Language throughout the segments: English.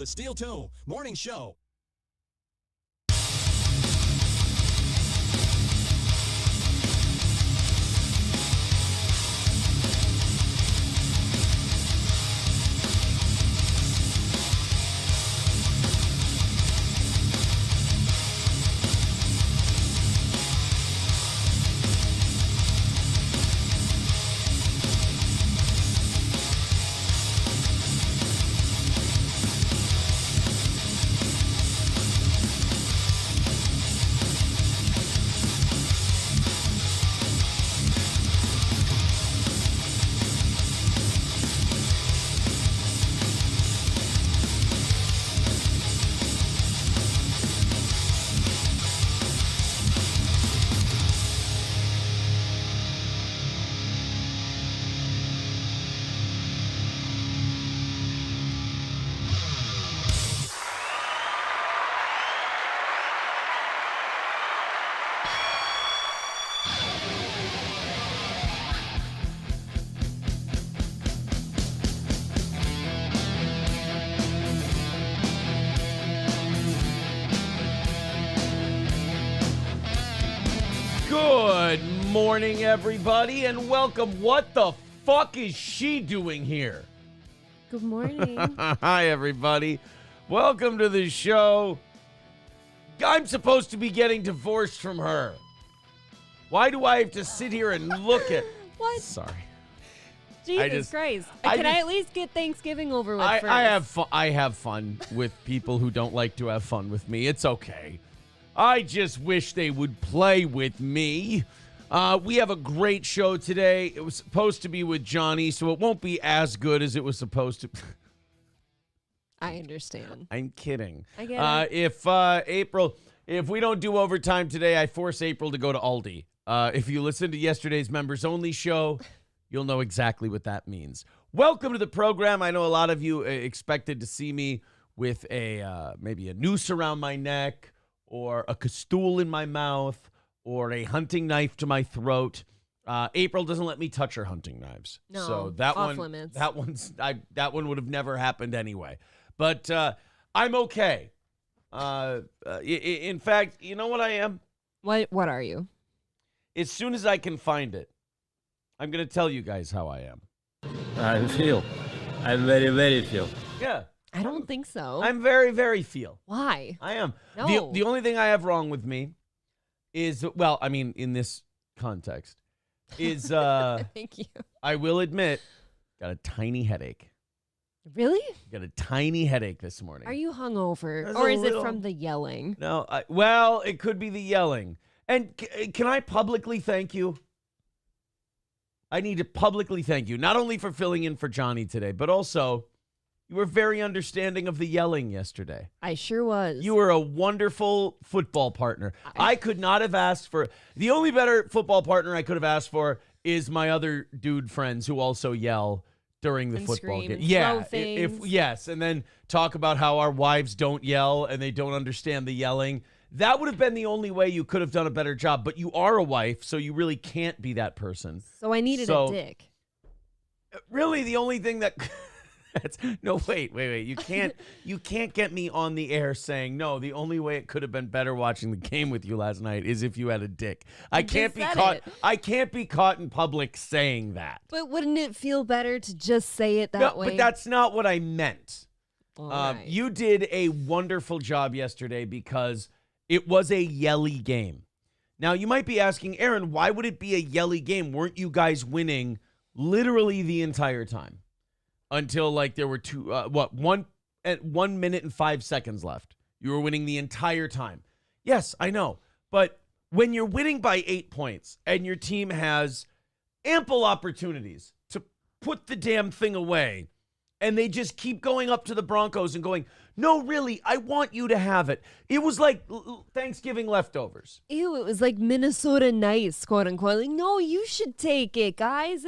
the Steel Toe Morning Show. Good morning, everybody, and welcome. What the fuck is she doing here? Good morning. Hi, everybody. Welcome to the show. I'm supposed to be getting divorced from her. Why do I have to sit here and look at... What? Sorry. Jesus Christ. Can I at least get Thanksgiving over with first? I have fun with people who don't like to have fun with me. It's okay. I just wish they would play with me. We have a great show today. It was supposed to be with Johnny, so it won't be as good as it was supposed to. I understand. I'm kidding. I get it. If we don't do overtime today, I force April to go to Aldi. If you listen to yesterday's members only show, you'll know exactly what that means. Welcome to the program. I know a lot of you expected to see me with maybe a noose around my neck, or a castool in my mouth, or a hunting knife to my throat. April doesn't let me touch her hunting knives. No, so that off limits. that one would have never happened anyway. But I'm okay. In fact, you know what I am? What are you? As soon as I can find it, I'm going to tell you guys how I am. I'm very, very feel. Yeah. I don't think so. I'm very, very feel. Why? I am. No. The only thing I have wrong with me is, well, I mean, in this context, is Thank you. I will admit, got a tiny headache. Really? Got a tiny headache this morning. Are you hungover? There's Or a is little- it from the yelling? No, well, it could be the yelling. And can I publicly thank you? I need to publicly thank you, not only for filling in for Johnny today, but also you were very understanding of the yelling yesterday. I sure was. You were a wonderful football partner. I could not have asked for... The only better football partner I could have asked for is my other dude friends who also yell during the And football scream game. and Yeah, throw things. yes, and then talk about how our wives don't yell and they don't understand the yelling. That would have been the only way you could have done a better job, but you are a wife, so you really can't be that person. So I needed a dick. Really, the only thing that... No, wait. You can't get me on the air saying, no, the only way it could have been better watching the game with you last night is if you had a dick. I can't be caught in public saying that. But wouldn't it feel better to just say it that way? But that's not what I meant. All right. You did a wonderful job yesterday because it was a yelly game. Now, you might be asking, Aaron, why would it be a yelly game? Weren't you guys winning literally the entire time? Until like there were 1 minute and 5 seconds left. You were winning the entire time. Yes, I know. But when you're winning by 8 points and your team has ample opportunities to put the damn thing away, and they just keep going up to the Broncos and going, no, really, I want you to have it. It was like Thanksgiving leftovers. Ew, it was like Minnesota nice, quote unquote. Like, no, you should take it, guys.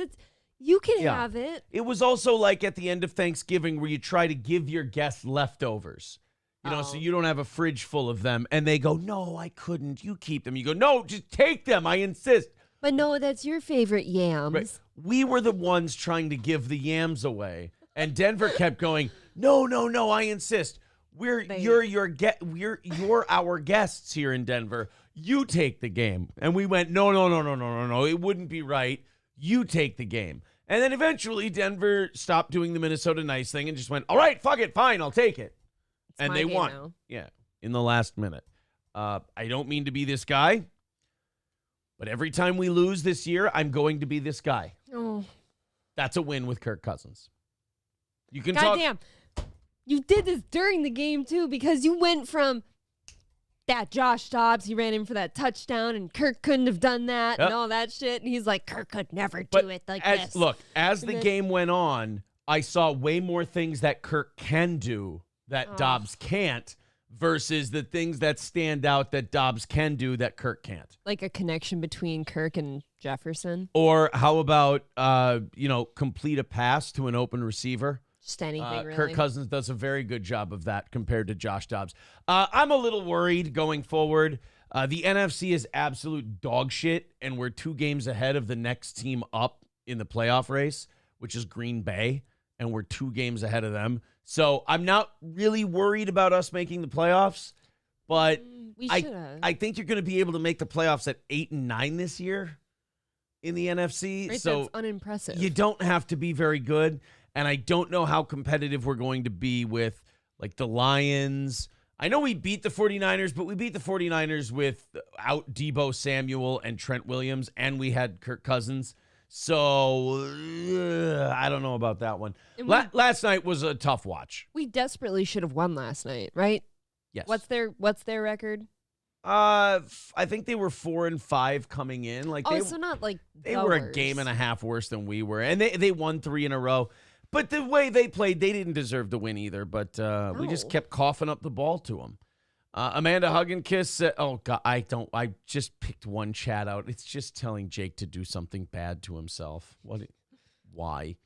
You can have it. It was also like at the end of Thanksgiving where you try to give your guests leftovers. You know, so you don't have a fridge full of them. And they go, no, I couldn't. You keep them. You go, no, just take them. I insist. But no, that's your favorite yams. Right. We were the ones trying to give the yams away. And Denver kept going, no, I insist. You're our guests here in Denver. You take the game. And we went, no. It wouldn't be right. You take the game. And then eventually Denver stopped doing the Minnesota nice thing and just went, all right, fuck it, fine, I'll take it. And they won. Now. Yeah, in the last minute. I don't mean to be this guy, but every time we lose this year, I'm going to be this guy. Oh. That's a win with Kirk Cousins. You can Goddamn. You did this during the game, too, because you went from that Josh Dobbs, he ran in for that touchdown, and Kirk couldn't have done that and all that shit. And he's like, Kirk could never do it like this. Look, as the game went on, I saw way more things that Kirk can do that Dobbs can't versus the things that stand out that Dobbs can do that Kirk can't. Like a connection between Kirk and Jefferson? Or how about, complete a pass to an open receiver? Just anything, really. Kirk Cousins does a very good job of that compared to Josh Dobbs. I'm a little worried going forward. The NFC is absolute dog shit, and we're 2 games ahead of the next team up in the playoff race, which is Green Bay, and we're 2 games ahead of them. So I'm not really worried about us making the playoffs, but I think you're going to be able to make the playoffs at 8 and 9 this year in the NFC. Right, so that's unimpressive. You don't have to be very good. And I don't know how competitive we're going to be with, like, the Lions. I know we beat the 49ers, but we beat the 49ers without Deebo Samuel and Trent Williams, and we had Kirk Cousins. So I don't know about that one. Last night was a tough watch. We desperately should have won last night, right? Yes. What's their record? I think they were 4-5 coming in. So not like they were a game and a half worse than we were, and they won 3 in a row. But the way they played, they didn't deserve the win either. But we just kept coughing up the ball to them. Amanda Hugginkiss said, "Oh God, I just picked one chat out. It's just telling Jake to do something bad to himself. Why?"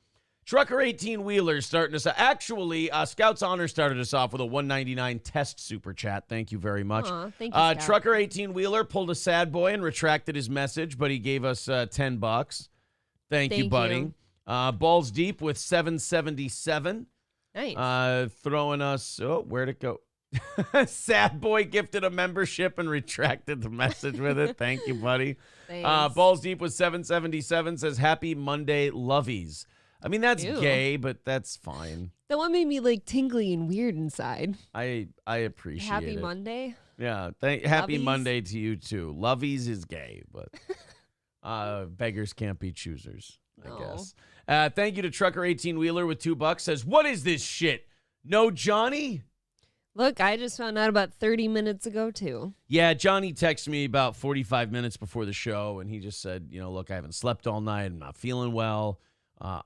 Trucker 18-wheeler starting us. Actually, Scouts Honor started us off with a 199 test super chat. Thank you very much. Thank you, Scout. Trucker 18-wheeler pulled a sad boy and retracted his message, but he gave us $10. Thank you, buddy. Balls Deep with 777. Nice. Throwing us, where'd it go? Sad boy gifted a membership and retracted the message with it. Thank you, buddy. Thanks. Balls Deep with 777 says, Happy Monday, lovies. I mean, that's gay, but that's fine. That one made me like tingly and weird inside. I appreciate it. Happy Monday. Yeah. Happy Monday to you, too. Lovies is gay, but beggars can't be choosers, I guess. Thank you to Trucker 18-wheeler with $2. Says, what is this shit? No Johnny? Look, I just found out about 30 minutes ago, too. Yeah, Johnny texted me about 45 minutes before the show, and he just said, look, I haven't slept all night. I'm not feeling well.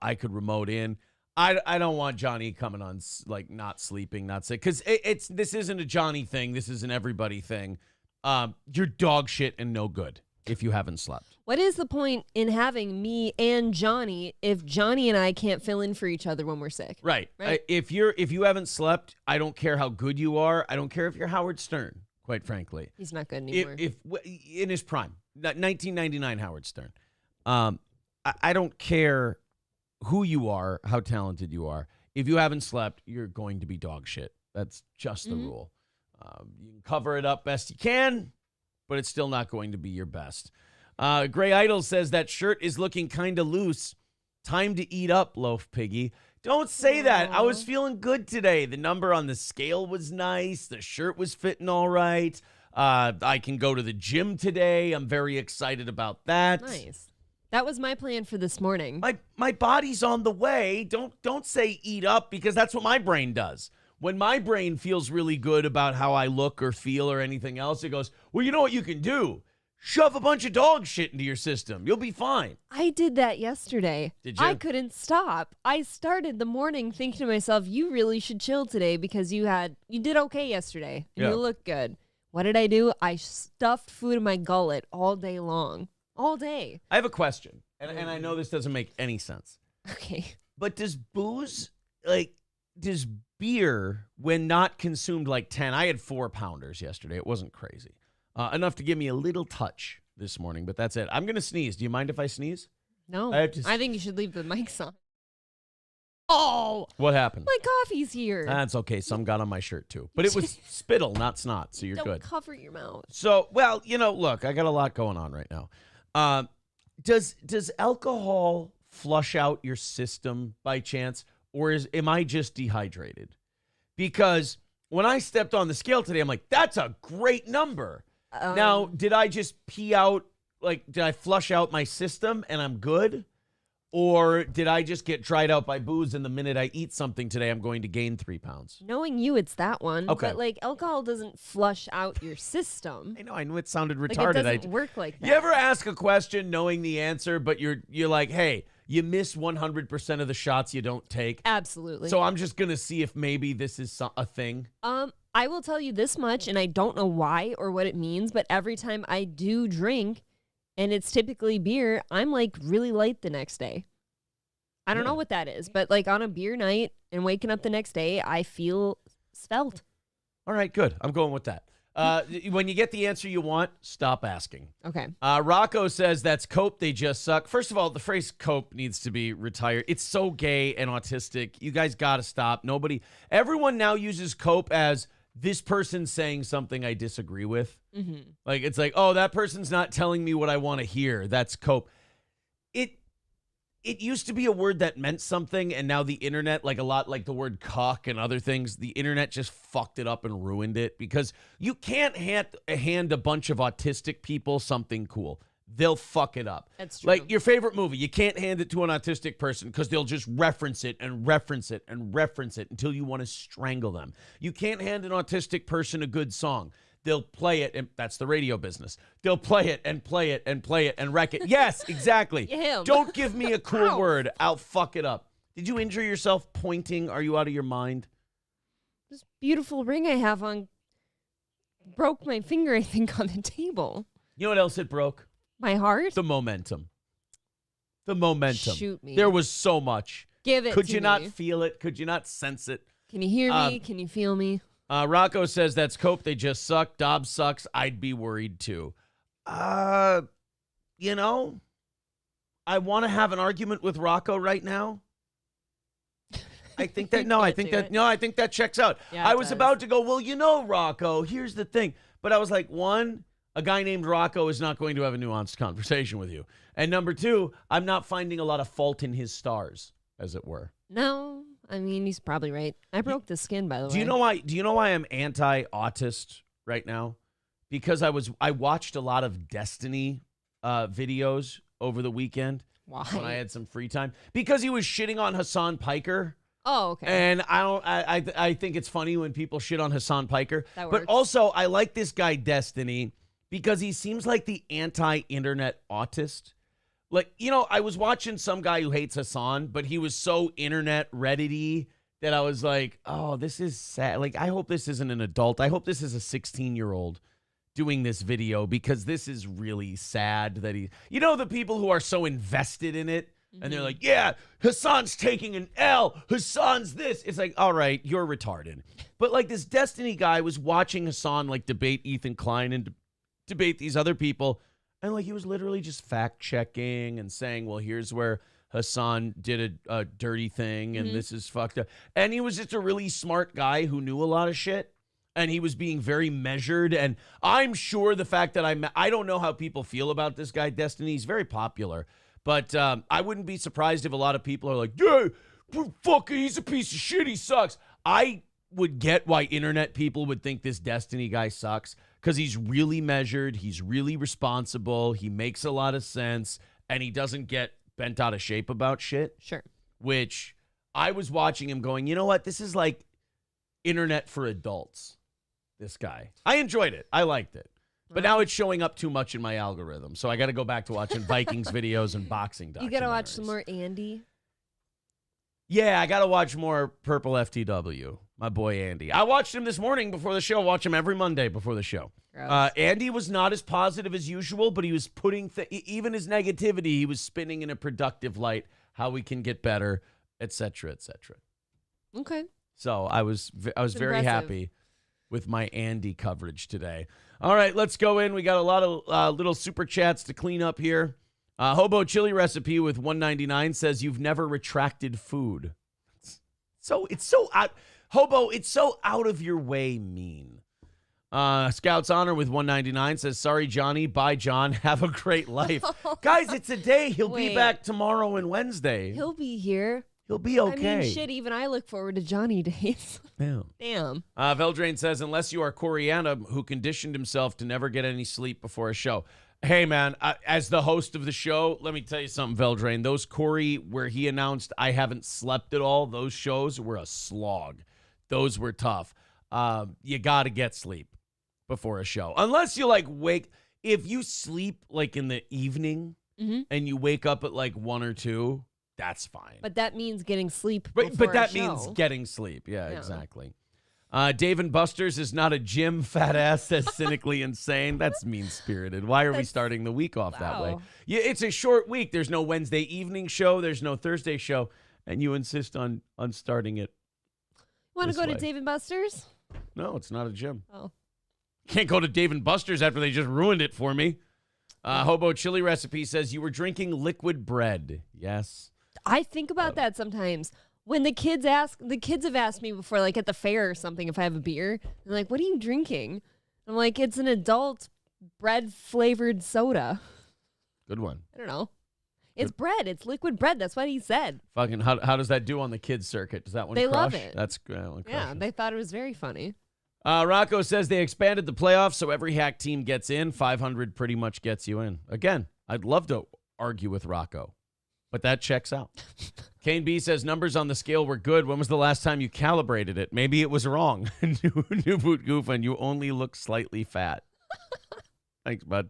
I could remote in. I don't want Johnny coming on, like, not sleeping, not sick, because this isn't a Johnny thing. This is an everybody thing. You're dog shit and no good if you haven't slept. What is the point in having me and Johnny if Johnny and I can't fill in for each other when we're sick? Right. If you haven't slept, I don't care how good you are. I don't care if you're Howard Stern, quite frankly. He's not good anymore. If in his prime, 1999 Howard Stern. I don't care who you are, how talented you are. If you haven't slept, you're going to be dog shit. That's just the rule. You can cover it up best you can, but it's still not going to be your best. Gray Idol says that shirt is looking kind of loose. Time to eat up, Loaf Piggy. Don't say that. I was feeling good today. The number on the scale was nice. The shirt was fitting all right. I can go to the gym today. I'm very excited about that. Nice. That was my plan for this morning. My body's on the way. Don't say eat up, because that's what my brain does. When my brain feels really good about how I look or feel or anything else, it goes, well, you know what you can do? Shove a bunch of dog shit into your system. You'll be fine. I did that yesterday. Did you? I couldn't stop. I started the morning thinking to myself, you really should chill today because you did okay yesterday. And you look good. What did I do? I stuffed food in my gullet all day long. All day. I have a question, and I know this doesn't make any sense. Okay. But does beer, when not consumed like 10, I had 4-pounders yesterday. It wasn't crazy. Enough to give me a little touch this morning, but that's it. I'm going to sneeze. Do you mind if I sneeze? No. I think you should leave the mics on. Oh, What happened? my coffee's here. That's okay. Some got on my shirt too. But it was spittle, not snot, so you're Don't good. cover your mouth. So, well, look, I got a lot going on right now. Does alcohol flush out your system by chance, or am I just dehydrated? Because when I stepped on the scale today, I'm like, that's a great number. Now, did I just pee out, did I flush out my system and I'm good? Or did I just get dried out by booze and the minute I eat something today, I'm going to gain 3 pounds? Knowing you, it's that one. Okay. But alcohol doesn't flush out your system. I knew it sounded retarded. It doesn't work like that. You ever ask a question knowing the answer, but you're like, hey, you miss 100% of the shots you don't take? Absolutely. So I'm just going to see if maybe this is a thing. I will tell you this much, and I don't know why or what it means, but every time I do drink, and it's typically beer, I'm really light the next day. I don't know what that is, but on a beer night and waking up the next day, I feel svelte. All right, good. I'm going with that. When you get the answer you want, stop asking. Okay. Rocco says that's cope, they just suck. First of all, the phrase cope needs to be retired. It's so gay and autistic. You guys got to stop. Everyone now uses cope as this person saying something I disagree with. Mm-hmm. It's oh, that person's not telling me what I want to hear. That's cope. It used to be a word that meant something, and now the internet, a lot like the word cock and other things, the internet just fucked it up and ruined it because you can't hand a bunch of autistic people something cool. They'll fuck it up. That's true. Your favorite movie, you can't hand it to an autistic person because they'll just reference it and reference it and reference it until you want to strangle them. You can't hand an autistic person a good song. They'll play it, and that's the radio business. They'll play it and play it and play it and wreck it. Yes, exactly. Him. Don't give me a cool Ow. word. I'll fuck it up. Did you injure yourself pointing? Are you out of your mind? This beautiful ring I have on broke my finger, I think, on the table. You know what else it broke? My heart? The momentum. The momentum. Shoot me. There was so much. Give it Could to you me. not feel it? Could you not sense it? Can you hear me? Can you feel me? Rocco says that's cope. They just suck. Dobbs sucks. I'd be worried too. I want to have an argument with Rocco right now. I think that I think that checks out. Yeah, I it was does. about to go, well, Rocco, here's the thing. But I was like, one, a guy named Rocco is not going to have a nuanced conversation with you. And number two, I'm not finding a lot of fault in his stars, as it were. No. I mean, he's probably right. I broke the skin, by the way. Do you know why I'm anti-autist right now? Because I watched a lot of Destiny videos over the weekend. Why? When I had some free time. Because he was shitting on Hassan Piker. Oh, okay. And I think it's funny when people shit on Hassan Piker. That But works. also, I like this guy Destiny because he seems like the anti-internet autist. I was watching some guy who hates Hassan, but he was so internet Reddit-y that I was like, oh, this is sad. I hope this isn't an adult. I hope this is a 16-year-old doing this video because this is really sad that the people who are so invested in it and they're like, yeah, Hassan's taking an L. Hassan's this. It's like, all right, you're retarded. But this Destiny guy was watching Hassan debate Ethan Klein and debate these other people. And he was literally just fact checking and saying, well, here's where Hassan did a dirty thing and this is fucked up. And he was just a really smart guy who knew a lot of shit. And he was being very measured. And I'm sure the fact that I don't know how people feel about this guy, Destiny. He's very popular. But I wouldn't be surprised if a lot of people are like, yeah, fucking, he's a piece of shit. He sucks. I would get why internet people would think this Destiny guy sucks. Because he's really measured, he's really responsible, he makes a lot of sense, and he doesn't get bent out of shape about shit. Sure. Which I was watching him going, you know what? This is like internet for adults, this guy. I enjoyed it. I liked it. But now it's showing up too much in my algorithm. So I got to go back to watching Vikings videos and boxing documentaries. You got to watch some more Andy. Yeah, I got to watch more Purple FTW. My boy Andy. I watched him this morning before the show. Watch him every Monday before the show. Andy was not as positive as usual, but he was putting even his negativity, he was spinning in a productive light, how we can get better, etc., etc. Okay. So I was very impressive. happy with my Andy coverage today. All right, let's go in. We got a lot of little super chats to clean up here. Hobo chili recipe with $1.99 says you've never retracted food. It's so out. Hobo, it's so out of your way mean. Scout's Honor with 199 says, sorry, Johnny. Bye, John. Have a great life. Guys, it's a day. He'll be back tomorrow and Wednesday. He'll be here. He'll be okay. I mean, shit, even I look forward to Johnny days. Damn. Veldrain says, unless you are Coriana, who conditioned himself to never get any sleep before a show. Hey, man, as the host of the show, let me tell you something, Veldrain. Those Corey, where he announced I haven't slept at all, those shows were a slog. Those were tough. You got to get sleep before a show. Unless you, like, wake. If you sleep, like, in the evening and you wake up at, like, 1 or 2, that's fine. But that means getting sleep But that means getting sleep. Yeah, exactly. Dave and Buster's is not a gym, fat ass says cynically insane. That's mean-spirited. Why are we starting the week off that way? Yeah, it's a short week. There's no Wednesday evening show. There's no Thursday show. And you insist on starting it. Want to go to Dave and Buster's? No, it's not a gym. Oh. Can't go to Dave and Buster's after they just ruined it for me. Hobo Chili Recipe says you were drinking liquid bread. Yes. I think about that sometimes. When the kids have asked me before, like at the fair or something, if I have a beer. They're like, what are you drinking? I'm like, it's an adult bread-flavored soda. Good one. I don't know. It's bread. It's liquid bread. That's what he said. Fucking, how does that do on the kids circuit? Does that one crush? They love it. That's good. Yeah, they thought it was very funny. Rocco says they expanded the playoffs, so every hack team gets in. 500 pretty much gets you in. Again, I'd love to argue with Rocco, but that checks out. Kane B says numbers on the scale were good. When was the last time you calibrated it? Maybe it was wrong. New boot goof, and you only look slightly fat. Thanks, bud.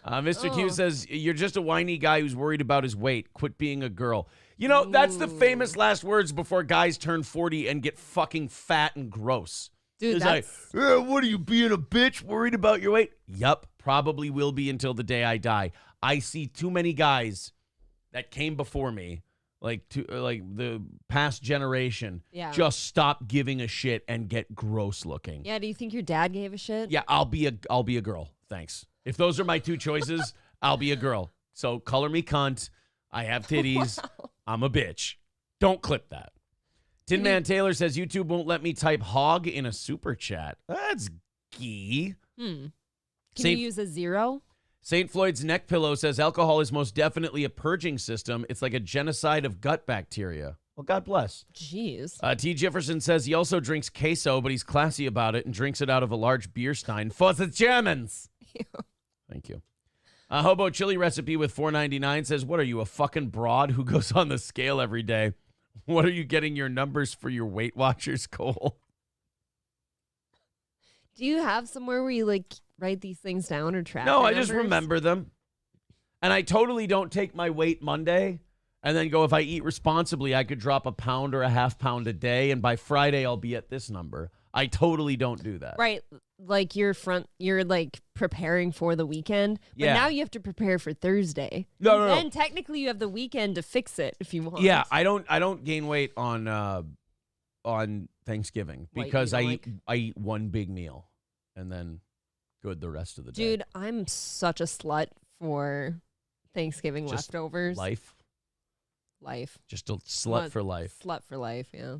Mr. Q says, you're just a whiny guy who's worried about his weight. Quit being a girl. You know, that's the famous last words before guys turn 40 and get fucking fat and gross. Dude, it's that's... like, what are you, being a bitch, worried about your weight? Yup, probably will be until the day I die. I see too many guys that came before me, like the past generation, just stop giving a shit and get gross looking. Yeah, do you think your dad gave a shit? Yeah, I'll be a girl. Thanks. If those are my two choices, I'll be a girl. So color me cunt. I have titties. Wow. I'm a bitch. Don't clip that. Tin Man Taylor says YouTube won't let me type hog in a super chat. That's gee. Can you use a 0? St. Floyd's neck pillow says alcohol is most definitely a purging system. It's like a genocide of gut bacteria. Well, God bless. Jeez. T. Jefferson says he also drinks queso, but he's classy about it and drinks it out of a large beer stein for the Germans. Thank you. Hobo Chili Recipe with $4.99 says, what are you, a fucking broad who goes on the scale every day? What are you getting your numbers for your Weight Watchers, Cole? Do you have somewhere where you like write these things down or track? No, I just remember them. And I totally don't take my weight Monday and then go, if I eat responsibly, I could drop a pound or a half pound a day. And by Friday, I'll be at this number. I totally don't do that. Right. Like you're like preparing for the weekend. But now you have to prepare for Thursday. No. And technically you have the weekend to fix it if you want. Yeah, I don't gain weight on Thanksgiving because I eat one big meal and then good the rest of the day. Dude, I'm such a slut for Thanksgiving just leftovers. Life. Just a slut for life. Slut for life, yeah.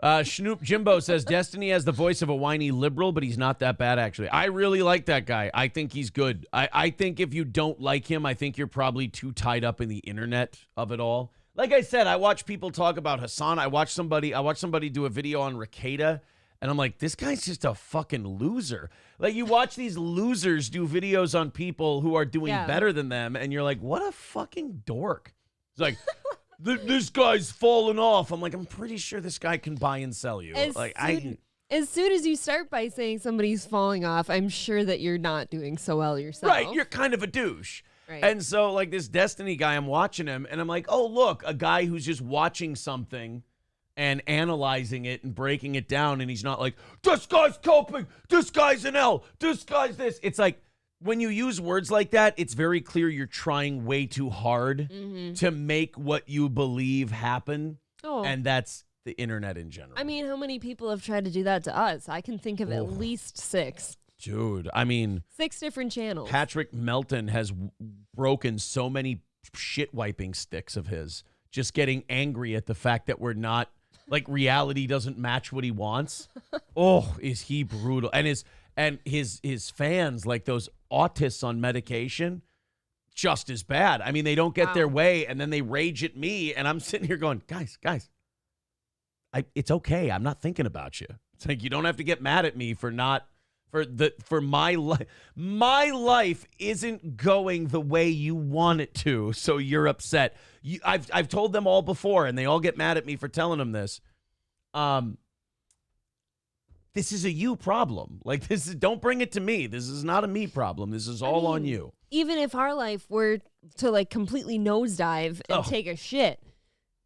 Schnoop Jimbo says Destiny has the voice of a whiny liberal, but he's not that bad, actually. I really like that guy. I think he's good. I think if you don't like him, I think you're probably too tied up in the internet of it all. Like I said, I watch people talk about Hassan. I watched somebody do a video on Ricada, and I'm like, this guy's just a fucking loser. Like, you watch these losers do videos on people who are doing better than them, and you're like, what a fucking dork. It's like... This guy's falling off. I'm like, I'm pretty sure this guy can buy and sell you. As soon as you start by saying somebody's falling off, I'm sure that you're not doing so well yourself. Right, you're kind of a douche. Right. And so, like, this Destiny guy, I'm watching him, and I'm like, oh, look, a guy who's just watching something and analyzing it and breaking it down, and he's not like, this guy's coping, this guy's an L, this guy's this. It's like, when you use words like that, it's very clear you're trying way too hard to make what you believe happen. Oh. And that's the internet in general. I mean, how many people have tried to do that to us? I can think of at least 6. Dude, I mean... 6 different channels. Patrick Melton has broken so many shit wiping sticks of his, just getting angry at the fact that we're not like reality doesn't match what he wants. Oh, is he brutal? And his fans, like those autists on medication, just as bad. I mean, they don't get their way, and then they rage at me, and I'm sitting here going, guys, it's okay. I'm not thinking about you. It's like you don't have to get mad at me for my life. My life isn't going the way you want it to, so you're upset. I've told them all before, and they all get mad at me for telling them this. This is a you problem. Like don't bring it to me. This is not a me problem. This is all on you. Even if our life were to like completely nosedive and take a shit,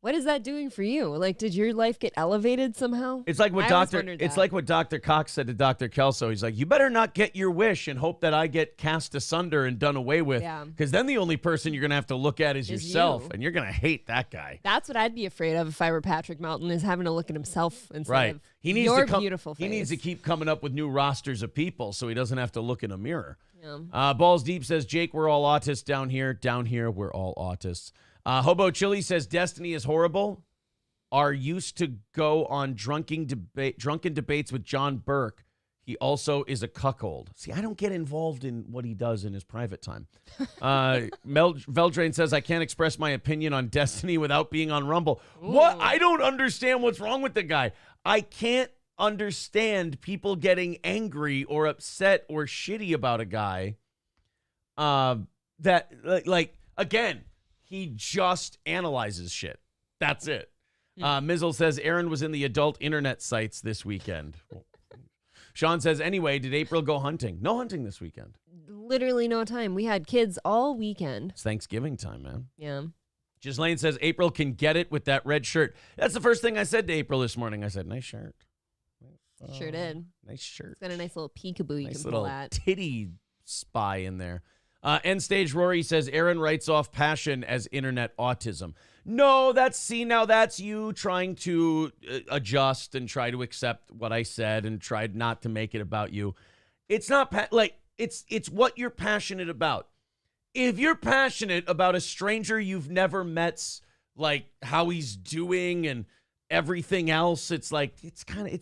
what is that doing for you? Like, did your life get elevated somehow? It's like what Dr. Cox said to Dr. Kelso. He's like, you better not get your wish and hope that I get cast asunder and done away with. Because then the only person you're going to have to look at is yourself. And you're going to hate that guy. That's what I'd be afraid of if I were Patrick Melton, is having to look at himself instead of your beautiful face. He needs to keep coming up with new rosters of people so he doesn't have to look in a mirror. Yeah. Balls Deep says, Jake, we're all autists down here. Down here, we're all autists. Hobo Chili says Destiny is horrible. Are used to go on drunken debates with John Burke. He also is a cuckold. See, I don't get involved in what he does in his private time. Veldrain says I can't express my opinion on Destiny without being on Rumble. Ooh. What? I don't understand what's wrong with the guy. I can't understand people getting angry or upset or shitty about a guy. That again. He just analyzes shit. That's it. Mizzle says Aaron was in the adult internet sites this weekend. Sean says, anyway, did April go hunting? No hunting this weekend. Literally no time. We had kids all weekend. It's Thanksgiving time, man. Yeah. Ghislaine says April can get it with that red shirt. That's the first thing I said to April this morning. I said, nice shirt. Sure did. Nice shirt. It's got a nice little peekaboo you can pull at. Titty spy in there. End Stage Rory says Aaron writes off passion as internet autism. No, that's you trying to adjust and try to accept what I said and tried not to make it about you. It's not it's what you're passionate about. If you're passionate about a stranger you've never met's like how he's doing and everything else, it's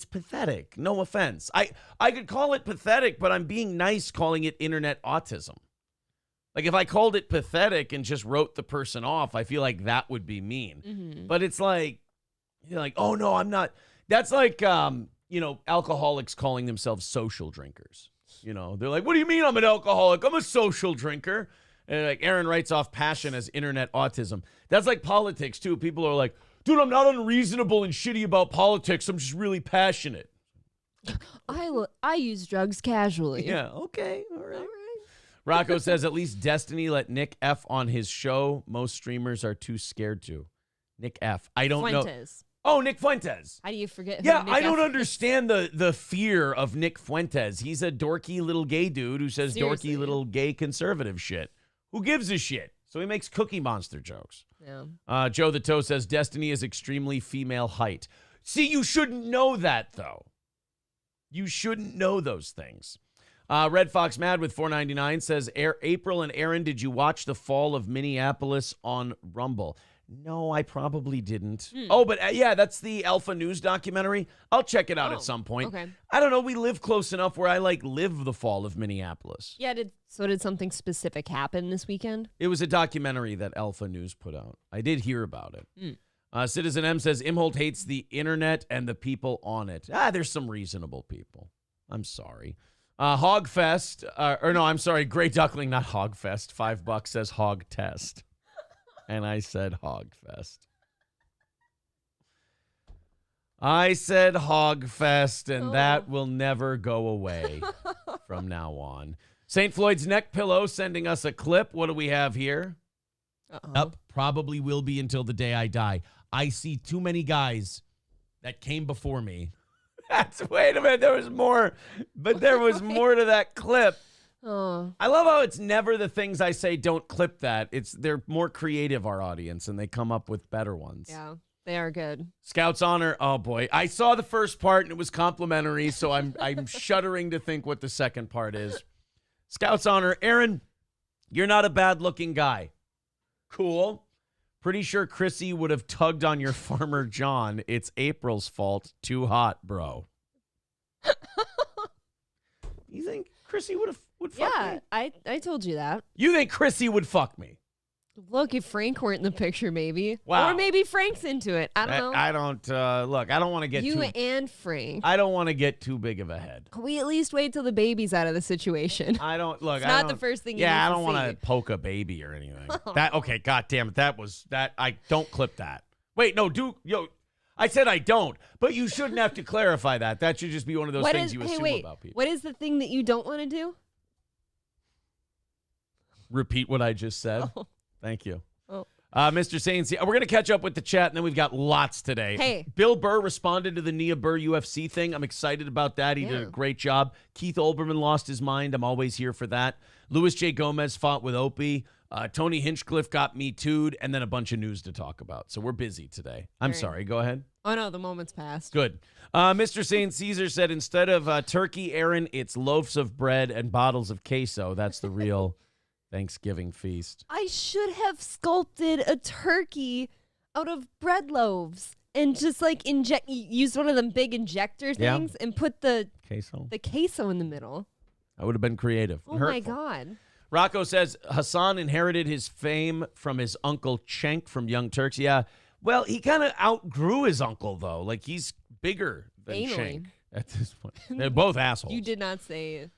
pathetic. No offense. I could call it pathetic, but I'm being nice calling it internet autism. Like, if I called it pathetic and just wrote the person off, I feel like that would be mean. Mm-hmm. But it's like, you're like, oh, no, I'm not. That's like, alcoholics calling themselves social drinkers. They're like, what do you mean I'm an alcoholic? I'm a social drinker. And like Aaron writes off passion as internet autism. That's like politics, too. People are like, dude, I'm not unreasonable and shitty about politics. I'm just really passionate. I use drugs casually. Yeah, okay, all right. Rocco says, at least Destiny let Nick F on his show. Most streamers are too scared to. Nick F. I don't Fuentes. know. Oh, Nick Fuentes. How do you forget? Yeah, I don't understand the fear of Nick Fuentes. He's a dorky little gay dude who says dorky little gay conservative shit. Who gives a shit? So he makes Cookie Monster jokes. Yeah. Joe the Toe says, Destiny is extremely female height. See, you shouldn't know that, though. You shouldn't know those things. Red Fox Mad with $4.99 says, April and Aaron, did you watch The Fall of Minneapolis on Rumble? No, I probably didn't. Oh, but that's the Alpha News documentary. I'll check it out at some point. Okay. I don't know. We live close enough where I live the fall of Minneapolis. Yeah. Did something specific happen this weekend? It was a documentary that Alpha News put out. I did hear about it. Citizen M says, Imholt hates the internet and the people on it. There's some reasonable people. I'm sorry. Hogfest, Gray Duckling, not Hogfest. $5 says Hog Test. And I said Hogfest. I said Hogfest, and that will never go away from now on. St. Floyd's Neck Pillow sending us a clip. What do we have here? Up, probably will be until the day I die. I see too many guys that came before me. Wait a minute, there was more, but there was more to that clip. Oh. I love how it's never the things I say, don't clip that. They're more creative, our audience, and they come up with better ones. Yeah, they are good. Scouts Honor, oh boy. I saw the first part and it was complimentary, so I'm shuddering to think what the second part is. Scouts Honor, Aaron, you're not a bad looking guy. Cool. Pretty sure Chrissy would have tugged on your Farmer John. It's April's fault. Too hot, bro. You think Chrissy would fuck me? Yeah, I told you that. You think Chrissy would fuck me? Look, if Frank weren't in the picture, maybe. Wow. Or maybe Frank's into it. I don't know. I don't, look, I don't want to get you too... and Frank. I don't want to get too big of a head. Can we at least wait till the baby's out of the situation? I don't, look, It's I not don't, the first thing you Yeah, need I to don't want see. to poke a baby or anything. Okay, God damn it. I don't clip that. Wait, no, I said I don't, but you shouldn't have to clarify that. That should just be one of those things you assume about people. What is the thing that you don't want to do? Repeat what I just said. Oh. Thank you. Oh. Mr. Saints, we're going to catch up with the chat, and then we've got lots today. Hey. Bill Burr responded to the Nia Burr UFC thing. I'm excited about that. He did a great job. Keith Olbermann lost his mind. I'm always here for that. Louis J. Gomez fought with Opie. Tony Hinchcliffe got Me Too'd, and then a bunch of news to talk about. So we're busy today. I'm sorry. Go ahead. Oh, no, the moment's passed. Good. Mr. St. Caesar said instead of turkey, Aaron, it's loaves of bread and bottles of queso. That's the real Thanksgiving feast. I should have sculpted a turkey out of bread loaves and just like use one of them big injector things and put the queso in the middle. I would have been creative. Oh my God. Rocco says Hassan inherited his fame from his uncle Cenk from Young Turks. Yeah. Well, he kind of outgrew his uncle, though. Like, he's bigger than Cenk at this point. They're both assholes. You did not say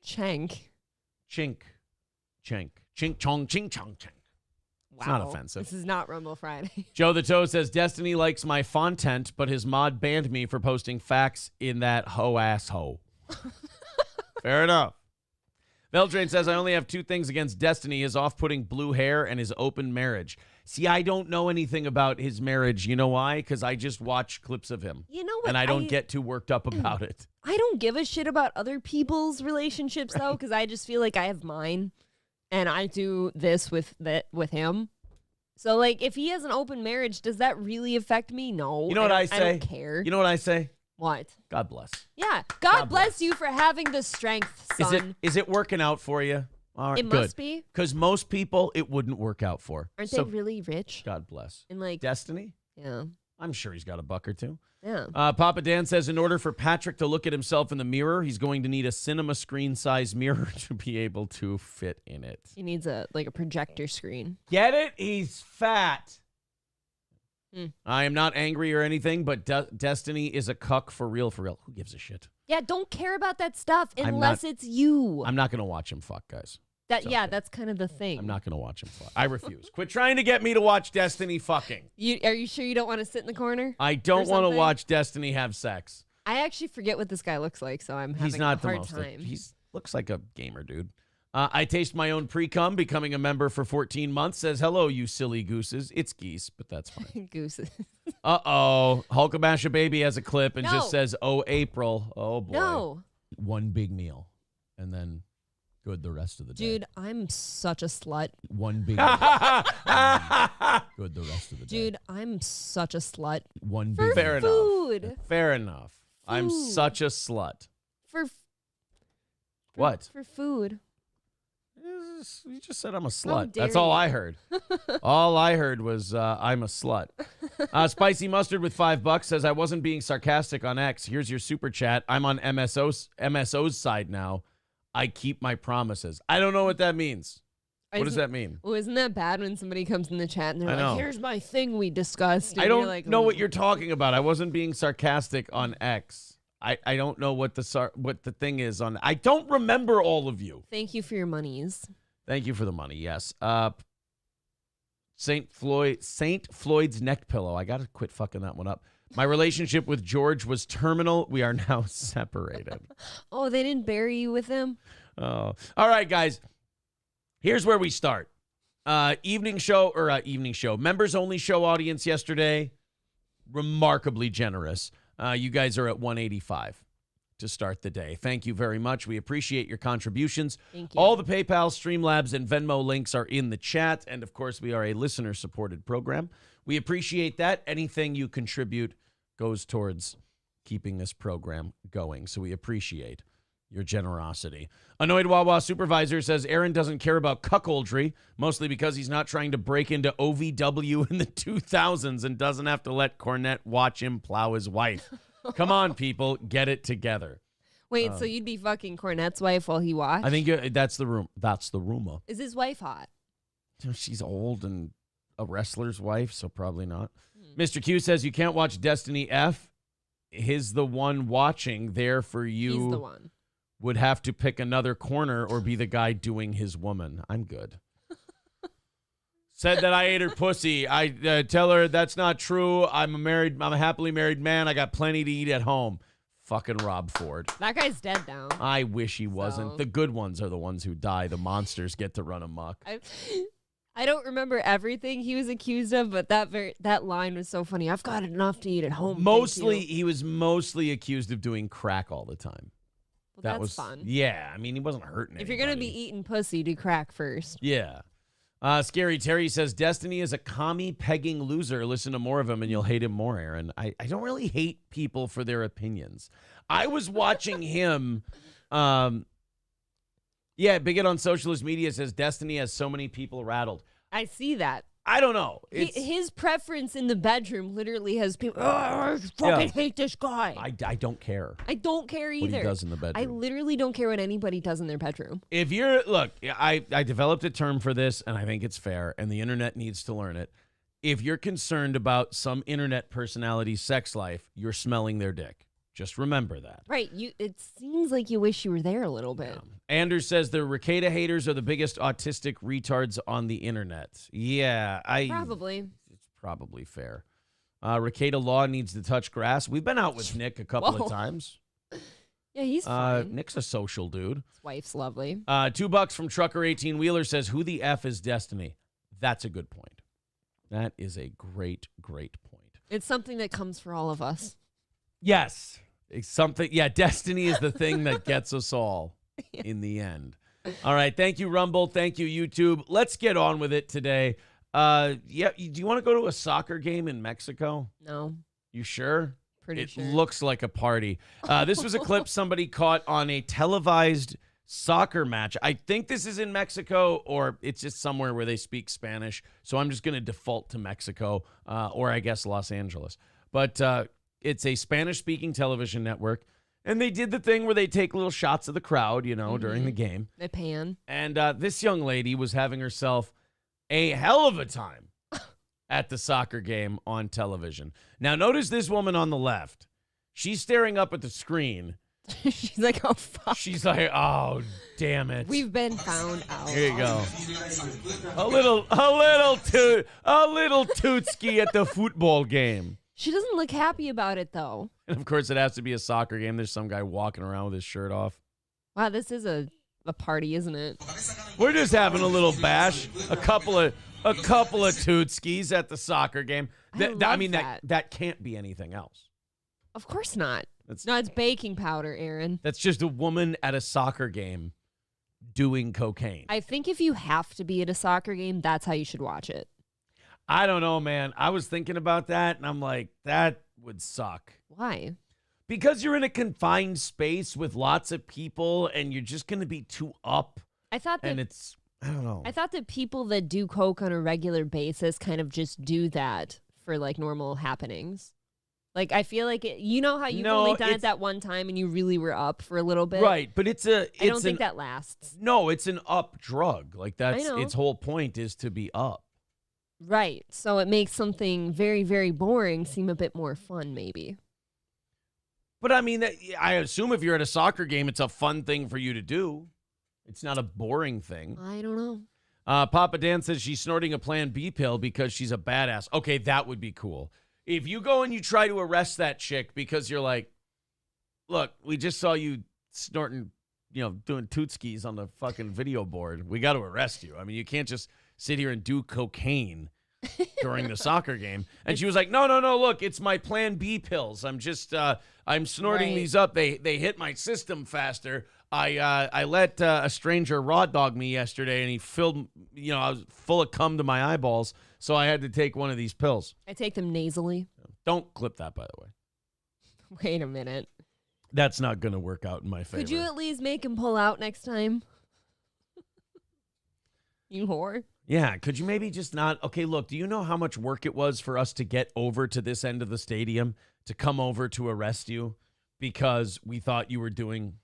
Cenk. Chink. Chink chong, ching chong, chink. Wow. It's not offensive. This is not Rumble Friday. Joe the Toe says, Destiny likes my fontent, but his mod banned me for posting facts in that ho-ass ho. Fair enough. Veldrain says, I only have two things against Destiny, his off-putting blue hair and his open marriage. See, I don't know anything about his marriage. You know why? Because I just watch clips of him. You know what? And I don't get too worked up about it. I don't give a shit about other people's relationships, though, because I just feel like I have mine. And I do this with him. So, like, if he has an open marriage, does that really affect me? No. You know what I say? I don't care. You know what I say? What? God bless. Yeah. God bless you for having the strength, son. Is it working out for you? All right, It must be. Because most people, it wouldn't work out for. Aren't they really rich? God bless. And like Destiny? Yeah. I'm sure he's got a buck or two. Yeah. Papa Dan says, in order for Patrick to look at himself in the mirror, he's going to need a cinema screen size mirror to be able to fit in it. He needs a projector screen. Get it? He's fat. I am not angry or anything, but Destiny is a cuck for real, for real. Who gives a shit? Yeah, don't care about that stuff unless it's you. I'm not going to watch him fuck, guys. That's kind of the thing. I'm not going to watch him fuck. I refuse. Quit trying to get me to watch Destiny fucking. Are you sure you don't want to sit in the corner? I don't want to watch Destiny have sex. I actually forget what this guy looks like, so I'm having He's not a hard the most. time. He looks like a gamer, dude. I taste my own pre-cum, becoming a member for 14 months. Says, hello, you silly gooses. It's geese, but that's fine. Gooses. Uh-oh. Hulkamasha Baby has a clip and just says, oh, April. Oh, boy. No. One big meal. And then good the rest of the day. Dude, I'm such a slut. One big meal. Good the rest of the day. Dude, I'm such a slut. One big For food. Enough. Fair enough. I'm such a slut. What? For food. You just said I'm a slut. That's all I heard. All I heard was I'm a slut. Spicy Mustard with $5 says, I wasn't being sarcastic on X. Here's your super chat. I'm on MSO's side now. I keep my promises. I don't know what that means. What does that mean? Well, isn't that bad when somebody comes in the chat and they're like, here's my thing we discussed. I don't know what you're talking about. I wasn't being sarcastic on X. I don't know what the thing is on. I don't remember all of you. Thank you for your monies. Thank you for the money. Yes. Saint Floyd's neck pillow. I got to quit fucking that one up. My relationship with George was terminal. We are now separated. Oh, they didn't bury you with him? Oh. All right, guys. Here's where we start. Evening show. Members only show audience yesterday. Remarkably generous. You guys are at 185 to start the day. Thank you very much. We appreciate your contributions. Thank you. All the PayPal, Streamlabs, and Venmo links are in the chat. And, of course, we are a listener-supported program. We appreciate that. Anything you contribute goes towards keeping this program going. So we appreciate your generosity. Annoyed Wawa supervisor says Aaron doesn't care about cuckoldry, mostly because he's not trying to break into OVW in the 2000s and doesn't have to let Cornette watch him plow his wife. Come on, people, get it together. Wait, so you'd be fucking Cornette's wife while he watched? I think that's the room. That's the rumor. Is his wife hot? She's old and a wrestler's wife, so probably not. Mr. Q says you can't watch Destiny F. He's the one watching there for you. He's the one. Would have to pick another corner or be the guy doing his woman. I'm good. Said that I ate her pussy. I tell her that's not true. I'm a happily married man. I got plenty to eat at home. Fucking Rob Ford. That guy's dead now. I wish he wasn't. So. The good ones are the ones who die. The monsters get to run amok. I don't remember everything he was accused of, but that line was so funny. I've got enough to eat at home. He was mostly accused of doing crack all the time. Well, that's fun. Yeah, I mean, he wasn't hurting If anybody. you're going to be eating pussy, do crack first. Yeah. Scary Terry says, Destiny is a commie-pegging loser. Listen to more of him and you'll hate him more, Aaron. I don't really hate people for their opinions. I was watching him. Bigot on socialist media says, Destiny has so many people rattled. I see that. I don't know. His preference in the bedroom literally has people, I fucking hate this guy. I don't care. I don't care either. What he does in the bedroom. I literally don't care what anybody does in their bedroom. I developed a term for this, and I think it's fair, and the internet needs to learn it. If you're concerned about some internet personality's sex life, you're smelling their dick. Just remember that. Right. It seems like you wish you were there a little bit. Yeah. Anders says the Ricada haters are the biggest autistic retards on the internet. Yeah, Probably. It's probably fair. Ricada Law needs to touch grass. We've been out with Nick a couple of times. Yeah, he's fine. Nick's a social dude. His wife's lovely. $2 from Trucker 18 Wheeler says, who the F is Destiny? That's a good point. That is a great, great point. It's something that comes for all of us. Yes. It's something. Yeah, Destiny is the thing that gets us all in the end. All right. Thank you, Rumble. Thank you, YouTube. Let's get on with it today. Do you want to go to a soccer game in Mexico? No. You sure? Pretty sure. It looks like a party. This was a clip somebody caught on a televised soccer match. I think this is in Mexico, or it's just somewhere where they speak Spanish. So I'm just going to default to Mexico, or I guess Los Angeles. But it's a Spanish-speaking television network, and they did the thing where they take little shots of the crowd, during the game. They pan. And this young lady was having herself a hell of a time at the soccer game on television. Now, notice this woman on the left. She's staring up at the screen. She's like, oh, fuck. She's like, oh, damn it. We've been found out. Here you go. A little tootski at the football game. She doesn't look happy about it, though. And, of course, it has to be a soccer game. There's some guy walking around with his shirt off. Wow, this is a party, isn't it? We're just having a little bash. A couple of tootskis at the soccer game. That can't be anything else. Of course not. It's baking powder, Aaron. That's just a woman at a soccer game doing cocaine. I think if you have to be at a soccer game, that's how you should watch it. I don't know, man. I was thinking about that, and I'm like, that would suck. Why? Because you're in a confined space with lots of people, and you're just going to be too up. I thought that I don't know. I thought that people that do coke on a regular basis kind of just do that for like normal happenings. Like, I feel like you know how you've only done it that one time and you really were up for a little bit? Right, but I don't think that lasts. No, it's an up drug. Like, that's I know. its whole point is to be up. Right. So it makes something very, very boring seem a bit more fun, maybe. But I mean, I assume if you're at a soccer game, it's a fun thing for you to do. It's not a boring thing. I don't know. Papa Dan says she's snorting a Plan B pill because she's a badass. Okay, that would be cool. If you go and you try to arrest that chick because you're like, look, we just saw you snorting, doing tootskis on the fucking video board. We got to arrest you. I mean, you can't just sit here and do cocaine during the soccer game. And she was like, no, look, it's my Plan B pills. I'm just, I'm snorting these up. They hit my system faster. I let a stranger raw dog me yesterday, and he filled, I was full of cum to my eyeballs, so I had to take one of these pills. I take them nasally. Don't clip that, by the way. Wait a minute. That's not going to work out in my favor. Could you at least make him pull out next time? You whore. Yeah, could you maybe just not? Okay, look, do you know how much work it was for us to get over to this end of the stadium to come over to arrest you because we thought you were doing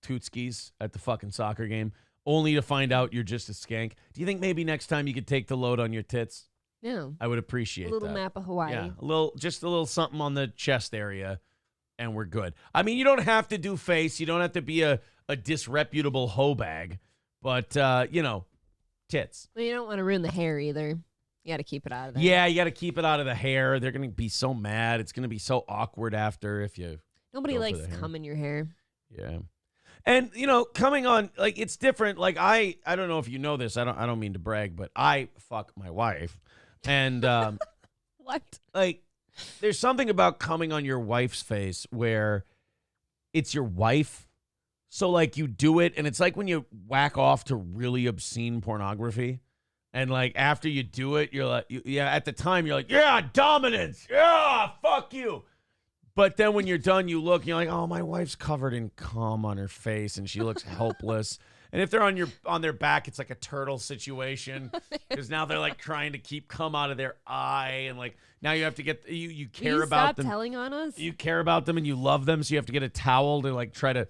tootskis at the fucking soccer game, only to find out you're just a skank? Do you think maybe next time you could take the load on your tits? Yeah. I would appreciate A little that. map of Hawaii. Yeah, just a little something on the chest area, and we're good. I mean, you don't have to do face. You don't have to be a disreputable hoe bag, but, tits. Well, you don't want to ruin the hair either. You got to keep it out of there. Yeah, you got to keep it out of the hair. They're going to be so mad. It's going to be so awkward after if you... Nobody go for likes the hair. cum in your hair. Yeah. And, coming on, like, it's different. Like, I don't know if you know this. I don't mean to brag, but I fuck my wife. And, What? like, there's something about coming on your wife's face where it's your wife. So, like, you do it, and it's like when you whack off to really obscene pornography. And, like, after you do it, you're like, at the time, you're like, yeah, dominance. Yeah, fuck you. But then when you're done, you look, and you're like, oh, my wife's covered in cum on her face, and she looks helpless. And if they're on their back, it's like a turtle situation because now they're like trying to keep cum out of their eye, and like now you have to get you care Will you about stop them. telling on us? You care about them and you love them, so you have to get a towel to like try to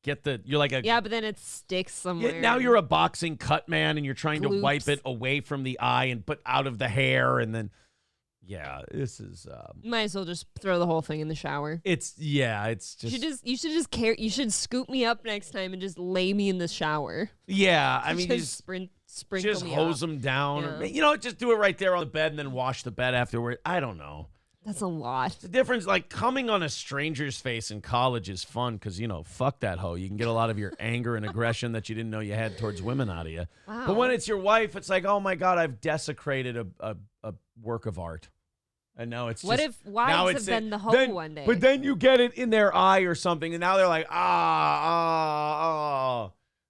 get you're like a Yeah, but then it sticks somewhere. now you're a boxing cut man, and you're trying to wipe Gloops. it away from the eye and put out of the hair, and then this is Might as well just throw the whole thing in the shower. it's just You should just care. You should scoop me up next time and just lay me in the shower. I mean, just sprinkle just me hose up. them down. Yeah. Or, just do it right there on the bed and then wash the bed afterward. I don't know. That's a lot. The difference, like coming on a stranger's face in college is fun because, fuck that hoe. You can get a lot of your anger and aggression that you didn't know you had towards women out of you. Wow. But when it's your wife, it's like, oh my God, I've desecrated a work of art. And now it's What just, if wives have been the hoe then, one day? But then you get it in their eye or something, and now they're like,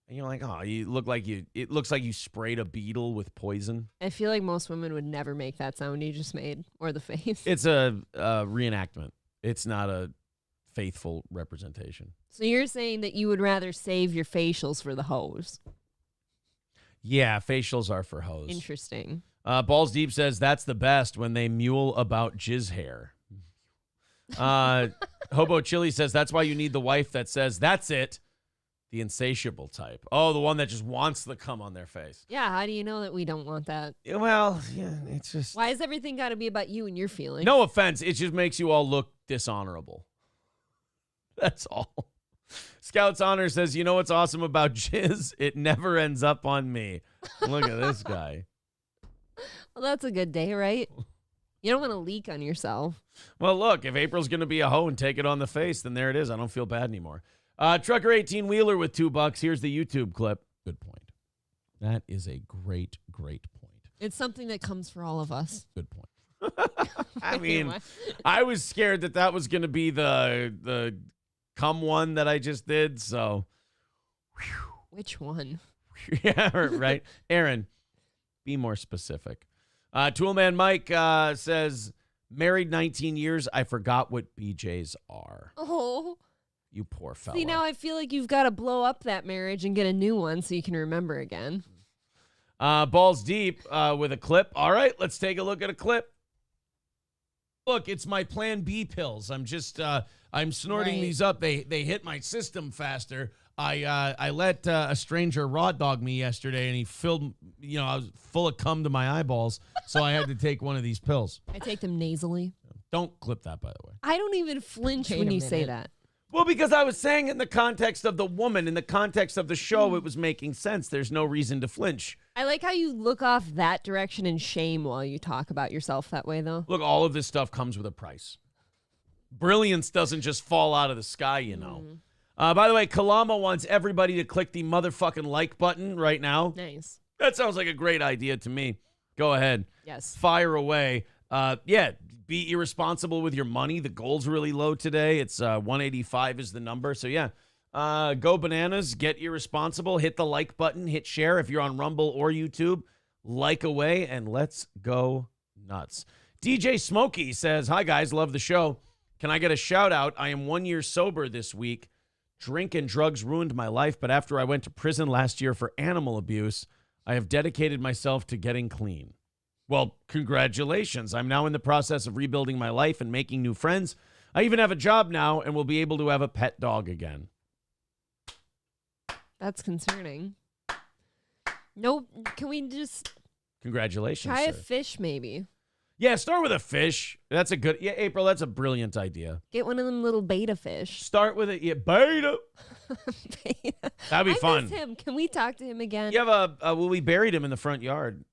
and you're like, it looks like you sprayed a beetle with poison. I feel like most women would never make that sound you just made or the face. It's a reenactment. It's not a faithful representation. So you're saying that you would rather save your facials for the hoes? Yeah, facials are for hoes. Interesting. Balls Deep says that's the best when they mule about jizz hair. Hobo Chili says that's why you need the wife that says that's it. The insatiable type. Oh, the one that just wants the cum on their face. Yeah, how do you know that we don't want that? Well, yeah, it's just... Why has everything got to be about you and your feelings? No offense. It just makes you all look dishonorable. That's all. Scouts Honor says, you know what's awesome about jizz? It never ends up on me. Look at this guy. Well, that's a good day, right? You don't want to leak on yourself. Well, look, if April's going to be a hoe and take it on the face, then there it is. I don't feel bad anymore. Trucker 18-wheeler with $2. Here's the YouTube clip. Good point. That is a great, great point. It's something that comes for all of us. Good point. I mean, I was scared that was going to be the cum one that I just did, so. Which one? Yeah, right. Aaron, be more specific. Toolman Mike says, married 19 years, I forgot what BJs are. Oh. You poor fella. See, now I feel like you've got to blow up that marriage and get a new one so you can remember again. Balls Deep with a clip. All right, let's take a look at a clip. Look, it's my Plan B pills. I'm just, I'm snorting these up. They hit my system faster. I let a stranger raw dog me yesterday, and he filled, I was full of cum to my eyeballs, so I had to take one of these pills. I take them nasally. Don't clip that, by the way. I don't even flinch when you say that. Well, because I was saying it in the context of the woman, in the context of the show, it was making sense. There's no reason to flinch. I like how you look off that direction in shame while you talk about yourself that way, though. Look, all of this stuff comes with a price. Brilliance doesn't just fall out of the sky, you know. By the way, Kalama wants everybody to click the motherfucking like button right now. Nice. That sounds like a great idea to me. Go ahead. Yes. Fire away. Be irresponsible with your money. The goal's really low today. It's 185 is the number. So, yeah, go bananas. Get irresponsible. Hit the like button. Hit share if you're on Rumble or YouTube. Like away, and let's go nuts. DJ Smokey says, hi, guys. Love the show. Can I get a shout out? I am 1 year sober this week. Drink and drugs ruined my life, but after I went to prison last year for animal abuse, I have dedicated myself to getting clean. Well, congratulations. I'm now in the process of rebuilding my life and making new friends. I even have a job now and will be able to have a pet dog again. That's concerning. Nope. Can we just Congratulations, try a sir. fish maybe? Yeah, start with a fish. That's a good... Yeah, April, that's a brilliant idea. Get one of them little beta fish. Start with it. Yeah, beta. Beta. That'd be fun. Miss him. Can we talk to him again? You have well, we buried him in the front yard.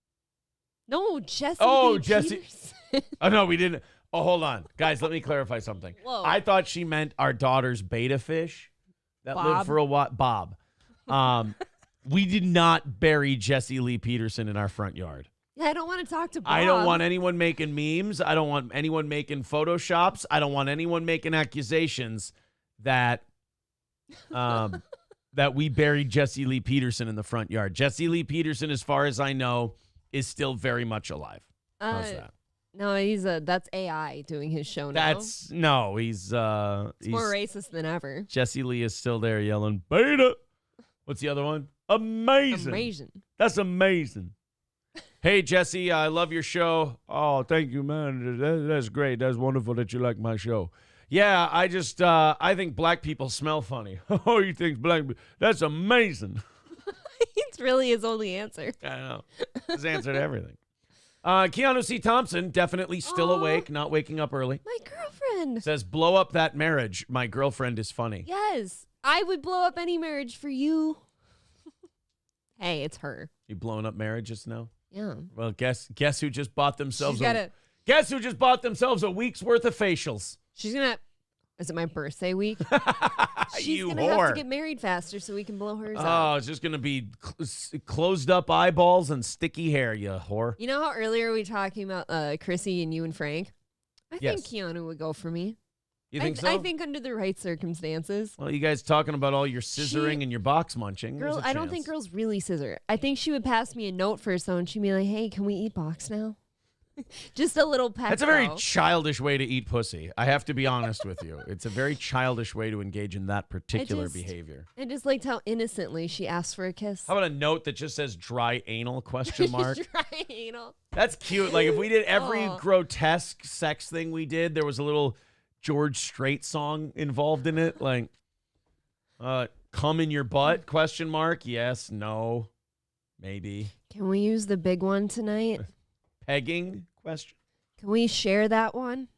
No, Jesse. Oh, B. Jesse. Peterson. Oh, no, we didn't. Oh, hold on. Guys, let me clarify something. Whoa. I thought she meant our daughter's beta fish that lived Bob? for a while. Bob. We did not bury Jesse Lee Peterson in our front yard. Yeah, I don't want to talk to Bob. I don't want anyone making memes. I don't want anyone making Photoshops. I don't want anyone making accusations that that we buried Jesse Lee Peterson in the front yard. Jesse Lee Peterson, as far as I know, is still very much alive. How's that? No, that's AI doing his show now. That's no, he's More racist than ever. Jesse Lee is still there yelling beta. What's the other one? Amazing. Amazing. That's amazing. Hey, Jesse, I love your show. Oh, thank you, man. That's great. That's wonderful that you like my show. Yeah, I think black people smell funny. Oh, you think black people? That's amazing. It's really his only answer. I know. His answer to everything. Keanu C. Thompson, definitely still awake, not waking up early. My girlfriend. Says, blow up that marriage. My girlfriend is funny. Yes. I would blow up any marriage for you. Hey, it's her. You blowing up marriages now? Yeah. Well, guess who just bought themselves guess who just bought themselves a week's worth of facials? She's gonna. Is it my birthday week? She's You gonna whore. have to get married faster so we can blow hers Oh, up. it's just gonna be closed up eyeballs and sticky hair, you whore. You know how earlier we were talking about Chrissy and you and Frank? I Yes. think Keanu would go for me. You think so? I think under the right circumstances. Well, you guys talking about all your scissoring and your box munching. There's Girl, a I don't think chance. girls really scissor. I think she would pass me a note first though, and she'd be like, "Hey, can we eat box now?" Just a little peck. That's a very though. childish way to eat pussy. I have to be honest with you. It's a very childish way to engage in that particular behavior. I just liked how innocently she asked for a kiss. How about a note that just says dry anal question mark? Dry anal. That's cute. Like if we did every Oh. grotesque sex thing we did, there was a little George Strait song involved in it. Like, come in your butt? Question mark. Yes, no, maybe. Can we use the big one tonight? Pegging? Question. Can we share that one?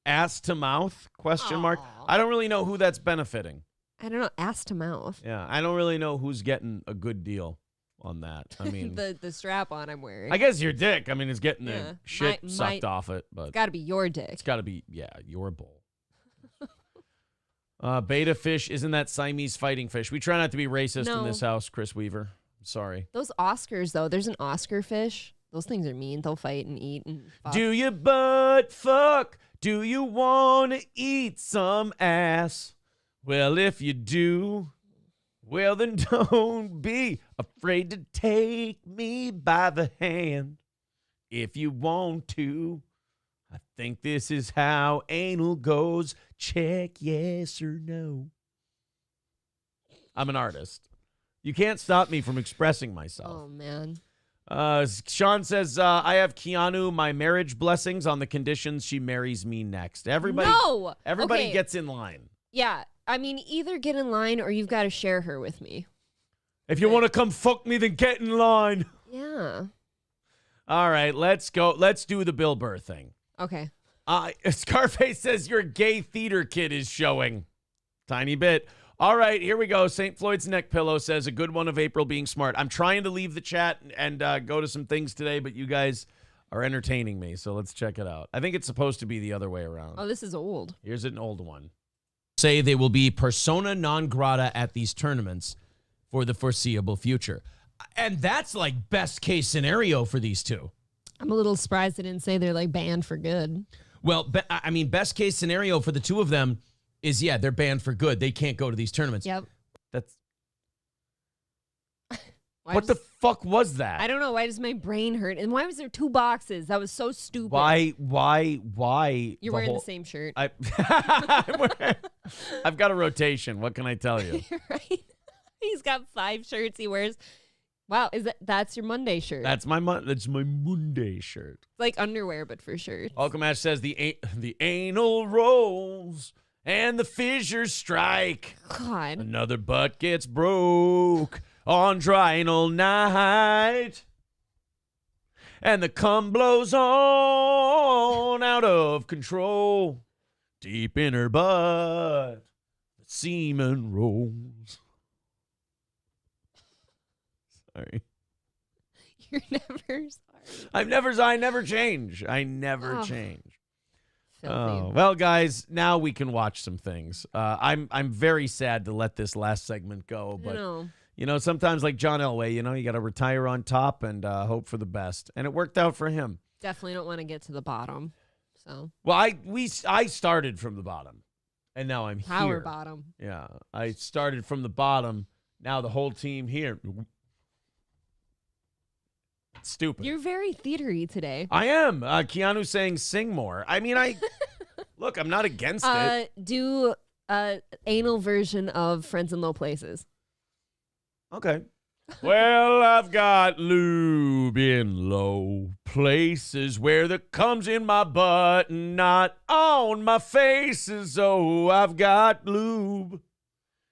Ass to mouth? Question mark. Aw. I don't really know who that's benefiting. I don't know. Ass to mouth. Yeah, I don't really know who's getting a good deal on that. I mean, the strap on I'm wearing. I guess your dick. I mean, it's getting Yeah. the shit My- sucked off it, but It's got to be your dick. it's got to be, yeah, your bowl. Beta fish, isn't that Siamese fighting fish? We try not to be racist in No. this house, Chris Weaver. I'm sorry. Those Oscars though, there's an Oscar fish. Those things are mean. They'll fight and eat and fuck. Do you butt fuck? Do you want to eat some ass? Well, if you do, well, then don't be afraid to take me by the hand. If you want to, I think this is how anal goes. Check yes or no. I'm an artist. You can't stop me from expressing myself. Oh man. Sean says, I have Keanu my marriage blessings on the conditions she marries me next. Everybody Okay. gets in line. Yeah. I mean, either get in line or you've got to share her with me. If you want to come fuck me, then get in line. Yeah. All right, let's go. Let's do the Bill Burr thing. Okay. Scarface says your gay theater kid is showing. Tiny bit. All right, here we go. St. Floyd's Neck Pillow says a good one of April being smart. I'm trying to leave the chat and go to some things today, but you guys are entertaining me, so let's check it out. I think it's supposed to be the other way around. Oh, this is old. Here's an old one. Say they will be persona non grata at these tournaments for the foreseeable future. And that's like best case scenario for these two. I'm a little surprised they didn't say they're like banned for good. Well, I mean, best case scenario for the two of them is, yeah, they're banned for good. They can't go to these tournaments. Yep. That's What the fuck was that? I don't know. Why does my brain hurt? And why was there 2 boxes? That was so stupid. Why? You're wearing the same shirt. I've got a rotation. What can I tell you? Right? He's got 5 shirts he wears. Wow, that's your Monday shirt? That's my Monday shirt. It's like underwear, but for shirts. Welcome Ash says the anal rolls and the fissures strike. God. Another butt gets broke on dry-anal night. And the cum blows on out of control. Deep in her butt, the semen rolls. Sorry. You're never sorry. I never change. I never change. Filthy. Oh, well, guys, now we can watch some things. I'm very sad to let this last segment go, but sometimes like John Elway, you got to retire on top and hope for the best, and it worked out for him. Definitely don't want to get to the bottom. So well, I started from the bottom, and now I'm power here. Bottom. Yeah, I started from the bottom. Now the whole team here. Stupid. You're very theatery today. I am. Keanu saying sing more. I mean, look, I'm not against it. Do anal version of Friends in Low Places. Okay. Well, I've got lube in low places where the cum's in my butt and not on my faces. Oh, I've got lube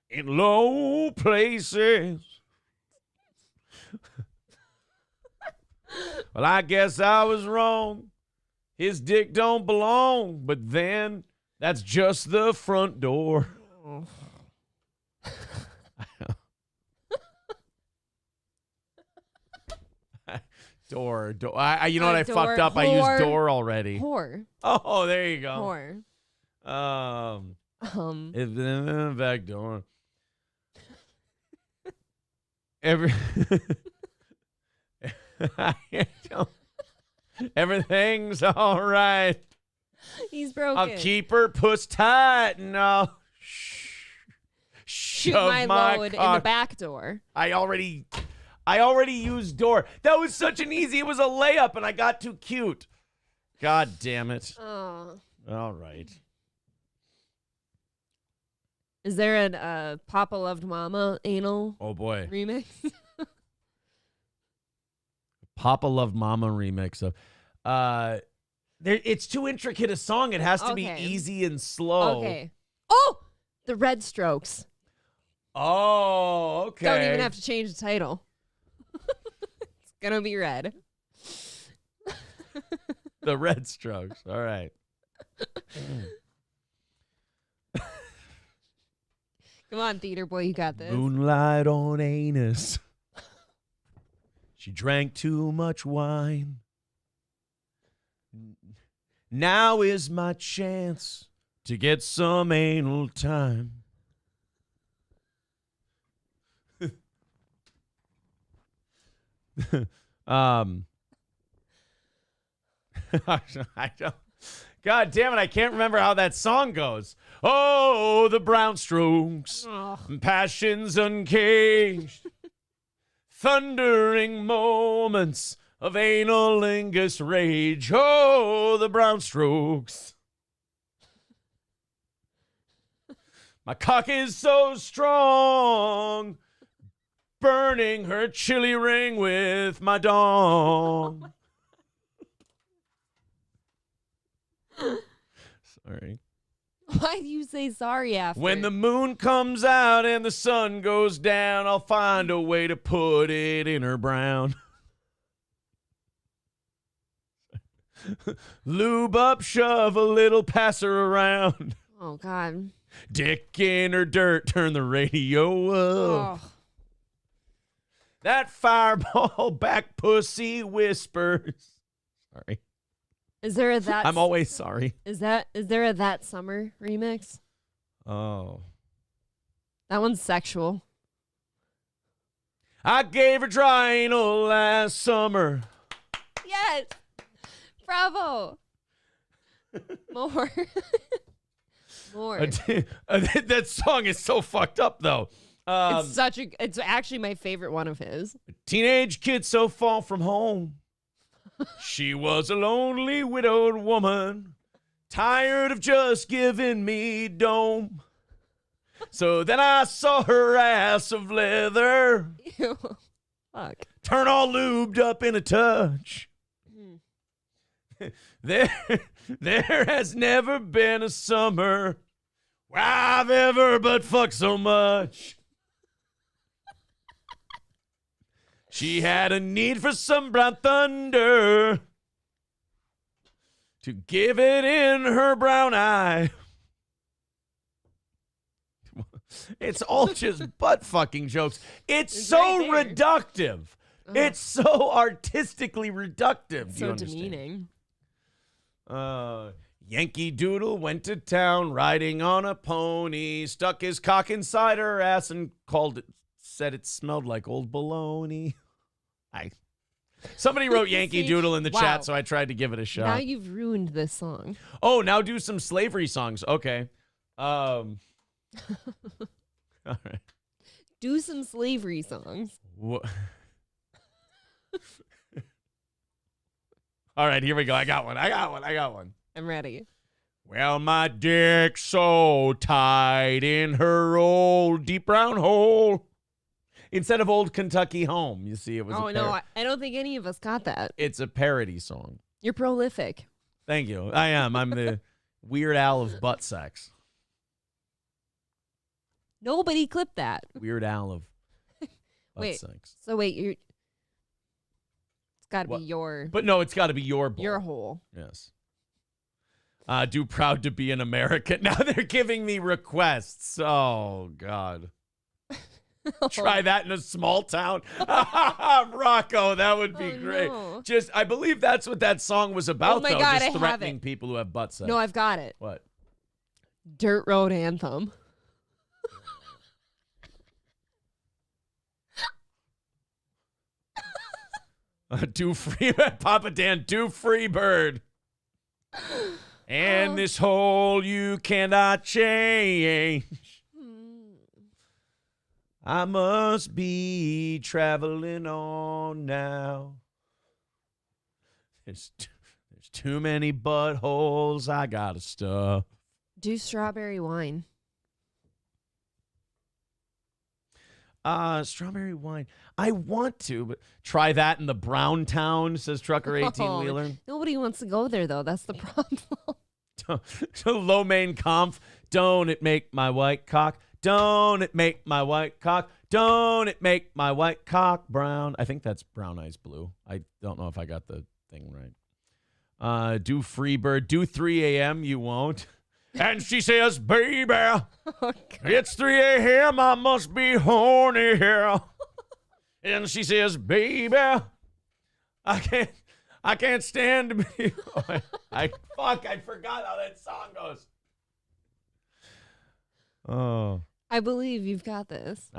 in low places. Well, I guess I was wrong. His dick don't belong, but then that's just the front door. Door. You know what? I fucked up. I used door already. Whore. Oh, there you go. Whore. It's in the back door. Everything's all right. He's broken. I'll keep her puss tight and I'll shoot shove my load cock. in the back door. I already used door. That was such an easy. It was a layup, and I got too cute. God damn it. Oh. All right. Is there a Papa Loved Mama anal boy. remix? Papa Loved Mama remix of it's too intricate a song. It has to be easy and slow. Okay. Oh, the Red Strokes. Oh, okay. Don't even have to change the title. It's gonna be red. The Red Strokes. All right. Come on, theater boy, you got this. Moonlight on anus. She drank too much wine. Now is my chance to get some anal time. I don't. God damn it, I can't remember how that song goes. Oh, the brown strokes, passions uncaged, thundering moments of analingus rage. Oh, the brown strokes. My cock is so strong, burning her chilly ring with my dong. Sorry. Why do you say sorry after? When the moon comes out and the sun goes down, I'll find a way to put it in her brown. Lube up, shove a little, pass her around. Oh, God. Dick in her dirt, turn the radio up. Oh. That fireball back pussy whispers. Sorry. Is there a that? I'm always sorry. Is there a That Summer remix? Oh. That one's sexual. I gave her dry anal last summer. Yes. Bravo. More. More. That song is so fucked up, though. It's actually my favorite one of his. Teenage kid so far from home. She was a lonely widowed woman, tired of just giving me dome. So then I saw her ass of leather. Ew. Fuck. Turn all lubed up in a touch. There has never been a summer where I've ever but fucked so much. She had a need for some brown thunder to give it in her brown eye. It's all just butt fucking jokes. It's so right there. reductive. It's so artistically reductive. Do you So understand? demeaning. Yankee Doodle went to town riding on a pony, stuck his cock inside her ass and said it smelled like old baloney. Somebody wrote Yankee See? Doodle in the Wow. chat, so I tried to give it a Now shot. you've ruined this song. Oh, now do some slavery songs. Okay. All right. Do some slavery songs. All right, here we go. I got one. I'm ready. Well, my dick's so tight in her old deep brown hole. Instead of Old Kentucky Home, you see, it was Oh, a no, I don't think any of us got that. It's a parody song. You're prolific. Thank you. I am. I'm the Weird Al of butt sex. Nobody clipped that. Weird Al of butt Wait. sex. So wait, it's got to What? be your But no, it's got to be your bowl. hole. Yes. Do proud to be an American. Now they're giving me requests. Oh, God. Try that in a small town. Rocco, that would be Oh, great. no. I believe that's what that song was about, Oh my though. God, just I have threatening it. people who have butt sex. No, I've got it. What? Dirt Road Anthem. Do free, Papa Dan, do free bird. And this hole you cannot change. I must be traveling on now. There's too many buttholes I gotta stuff. Do strawberry wine. Strawberry wine. I want to, but try that in the Brown Town, says Trucker 18 Wheeler. Nobody wants to go there though. That's the problem. Low main conf. Don't it make my white cock? Don't it make my white cock? Don't it make my white cock brown? I think that's Brown Eyes Blue. I don't know if I got the thing right. Do Freebird. Do 3 a.m. You won't. And she says, baby, it's 3 a.m. I must be horny here. And she says, baby, I can't stand to be. I forgot how that song goes. Oh. I believe you've got this.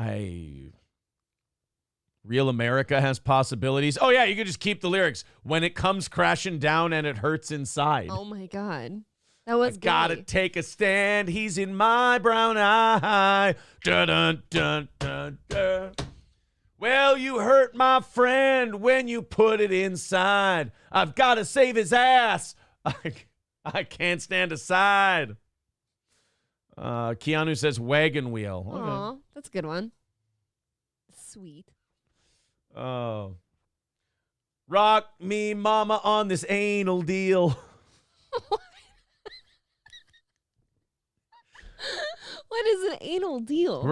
Real America has possibilities. Oh, yeah, you could just keep the lyrics. When it comes crashing down and it hurts inside. Oh my God. That was Gotta gay. take a stand. He's in my brown eye. Dun, dun, dun, dun, dun. Well, you hurt my friend when you put it inside. I've got to save his ass. I can't stand aside. Keanu says wagon wheel. Okay. Aw, that's a good one. Sweet. Oh. Rock me, mama, on this anal deal. What is an anal deal?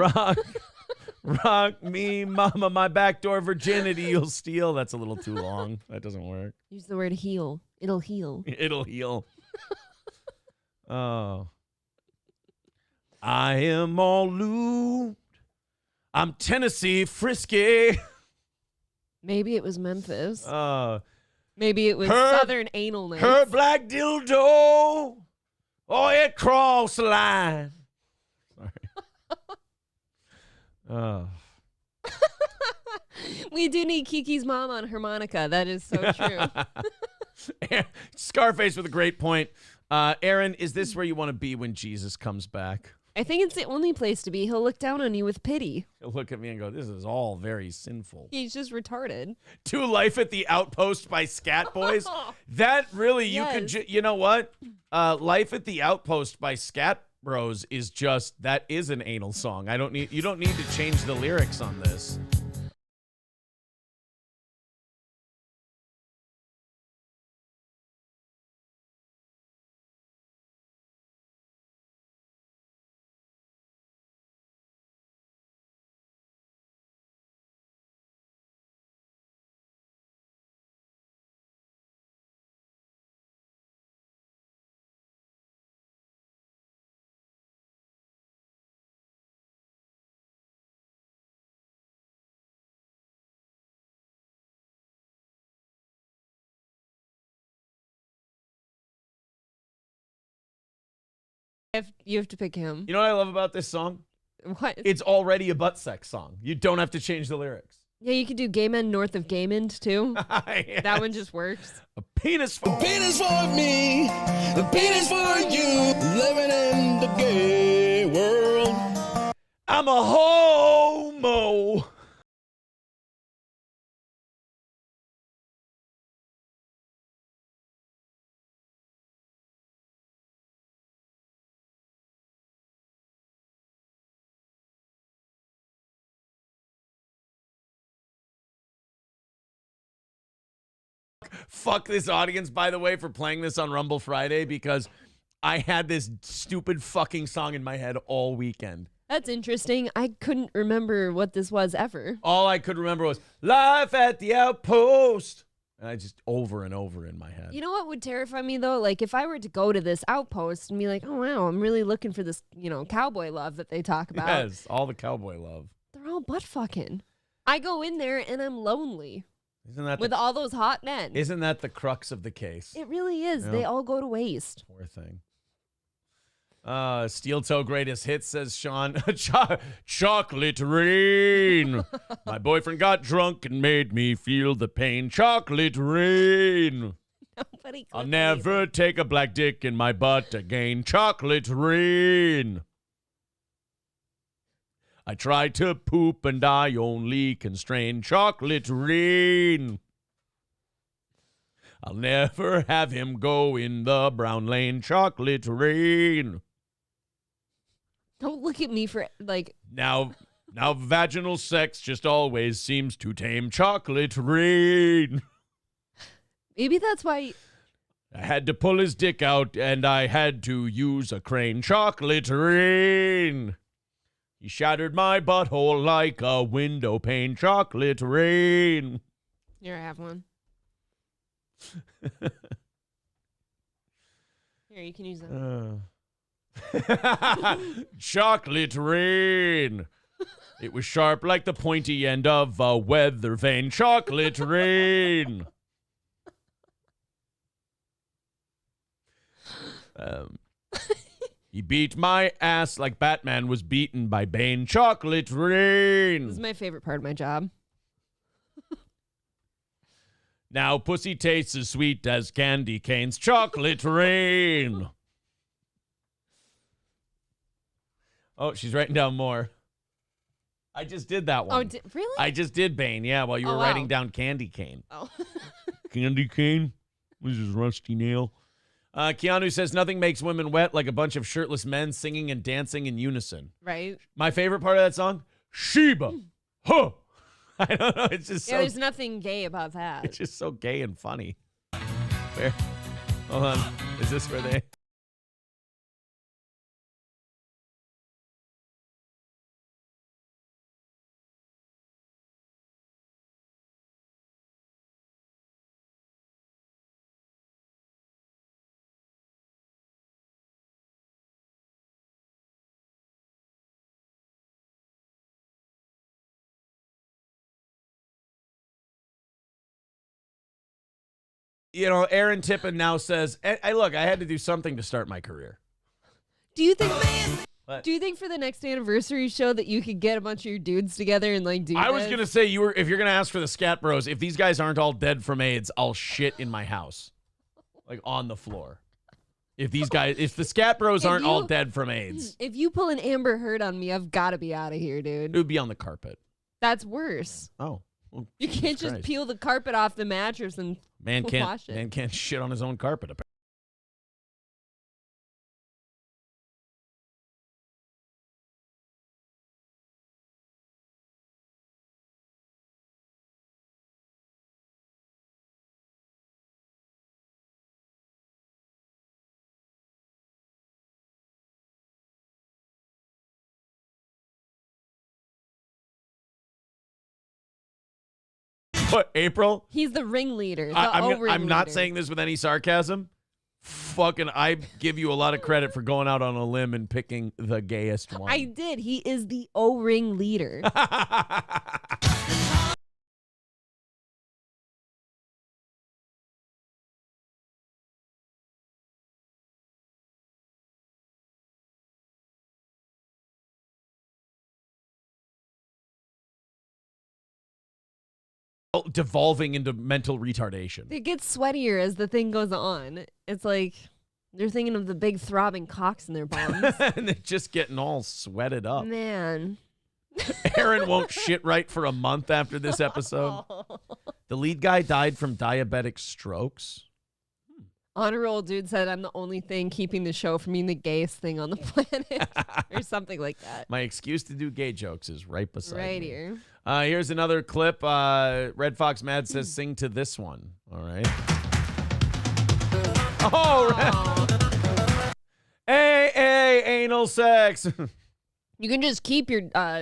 Rock me, mama, my backdoor virginity you'll steal. That's a little too long. That doesn't work. Use the word heal. It'll heal. It'll heal. Oh. I am all lubed. I'm Tennessee frisky. Maybe it was Memphis. Uh, Maybe it was her- Southern analness. her black dildo. Oh, it crossed the line. Sorry. Oh. We do need Kiki's mom on harmonica. That is so true. Scarface with a great point. Aaron, is this where you want to be when Jesus comes back? I think it's the only place to be. He'll look down on you with pity. He'll look at me and go, this is all very sinful. He's just retarded. To Life at the Outpost by Scat Boys. That really, you could, you know what? Life at the Outpost by Scat Bros is just, that is an anal song. You don't need to change the lyrics on this. You have to pick him. You know what I love about this song? What? It's already a butt sex song. You don't have to change the lyrics. Yeah, you could do Gay Men North of Gaymond, too. Yes. That one just works. A penis for Penis for me, the penis for you, living in the gay world. I'm a homo. Fuck this audience, by the way, for playing this on Rumble Friday, because I had this stupid fucking song in my head all weekend. That's interesting. I couldn't remember what this was ever. All I could remember was Life at the Outpost. And I just over and over in my head. You know what would terrify me, though? Like, if I were to go to this outpost and be like, oh, wow, I'm really looking for this, cowboy love that they talk about. Yes, all the cowboy love. They're all butt fucking. I go in there and I'm lonely. Isn't that with all those hot men. Isn't that the crux of the case? It really is. Yep. They all go to waste. Poor thing. Steel Toe Greatest Hits, says Sean. Chocolate rain. My boyfriend got drunk and made me feel the pain. Chocolate rain. Nobody I'll never take a black dick in my butt again. Chocolate rain. I tried to poop and I only constrain. Chocolate rain. I'll never have him go in the brown lane. Chocolate rain. Don't look at me for Now vaginal sex just always seems to tame. Chocolate rain. Maybe that's why. I had to pull his dick out and I had to use a crane. Chocolate rain. He shattered my butthole like a window pane. Chocolate rain. Here, I have one. Here, you can use that. Chocolate rain. It was sharp like the pointy end of a weather vane. Chocolate rain. He beat my ass like Batman was beaten by Bane. Chocolate rain. This is my favorite part of my job. Now pussy tastes as sweet as candy canes. Chocolate rain. Oh, she's writing down more. I just did that one. Oh, really? I just did Bane, yeah, while you were writing down candy cane. Oh. Candy cane? This is rusty nail. Keanu says nothing makes women wet like a bunch of shirtless men singing and dancing in unison. Right. My favorite part of that song? Sheba. Huh. I don't know. It's just there's nothing gay about that. It's just so gay and funny. Where? Hold on. Is this where they... Aaron Tippin now says, hey, look, I had to do something to start my career. Do you think for the next anniversary show that you could get a bunch of your dudes together and do I was going to say, if you're going to ask for the Scat Bros, if these guys aren't all dead from AIDS, I'll shit in my house. On the floor. If the Scat Bros aren't all you- dead from AIDS, If you pull an Amber Heard on me, I've got to be out of here, it dude. would be on the carpet. That's worse. Oh. Well, You Jesus can't just Christ. peel the carpet off the mattress and Man wash it. can't shit on his own carpet. Apparently. What, April? He's the ringleader. The I'm not ringleader. saying this with any sarcasm. Fucking, I give you a lot of credit for going out on a limb and picking the gayest one. I did. He is the O-ring leader. Devolving into mental retardation. It gets sweatier as the thing goes on. It's like they're thinking of the big throbbing cocks in their bums. And they're just getting all sweated up. Man. Aaron won't shit right for a month after this episode. The lead guy died from diabetic strokes. Honor roll dude said I'm the only thing keeping the show from being the gayest thing on the planet. Or something like that. My excuse to do gay jokes is right beside Right me. here. Here's another clip. Red Fox Mad says, sing to this one. All right. Oh, hey, anal sex. You can just keep your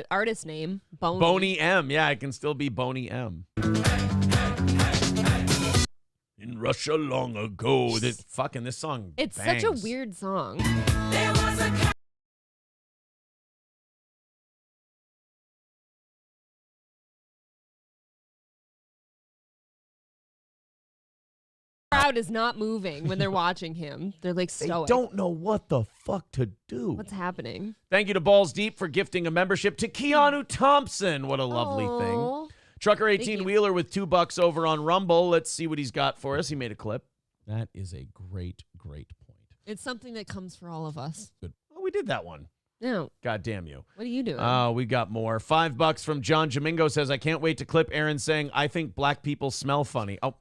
artist name, Boney. Boney M. Yeah, it can still be Boney M. In Russia long ago. This song It's bangs. such a weird song. Crowd is not moving when they're watching him. They're like They stoic. don't know what the fuck to do. What's happening? Thank you to Balls Deep for gifting a membership to Keanu Thompson. What a lovely thing. Aw. Trucker Thank 18 you. Wheeler with $2 over on Rumble. Let's see what he's got for us. He made a clip. That is a great point. It's something that comes for all of us. Good. Oh, we did that one. No. God damn you. What are you doing? Oh, we got more. $5 from John Jamingo says, I can't wait to clip Aaron saying, I think black people smell funny. Oh.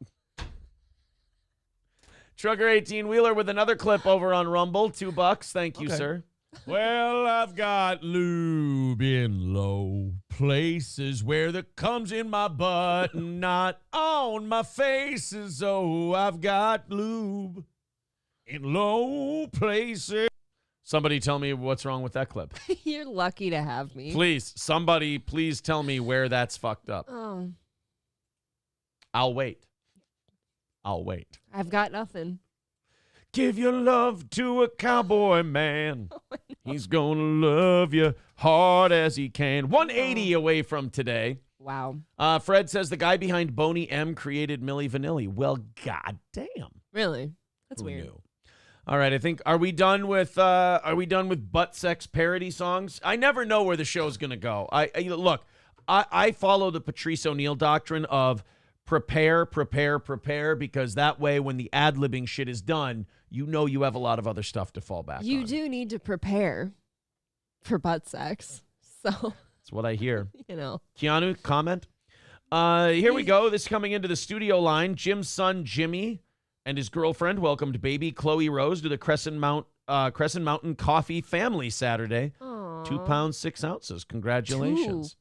Trucker 18 Wheeler with another clip over on Rumble. $2. Thank you, sir. Well, I've got lube in low places where the comes in my butt and not on my faces. Oh, I've got lube in low places. Somebody tell me what's wrong with that clip. You're lucky to have me. Please, somebody, please tell me where that's fucked up. Oh, I'll wait. I've got nothing. Give your love to a cowboy man. He's gonna love you hard as he can. 180 away from today. Wow. Fred says the guy behind Boney M created Milli Vanilli. Well, goddamn. Really? That's Who weird. knew? All right, I think are we done with butt sex parody songs? I never know where the show's gonna go. I follow the Patrice O'Neill doctrine of prepare, because that way when the ad-libbing shit is done, you know you have a lot of other stuff to fall back on. You do need to prepare for butt sex. So, That's what I hear. you know. Keanu, comment? Here we go. This coming into the studio line. Jim's son, Jimmy, and his girlfriend welcomed baby Chloe Rose to the Crescent Mountain Coffee Family Saturday. Aw. 2 pounds, 6 ounces. Congratulations. 2 pounds.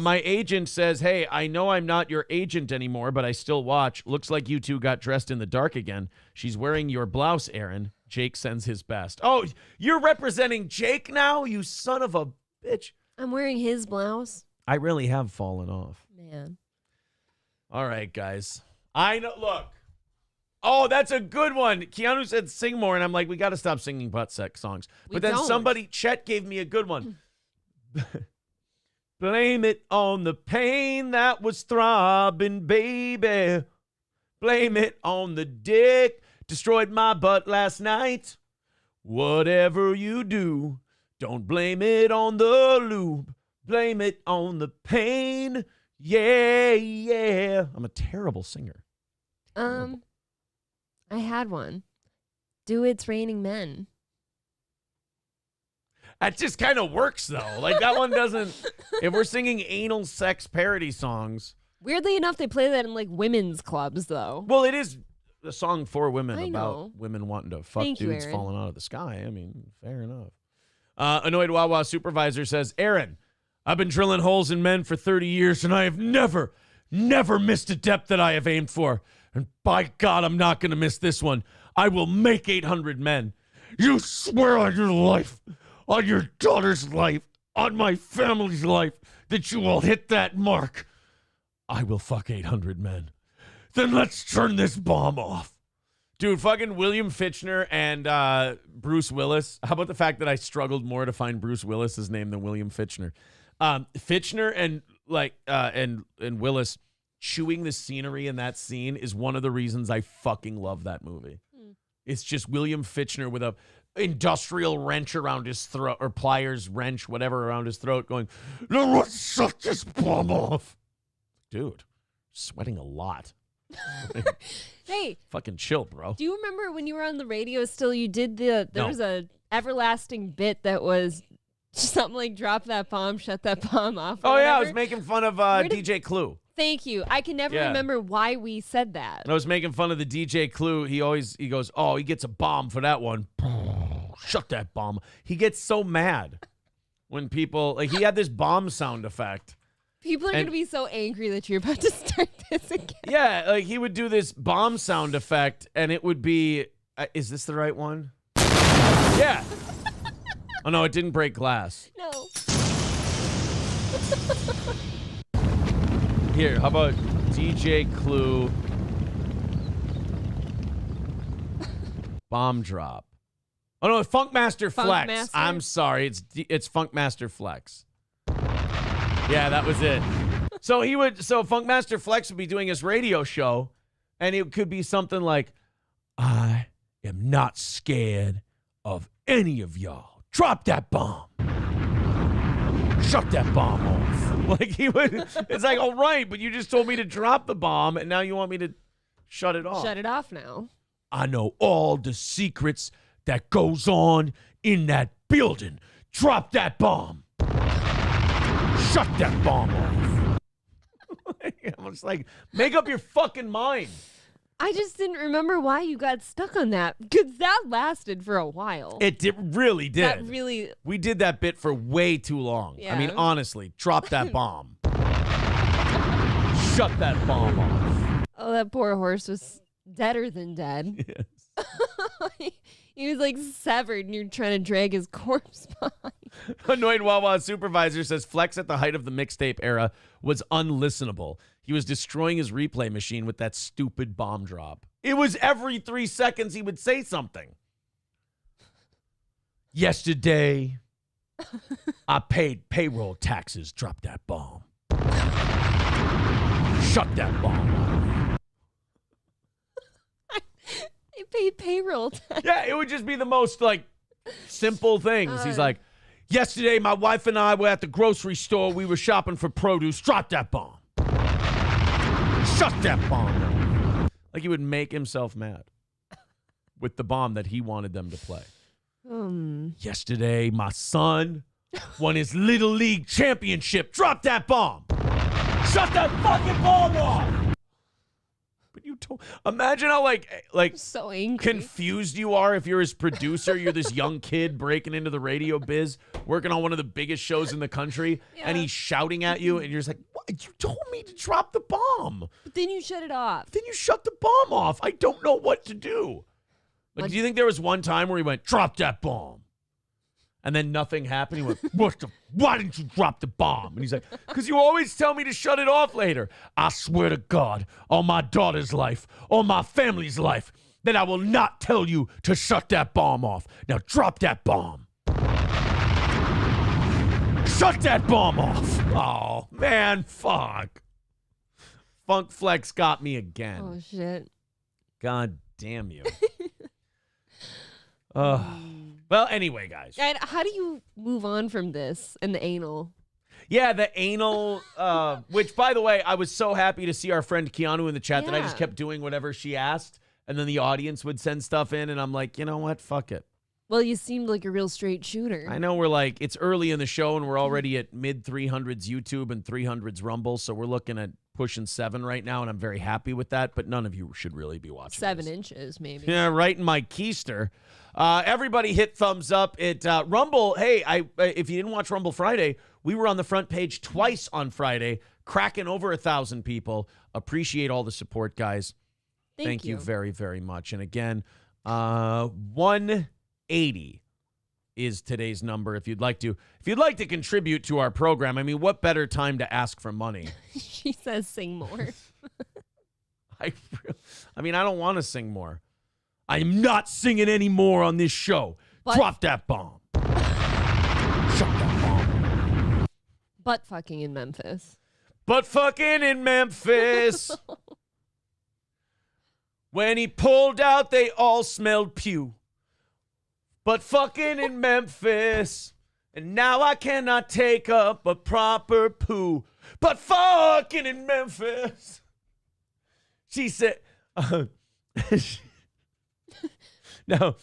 My agent says, hey, I know I'm not your agent anymore, but I still watch. Looks like you two got dressed in the dark again. She's wearing your blouse, Aaron. Jake sends his best. Oh, you're representing Jake now? You son of a bitch. I'm wearing his blouse. I really have fallen off. Man. All right, guys. I know. Look. Oh, that's a good one. Keanu said sing more, and I'm like, we got to stop singing butt sex songs. But then don't. Chet gave me a good one. Blame it on the pain that was throbbing, baby. Blame it on the dick destroyed my butt last night. Whatever you do, don't blame it on the lube. Blame it on the pain. Yeah. I'm a terrible singer. I had one. Do It's Raining Men. That just kind of works, though. Like, that one doesn't... If we're singing anal sex parody songs... Weirdly enough, they play that in, like, women's clubs, though. Well, it is a song for women I about know. women wanting to fuck Thank you, dudes Aaron. falling out of the sky. I mean, fair enough. Annoyed Wawa supervisor says, Aaron, I've been drilling holes in men for 30 years, and I have never missed a depth that I have aimed for. And by God, I'm not going to miss this one. I will make 800 men. You swear on your life, on your daughter's life, on my family's life, that you will hit that mark. I will fuck 800 men. Then let's turn this bomb off. Dude, fucking William Fichtner and Bruce Willis. How about the fact that I struggled more to find Bruce Willis's name than William Fichtner? Fichtner and Willis chewing the scenery in that scene is one of the reasons I fucking love that movie. It's just William Fichtner with a industrial wrench around his throat, or pliers, wrench, whatever, around his throat, going, now let's shut this bomb off. Dude, sweating a lot. Hey, fucking chill, bro. do you remember when you were on the radio still, you did there was a everlasting bit that was something like drop that bomb, shut that bomb off. Oh, yeah, I whatever? was making fun of did- DJ Clue. Thank you. I can never remember why we said that. I was making fun of the DJ Clue. He goes, oh, he gets a bomb for that one. Shut that bomb. He gets so mad when people, like, he had this bomb sound effect. People are going to be so angry that you're about to start this again. Yeah, like he would do this bomb sound effect, and it would be, is this the right one? Yeah. Oh, no, it didn't break glass. No. Here, how about DJ Clue bomb drop? Oh, no, Funkmaster Flex. Funkmaster? I'm sorry, it's Funkmaster Flex. Yeah, that was it. So Funkmaster Flex would be doing his radio show, and it could be something like, I am not scared of any of y'all. Drop that bomb. Shut that bomb off. Like he would, it's like, all right, but you just told me to drop the bomb, and now you want me to shut it off. Shut it off now. I know all the secrets that goes on in that building. Drop that bomb. Shut that bomb off. I'm just like, make up your fucking mind. I just didn't remember why you got stuck on that, because that lasted for a while. It really did. That really... We did that bit for way too long. Yeah. I mean, honestly, drop that bomb. Shut that bomb off. Oh, that poor horse was deader than dead. Yes. He was like severed, and you're trying to drag his corpse behind. Annoyed Wawa supervisor says Flex at the height of the mixtape era was unlistenable. He was destroying his replay machine with that stupid bomb drop. It was every 3 seconds he would say something. Yesterday, I paid payroll taxes. Drop that bomb. Shut that bomb off. He paid payroll tax. Yeah, it would just be the most, like, simple things. He's like, yesterday, my wife and I were at the grocery store. We were shopping for produce. Drop that bomb. Shut that bomb off. Like he would make himself mad with the bomb that he wanted them to play. Yesterday, my son won his Little League championship. Drop that bomb. Shut that fucking bomb off. But you told, imagine how like So angry. confused you are if you're his producer. You're this young kid breaking into the radio biz, working on one of the biggest shows in the country, and he's shouting at you, and you're just like, what? You told me to drop the bomb. But then you shut it off. Then you shut the bomb off. I don't know what to do. Like, do you think there was one time where he went, drop that bomb? And then nothing happened. He went, why didn't you drop the bomb? And he's like, because you always tell me to shut it off later. I swear to God, on my daughter's life, on my family's life, that I will not tell you to shut that bomb off. Now drop that bomb. Shut that bomb off. Oh, man, fuck. Funk Flex got me again. Oh, shit. God damn you. Well, anyway, guys. And how do you move on from this and the anal? Yeah, the anal, which, by the way, I was so happy to see our friend Keanu in the chat that I just Yeah. kept doing whatever she asked. And then the audience would send stuff in, and I'm like, you know what? Fuck it. Well, you seemed like a real straight shooter. I know we're like, it's early in the show, and we're already at mid-300s YouTube and 300s Rumble, so we're looking at pushing 7 right now, and I'm very happy with that, but none of you should really be watching 7 this. inches, maybe. Yeah, right in my keister. Everybody hit thumbs up. Rumble, hey, if you didn't watch Rumble Friday, we were on the front page twice on Friday, cracking over 1,000 people. Appreciate all the support, guys. Thank you very, very much. And again, 180 is today's number if you'd like to contribute to our program. I mean, what better time to ask for money? She says sing more. I don't want to sing more. I am not singing anymore on this show. Drop that bomb. Shut that bomb. Butt fucking in Memphis. Butt fucking in Memphis. When he pulled out, they all smelled pew. But fucking in Memphis. And now I cannot take up a proper poo. But fucking in Memphis. She said, now,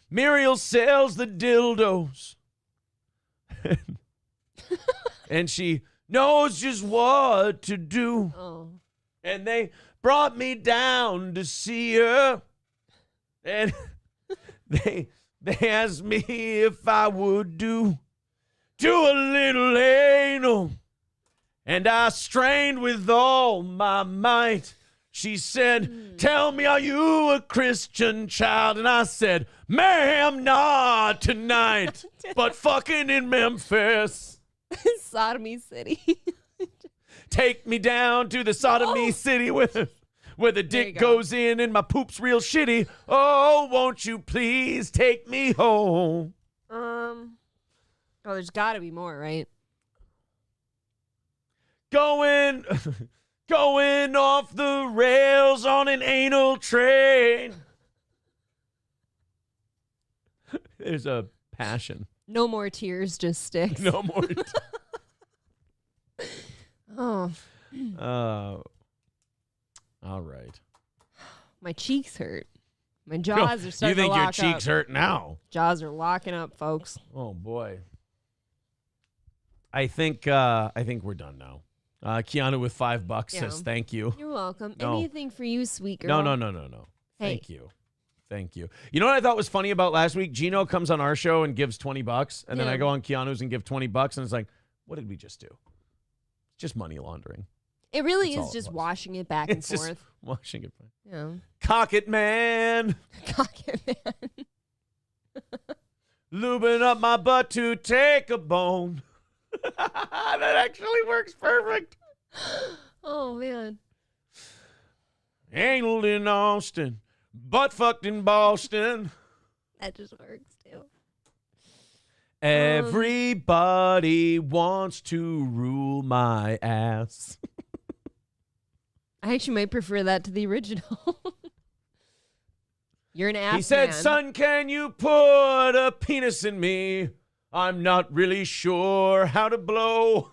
Muriel sells the dildos. And she knows just what to do. Oh. And they brought me down to see her. And they asked me if I would do a little anal. And I strained with all my might. She said, tell me, are you a Christian child? And I said, ma'am, not tonight, but fucking in Memphis. Sodomy City. Take me down to the sodomy city where the dick goes in and my poop's real shitty. Oh, won't you please take me home? Oh, there's got to be more, right? Going off the rails on an anal train. There's a passion. No more tears, just sticks. No more. Oh. All right. My cheeks hurt. My jaws are starting to lock up. You think your cheeks hurt now? Jaws are locking up, folks. Oh, boy. I think we're done now. Keanu with $5 says thank you. You're welcome. No. Anything for you, sweet girl. No. Hey. Thank you. You know what I thought was funny about last week? Gino comes on our show and gives $20, and then I go on Keanu's and give $20, and it's like, what did we just do? It's just money laundering. It really is just washing it back and forth. Just washing it back. Yeah. Cock it, man. Cock it, man. Lubing up my butt to take a bone. That actually works perfect. Oh, man. Anal in Austin. Butt fucked in Boston. That just works, too. Everybody wants to rule my ass. I actually might prefer that to the original. You're an ass He said, man. son, can you put a penis in me? I'm not really sure how to blow.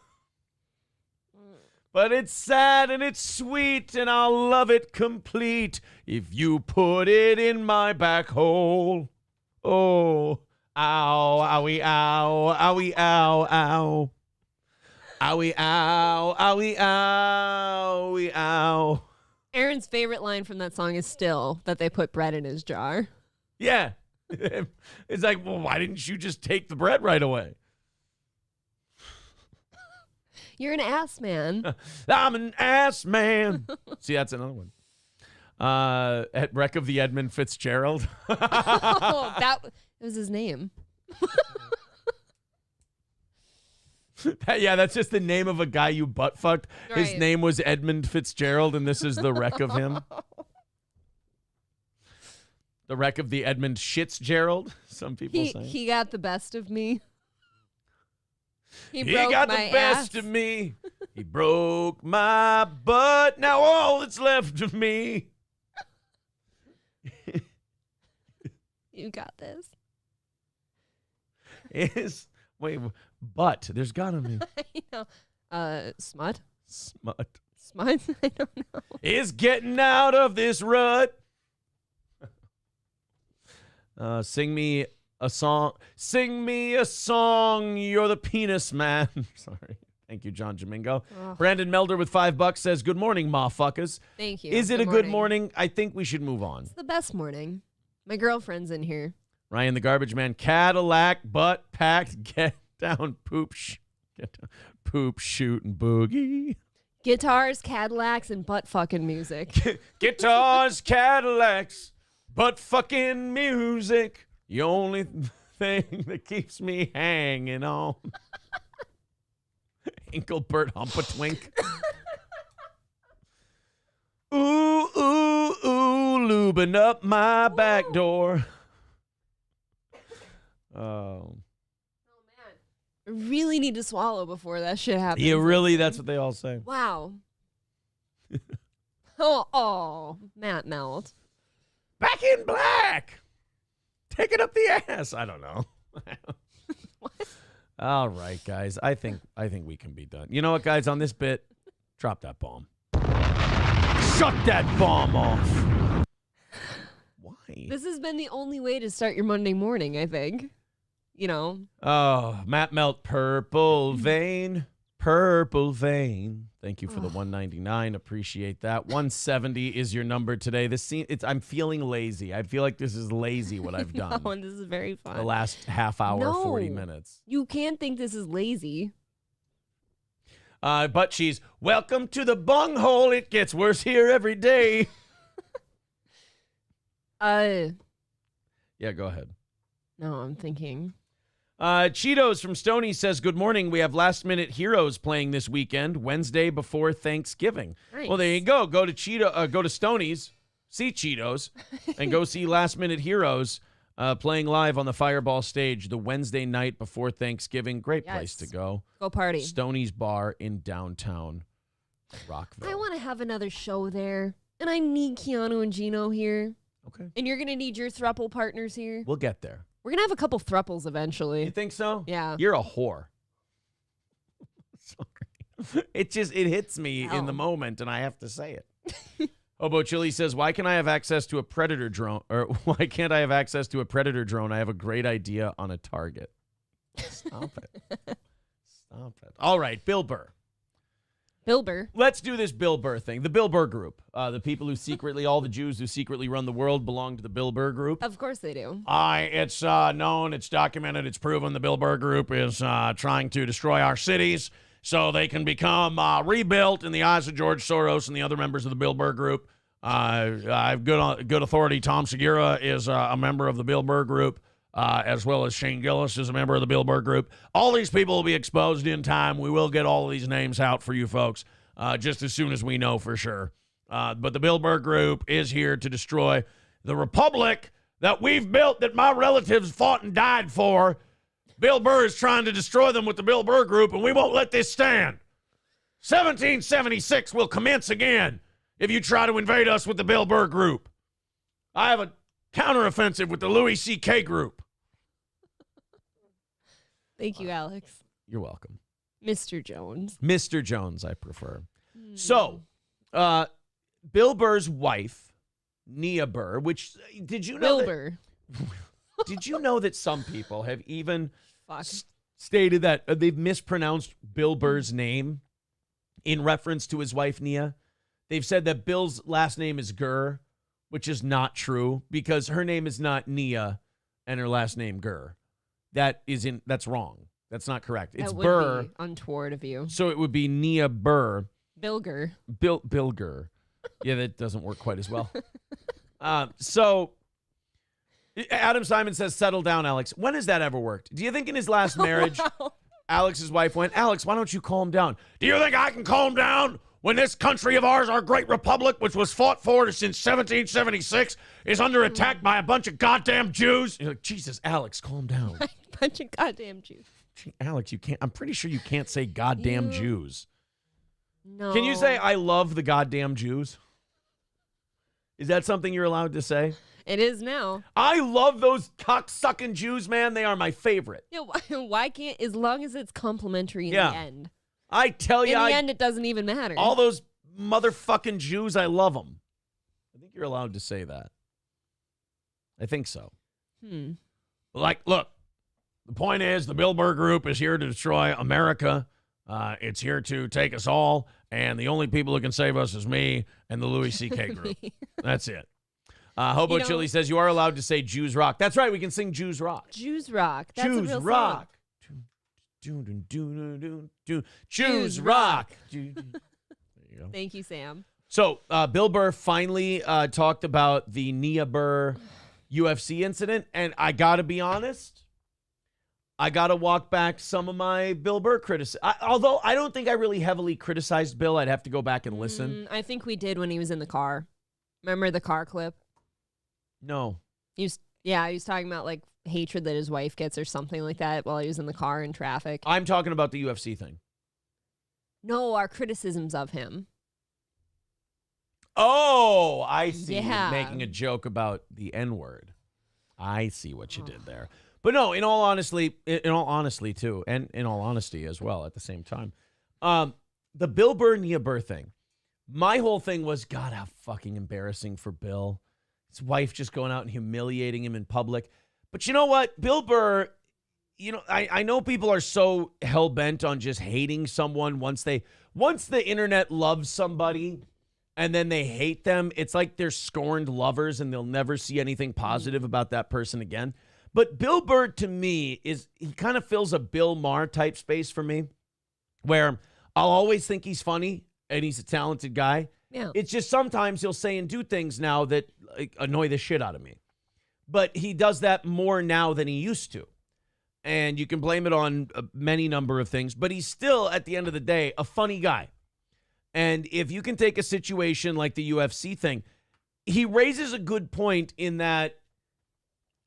But it's sad and it's sweet and I'll love it complete if you put it in my back hole. Oh, ow, owie, ow, owie, ow, ow. Owie, ow, owie, owie, ow. Aaron's favorite line from that song is still that they put bread in his jar. Yeah. It's like, well, why didn't you just take the bread right away? You're an ass man. I'm an ass man. See, that's another one. At Wreck of the Edmund Fitzgerald. Oh, that was his name. Yeah, that's just the name of a guy you butt fucked. Right. His name was Edmund Fitzgerald, and this is the wreck of him. The wreck of the Edmund Shitzgerald, some people say. He got the best of me. He He got the best of me. He broke my butt. Now all that's left of me. You got this. Is butt. There's gotta be. I know. Smut? Smut. Smut? I don't know. Is getting out of this rut. Sing me a song. Sing me a song. You're the penis man. Sorry. Thank you, John Domingo. Oh. Brandon Melder with $5 says, good morning, motherfuckers. Thank you. Is it a good morning? I think we should move on. It's the best morning. My girlfriend's in here. Ryan the Garbage Man, Cadillac, butt packed, get down, get down, poop, shoot, and boogie. Guitars, Cadillacs, and butt fucking music. Guitars, Cadillacs, butt fucking music. The only thing that keeps me hanging on. Hinklebert Humpatwink. Ooh, ooh, ooh, lubing up my back door. Oh. I really need to swallow before that shit happens. Yeah, really? That's what they all say. Wow. oh, Matt Melt. Back in black. Take it up the ass. I don't know. What? All right, guys. I think we can be done. You know what, guys? On this bit, drop that bomb. Shut that bomb off. Why? This has been the only way to start your Monday morning, I think. You know. Oh, Matt Melt, purple vein. Purple vein. Thank you for the $199. Appreciate that. 170 is your number today. I'm feeling lazy. I feel like this is lazy what I've done. No, and this is very fun. The last half hour, No. 40 minutes. You can't think this is lazy. But she's, welcome to the bunghole. It gets worse here every day. Yeah, go ahead. No, I'm thinking. Cheetos from Stony says, good morning. We have Last Minute Heroes playing this weekend, Wednesday before Thanksgiving. Nice. Well, there you go. Go to Stoney's, see Cheetos, and go see Last Minute Heroes playing live on the Fireball stage the Wednesday night before Thanksgiving. Great place to go. Go party. Stoney's Bar in downtown Rockville. I want to have another show there, and I need Keanu and Gino here. Okay. And you're going to need your throuple partners here. We'll get there. We're going to have a couple thruples eventually. You think so? Yeah. You're a whore. Sorry. It hits me in the moment, and I have to say it. Hobo Chili says, why can't I have access to a Predator drone? Or why can't I have access to a Predator drone? I have a great idea on a target. Stop it. Stop it. All right, Bill Burr. Bill Burr. Let's do this Bill Burr thing. The Bill Burr group. The people who secretly, all the Jews who secretly run the world belong to the Bill Burr group. Of course they do. It's known, it's documented, it's proven the Bill Burr group is trying to destroy our cities so they can become rebuilt in the eyes of George Soros and the other members of the Bill Burr group. I have good authority. Tom Segura is a member of the Bill Burr group, as well as Shane Gillis is a member of the Bill Burr group. All these people will be exposed in time. We will get all of these names out for you folks just as soon as we know for sure. But the Bill Burr group is here to destroy the republic that we've built, that my relatives fought and died for. Bill Burr is trying to destroy them with the Bill Burr group, and we won't let this stand. 1776 will commence again if you try to invade us with the Bill Burr group. I have a counteroffensive with the Louis C.K. group. Thank you, Alex. You're welcome. Mr. Jones. Mr. Jones, I prefer. So, Bill Burr's wife, Nia Burr, which, did you know Bill Burr. Did you know that some people have even Fuck. stated that they've mispronounced Bill Burr's name in reference to his wife, Nia? They've said that Bill's last name is Gurr, which is not true because her name is not Nia and her last name Gurr. That's wrong. That's not correct. It's that would Burr. Be untoward of you. So it would be Nia Burr. Bill Gurr. Bill Gurr. Yeah, that doesn't work quite as well. So Adam Simon says, settle down, Alex. When has that ever worked? Do you think in his last marriage, Alex's wife went, Alex, why don't you calm down? Do you think I can calm down when this country of ours, our great republic, which was fought for since 1776, is under attack by a bunch of goddamn Jews? You're like, Jesus, Alex, calm down. Bunch of goddamn Jews. Alex, you can't. I'm pretty sure you can't say goddamn Jews. No. Can you say I love the goddamn Jews? Is that something you're allowed to say? It is now. I love those cocksucking Jews, man. They are my favorite. Yeah, why can't, as long as it's complimentary in the end. I tell you, in the end, it doesn't even matter. All those motherfucking Jews, I love them. I think you're allowed to say that. I think so. Like, look, the point is the Bill Burr Group is here to destroy America. It's here to take us all, and the only people who can save us is me and the Louis C.K. Group. That's it. Hobo Chili says you are allowed to say Jews rock. That's right. We can sing Jews rock. Jews rock. That's Jews a real rock. Song. Jews rock. Thank you, Sam. So Bill Burr finally talked about the Nia Burr UFC incident, and I got to be honest, I got to walk back some of my Bill Burr criticism. Although I don't think I really heavily criticized Bill. I'd have to go back and listen. I think we did when he was in the car. Remember the car clip? No. He was talking about like hatred that his wife gets or something like that while he was in the car in traffic. I'm talking about the UFC thing. No, our criticisms of him. Oh, I see. Yeah. Making a joke about the N-word. I see what you did there. But no, in all honesty too, and in all honesty as well at the same time, the Bill Burr, Nia Burr thing, my whole thing was, God, how fucking embarrassing for Bill. His wife just going out and humiliating him in public. But you know what? Bill Burr, I know people are so hell-bent on just hating someone once the internet loves somebody and then they hate them. It's like they're scorned lovers and they'll never see anything positive about that person again. But Bill Burr, to me, he kind of fills a Bill Maher type space for me, where I'll always think he's funny and he's a talented guy. Yeah. It's just sometimes he'll say and do things now that annoy the shit out of me. But he does that more now than he used to. And you can blame it on many number of things, but he's still, at the end of the day, a funny guy. And if you can take a situation like the UFC thing, he raises a good point in that,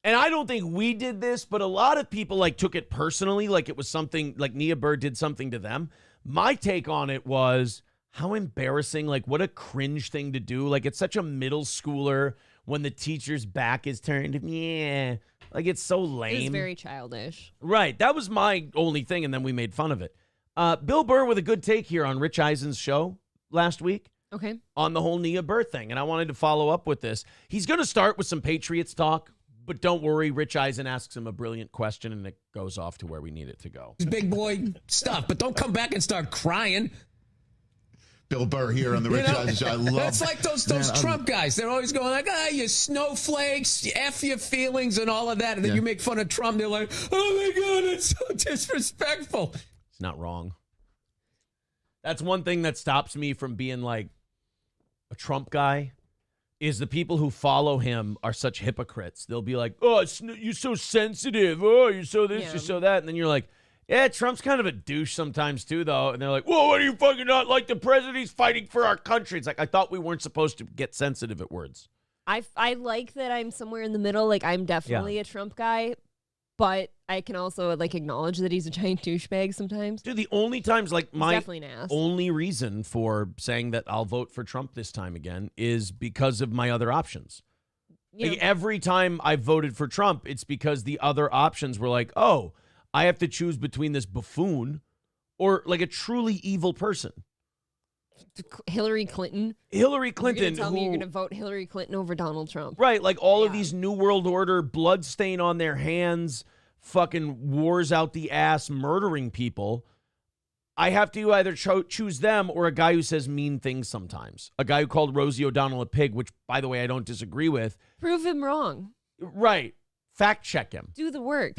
and I don't think we did this, but a lot of people took it personally, like it was something, like Nia Burr did something to them. My take on it was, how embarrassing, what a cringe thing to do. It's such a middle schooler when the teacher's back is turned. Yeah, it's so lame. It was very childish. Right, that was my only thing, and then we made fun of it. Bill Burr with a good take here on Rich Eisen's show last week. Okay. On the whole Nia Burr thing, and I wanted to follow up with this. He's going to start with some Patriots talk, but don't worry, Rich Eisen asks him a brilliant question, and it goes off to where we need it to go. Big boy stuff, but don't come back and start crying. Bill Burr here on the Rich Eisen Show. I love That's like those Trump guys. They're always going like, you snowflakes, F your feelings and all of that. And then you make fun of Trump. They're like, oh my God, it's so disrespectful. It's not wrong. That's one thing that stops me from being a Trump guy, is the people who follow him are such hypocrites. They'll be like, oh, you're so sensitive. Oh, you're so this, you're so that. And then you're like, yeah, Trump's kind of a douche sometimes too, though. And they're like, well, what are you fucking not like the president? He's fighting for our country. It's like, I thought we weren't supposed to get sensitive at words. I like that I'm somewhere in the middle. I'm definitely a Trump guy, but I can also acknowledge that he's a giant douchebag sometimes. Dude, the only times my definitely an ass. Only reason for saying that I'll vote for Trump this time again is because of my other options. Yeah. Every time I voted for Trump, it's because the other options were oh, I have to choose between this buffoon or a truly evil person. Hillary Clinton. Hillary Clinton. You're gonna tell me you're going to vote Hillary Clinton over Donald Trump. Right, all of these New World Order, blood stain on their hands, fucking wars out the ass, murdering people. I have to either choose them or a guy who says mean things sometimes. A guy who called Rosie O'Donnell a pig, which, by the way, I don't disagree with. Prove him wrong. Right. Fact check him. Do the work.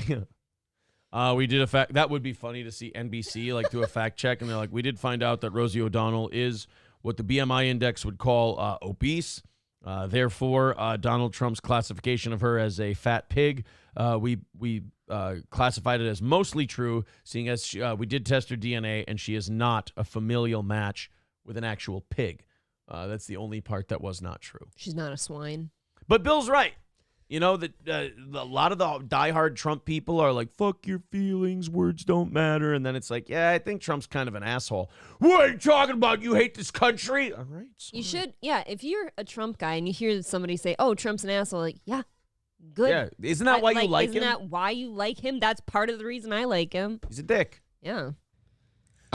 We did a fact. That would be funny to see NBC do a fact check, and they're like, we did find out that Rosie O'Donnell is what the BMI index would call obese. Therefore, Donald Trump's classification of her as a fat pig, we classified it as mostly true, seeing as we did test her DNA, and she is not a familial match with an actual pig. That's the only part that was not true. She's not a swine. But Bill's right. That a lot of the diehard Trump people are like, fuck your feelings, words don't matter. And then it's like, yeah, I think Trump's kind of an asshole. What are you talking about? You hate this country? All right. Sorry. You should, if you're a Trump guy and you hear somebody say, oh, Trump's an asshole, yeah, good. Yeah, isn't that why you like him? Isn't that why you like him? That's part of the reason I like him. He's a dick. Yeah.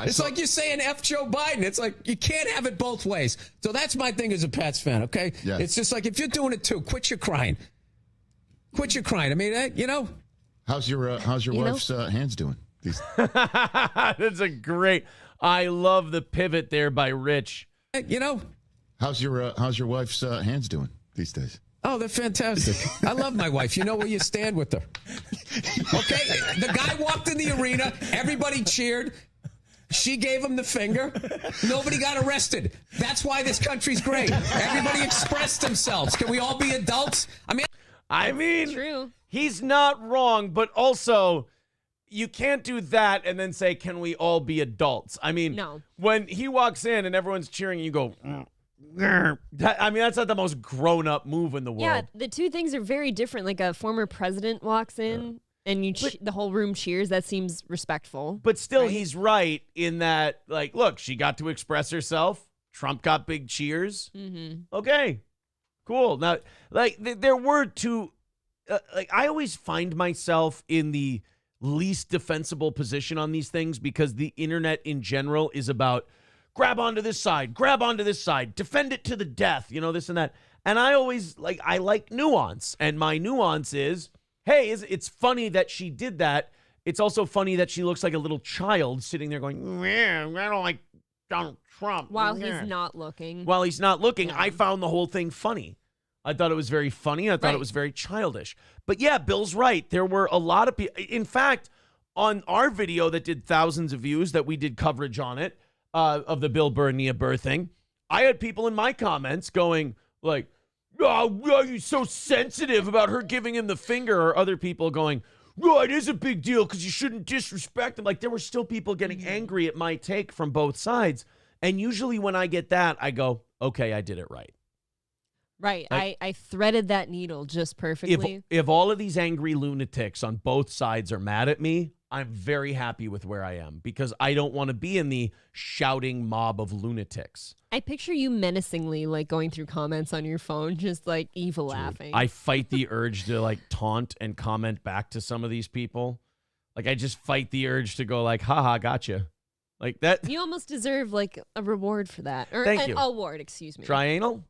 It's like you're saying F Joe Biden. It's like you can't have it both ways. So that's my thing as a Pats fan, okay? Yeah. It's just if you're doing it too, quit your crying. Quit your crying. I mean, you know. How's your wife's hands doing? That's a great. I love the pivot there by Rich. You know. How's your wife's hands doing these days? Oh, they're fantastic. I love my wife. You know where you stand with her. Okay? The guy walked in the arena. Everybody cheered. She gave him the finger. Nobody got arrested. That's why this country's great. Everybody expressed themselves. Can we all be adults? I mean, True. He's not wrong, but also you can't do that and then say, can we all be adults? I mean, No. When he walks in and everyone's cheering, you go, that's not the most grown-up move in the world. Yeah, the two things are very different. Like a former president walks in and the whole room cheers. That seems respectful. But still, right? he's right in that, like, look, she got to express herself. Trump got big cheers. Mm-hmm. Okay, cool. Now, like, there were two, I always find myself in the least defensible position on these things because the internet in general is about grab onto this side, defend it to the death, this and that. And I always, I like nuance. And my nuance is, hey, it's funny that she did that. It's also funny that she looks like a little child sitting there going, I don't like Donald Trump. While he's not looking. While he's not looking, Yeah. I found the whole thing funny. I thought it was very funny. I thought it Right. was very childish. But yeah, Bill's right. There were a lot of people. In fact, on our video that did thousands of views that we did coverage on it, of the Bill Burr, Nia Burr thing, I had people in my comments going like, oh, you're so sensitive about her giving him the finger, or other people going, oh, it is a big deal because you shouldn't disrespect him. Like, there were still people getting angry at my take from both sides. And usually when I get that, I go, okay, I did it right. Right. I threaded that needle just perfectly. If all of these angry lunatics on both sides are mad at me, I'm very happy with where I am because I don't want to be in the shouting mob of lunatics. I picture you menacingly going through comments on your phone, just evil laughing. I fight the urge to taunt and comment back to some of these people. I just fight the urge to go haha, gotcha. Like that. You almost deserve a reward for that. Or Thank an you. award, excuse me. Trianal?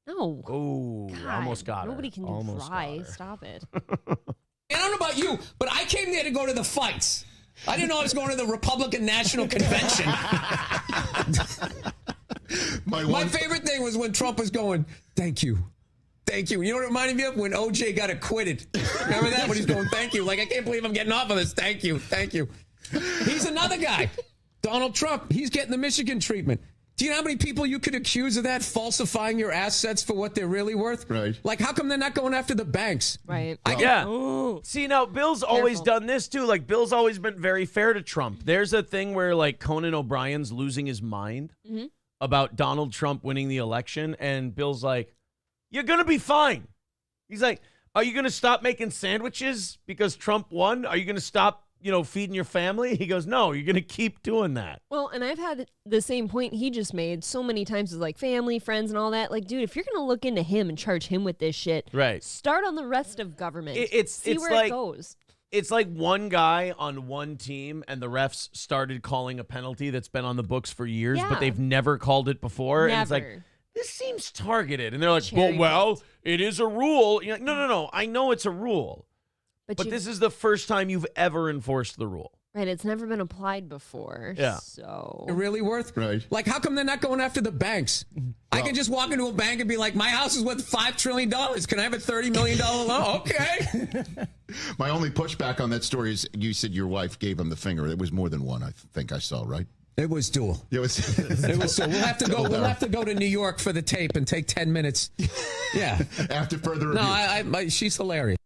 No. Oh, almost got her. Nobody can Almost try. got her. Stop it. I don't know about you, but I came there to go to the fights. I didn't know I was going to the Republican National Convention. My favorite thing was when Trump was going, thank you. Thank you. You know what it reminded me of? When OJ got acquitted. Remember that? When he's going, thank you. I can't believe I'm getting off of this. Thank you. Thank you. He's another guy. Donald Trump. He's getting the Michigan treatment. Do you know how many people you could accuse of that, falsifying your assets for what they're really worth? Right. How come they're not going after the banks? Right. Yeah. Ooh. See, now, Bill's always Careful. done this, too. Bill's always been very fair to Trump. There's a thing where, Conan O'Brien's losing his mind about Donald Trump winning the election, and Bill's like, you're going to be fine. He's like, are you going to stop making sandwiches because Trump won? Are you going to stop, feeding your family? He goes, no, you're going to keep doing that. Well, and I've had the same point he just made so many times with family, friends, and all that. Dude, if you're going to look into him and charge him with this shit, Right. start on the rest of government. See it's where it goes. It's like one guy on one team and the refs started calling a penalty that's been on the books for years, Yeah. but they've never called it before. And it's like, Never. this seems targeted. And they're like, Cherry well, it is a rule. You're like, no. I know it's a rule. But this is the first time you've ever enforced the rule. Right, it's never been applied before. Yeah. So They're really worth? Right. How come they're not going after the banks? I can just walk into a bank and be like, my house is worth $5 trillion. Can I have a $30 million loan? Okay. My only pushback on that story is you said your wife gave him the finger. It was more than one, I think I saw, right? It was dual. It was. It was so. We'll have to go. We'll have to go to New York for the tape and take 10 minutes. Yeah. After further review. No, she's hilarious.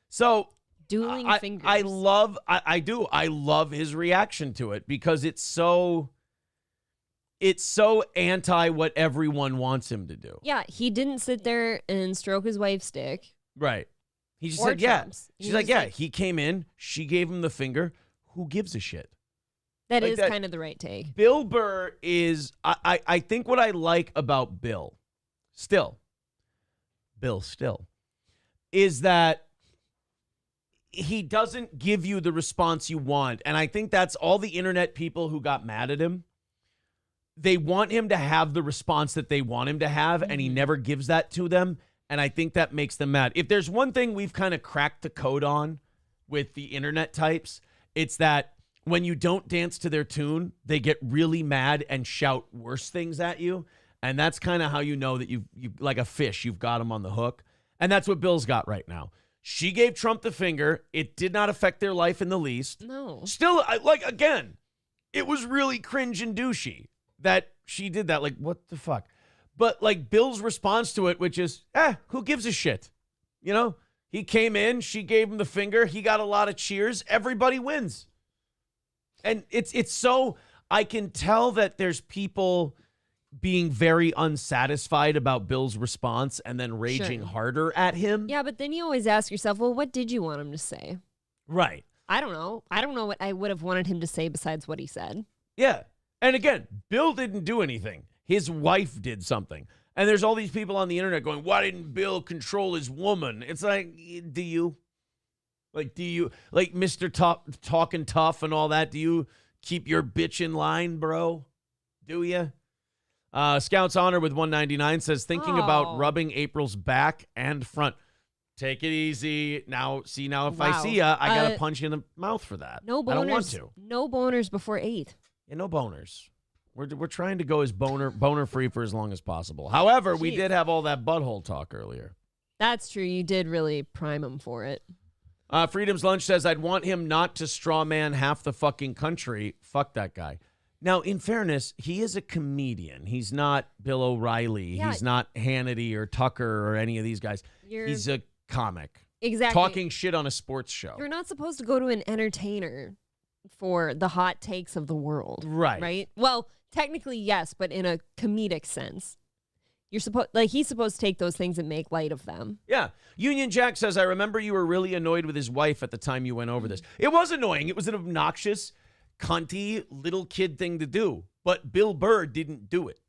So dueling fingers. I love his reaction to it because it's so anti what everyone wants him to do. Yeah, he didn't sit there and stroke his wife's dick. Right. He just Or said, yeah. Trump's. He She's like, was yeah, like- he came in, she gave him the finger. Who gives a shit? That Like is that- kind of the right take. Bill Burr is, I think what I like about Bill, is that he doesn't give you the response you want. And I think that's all the internet people who got mad at him. They want him to have the response that they want him to have, and he never gives that to them. And I think that makes them mad. If there's one thing we've kind of cracked the code on with the internet types, it's that when you don't dance to their tune, they get really mad and shout worse things at you. And that's kind of how you know that you like a fish, you've got them on the hook. And that's what Bill's got right now. She gave Trump the finger. It did not affect their life in the least. No. Still, again, it was really cringe and douchey that she did that. Like, what the fuck? But like Bill's response to it, which is, who gives a shit? You know, he came in, she gave him the finger. He got a lot of cheers. Everybody wins. And it's so, I can tell that there's people being very unsatisfied about Bill's response and then raging harder at him. Yeah, but then you always ask yourself, well, what did you want him to say? Right. I don't know. I don't know what I would have wanted him to say besides what he said. Yeah. And again, Bill didn't do anything. His wife did something. And there's all these people on the internet going, why didn't Bill control his woman? It's like, do you? Like, Mr. Talking Tough and all that? Do you keep your bitch in line, bro? Do you? Scouts Honor with 199 says, thinking about rubbing April's back and front. Take it easy. Now, if I see ya, I got to punch you in the mouth for that. No boners. I don't want to. No boners before 8. Yeah, no boners. We're trying to go as boner free for as long as possible. However, we did have all that butthole talk earlier. That's true. You did really prime him for it. Freedom's Lunch says, I'd want him not to straw man half the fucking country. Fuck that guy. Now, in fairness, he is a comedian. He's not Bill O'Reilly. Yeah. He's not Hannity or Tucker or any of these guys. He's a comic. Exactly. Talking shit on a sports show. You're not supposed to go to an entertainer for the hot takes of the world. Right. Right? Well, technically, yes, but in a comedic sense. He's supposed to take those things and make light of them. Yeah. Union Jack says, I remember you were really annoyed with his wife at the time you went over this. It was annoying. It was an obnoxious, cunty, little kid thing to do. But Bill Burr didn't do it.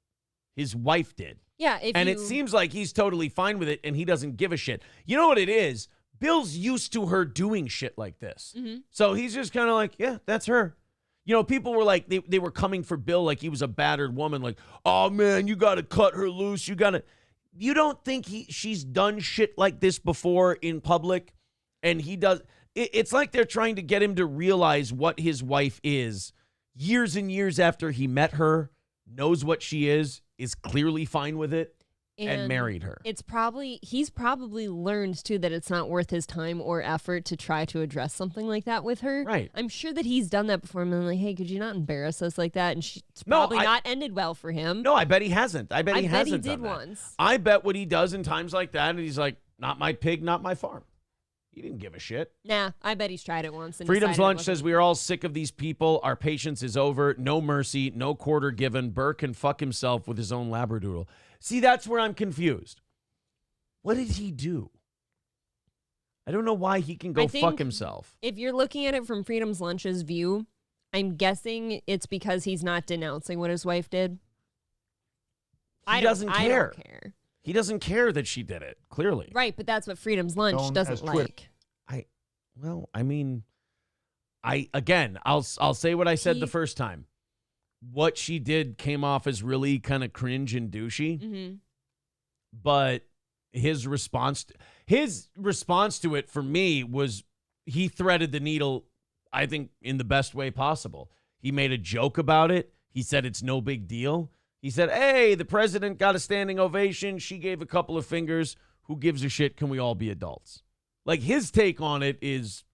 His wife did. Yeah. It seems like he's totally fine with it and he doesn't give a shit. You know what it is? Bill's used to her doing shit like this. Mm-hmm. So he's just kind of like, yeah, that's her. You know, people were like, they were coming for Bill like he was a battered woman. Like, oh, man, you got to cut her loose. You don't think she's done shit like this before in public? And he does. It's like they're trying to get him to realize what his wife is years and years after he met her, knows what she is clearly fine with it, and married her. He's probably learned, too, that it's not worth his time or effort to try to address something like that with her. Right. I'm sure that he's done that before. I'm like, hey, could you not embarrass us like that? And it's probably not ended well for him. No, I bet he hasn't. I bet he did once. I bet what he does in times like that, and he's like, not my pig, not my farm. He didn't give a shit. Nah, I bet he's tried it once. And Freedom's Lunch says, we are all sick of these people. Our patience is over. No mercy, no quarter given. Burr can fuck himself with his own labradoodle. See, that's where I'm confused. What did he do? I don't know why he can go fuck himself. If you're looking at it from Freedom's Lunch's view, I'm guessing it's because he's not denouncing what his wife did. He doesn't care. I don't care. He doesn't care that she did it, clearly. Right, but that's what Freedom's Lunch doesn't like. I'll say what I said the first time. What she did came off as really kind of cringe and douchey. Mm-hmm. But his response to it for me was he threaded the needle, I think, in the best way possible. He made a joke about it. He said it's no big deal. He said, hey, the president got a standing ovation. She gave a couple of fingers. Who gives a shit? Can we all be adults? Like, his take on it is,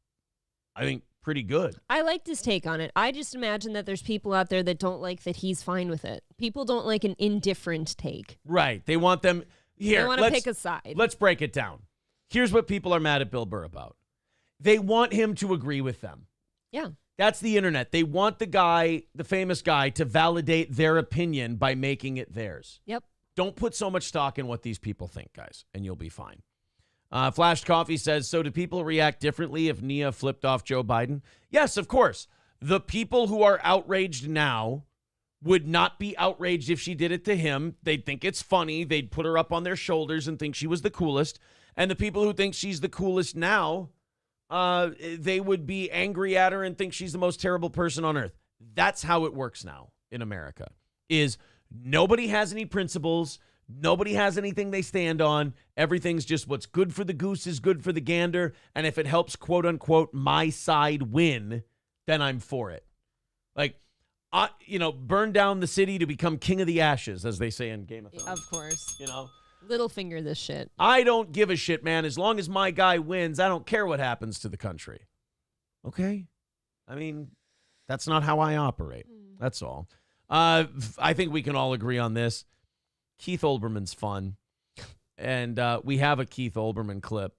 I think, pretty good. I liked his take on it. I just imagine that there's people out there that don't like that he's fine with it. People don't like an indifferent take. Right. They want them here. They want to pick a side. Let's break it down. Here's what people are mad at Bill Burr about. They want him to agree with them. Yeah. That's the internet. They want the guy, the famous guy, to validate their opinion by making it theirs. Yep. Don't put so much stock in what these people think, guys, and you'll be fine. Flashed Coffee says, so do people react differently if Nia flipped off Joe Biden? Yes, of course. The people who are outraged now would not be outraged if she did it to him. They'd think it's funny. They'd put her up on their shoulders and think she was the coolest. And the people who think she's the coolest now, they would be angry at her and think she's the most terrible person on earth. That's how it works now in America, is nobody has any principles. Nobody has anything they stand on. Everything's just what's good for the goose is good for the gander. And if it helps, quote unquote, my side win, then I'm for it. Like, burn down the city to become king of the ashes, as they say in Game of Thrones. Of course. Littlefinger this shit. I don't give a shit, man. As long as my guy wins, I don't care what happens to the country. Okay? I mean, that's not how I operate. That's all. I think we can all agree on this. Keith Olbermann's fun. And we have a Keith Olbermann clip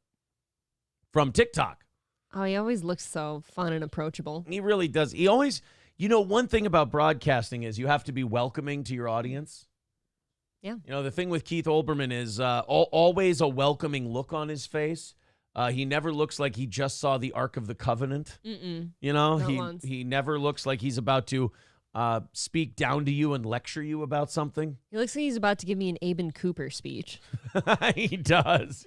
from TikTok. Oh, he always looks so fun and approachable. He really does. He always, one thing about broadcasting is you have to be welcoming to your audience. Yeah. The thing with Keith Olbermann is always a welcoming look on his face. He never looks like he just saw the Ark of the Covenant. He never looks like he's about to speak down to you and lecture you about something. He looks like he's about to give me an Aben Cooper speech. He does.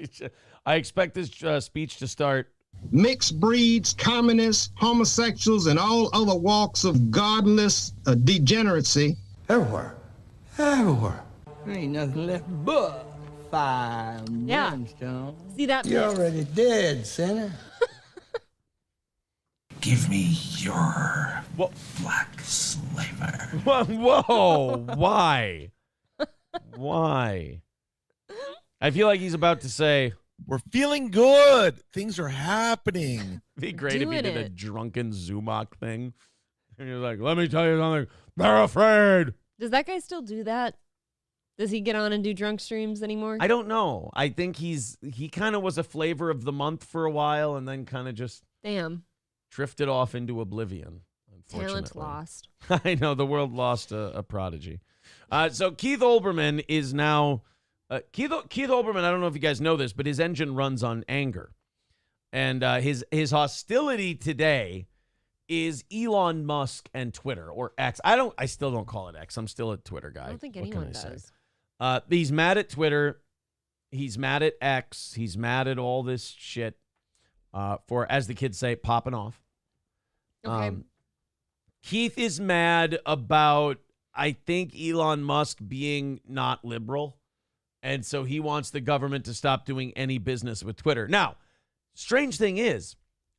I expect this speech to start. Mixed breeds, communists, homosexuals, and all other walks of godless degeneracy. Everywhere. Ain't nothing left but fire and brimstone. See that? You're already dead, sinner. Give me your black slaver. Whoa. Why? Why? I feel like he's about to say, we're feeling good. Things are happening. It'd be great if he did a drunken Zumach thing. And you're like, let me tell you something. They're afraid. Does that guy still do that? Does he get on and do drunk streams anymore? I don't know. I think he kind of was a flavor of the month for a while and then kind of just drifted off into oblivion. Talent lost. I know, the world lost a prodigy. So Keith Olbermann is now Keith Olbermann, I don't know if you guys know this, but his engine runs on anger. And his hostility today is Elon Musk and Twitter, or X. I still don't call it X. I'm still a Twitter guy. I don't think anyone does. He's mad at Twitter. He's mad at X. He's mad at all this shit for, as the kids say, popping off. Okay. Keith is mad about, I think, Elon Musk being not liberal. And so he wants the government to stop doing any business with Twitter. Now, strange thing is,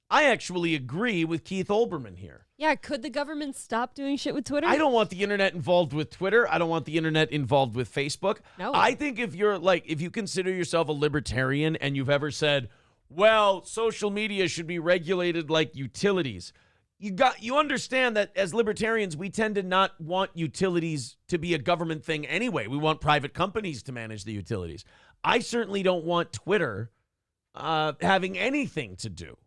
I actually agree with Keith Olbermann here. Yeah, could the government stop doing shit with Twitter? I don't want the internet involved with Twitter. I don't want the internet involved with Facebook. No. I think if you consider yourself a libertarian and you've ever said, well, social media should be regulated like utilities, you understand that as libertarians, we tend to not want utilities to be a government thing anyway. We want private companies to manage the utilities. I certainly don't want Twitter having anything to do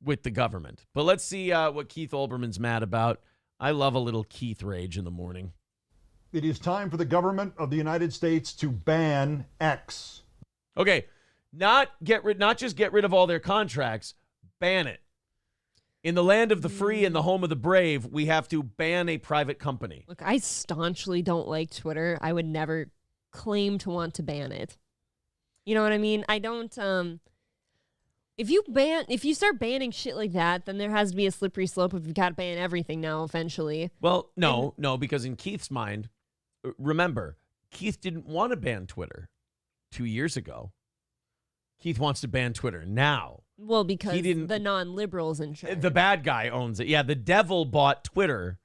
with the government. But let's see what Keith Olbermann's mad about. I love a little Keith rage in the morning. It is time for the government of the United States to ban X. Okay, not just get rid of all their contracts, ban it. In the land of the free and the home of the brave, we have to ban a private company. Look, I staunchly don't like Twitter. I would never claim to want to ban it. You know what I mean? I don't, if you start banning shit like that, then there has to be a slippery slope if you've got to ban everything now eventually. Well, no, because in Keith's mind, remember, Keith didn't want to ban Twitter 2 years ago. Keith wants to ban Twitter now. Well, because the non-liberals in charge. The bad guy owns it. Yeah, the devil bought Twitter,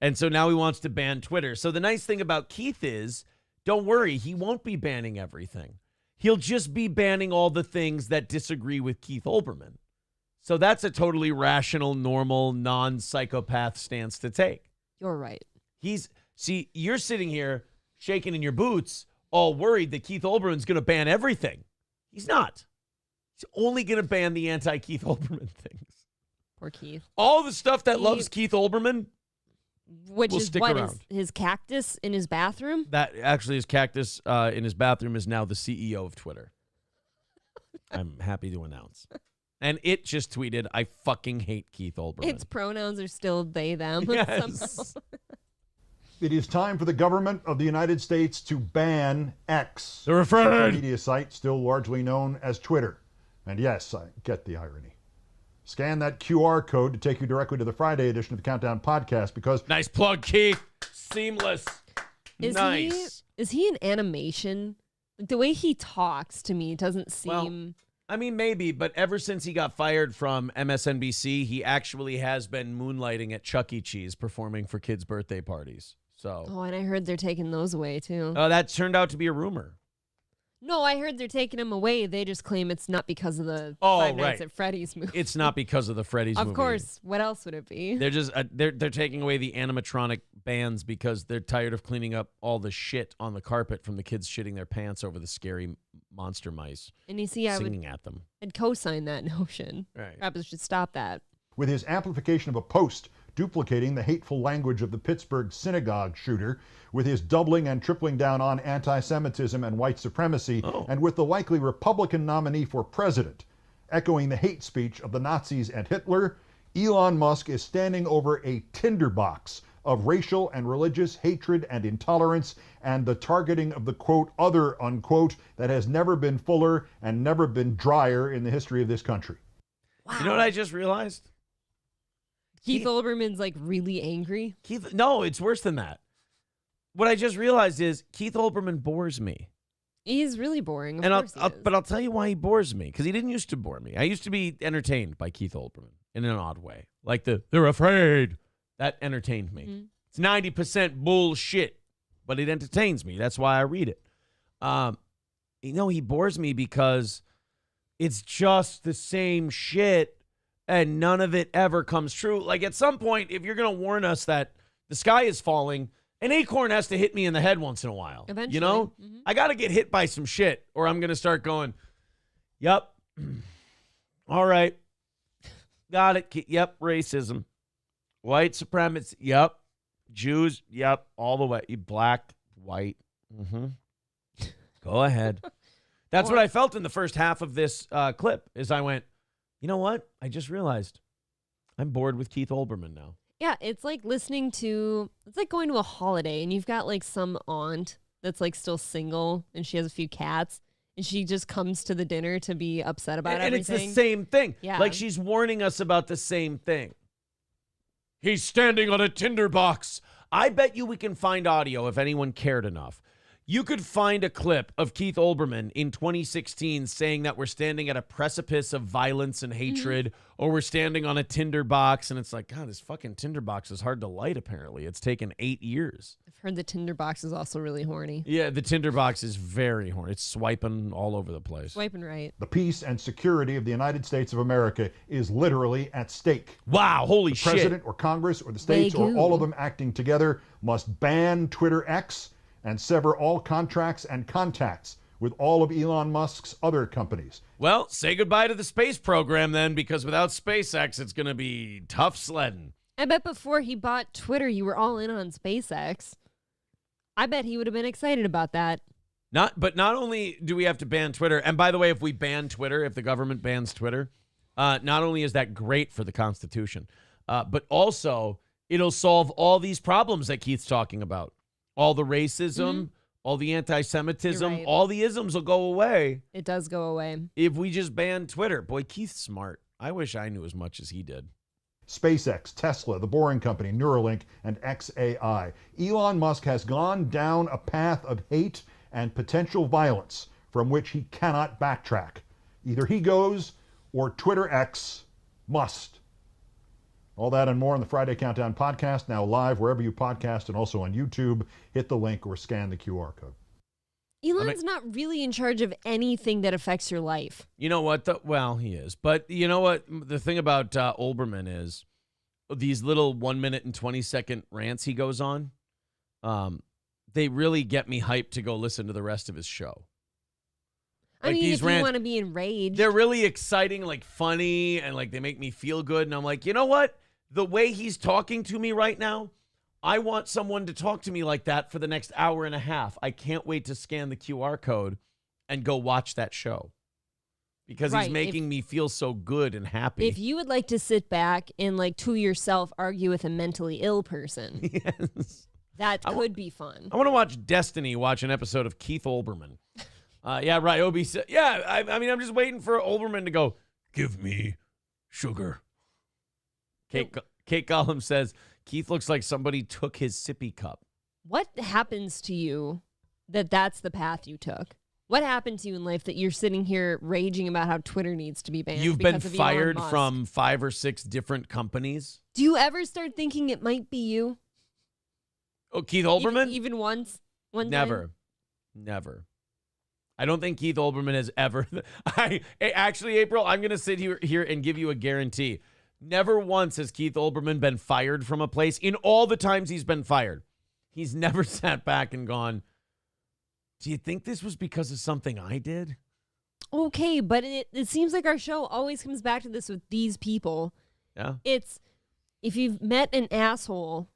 and so now he wants to ban Twitter. So the nice thing about Keith is, don't worry, he won't be banning everything. He'll just be banning all the things that disagree with Keith Olbermann. So that's a totally rational, normal, non-psychopath stance to take. You're right. You're sitting here shaking in your boots, all worried that Keith Olbermann's going to ban everything. He's not. He's only going to ban the anti-Keith Olbermann things. Poor Keith. All the stuff that loves Keith Olbermann, which will is stick what around. His cactus in his bathroom? That actually, his cactus in his bathroom is now the CEO of Twitter. I'm happy to announce. And it just tweeted, I fucking hate Keith Olbermann. Its pronouns are still they, them. Yes. It is time for the government of the United States to ban X. They're afraid. A media site still largely known as Twitter. And yes, I get the irony. Scan that QR code to take you directly to the Friday edition of the Countdown podcast because... Nice plug, Keith. Seamless. Nice. Is he an animation The way he talks to me doesn't seem... Well, I mean, maybe, but ever since he got fired from MSNBC, he actually has been moonlighting at Chuck E. Cheese performing for kids' birthday parties. So. Oh, and I heard they're taking those away, too. Oh, that turned out to be a rumor. No, I heard they're taking them away. They just claim it's not because of the Five Nights at Freddy's movie. It's not because of the Freddy's movie. Of course. What else would it be? They're just they're taking away the animatronic bands because they're tired of cleaning up all the shit on the carpet from the kids shitting their pants over the scary monster mice. And you see, singing at them. I'd co-sign that notion. Right. Perhaps should stop that. With his amplification of a post duplicating the hateful language of the Pittsburgh synagogue shooter, with his doubling and tripling down on anti-Semitism and white supremacy, and with the likely Republican nominee for president echoing the hate speech of the Nazis and Hitler, Elon Musk is standing over a tinderbox of racial and religious hatred and intolerance, and the targeting of the, quote, other, unquote, that has never been fuller and never been drier in the history of this country. Wow. You know what I just realized? Keith Olbermann's like really angry. No, it's worse than that. What I just realized is Keith Olbermann bores me. He's really boring. But I'll tell you why he bores me, because he didn't used to bore me. I used to be entertained by Keith Olbermann in an odd way. Like they're afraid. That entertained me. Mm-hmm. It's 90% bullshit, but it entertains me. That's why I read it. He bores me because it's just the same shit and none of it ever comes true. Like at some point, if you're going to warn us that the sky is falling, an acorn has to hit me in the head once in a while. Eventually. You know? Mm-hmm. I got to get hit by some shit or I'm going to start going, yep. All right. Got it. Yep. Racism. White supremacy. Yep. Jews. Yep. All the way. Black, white. Mm-hmm. Go ahead. That's what I felt in the first half of this clip is I went, you know what? I just realized I'm bored with Keith Olbermann now. Yeah, it's like it's like going to a holiday and you've got like some aunt that's like still single and she has a few cats and she just comes to the dinner to be upset about everything. And it's the same thing. Yeah. Like she's warning us about the same thing. He's standing on a tinderbox. I bet you we can find audio if anyone cared enough. You could find a clip of Keith Olbermann in 2016 saying that we're standing at a precipice of violence and hatred, or we're standing on a tinderbox, and it's like, God, this fucking tinderbox is hard to light, apparently. It's taken 8 years. I've heard the tinderbox is also really horny. Yeah, the tinderbox is very horny. It's swiping all over the place. Swiping right. The peace and security of the United States of America is literally at stake. Wow, holy the shit. President or Congress or the states or all of them acting together must ban Twitter X and sever all contracts and contacts with all of Elon Musk's other companies. Well, say goodbye to the space program then, because without SpaceX, it's going to be tough sledding. I bet before he bought Twitter, you were all in on SpaceX. I bet he would have been excited about that. Not only do we have to ban Twitter, and by the way, if we ban Twitter, if the government bans Twitter, not only is that great for the Constitution, but also it'll solve all these problems that Keith's talking about. All the racism, all the anti-Semitism, right. all the isms will go away. It does go away. If we just ban Twitter. Boy, Keith's smart. I wish I knew as much as he did. SpaceX, Tesla, The Boring Company, Neuralink, and XAI. Elon Musk has gone down a path of hate and potential violence from which he cannot backtrack. Either he goes or Twitter X must. All that and more on the Friday Countdown podcast, now live wherever you podcast and also on YouTube. Hit the link or scan the QR code. Elon's not really in charge of anything that affects your life. You know what? Well, he is. But you know what? The thing about Olbermann is these little 1 minute and 20-second rants he goes on, they really get me hyped to go listen to the rest of his show. I mean, if you want to be enraged. They're really exciting, like funny, and like they make me feel good. And I'm like, you know what? The way he's talking to me right now, I want someone to talk to me like that for the next hour and a half. I can't wait to scan the QR code and go watch that show because he's making me feel so good and happy. If you would like to sit back and like to yourself argue with a mentally ill person, yes, that could be fun. I want to watch Destiny, watch an episode of Keith Olbermann. Yeah, right. Opie said, yeah, I mean, I'm just waiting for Olbermann to go, give me sugar. Kate Gollum says, Keith looks like somebody took his sippy cup. What happens to you that's the path you took? What happened to you in life that you're sitting here raging about how Twitter needs to be banned? You've been because of Elon fired Musk? from 5 or 6 different companies. Do you ever start thinking it might be you? Oh, Keith Olbermann? Even once? One Never. time? Never. I don't think Keith Olbermann has ever. Actually, April, I'm going to sit here and give you a guarantee. Never once has Keith Olbermann been fired from a place. In all the times he's been fired, he's never sat back and gone, do you think this was because of something I did? Okay, but it seems like our show always comes back to this with these people. Yeah. It's, if you've met an asshole,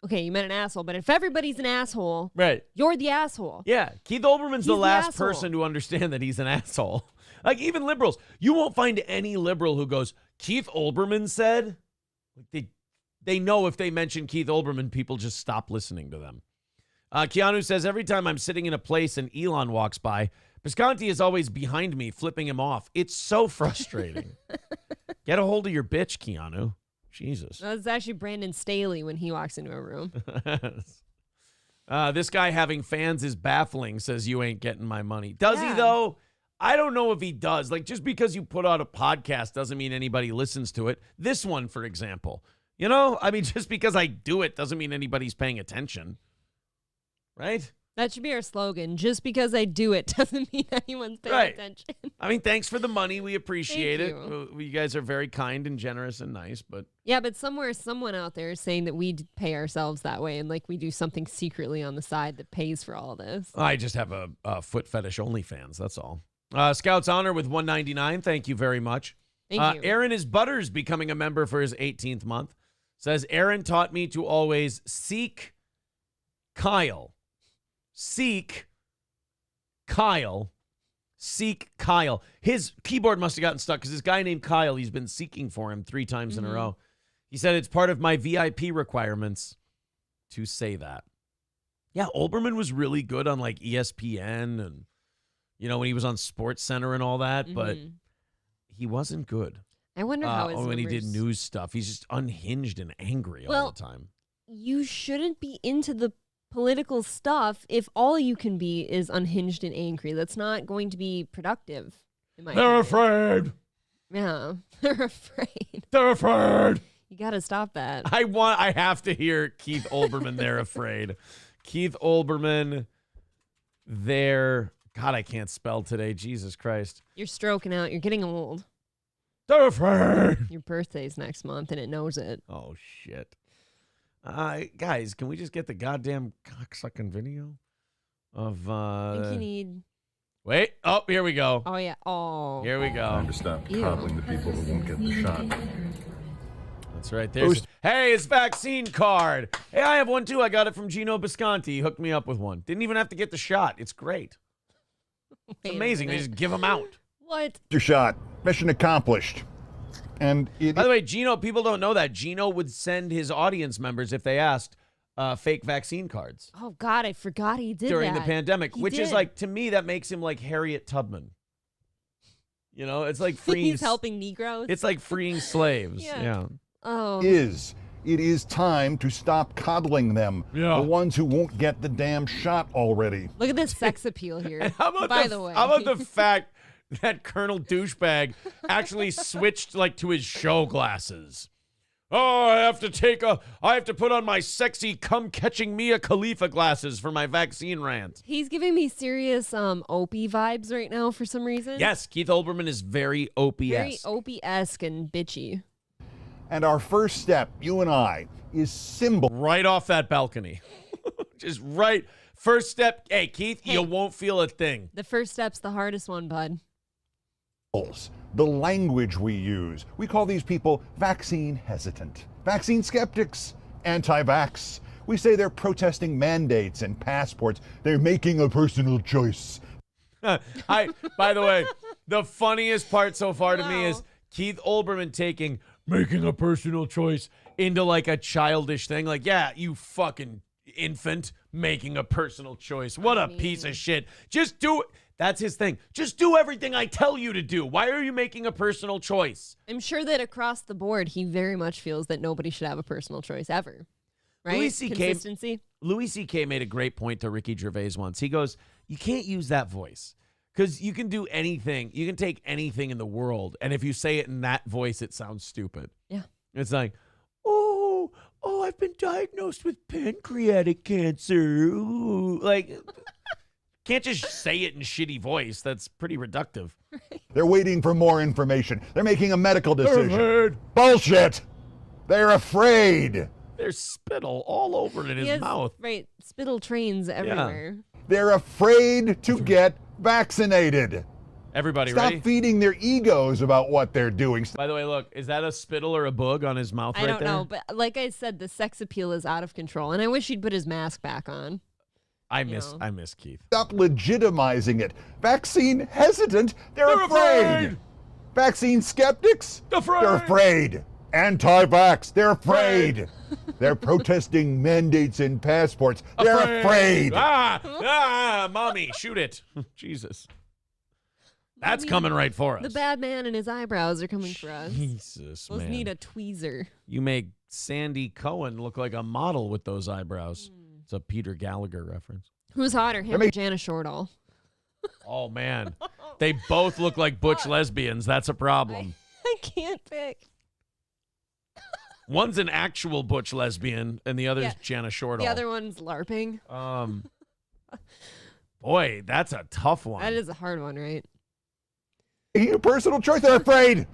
okay, you met an asshole, but if everybody's an asshole, right, you're the asshole. Yeah, Keith Olbermann's the He's the last asshole. person to understand that he's an asshole. Like, even liberals. You won't find any liberal who goes, Keith Olbermann said. They know if they mention Keith Olbermann, people just stop listening to them. Keanu says, every time I'm sitting in a place and Elon walks by, Bisconti is always behind me, flipping him off. It's so frustrating. Get a hold of your bitch, Keanu. Jesus. That's actually Brandon Staley when he walks into a room. This guy having fans is baffling, says you ain't getting my money. Does he, though? I don't know if he does. Like, just because you put out a podcast doesn't mean anybody listens to it. This one, for example. You know? I mean, just because I do it doesn't mean anybody's paying attention. Right? That should be our slogan. Just because I do it doesn't mean anyone's paying attention. I mean, thanks for the money. We appreciate Thank it. You guys are very kind and generous and nice, but Yeah, but somewhere someone out there is saying that we pay ourselves that way and like we do something secretly on the side that pays for all this. I just have a foot fetish only fans. That's all. Scouts Honor with $1.99. Thank you very much. Thank you. Aaron is Butters becoming a member for his 18th month. Says, Aaron taught me to always seek Kyle. Seek Kyle. Seek Kyle. His keyboard must have gotten stuck because this guy named Kyle, he's been seeking for him 3 times in a row. He said it's part of my VIP requirements to say that. Yeah, Olbermann was really good on like ESPN and, you know, when he was on Sports Center and all that, but he wasn't good. I wonder how his when he numbers... did news stuff. He's just unhinged and angry all the time. You shouldn't be into the political stuff if all you can be is unhinged and angry. That's not going to be productive. They're afraid. Yeah, they're afraid. They're afraid. You got to stop that. I have to hear Keith Olbermann, they're afraid. Keith Olbermann, they're... God, I can't spell today. Jesus Christ. You're stroking out. You're getting old. They're afraid. Your birthday's next month, and it knows it. Oh, shit. Guys, can we just get the goddamn cocksucking video of... I think you need... Wait. Oh, here we go. Oh, yeah. Oh. Here we go. Time to stop coddling the people who won't get the shot. That's right. There's... Hey, it's vaccine card. Hey, I have one, too. I got it from Gino Bisconti. He hooked me up with one. Didn't even have to get the shot. It's great. It's amazing. They just give them out. What? Your shot. Mission accomplished. And by the way, Gino, people don't know that. Gino would send his audience members, if they asked, fake vaccine cards. Oh, God, I forgot he did during that. the pandemic, He which is did. like, to me, that makes him like Harriet Tubman. You know, it's like freeing... He's helping Negroes. It's like freeing slaves. Yeah. Yeah. Oh. It is time to stop coddling them. Yeah. The ones who won't get the damn shot already. Look at this sex appeal here. And how about by the way. How about the fact that Colonel Douchebag actually switched like to his show glasses? Oh, I have to put on my sexy come-catching Mia Khalifa glasses for my vaccine rant. He's giving me serious Opie vibes right now for some reason. Yes, Keith Olbermann is very Opie-esque. Very Opie-esque and bitchy. And our first step, you and I, is symbol. Right off that balcony. Just right. First step. Hey, Keith, you won't feel a thing. The first step's the hardest one, bud. The language we use. We call these people vaccine hesitant, vaccine skeptics, anti-vax. We say they're protesting mandates and passports. They're making a personal choice. By the way, the funniest part so far to me is Keith Olbermann making a personal choice into like a childish thing. Like, yeah, you fucking infant making a personal choice. What a piece of shit. Just do it. That's his thing. Just do everything I tell you to do. Why are you making a personal choice? I'm sure that across the board, he very much feels that nobody should have a personal choice ever. Right? Consistency. Louis C.K. made a great point to Ricky Gervais once. He goes, you can't use that voice Because you can do anything. You can take anything in the world, and if you say it in that voice, it sounds stupid. Yeah. It's like, oh, I've been diagnosed with pancreatic cancer. Ooh. Like, can't just say it in shitty voice. That's pretty reductive. They're waiting for more information. They're making a medical decision. They're Bullshit. They're afraid. There's spittle all over in his mouth. Right. Spittle trains everywhere. They're afraid to get vaccinated. Everybody Stop ready? feeding their egos about what they're doing. By the way, look, is that a spittle or a boog on his mouth I don't know, but like I said, the sex appeal is out of control, and I wish he'd put his mask back on. I miss Keith. Stop legitimizing it. Vaccine hesitant, they're afraid. Vaccine skeptics, they're afraid. Anti-vax, they're afraid. They're protesting mandates and passports. They're afraid. Mommy, shoot it. Jesus. That's coming right for us. The bad man and his eyebrows are coming for us. Jesus, Those man. need a tweezer. You make Sandy Cohen look like a model with those eyebrows. It's a Peter Gallagher reference. Who's hotter, him or Jana Shortall? Oh, man. They both look like butch lesbians. That's a problem. I can't pick. One's an actual butch lesbian, and the other's Jana Shortall. The other one's LARPing. Boy, that's a tough one. That is a hard one, right? A personal choice, they're afraid.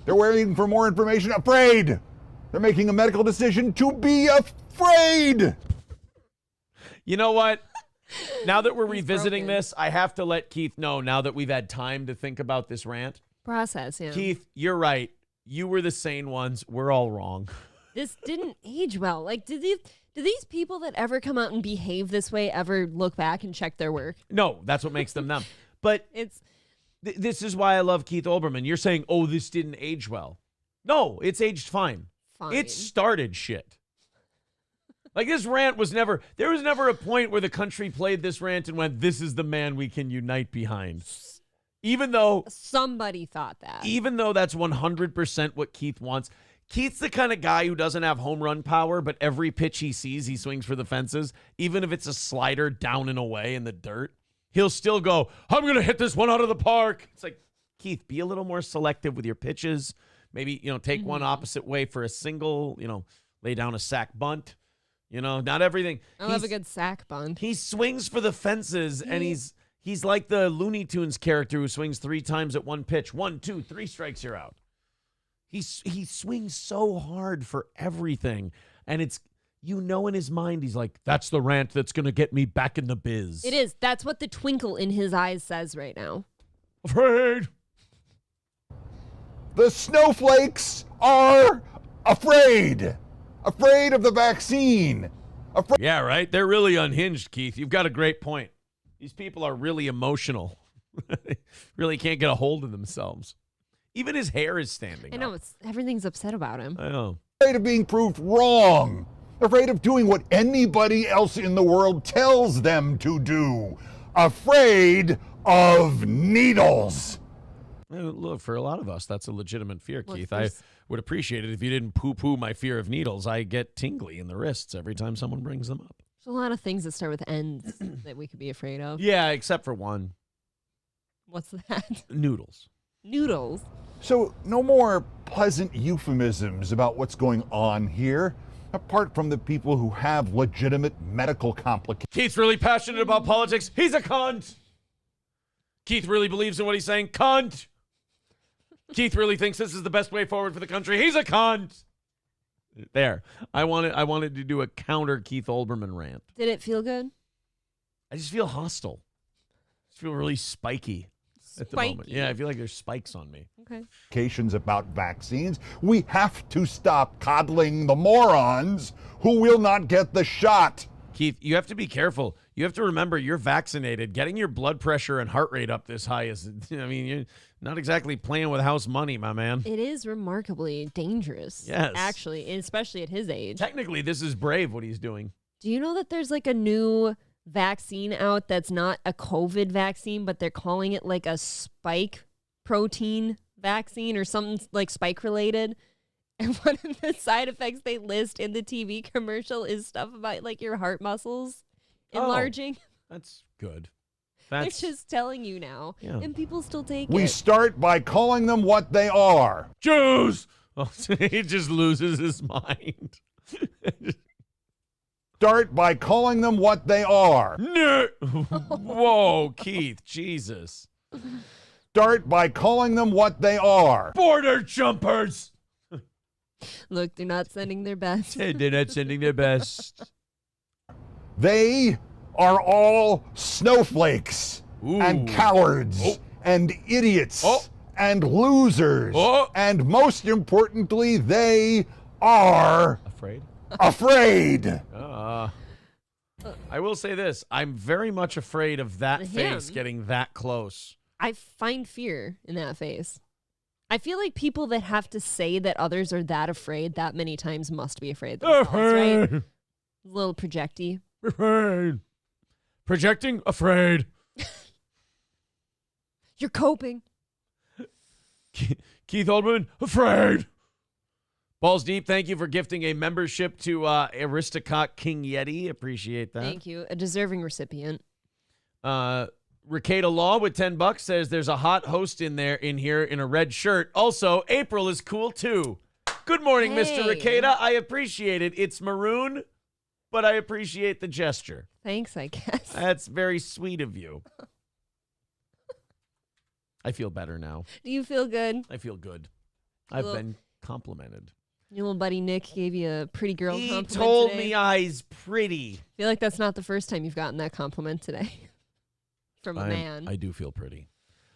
They're waiting for more information, afraid. They're making a medical decision to be afraid. You know what? Now that we're revisiting this, I have to let Keith know, now that we've had time to think about this rant. Process, yeah. Keith, you're right. You were the sane ones. We're all wrong. This didn't age well. Like, do these people that ever come out and behave this way ever look back and check their work? No, that's what makes them numb. But this is why I love Keith Olbermann. You're saying, oh, this didn't age well. No, it's aged fine. It started shit. Like, this rant was never, there was never a point where the country played this rant and went, this is the man we can unite behind. Even though somebody thought that. Even though that's 100% what Keith wants. Keith's the kind of guy who doesn't have home run power, but every pitch he sees, he swings for the fences. Even if it's a slider down and away in the dirt, he'll still go, I'm going to hit this one out of the park. It's like, Keith, be a little more selective with your pitches. Maybe, take one opposite way for a single, lay down a sack bunt. Not everything. I love a good sack bunt. He swings for the fences, and he's like the Looney Tunes character who swings 3 times at one pitch. 1, 2, 3 strikes, you're out. He swings so hard for everything, and it's, in his mind, he's like, that's the rant that's going to get me back in the biz. It is. That's what the twinkle in his eyes says right now. Afraid. The snowflakes are afraid. Afraid of the vaccine. Yeah, right? They're really unhinged, Keith. You've got a great point. These people are really emotional. They really can't get a hold of themselves. Even his hair is standing I know. up. Everything's upset about him. I know. Afraid of being proved wrong. Afraid of doing what anybody else in the world tells them to do. Afraid of needles. Look, for a lot of us, that's a legitimate fear, Keith. I would appreciate it if you didn't poo-poo my fear of needles. I get tingly in the wrists every time someone brings them up. There's a lot of things that start with N's that we could be afraid of. Yeah, except for one. What's that? Noodles. Noodles. So no more pleasant euphemisms about what's going on here, apart from the people who have legitimate medical complications. Keith's really passionate about politics. He's a cunt. Keith really believes in what he's saying. Cunt. Keith really thinks this is the best way forward for the country. He's a cunt. There. I wanted to do a counter Keith Olbermann rant. Did it feel good? I just feel hostile. I just feel really spiky at the moment. Yeah, I feel like there's spikes on me. Okay. About vaccines. We have to stop coddling the morons who will not get the shot. Keith, you have to be careful. You have to remember you're vaccinated. Getting your blood pressure and heart rate up this high is, you're not exactly playing with house money, my man. It is remarkably dangerous. Yes. Actually, especially at his age. Technically, this is brave what he's doing. Do you know that there's like a new vaccine out that's not a COVID vaccine, but they're calling it like a spike protein vaccine or something like spike related? And one of the side effects they list in the TV commercial is stuff about like your heart muscles enlarging. That's good. They're just telling you now. Yeah. And people still take We it. start by calling them what they are. Jews. Oh, he just loses his mind. Start by calling them what they are. No. Whoa, Keith. Jesus. Start by calling them what they are. Border jumpers. Look, they're not sending their best. They're not sending their best. They are all snowflakes and cowards and idiots and losers. And most importantly, they are afraid. I will say this. I'm very much afraid of that face getting that close. I find fear in that face. I feel like people that have to say that others are that afraid that many times must be afraid themselves, right? A little projecty. Afraid. Projecting, afraid. You're coping. Keith Olbermann, afraid. Balls Deep, thank you for gifting a membership to Aristocrat King Yeti. Appreciate that. Thank you. A deserving recipient. Ricada Law with $10 says there's a hot host in here in a red shirt. Also, April is cool too. Good morning, Mr. Ricada. I appreciate it. It's maroon, but I appreciate the gesture. Thanks, I guess. That's very sweet of you. I feel better now. Do you feel good? I feel good. I've been complimented. Your little buddy Nick gave you a pretty girl compliment He told today. me I's pretty. I feel like that's not the first time you've gotten that compliment today. From a man. I do feel pretty.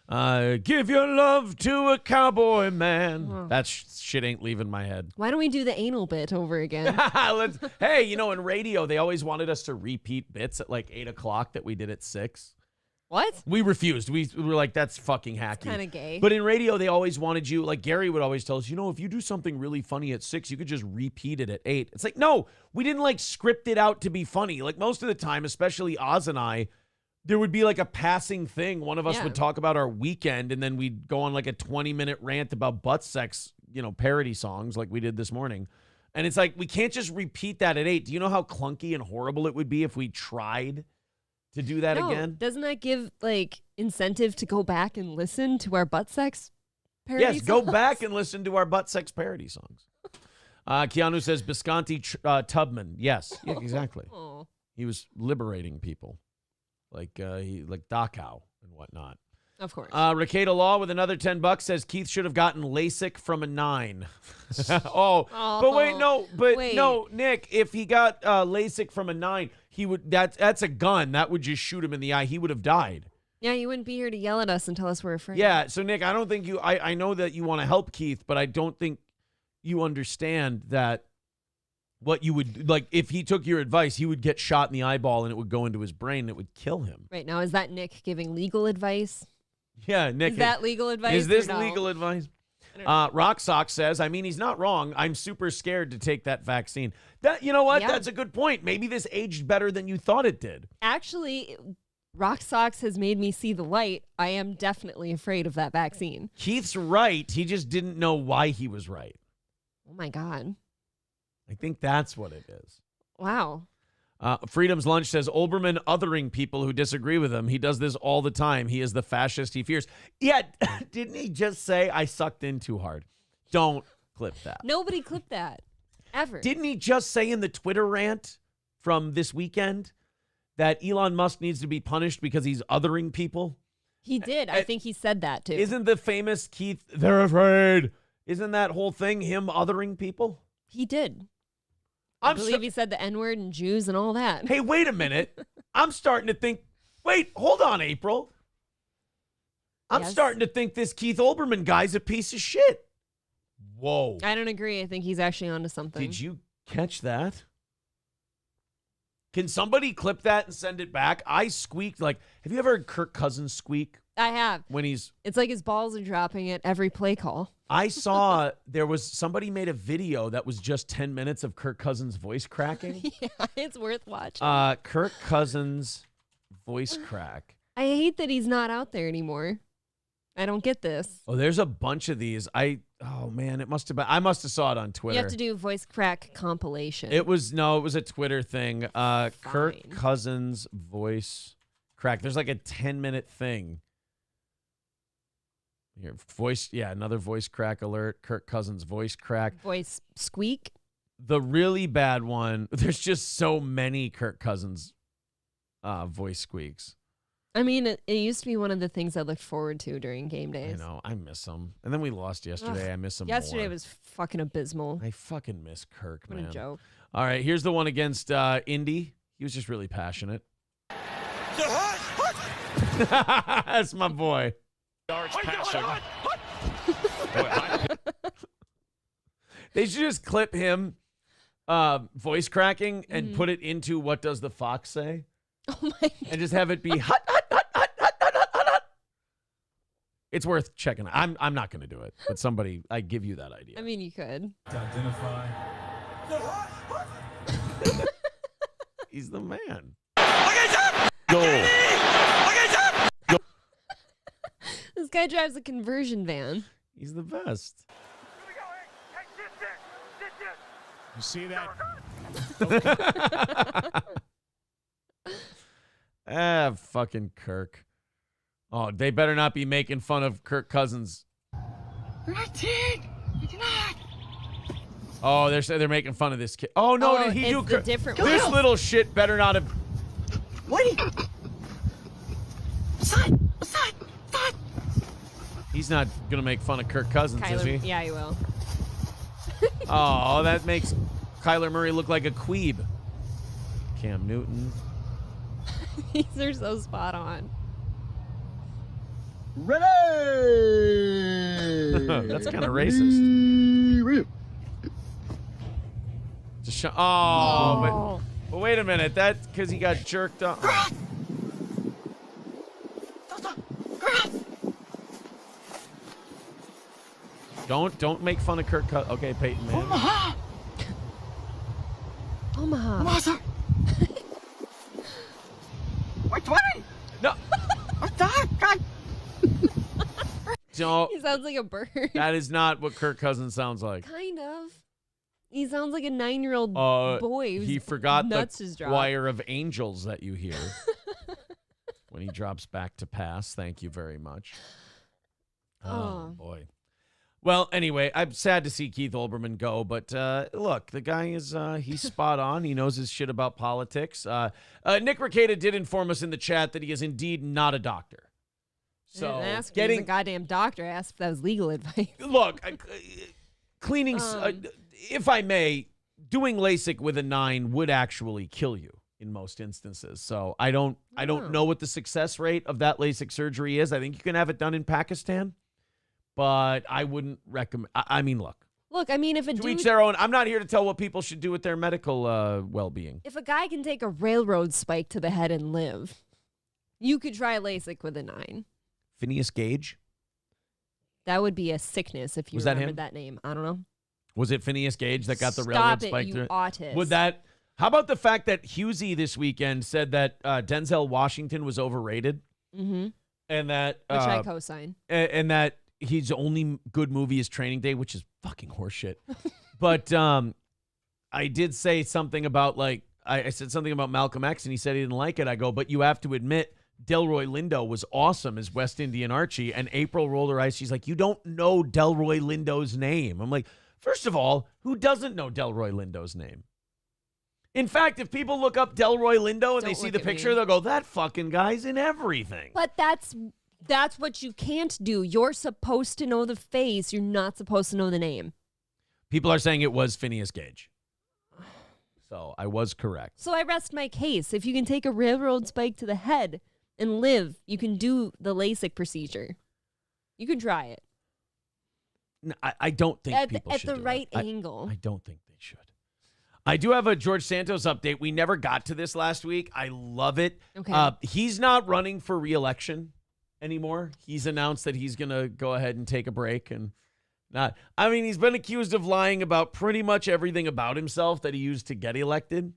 Give your love to a cowboy man. Oh. That shit ain't leaving my head. Why don't we do the anal bit over again? Hey, you know, in radio, they always wanted us to repeat bits at like 8 o'clock that we did at 6. What? We refused. We were like, that's fucking hacky. Kind of gay. But in radio, they always wanted you, like Gary would always tell us, you know, if you do something really funny at 6, you could just repeat it at 8. It's like, no, we didn't like script it out to be funny. Like most of the time, especially Oz and I, there would be like a passing thing. One of us would talk about our weekend, and then we'd go on like a 20-minute rant about butt sex, you know, parody songs like we did this morning. And it's like, we can't just repeat that at 8. Do you know how clunky and horrible it would be if we tried to do that again? Doesn't that give like incentive to go back and listen to our butt sex parody songs? Yes, go back and listen to our butt sex parody songs. Keanu says Bisconti Tubman. Yes, yeah, exactly. Oh. He was liberating people. Like Dachau and whatnot. Of course. Ricada Law with another $10 says Keith should have gotten LASIK from a 9. But wait, no, Nick, if he got LASIK from a 9, he would. That's a gun. That would just shoot him in the eye. He would have died. Yeah, you wouldn't be here to yell at us and tell us we're afraid. Yeah, so Nick, I don't think you. I know that you want to help Keith, but I don't think you understand that. What you would, like, if he took your advice, he would get shot in the eyeball and it would go into his brain and it would kill him. Right now, is that Nick giving legal advice? Yeah, Nick. Is that legal advice? Is this no? legal advice? Rock Sock says, I mean, he's not wrong. I'm super scared to take that vaccine. That, you know what? Yeah. That's a good point. Maybe this aged better than you thought it did. Actually, Rock Socks has made me see the light. I am definitely afraid of that vaccine. Keith's right. He just didn't know why he was right. Oh, my God. I think that's what it is. Wow. Freedom's Lunch says Olbermann othering people who disagree with him. He does this all the time. He is the fascist he fears. Yeah, didn't he just say, I sucked in too hard? Don't clip that. Nobody clipped that. Ever. Didn't he just say in the Twitter rant from this weekend that Elon Musk needs to be punished because he's othering people? He did. I think he said that, too. Isn't the famous Keith, they're afraid? Isn't that whole thing him othering people? He did. I believe he said the N-word and Jews and all that. Hey, wait a minute. I'm starting to think, wait, hold on, April. I'm starting to think this Keith Olbermann guy's a piece of shit. Whoa. I don't agree. I think he's actually onto something. Did you catch that? Can somebody clip that and send it back? I squeaked like, have you ever heard Kirk Cousins squeak? I have. When he's... It's like his balls are dropping at every play call. I saw there was somebody made a video that was just 10 minutes of Kirk Cousins' voice cracking. Yeah, it's worth watching. Kirk Cousins' voice crack. I hate that he's not out there anymore. I don't get this. Oh, there's a bunch of these. Oh man, it must have been. I must have saw it on Twitter. You have to do voice crack compilation. It was a Twitter thing. Kirk Cousins voice crack. There's like a 10-minute thing. Your voice, another voice crack alert. Kirk Cousins voice crack. Voice squeak. The really bad one, there's just so many Kirk Cousins voice squeaks. I mean, it used to be one of the things I looked forward to during game days. I know. I miss him. And then we lost yesterday. Ugh. I miss him Yesterday more. was fucking abysmal. I fucking miss Kirk, man. What a joke. All right, here's the one against Indy. He was just really passionate. That's my boy. They should just clip him voice cracking and put it into What Does the Fox Say? Oh my God. And just have it be hot, hot, hot, hot, hot, hot, hot, hot. It's worth checking. I'm not going to do it, but somebody, I give you that idea. I mean, you could. Identify. He's the man. Go. This guy drives a conversion van. He's the best. You see that? Fucking Kirk. Oh, they better not be making fun of Kirk Cousins. Oh, they're making fun of this kid. Oh no, Oh, did he do it's the different this one. little shit better not have. He's not gonna make fun of Kirk Cousins, is he? Yeah, he will. Oh, that makes Kyler Murray look like a queeb. Cam Newton. These are so spot on. Ready! That's kind of racist. Just but wait a minute. That's because he got jerked up. Don't make fun of Kirk Cousins. Okay, Peyton Manning. Omaha. No. Don't. He sounds like a bird. That is not what Kirk Cousins sounds like. Kind of. He sounds like a 9-year-old boy. Whose He forgot nuts the is dropped. choir of angels that you hear when he drops back to pass. Thank you very much. Oh, boy. Well, anyway, I'm sad to see Keith Olbermann go, but look, the guy is he's spot on. He knows his shit about politics. Nick Ricada did inform us in the chat that he is indeed not a doctor. I So didn't ask if he was a goddamn doctor. I asked if that was legal advice. Look, cleaning, if I may, doing LASIK with a 9 would actually kill you in most instances. So I don't know what the success rate of that LASIK surgery is. I think you can have it done in Pakistan, but I wouldn't recommend. I mean, look. Look, I mean, if a To dude, each their own. I'm not here to tell what people should do with their medical well-being. if a guy can take a railroad spike to the head and live, you could try LASIK with a 9. Phineas Gage? That would be a sickness if you Was that remembered him? that name. I don't know. Was it Phineas Gage that got the Stop railroad it, spike? you through it? autist. Would that? How about the fact that Husey this weekend said that Denzel Washington was overrated, Mm-hmm. and that Which I co-sign. and that his only good movie is Training Day, which is fucking horseshit. But I did say something about I said something about Malcolm X, and he said he didn't like it. I go, but you have to admit, Delroy Lindo was awesome as West Indian Archie. And April rolled her eyes. She's like, you don't know Delroy Lindo's name. I'm like, first of all, who doesn't know Delroy Lindo's name? In fact, if people look up Delroy Lindo and they Don't see look the at picture, me. they'll go, that fucking guy's in everything. But that's what you can't do. You're supposed to know the face. You're not supposed to know the name. People are saying it was Phineas Gage. So I was correct. So I rest my case. If you can take a railroad spike to the head and live, you can do the LASIK procedure. You can try it. No, I don't think people at should the do right it. angle. I don't think they should. I do have a George Santos update. We never got to this last week. I love it. Okay. He's not running for re-election anymore. He's announced that he's going to go ahead and take a break and not. I mean, he's been accused of lying about pretty much everything about himself that he used to get elected.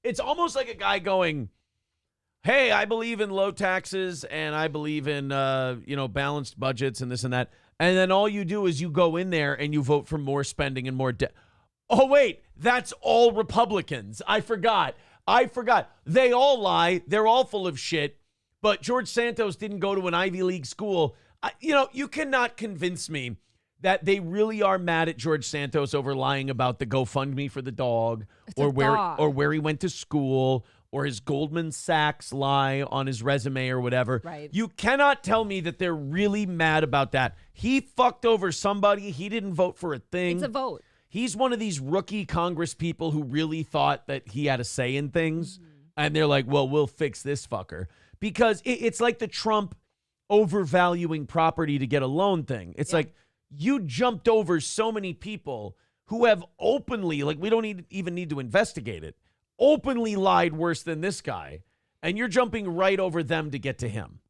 It's almost like a guy going, hey, I believe in low taxes and I believe in balanced budgets and this and that. And then all you do is you go in there and you vote for more spending and more debt. Oh, wait, that's all Republicans. I forgot. They all lie. They're all full of shit. But George Santos didn't go to an Ivy League school. You cannot convince me that they really are mad at George Santos over lying about the GoFundMe for the dog, or where he went to school, or his Goldman Sachs lie on his resume or whatever. Right. You cannot tell me that they're really mad about that. He fucked over somebody. He didn't vote for a thing. It's a vote. He's one of these rookie Congress people who really thought that he had a say in things. And they're like, well, we'll fix this fucker. Because it's like the Trump overvaluing property to get a loan thing. It's like you jumped over so many people who have openly, like we don't even need to investigate it, openly lied worse than this guy. And you're jumping right over them to get to him.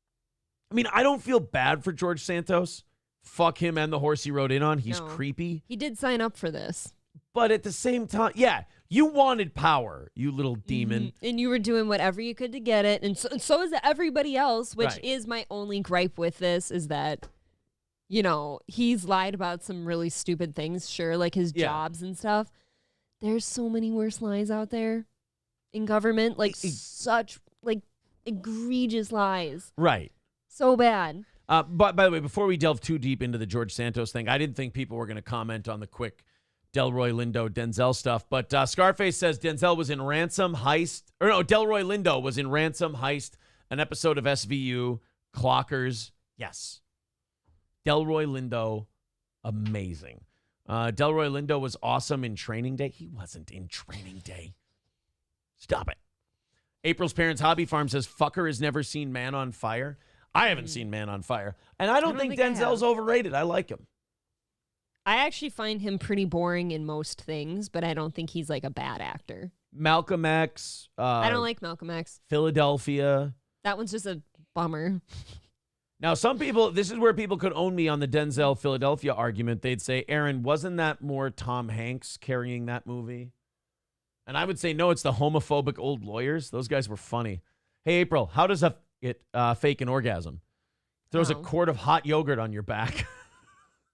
I mean, I don't feel bad for George Santos. Fuck him and the horse he rode in on. He's creepy. He did sign up for this. But at the same time, you wanted power, you little demon. And you were doing whatever you could to get it. And so is everybody else, which is my only gripe with this, is that, he's lied about some really stupid things, sure, like his jobs and stuff. There's so many worse lies out there in government, like such egregious lies. Right. So bad. But by the way, before we delve too deep into the George Santos thing, I didn't think people were going to comment on the quick Delroy Lindo Denzel stuff. But Scarface says Denzel was in Ransom Heist. Or no, Delroy Lindo was in Ransom Heist, an episode of SVU, Clockers. Yes. Delroy Lindo, amazing. Delroy Lindo was awesome in Training Day. He wasn't in Training Day. Stop it. April's Parents Hobby Farm says, fucker has never seen Man on Fire. I haven't seen Man on Fire. And I don't think Denzel's overrated. I like him. I actually find him pretty boring in most things, but I don't think he's like a bad actor. Malcolm X. I don't like Malcolm X. Philadelphia. That one's just a bummer. Now, some people, this is where people could own me on the Denzel Philadelphia argument. They'd say, Aaron, wasn't that more Tom Hanks carrying that movie? And I would say, no, it's the homophobic old lawyers. Those guys were funny. Hey, April, how does it fake an orgasm? Throws a quart of hot yogurt on your back.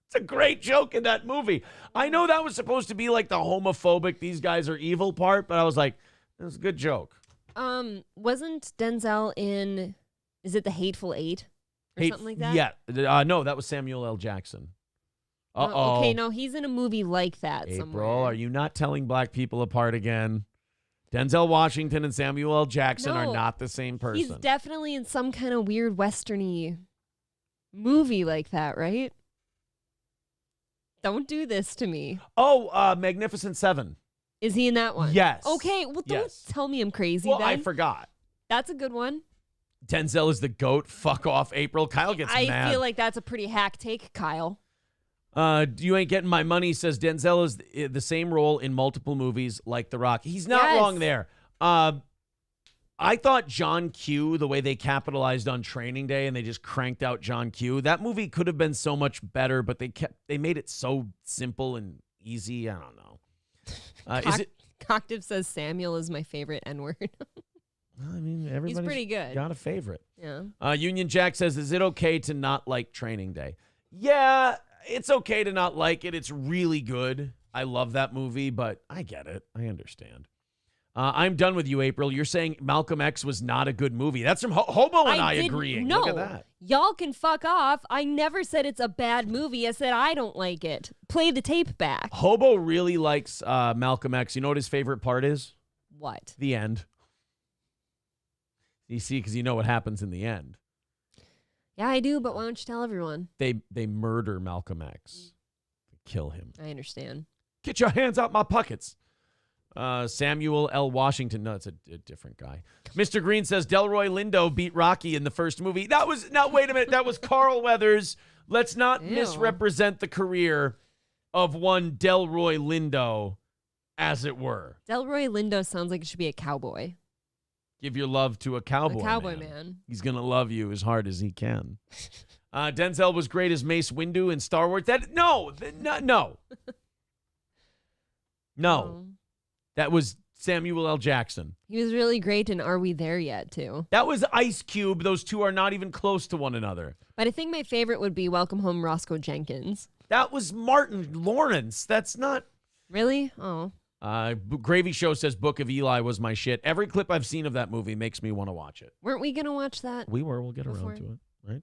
It's a great joke in that movie. I know that was supposed to be like the homophobic, these guys are evil part, but I was like, it was a good joke. Wasn't Denzel in, is it The Hateful Eight? Or something like that? Yeah. No, that was Samuel L. Jackson. Uh-oh. Okay, no, he's in a movie like that April, somewhere. are you not telling black people apart again? Denzel Washington and Samuel L. Jackson are not the same person. He's definitely in some kind of weird western-y movie like that, right? Don't do this to me. Oh, Magnificent Seven. Is he in that one? Yes. Okay, well, don't tell me I'm crazy Well, then. I forgot. That's a good one. Denzel is the GOAT. Fuck off, April. Kyle gets mad. I feel like that's a pretty hack take, Kyle. You ain't getting my money, says Denzel is the same role in multiple movies like The Rock. He's not wrong there. I thought John Q, the way they capitalized on Training Day and they just cranked out John Q, that movie could have been so much better, but they made it so simple and easy. I don't know. Coctive says Samuel is my favorite N-word. I mean, everybody's He's pretty good. Got a favorite. Yeah. Union Jack says, is it okay to not like Training Day? Yeah, it's okay to not like it. It's really good. I love that movie, but I get it. I understand. I'm done with you, April. You're saying Malcolm X was not a good movie. That's from Hobo and I agreeing. No, look at that. Y'all can fuck off. I never said it's a bad movie. I said I don't like it. Play the tape back. Hobo really likes Malcolm X. You know what his favorite part is? What? The end. You see, because you know what happens in the end. Yeah, I do, but why don't you tell everyone? They murder Malcolm X. Kill him. I understand. Get your hands out my pockets. Samuel L. Washington. No, it's a different guy. Mr. Green says Delroy Lindo beat Rocky in the first movie. That was, now wait a minute, that was Carl Weathers. Let's not misrepresent the career of one Delroy Lindo, as it were. Delroy Lindo sounds like it should be a cowboy. Give your love to a cowboy, man. He's going to love you as hard as he can. Denzel was great as Mace Windu in Star Wars. No. That was Samuel L. Jackson. He was really great in Are We There Yet, too. That was Ice Cube. Those two are not even close to one another. But I think my favorite would be Welcome Home, Roscoe Jenkins. That was Martin Lawrence. That's not... Really? Oh. Gravy Show says Book of Eli was my shit. Every clip I've seen of that movie makes me want to watch it. Weren't we going to watch that? We were. We'll get around to it, right?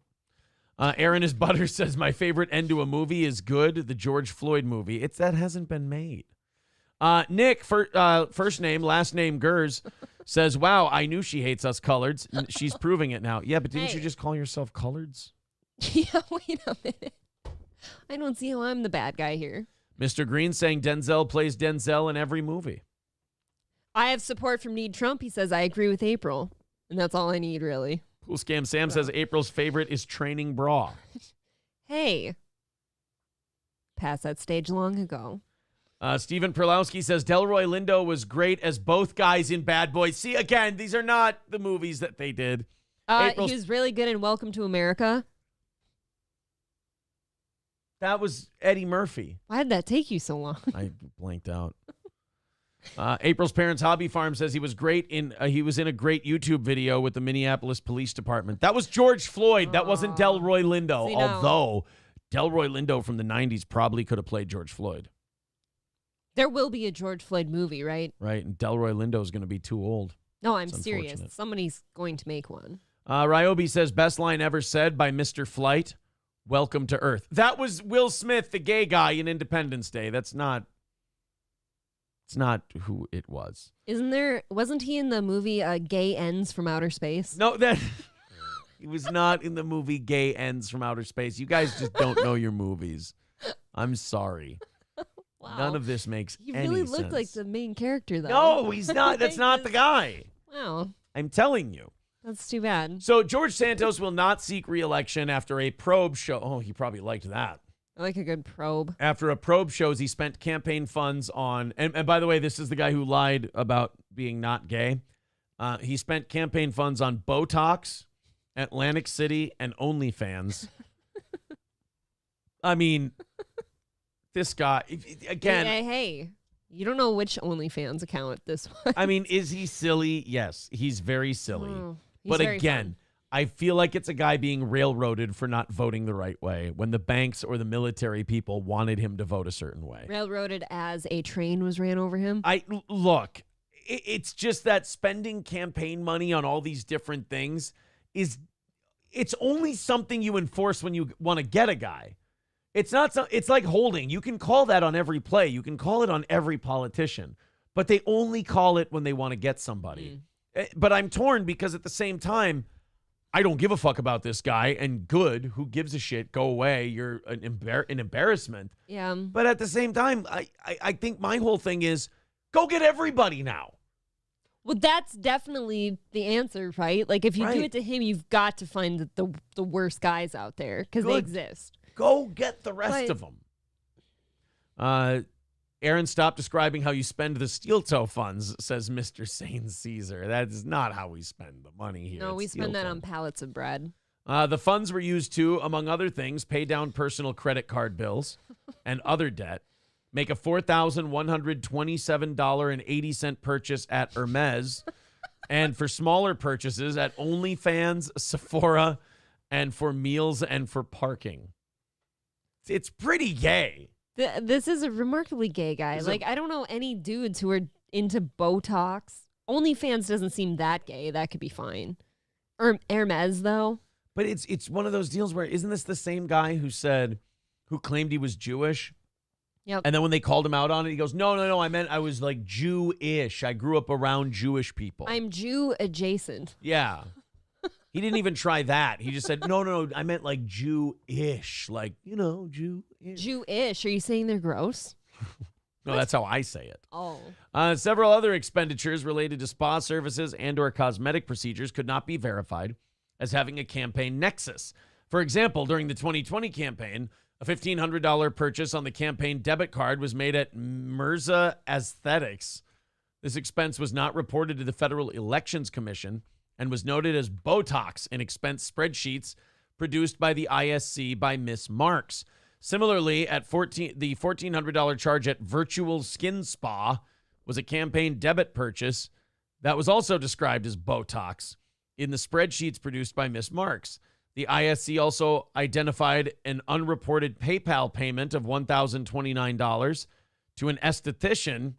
Aaron is Butter says my favorite end to a movie is Good, the George Floyd movie. That hasn't been made. Nick, first name, last name Gers, says, wow, I knew she hates us coloreds. She's proving it now. Yeah, but didn't you just call yourself coloreds? Yeah, wait a minute. I don't see how I'm the bad guy here. Mr. Green saying Denzel plays Denzel in every movie. I have support from Need Trump. He says, I agree with April. And that's all I need, really. Cool Scam Sam says April's favorite is Training Bra. Hey. Passed that stage long ago. Stephen Perlowski says Delroy Lindo was great as both guys in Bad Boys. See, again, these are not the movies that they did. He was really good in Welcome to America. That was Eddie Murphy. Why did that take you so long? I blanked out. April's Parents Hobby Farm says he was great in he was in a great YouTube video with the Minneapolis Police Department. That was George Floyd. That wasn't Delroy Lindo. Although Delroy Lindo from the 90s probably could have played George Floyd. There will be a George Floyd movie, right? Right, and Delroy Lindo is going to be too old. No, I'm serious. Somebody's going to make one. Ryobi says best line ever said by Mr. Flight. Welcome to Earth. That was Will Smith, the gay guy in Independence Day. It's not who it was. Wasn't he in the movie Gay Ends from Outer Space? No, he was not in the movie Gay Ends from Outer Space. You guys just don't know your movies. I'm sorry. Wow. None of this makes any sense. He really looked like the main character, though. No, he's not. That's not the guy. Wow. I'm telling you. That's too bad. So George Santos will not seek re-election after a probe show. Oh, he probably liked that. I like a good probe. After a probe shows he spent campaign funds on, and by the way, this is the guy who lied about being not gay. He spent campaign funds on Botox, Atlantic City, and OnlyFans. I mean, this guy, again. Hey, you don't know which OnlyFans account this was. I mean, is he silly? Yes, he's very silly. He's but very again, fun. I feel like it's a guy being railroaded for not voting the right way when the banks or the military people wanted him to vote a certain way. Railroaded as a train was ran over him? Look, it's just that spending campaign money on all these different things it's only something you enforce when you want to get a guy. It's not. It's like holding. You can call that on every play. You can call it on every politician, but they only call it when they want to get somebody. But I'm torn because at the same time, I don't give a fuck about this guy. And good, who gives a shit? Go away. You're an embarrassment. Yeah. But at the same time, I think my whole thing is go get everybody now. Well, that's definitely the answer, right? Like if you do it to him, you've got to find the worst guys out there because they exist. Go get the rest of them. Aaron, stop describing how you spend the steel toe funds, says Mr. Sane Caesar. That is not how we spend the money here. No, we spend that on pallets of bread. The funds were used to, among other things, pay down personal credit card bills and other debt, make a $4,127.80 purchase at Hermes, and for smaller purchases at OnlyFans, Sephora, and for meals and for parking. It's pretty gay. This is a remarkably gay guy. I don't know any dudes who are into Botox. OnlyFans doesn't seem that gay. That could be fine. Hermes, though. But it's one of those deals where, isn't this the same guy who claimed he was Jewish? Yep. And then when they called him out on it, he goes, no, I meant I was like Jewish. I grew up around Jewish people. I'm Jew adjacent. Yeah. He didn't even try that. He just said, no, I meant like Jewish. Like, Jewish. Jewish. Are you saying they're gross? No, that's how I say it. Oh. Several other expenditures related to spa services and or cosmetic procedures could not be verified as having a campaign nexus. For example, during the 2020 campaign, a $1,500 purchase on the campaign debit card was made at Mirza Aesthetics. This expense was not reported to the Federal Elections Commission and was noted as Botox in expense spreadsheets produced by the ISC by Miss Marks. Similarly, the $1,400 charge at Virtual Skin Spa was a campaign debit purchase that was also described as Botox in the spreadsheets produced by Miss Marks. The ISC also identified an unreported PayPal payment of $1,029 to an esthetician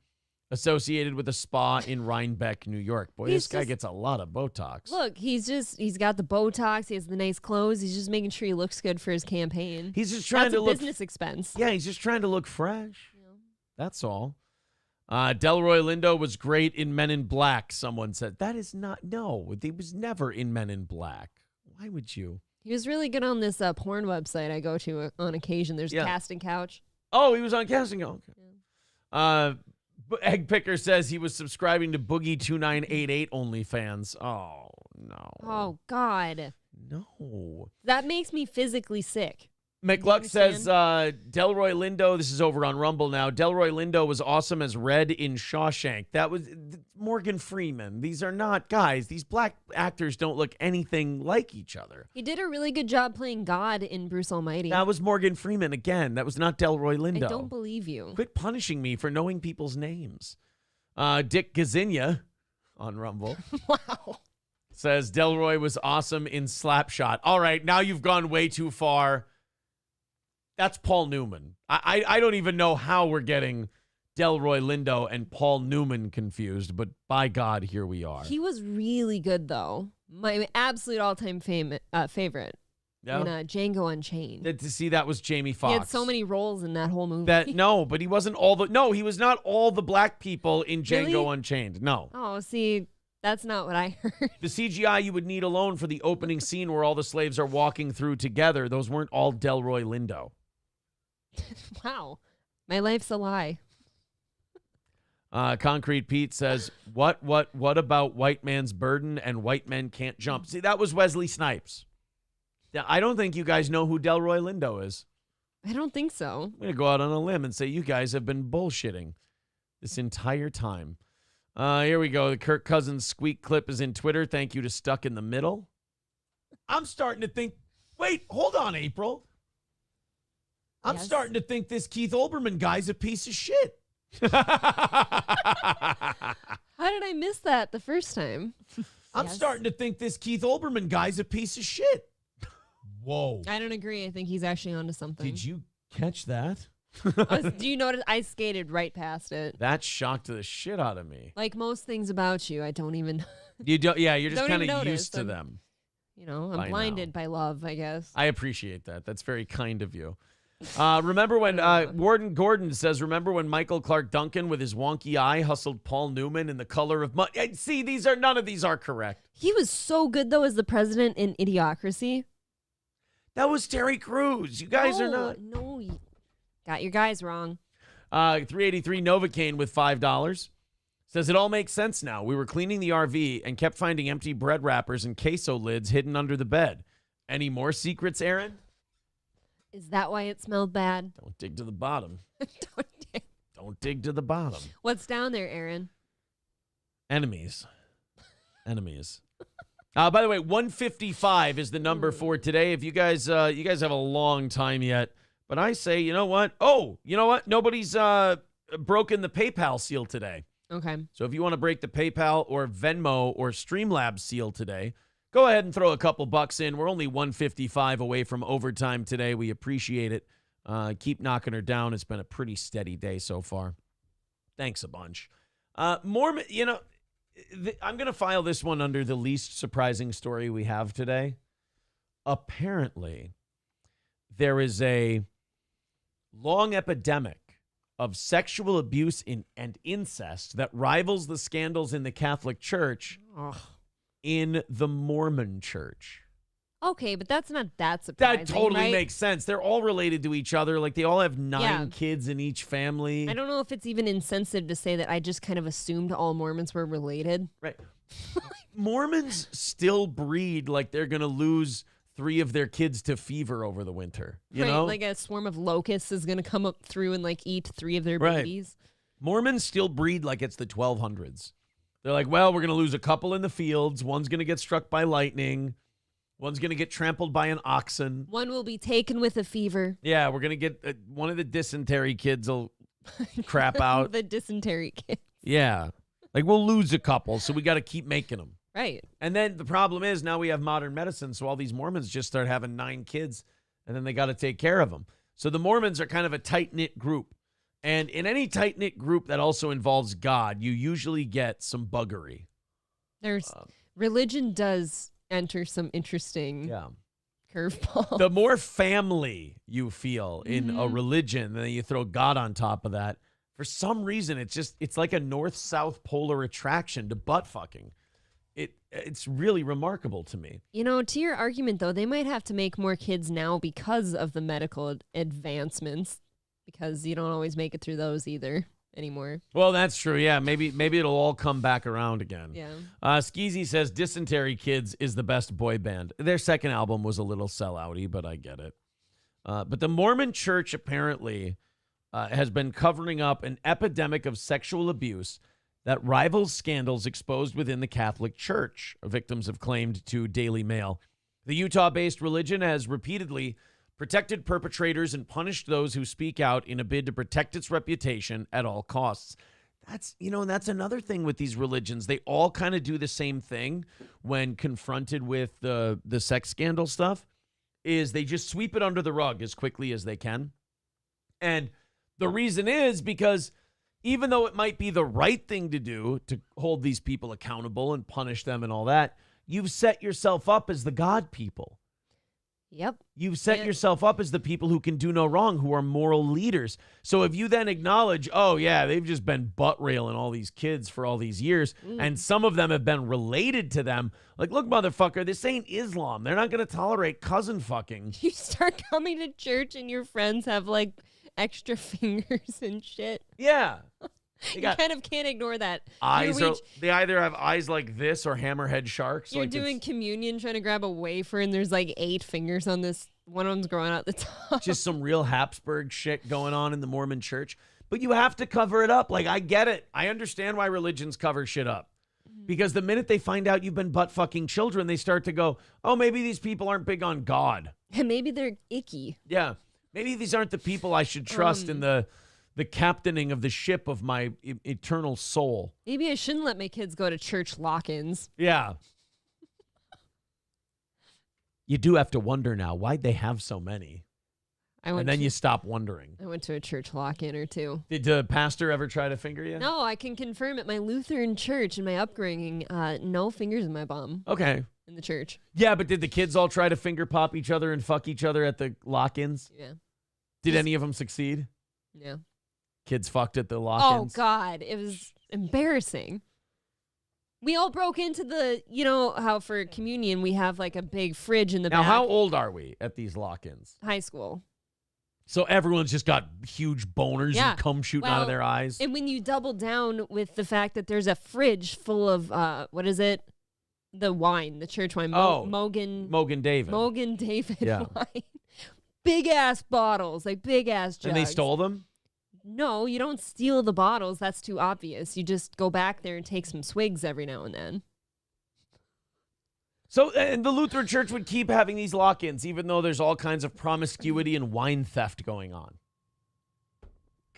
associated with a spa in Rhinebeck, New York. Boy, He's this guy just- gets a lot of Botox. Look, he's got the Botox. He has the nice clothes. He's just making sure he looks good for his campaign. He's just trying That's to a look business expense. Yeah, he's just trying to look fresh. That's all. Delroy Lindo was great in Men in Black, someone said. That is not, no, he was never in Men in Black. Why would you? He was really good on this porn website I go to on occasion. There's Casting Couch. Oh, he was on Casting. Oh, okay. Egg Picker says he was subscribing to Boogie 2988 OnlyFans. Oh, no. Oh, God. No. That makes me physically sick. McLuck says, Delroy Lindo, this is over on Rumble now. Delroy Lindo was awesome as Red in Shawshank. That was Morgan Freeman. These are not guys. These black actors don't look anything like each other. He did a really good job playing God in Bruce Almighty. That was Morgan Freeman again. That was not Delroy Lindo. I don't believe you. Quit punishing me for knowing people's names. Dick Gazinia on Rumble. Wow. Says Delroy was awesome in Slapshot. All right, now you've gone way too far. That's Paul Newman. I don't even know how we're getting Delroy Lindo and Paul Newman confused, but by God, here we are. He was really good, though. My absolute all-time favorite in Django Unchained. To see that was Jamie Foxx. He had so many roles in that whole movie. But he wasn't he was not all the black people in Django Really? Unchained. No. Oh, see, that's not what I heard. The CGI you would need alone for the opening scene where all the slaves are walking through together, those weren't all Delroy Lindo. Wow. My life's a lie. Concrete Pete says, what about White Man's Burden and White Men Can't Jump? See, that was Wesley Snipes. Now, I don't think you guys know who Delroy Lindo is. I don't think so. I'm going to go out on a limb and say you guys have been bullshitting this entire time. Here we go. The Kirk Cousins squeak clip is in Twitter. Thank you to Stuck in the Middle. I'm starting to think, wait, hold on, April. I'm starting to think this Keith Olbermann guy's a piece of shit. How did I miss that the first time? I'm starting to think this Keith Olbermann guy's a piece of shit. Whoa. I don't agree. I think he's actually onto something. Did you catch that? Do you notice I skated right past it? That shocked the shit out of me. Like most things about you, I don't even. You don't. Yeah, you're just Don't kind even of notice. used to them. You know, I'm By blinded by love, I guess. I appreciate that. That's very kind of you. Remember when Warden Gordon says, remember when Michael Clark Duncan with his wonky eye hustled Paul Newman in The Color of Money? See, none of these are correct. He was so good, though, as the president in Idiocracy. That was Terry Crews. You guys are not. No, you got your guys wrong. 383 Novocaine with $5. Says it all makes sense now. We were cleaning the RV and kept finding empty bread wrappers and queso lids hidden under the bed. Any more secrets, Aaron? Is that why it smelled bad? Don't dig to the bottom. Don't dig. Don't dig to the bottom. What's down there, Aaron? Enemies. By the way, 155 is the number for today. If you guys have a long time yet, but I say, you know what? Oh, you know what? Nobody's broken the PayPal seal today. Okay. So if you want to break the PayPal or Venmo or Streamlabs seal today, go ahead and throw a couple bucks in. We're only 155 away from overtime today. We appreciate it. Keep knocking her down. It's been a pretty steady day so far. Thanks a bunch. Mormon, I'm going to file this one under the least surprising story we have today. Apparently, there is a long epidemic of sexual abuse and incest that rivals the scandals in the Catholic Church in the Mormon Church. Okay, but that's not that surprising. That totally right? makes sense. They're all related to each other. Like, they all have 9 kids in each family. I don't know if it's even insensitive to say that I just kind of assumed all Mormons were related. Right. Mormons still breed like they're going to lose 3 of their kids to fever over the winter. You know? Like a swarm of locusts is going to come up through and like eat 3 of their babies. Mormons still breed like it's the 1200s. They're like, well, we're going to lose a couple in the fields. One's going to get struck by lightning. One's going to get trampled by an oxen. One will be taken with a fever. Yeah, we're going to get one of the dysentery kids will crap out. The dysentery kids. Yeah. Like, we'll lose a couple, so we got to keep making them. Right. And then the problem is now we have modern medicine, so all these Mormons just start having 9 kids, and then they got to take care of them. So the Mormons are kind of a tight-knit group. And in any tight-knit group that also involves God, you usually get some buggery. There's religion does enter some interesting curveballs. The more family you feel in a religion, then you throw God on top of that. For some reason, it's like a north-south polar attraction to butt fucking. It's really remarkable to me. You know, to your argument, though, they might have to make more kids now because of the medical advancements, because you don't always make it through those either anymore. Well, that's true. Yeah, maybe it'll all come back around again. Yeah. Skeezy says Dysentery Kids is the best boy band. Their second album was a little sellouty, but I get it. But the Mormon Church apparently has been covering up an epidemic of sexual abuse that rivals scandals exposed within the Catholic Church, victims have claimed to Daily Mail. The Utah-based religion has repeatedly protected perpetrators and punished those who speak out in a bid to protect its reputation at all costs. That's another thing with these religions. They all kind of do the same thing when confronted with the sex scandal stuff, is they just sweep it under the rug as quickly as they can. And the reason is because even though it might be the right thing to do to hold these people accountable and punish them and all that, you've set yourself up as the God people. Yep. You've set yourself up as the people who can do no wrong, who are moral leaders. So if you then acknowledge, oh, yeah, they've just been butt railing all these kids for all these years, and some of them have been related to them, like, look, motherfucker, this ain't Islam. They're not going to tolerate cousin fucking. You start coming to church and your friends have, like, extra fingers and shit. Yeah. You kind of can't ignore that. They either have eyes like this or hammerhead sharks. You're doing communion, trying to grab a wafer, and there's like 8 fingers on this. One of them's growing out the top. Just some real Habsburg shit going on in the Mormon Church. But you have to cover it up. Like, I get it. I understand why religions cover shit up. Because the minute they find out you've been butt-fucking children, they start to go, oh, maybe these people aren't big on God. And maybe they're icky. Yeah. Maybe these aren't the people I should trust in the captaining of the ship of my eternal soul. Maybe I shouldn't let my kids go to church lock-ins. Yeah. You do have to wonder now, why'd they have so many? And then you stop wondering. I went to a church lock-in or two. Did the pastor ever try to finger you? No, I can confirm at my Lutheran church in my upbringing, no fingers in my bum. Okay. In the church. Yeah, but did the kids all try to finger pop each other and fuck each other at the lock-ins? Yeah. Did any of them succeed? Yeah. Kids fucked at the lock-ins? Oh, God. It was embarrassing. We all broke into the, you know how for communion we have like a big fridge in the back. Now, how old are we at these lock-ins? High school. So everyone's just got huge boners and cum shooting out of their eyes? And when you double down with the fact that there's a fridge full of, what is it? The wine, the church wine. Mogan David. Mogan David wine. Big-ass bottles, like big-ass jugs. And they stole them? No, you don't steal the bottles. That's too obvious. You just go back there and take some swigs every now and then. So and the Lutheran Church would keep having these lock-ins, even though there's all kinds of promiscuity and wine theft going on.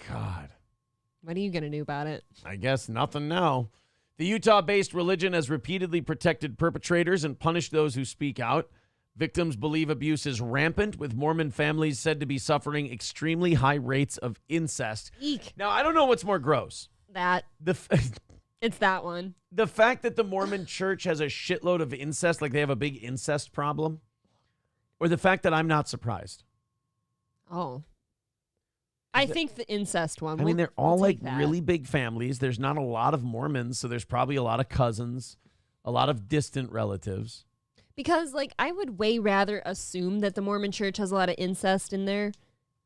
God. What are you going to do about it? I guess nothing now. The Utah-based religion has repeatedly protected perpetrators and punished those who speak out. Victims believe abuse is rampant, with Mormon families said to be suffering extremely high rates of incest. Eek. Now, I don't know what's more gross. It's that one. The fact that the Mormon Church has a shitload of incest, like they have a big incest problem, or the fact that I'm not surprised. Oh. I think the incest one. I mean, they're all like really big families. There's not a lot of Mormons, so there's probably a lot of cousins, a lot of distant relatives. Because, like, I would way rather assume that the Mormon Church has a lot of incest in there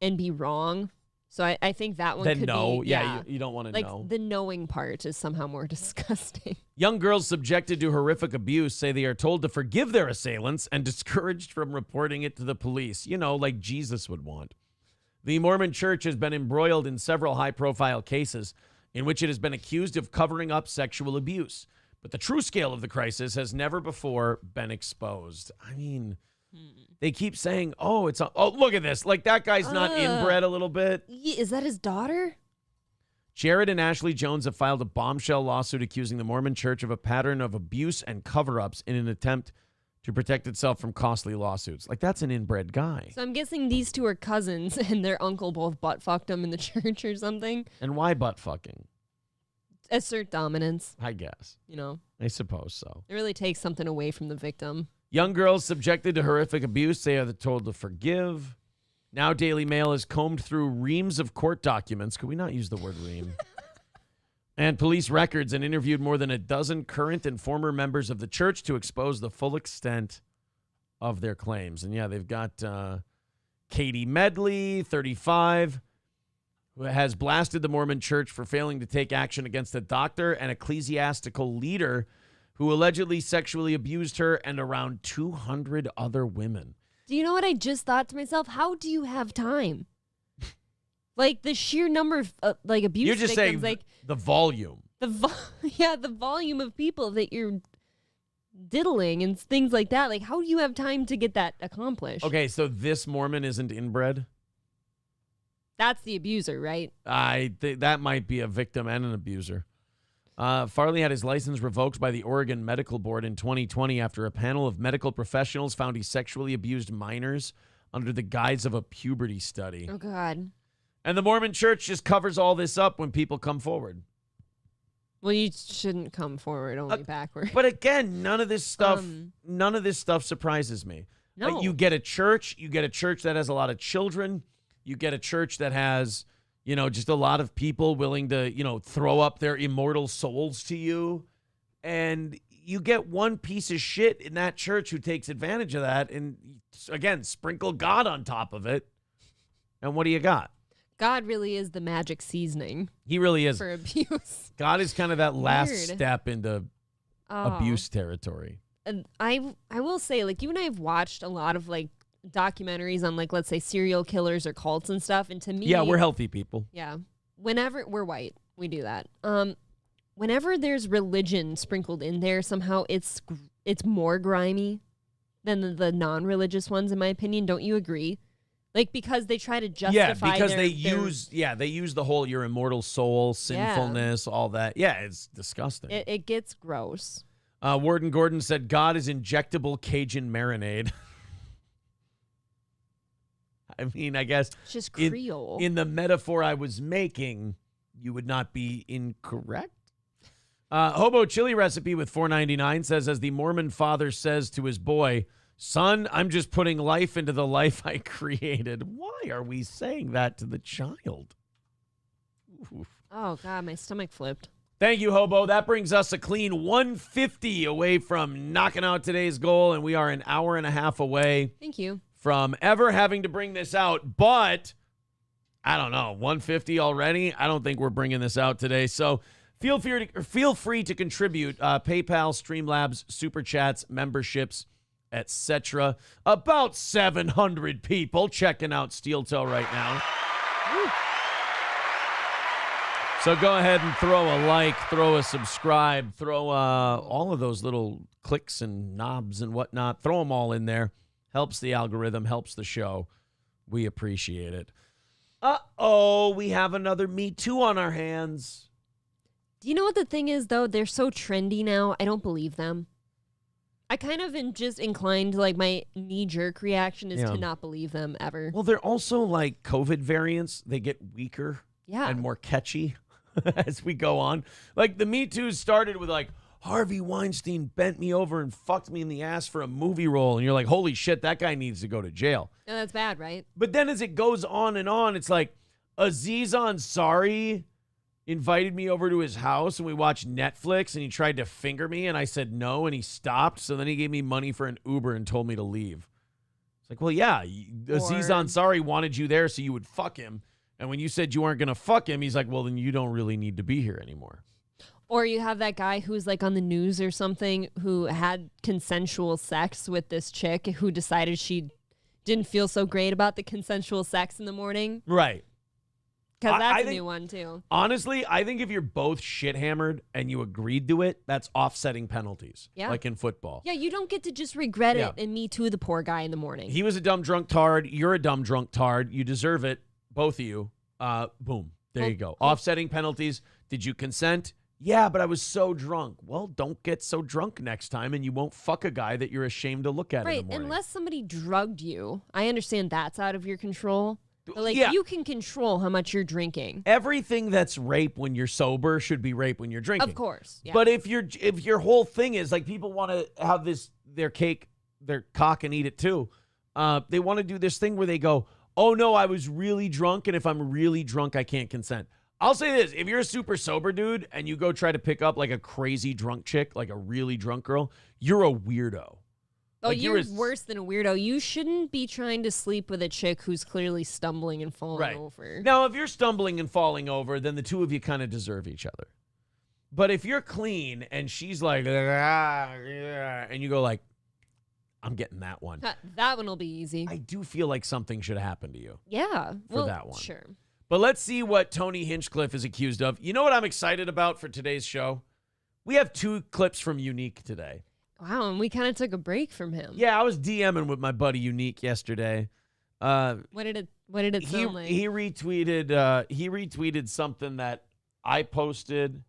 and be wrong. So I think that one could be. Yeah, you don't want to know. Like, the knowing part is somehow more disgusting. Young girls subjected to horrific abuse say they are told to forgive their assailants and discouraged from reporting it to the police. You know, like Jesus would want. The Mormon Church has been embroiled in several high-profile cases in which it has been accused of covering up sexual abuse. But the true scale of the crisis has never before been exposed. I mean, they keep saying, oh, look at this. Like, that guy's not inbred a little bit. Is that his daughter? Jared and Ashley Jones have filed a bombshell lawsuit accusing the Mormon Church of a pattern of abuse and cover-ups in an attempt to protect itself from costly lawsuits. Like, that's an inbred guy. So I'm guessing these two are cousins and their uncle both butt fucked them in the church or something. And why butt fucking? Assert dominance. I guess. You know. I suppose so. It really takes something away from the victim. Young girls subjected to horrific abuse, they are told to forgive. Now Daily Mail has combed through reams of court documents. Could we not use the word ream? And police records and interviewed more than a dozen current and former members of the church to expose the full extent of their claims. And yeah, they've got Katie Medley, 35, who has blasted the Mormon church for failing to take action against a doctor and ecclesiastical leader who allegedly sexually abused her and around 200 other women. Do you know what I just thought to myself? How do you have time? Like the sheer number of like abuse You're just victims, saying like the volume. The volume of people that you're diddling and things like that. Like, how do you have time to get that accomplished? Okay, so this Mormon isn't inbred? That's the abuser, right? I think that might be a victim and an abuser. Farley had his license revoked by the Oregon Medical Board in 2020 after a panel of medical professionals found he sexually abused minors under the guise of a puberty study. Oh, God. And the Mormon church just covers all this up when people come forward. Well, you shouldn't come forward, only backward. But again, none of this stuff surprises me. No. Like, you get a church that has a lot of children. You get a church that has, just a lot of people willing to, throw up their immortal souls to you. And you get one piece of shit in that church who takes advantage of that and, again, sprinkle God on top of it. And what do you got? God really is the magic seasoning. He really is. For abuse. God is kind of that last Weird. step into abuse territory. And I will say, like, you and I have watched a lot of, like, documentaries on, like, let's say serial killers or cults and stuff. And to me... Yeah, we're healthy people. Yeah. Whenever... We're white. We do that. Whenever there's religion sprinkled in there, somehow it's more grimy than the non-religious ones, in my opinion. Don't you agree? Like, because they try to justify because they use the whole your immortal soul, sinfulness, all that. Yeah, it's disgusting. It gets gross. Warden Gordon said God is injectable Cajun marinade. I mean, I guess it's just Creole. In the metaphor I was making, you would not be incorrect. Hobo chili recipe with $4.99 says, as the Mormon father says to his boy, son, I'm just putting life into the life I created. Why are we saying that to the child? Oof. Oh, God, my stomach flipped. Thank you, Hobo. That brings us a clean 150 away from knocking out today's goal, and we are an hour and a half away. Thank you. From ever having to bring this out. But, I don't know, 150 already? I don't think we're bringing this out today. So feel free to contribute. PayPal, Streamlabs, Super Chats, memberships, etc. About 700 people checking out Steel Toe right now. Woo. So go ahead and throw a like, throw a subscribe, throw all of those little clicks and knobs and whatnot. Throw them all in there. Helps the algorithm, helps the show. We appreciate it. Uh-oh, we have another Me Too on our hands. Do you know what the thing is, though? They're so trendy now, I don't believe them. I kind of am just inclined, like, my knee-jerk reaction is to not believe them ever. Well, they're also like COVID variants. They get weaker and more catchy as we go on. Like, the Me Too started with, like, Harvey Weinstein bent me over and fucked me in the ass for a movie role. And you're like, holy shit, that guy needs to go to jail. No, that's bad, right? But then as it goes on and on, it's like Aziz Ansari invited me over to his house and we watched Netflix and he tried to finger me and I said no and he stopped. So then he gave me money for an Uber and told me to leave. It's like, well, yeah, Aziz Ansari wanted you there so you would fuck him. And when you said you weren't going to fuck him, he's like, well, then you don't really need to be here anymore. Or you have that guy who's like on the news or something who had consensual sex with this chick who decided she didn't feel so great about the consensual sex in the morning. Right. Because that's a new one, too. Honestly, I think if you're both shit-hammered and you agreed to it, that's offsetting penalties. Yeah. Like in football. Yeah, you don't get to just regret it and Me Too the poor guy in the morning. He was a dumb drunk tard. You're a dumb drunk tard. You deserve it. Both of you. Boom. There you go. Offsetting penalties. Did you consent? Yeah, but I was so drunk. Well, don't get so drunk next time, and you won't fuck a guy that you're ashamed to look at in the Right, morning. unless somebody drugged you. I understand that's out of your control. But, like, Yeah. you can control how much you're drinking. Everything that's rape when you're sober should be rape when you're drinking. Of course. Yeah. But if your whole thing is, like, people want to have their cake, their cock, and eat it too. They want to do this thing where they go, oh, no, I was really drunk, and if I'm really drunk, I can't consent. I'll say this. If you're a super sober dude and you go try to pick up, like, a crazy drunk chick, like a really drunk girl, you're a weirdo. Oh, Like, you're worse than a weirdo. You shouldn't be trying to sleep with a chick who's clearly stumbling and falling over. Now, if you're stumbling and falling over, then the two of you kind of deserve each other. But if you're clean and she's like, and you go like, I'm getting that one. That one will be easy. I do feel like something should happen to you. Yeah. For that one. Sure. But let's see what Tony Hinchcliffe is accused of. You know what I'm excited about for today's show? We have 2 clips from Unique today. Wow, and we kind of took a break from him. Yeah, I was DMing with my buddy Unique yesterday. What did it sound like? He retweeted something that I posted,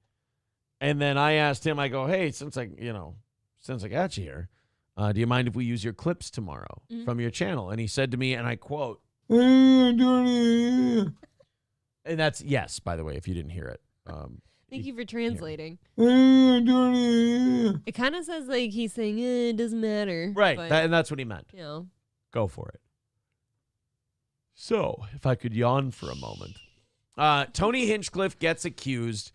and then I asked him, I go, hey, since I got you here, do you mind if we use your clips tomorrow from your channel? And he said to me, and I quote, and that's yes, by the way, if you didn't hear it. Thank you for translating. It kind of says like he's saying, it doesn't matter. Right, but, and that's what he meant. You know. Go for it. So, if I could yawn for a moment. Tony Hinchcliffe gets accused.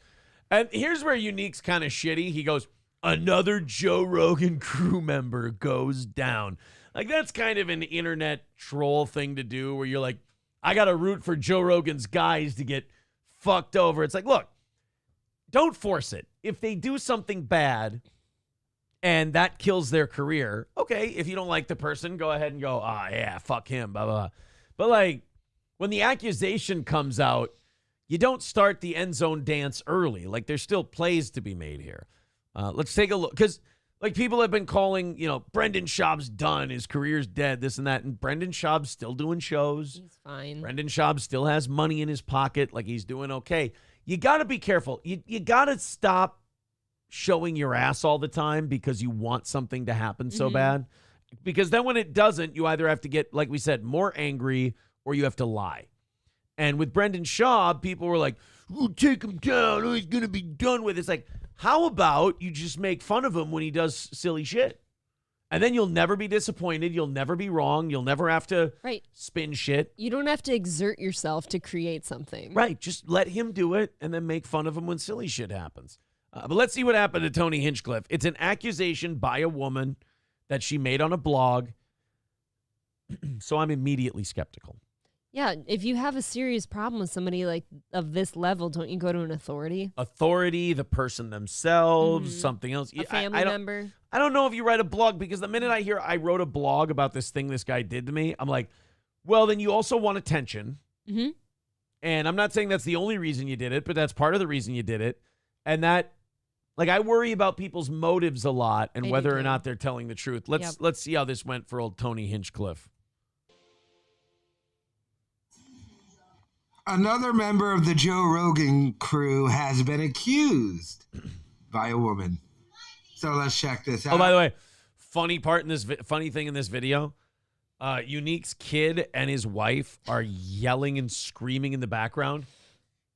And here's where Unique's kind of shitty. He goes, another Joe Rogan crew member goes down. Like, that's kind of an internet troll thing to do where you're like, I got to root for Joe Rogan's guys to get fucked over. It's like, look, don't force it. If they do something bad and that kills their career, okay, if you don't like the person, go ahead and go, yeah, fuck him, blah, blah, blah. But, like, when the accusation comes out, you don't start the end zone dance early. Like, there's still plays to be made here. Let's take a look. Because, like, people have been calling, Brendan Schaub's done. His career's dead, this and that. And Brendan Schaub's still doing shows. He's fine. Brendan Schaub still has money in his pocket. Like, he's doing okay. You got to be careful. You got to stop showing your ass all the time because you want something to happen so bad. Because then when it doesn't, you either have to get, like we said, more angry or you have to lie. And with Brendan Schaub, people were like, oh, take him down. Oh, he's going to be done with it. It's like, how about you just make fun of him when he does silly shit? And then you'll never be disappointed. You'll never be wrong. You'll never have to spin shit. You don't have to exert yourself to create something. Right. Just let him do it and then make fun of him when silly shit happens. But let's see what happened to Tony Hinchcliffe. It's an accusation by a woman that she made on a blog. So I'm immediately skeptical. Yeah, if you have a serious problem with somebody like of this level, don't you go to an authority? Authority, the person themselves, something else. A family member. I don't know if you write a blog, because the minute I hear I wrote a blog about this thing this guy did to me, I'm like, well, then you also want attention. Mm-hmm. And I'm not saying that's the only reason you did it, but that's part of the reason you did it. And that, like, I worry about people's motives a lot and whether or not they're telling the truth. Let's see how this went for old Tony Hinchcliffe. Another member of the Joe Rogan crew has been accused by a woman. So let's check this out. Oh, by the way, funny thing in this video, Unique's kid and his wife are yelling and screaming in the background.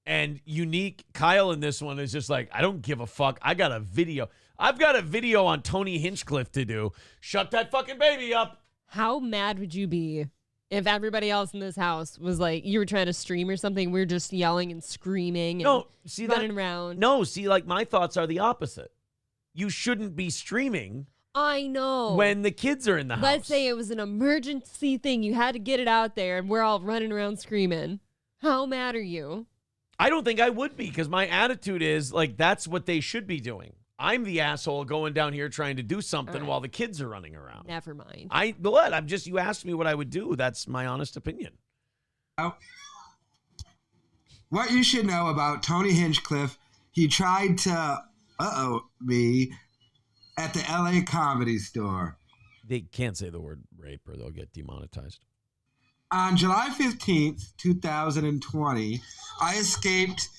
And Unique, Kyle in this one is just like, I don't give a fuck. I've got a video on Tony Hinchcliffe to do. Shut that fucking baby up. How mad would you be if everybody else in this house was like, you were trying to stream or something, we're just yelling and screaming and running around? No, see, like, my thoughts are the opposite. You shouldn't be streaming. I know. When the kids are in the house. Let's say it was an emergency thing. You had to get it out there and we're all running around screaming. How mad are you? I don't think I would be, because my attitude is, like, that's what they should be doing. I'm the asshole going down here trying to do something while the kids are running around. Never mind. You asked me what I would do. That's my honest opinion. What you should know about Tony Hinchcliffe, he tried to me at the LA Comedy Store. They can't say the word rape or they'll get demonetized. On July 15th, 2020, I escaped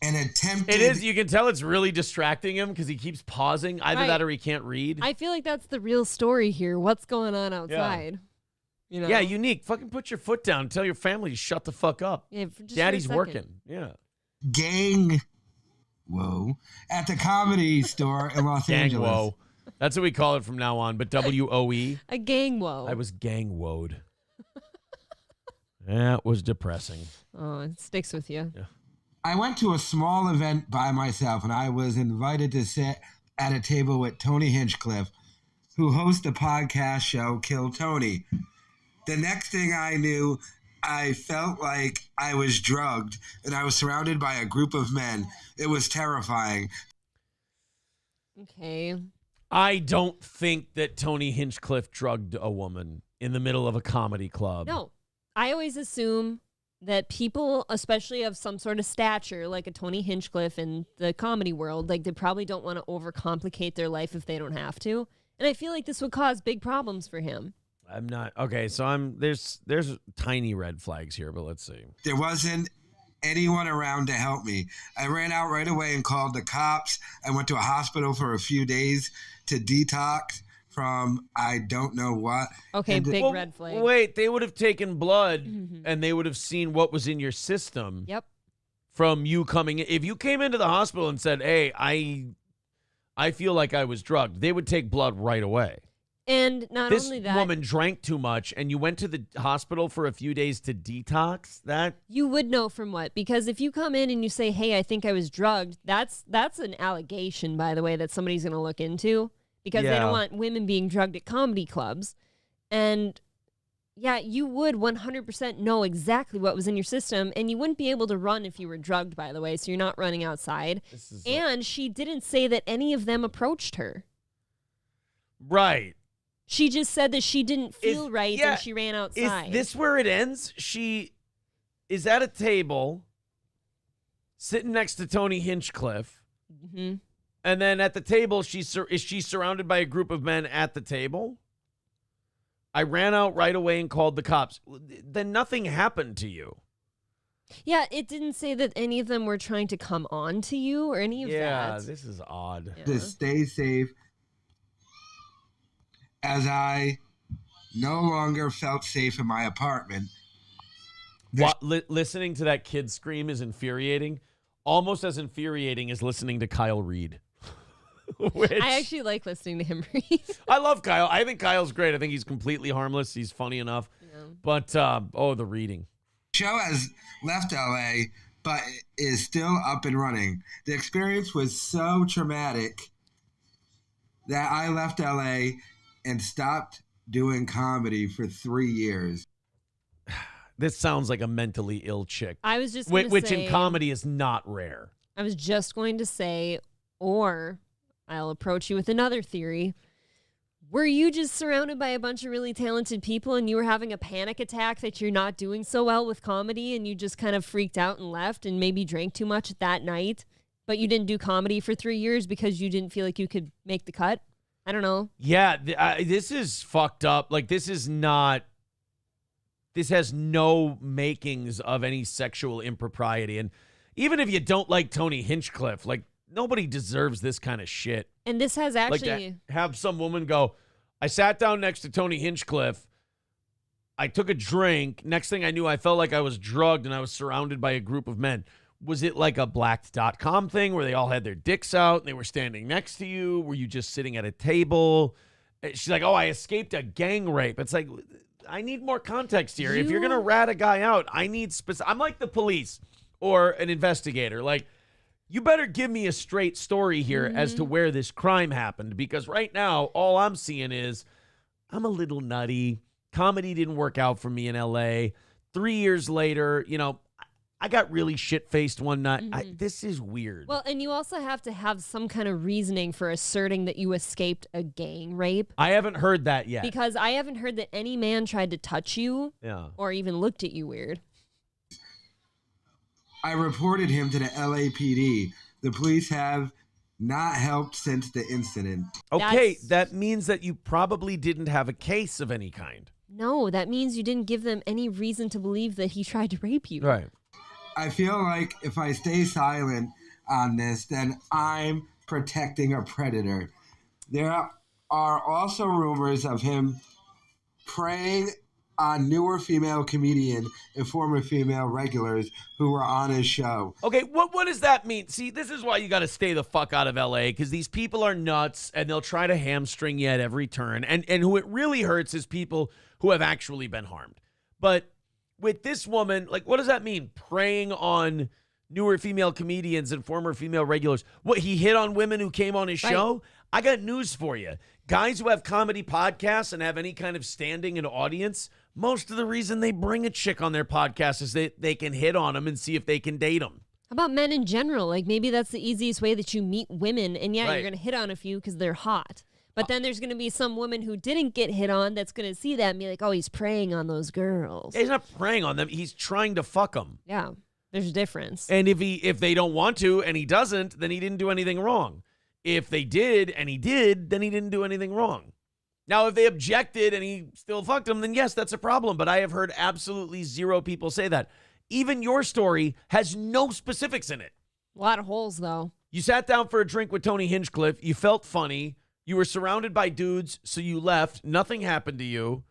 and attempted. It is. You can tell it's really distracting him because he keeps pausing. Either that or he can't read. I feel like that's the real story here. What's going on outside? You know? Yeah, unique. Fucking put your foot down. Tell your family to shut the fuck up. Yeah, for just Daddy's for a second. working. Yeah. Gang. Whoa. At the Comedy Store in Los Gang Angeles. woe. That's what we call it from now on, but WOE. A gang woe. I was gang woed. That was depressing. Oh, it sticks with you. Yeah. I went to a small event by myself, and I was invited to sit at a table with Tony Hinchcliffe, who hosts the podcast show Kill Tony. The next thing I knew, I felt like I was drugged, and I was surrounded by a group of men. It was terrifying. Okay. I don't think that Tony Hinchcliffe drugged a woman in the middle of a comedy club. No. I always assume that people, especially of some sort of stature, like a Tony Hinchcliffe in the comedy world, like they probably don't want to overcomplicate their life if they don't have to. And I feel like this would cause big problems for him. I'm not. Okay, so there's tiny red flags here, but let's see. There wasn't anyone around to help me. I ran out right away and called the cops. I went to a hospital for a few days to detox from I don't know what. Okay, big red flag. Wait, they would have taken blood and they would have seen what was in your system. Yep. From you coming in. If you came into the hospital and said, hey, I feel like I was drugged, they would take blood right away. And not this only that, woman drank too much and you went to the hospital for a few days to detox. That you would know from what? Because if you come in and you say, hey, I think I was drugged, that's an allegation, by the way, that somebody's going to look into. Because they don't want women being drugged at comedy clubs. And yeah, you would 100% know exactly what was in your system. And you wouldn't be able to run if you were drugged, by the way. So you're not running outside. And she didn't say that any of them approached her. Right. She just said that she didn't feel right and she ran outside. Is this where it ends? She is at a table sitting next to Tony Hinchcliffe. Mm-hmm. And then at the table, is she surrounded by a group of men at the table? I ran out right away and called the cops. Then nothing happened to you. Yeah, it didn't say that any of them were trying to come on to you or any of that. Yeah, this is odd. To stay safe, as I no longer felt safe in my apartment. Listening to that kid scream is infuriating. Almost as infuriating as listening to Kyle Reed. I actually like listening to him read. I love Kyle. I think Kyle's great. I think he's completely harmless. He's funny enough. Yeah. But, the reading. Show has left LA, but is still up and running. The experience was so traumatic that I left LA and stopped doing comedy for 3 years. This sounds like a mentally ill chick. I was just going to which say, in comedy is not rare. I was just going to say, or I'll approach you with another theory. Were you just surrounded by a bunch of really talented people and you were having a panic attack that you're not doing so well with comedy and you just kind of freaked out and left and maybe drank too much that night, but you didn't do comedy for 3 years because you didn't feel like you could make the cut? I don't know. Yeah, this is fucked up. Like, this has no makings of any sexual impropriety. And even if you don't like Tony Hinchcliffe, like, nobody deserves this kind of shit. And this has actually... Like, to have some woman go, I sat down next to Tony Hinchcliffe, I took a drink, next thing I knew, I felt like I was drugged and I was surrounded by a group of men. Was it like a Blacked.com thing where they all had their dicks out and they were standing next to you? Were you just sitting at a table? She's like, oh, I escaped a gang rape. It's like... I need more context here. If you're going to rat a guy out, I need I'm like the police or an investigator. Like, you better give me a straight story here as to where this crime happened, because right now, all I'm seeing is I'm a little nutty. Comedy didn't work out for me in L.A. 3 years later, I got really shit-faced one night. This is weird. Well, and you also have to have some kind of reasoning for asserting that you escaped a gang rape. I haven't heard that yet. Because I haven't heard that any man tried to touch you or even looked at you weird. I reported him to the LAPD. The police have not helped since the incident. Okay, that means that you probably didn't have a case of any kind. No, that means you didn't give them any reason to believe that he tried to rape you. Right. I feel like if I stay silent on this, then I'm protecting a predator. There are also rumors of him preying on newer female comedian and former female regulars who were on his show. Okay, what does that mean? See, this is why you got to stay the fuck out of L.A., because these people are nuts, and they'll try to hamstring you at every turn. And who it really hurts is people who have actually been harmed. But with this woman, like, what does that mean? Preying on newer female comedians and former female regulars. What, he hit on women who came on his show? I got news for you. Guys who have comedy podcasts and have any kind of standing and audience, most of the reason they bring a chick on their podcast is that they can hit on them and see if they can date them. How about men in general? Like, maybe that's the easiest way that you meet women. And yeah, Right. you're going to hit on a few because they're hot. But then there's going to be some woman who didn't get hit on that's going to see that and be like, oh, he's preying on those girls. He's not preying on them. He's trying to fuck them. Yeah, there's a difference. And if they don't want to and he doesn't, then he didn't do anything wrong. If they did and he did, then he didn't do anything wrong. Now, if they objected and he still fucked them, then yes, that's a problem. But I have heard absolutely zero people say that. Even your story has no specifics in it. A lot of holes, though. You sat down for a drink with Tony Hinchcliffe. You felt funny. You were surrounded by dudes, so you left. Nothing happened to you.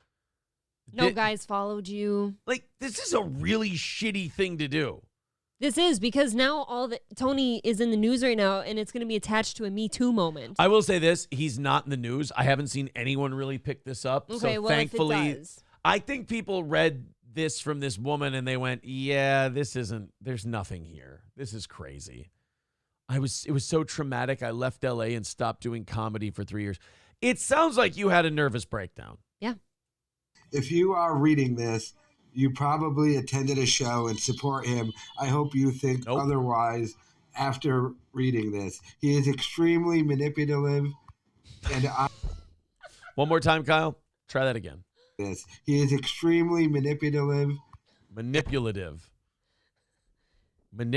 No guys followed you. Like, this is a really shitty thing to do. This is because now Tony is in the news right now, and it's going to be attached to a Me Too moment. I will say this. He's not in the news. I haven't seen anyone really pick this up. Okay, so well, thankfully, if it does. I think people read this from this woman and they went, yeah, there's nothing here. This is crazy. It was so traumatic. I left LA and stopped doing comedy for 3 years. It sounds like you had a nervous breakdown. Yeah. If you are reading this, you probably attended a show and support him. I hope you think otherwise after reading this. He is extremely manipulative. And One more time, Kyle. Try that again. He is extremely manipulative. Manipulative.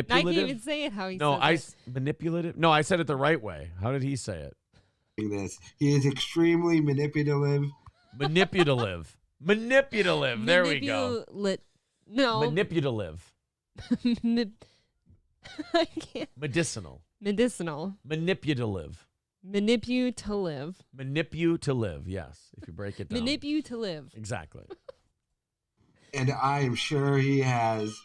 I can't even say it how he says it. Manipulative? No, I said it the right way. How did he say it? He is extremely manipulative. Manipulative. Manipulative. There we go. No. Manipulative. I can't. Medicinal. Medicinal. Manipulative. Manipulative. Manipulative, yes, if you break it down. Manipulative. Exactly. And I am sure he has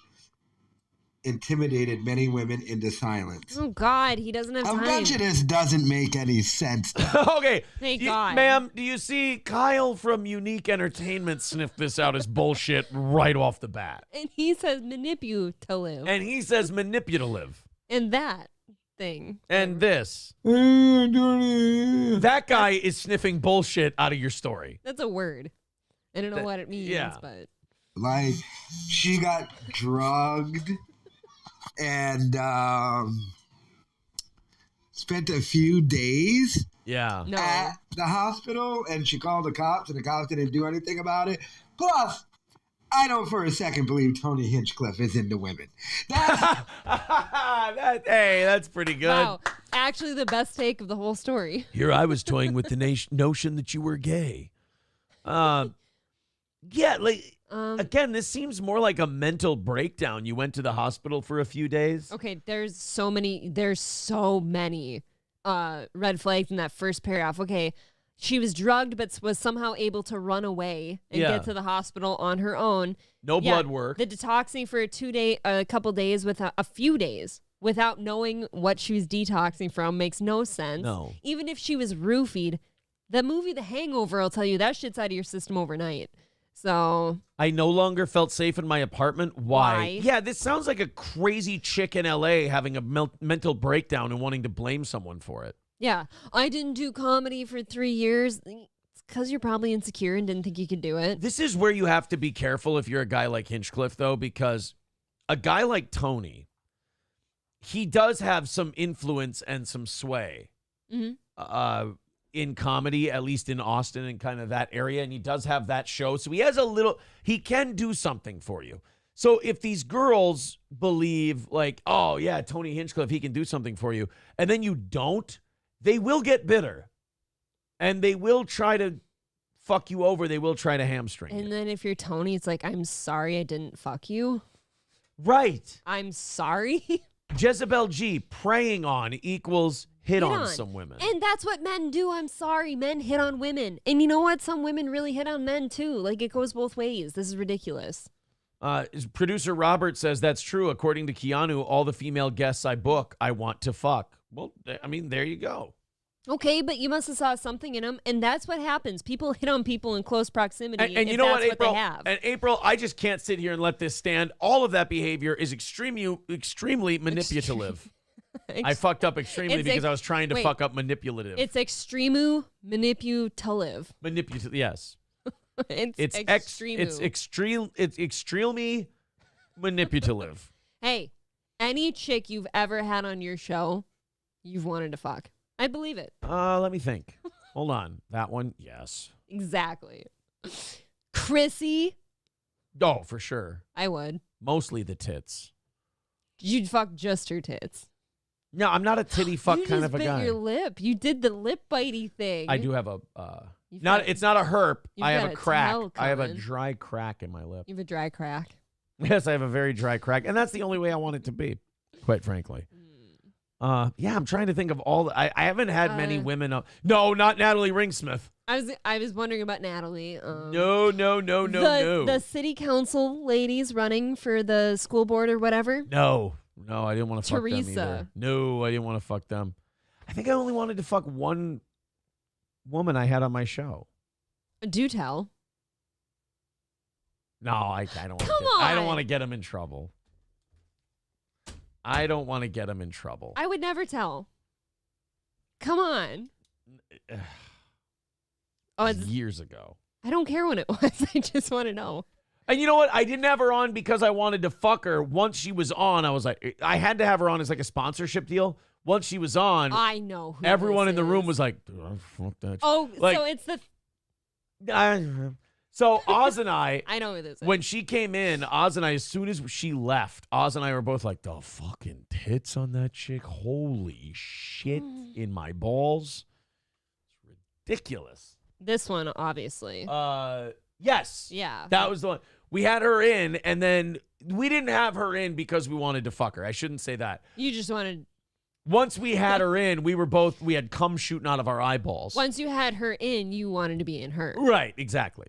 intimidated many women into silence. Oh, God, he doesn't have time. I bet you this doesn't make any sense. Okay. Thank God. Ma'am, do you see Kyle from Unique Entertainment sniffed this out as bullshit right off the bat? And he says manipulative. And he says manipulative. And that thing. And this. That guy is sniffing bullshit out of your story. That's a word. I don't know what it means, but. Like, she got drugged and spent a few days at the hospital, and she called the cops, and the cops didn't do anything about it. Plus, I don't for a second believe Tony Hinchcliffe is into women. That's pretty good. Wow. Actually, the best take of the whole story. Here I was toying with the notion that you were gay. Again, this seems more like a mental breakdown. You went to the hospital for a few days. Okay, there's so many red flags in that first paragraph. Okay, she was drugged but was somehow able to run away and get to the hospital on her own. No blood work. The detoxing for a couple days with a few days without knowing what she was detoxing from makes no sense. No. Even if she was roofied, the movie The Hangover will tell you that shit's out of your system overnight. So I no longer felt safe in my apartment. Why? Yeah, this sounds like a crazy chick in LA having a mental breakdown and wanting to blame someone for it. Yeah, I didn't do comedy for 3 years. It's because you're probably insecure and didn't think you could do it. This is where you have to be careful if you're a guy like Hinchcliffe, though, because a guy like Tony, he does have some influence and some sway. Mm-hmm. In comedy, at least in Austin and kind of that area. And he does have that show. So he can do something for you. So if these girls believe like, oh yeah, Tony Hinchcliffe, he can do something for you. And then you don't, they will get bitter. And they will try to fuck you over. They will try to hamstring you. And then if you're Tony, it's like, I'm sorry I didn't fuck you. Right. I'm sorry. Jezebel G, preying on equals hit on some women. And that's what men do. I'm sorry. Men hit on women. And you know what? Some women really hit on men too. Like, it goes both ways. This is ridiculous. Producer Robert says that's true. According to Keanu, all the female guests I book, I want to fuck. Well, I mean, there you go. Okay, but you must have saw something in them, and that's what happens. People hit on people in close proximity, and you know what, April? They have. And April, I just can't sit here and let this stand. All of that behavior is extremely manipulative. I fucked up extremely because I was trying to fuck up manipulative. It's extremu manipulative. Manipulative, yes. It's extremely manipulative. Hey, any chick you've ever had on your show, you've wanted to fuck. I believe it. Let me think. Hold on. That one, yes. Exactly. Chrissy. Oh, for sure. I would. Mostly the tits. You'd fuck just her tits. No, I'm not a titty fuck kind of a guy. You just bit your lip. You did the lip bitey thing. I do have a it's not a herp. I have a crack. I have a dry crack in my lip. You have a dry crack. Yes, I have a very dry crack, and that's the only way I want it to be, quite frankly. Yeah, I'm trying to think of all. I haven't had many women. No, not Natalie Ringsmith. I was wondering about Natalie. No. The city council ladies running for the school board or whatever. No, I didn't want to fuck them either. Teresa. No, I didn't want to fuck them. I think I only wanted to fuck one woman I had on my show. Do tell. No, I don't. I don't want to get him in trouble. I don't want to get him in trouble. I would never tell. Come on. It's years ago. I don't care when it was. I just want to know. And you know what? I didn't have her on because I wanted to fuck her. Once she was on, I was like, I had to have her on as like a sponsorship deal. Once she was on, I know who everyone in the room is. was like, fuck that. Oh, like, so it's the... So Oz and I, I know who this is. When she came in, Oz and I, as soon as she left, Oz and I were both like, the fucking tits on that chick. Holy shit in my balls. It's ridiculous. This one, obviously. Yes. Yeah. That was the one. We had her in, and then we didn't have her in because we wanted to fuck her. I shouldn't say that. You just wanted... Once we had her in, we had cum shooting out of our eyeballs. Once you had her in, you wanted to be in her. Right, exactly.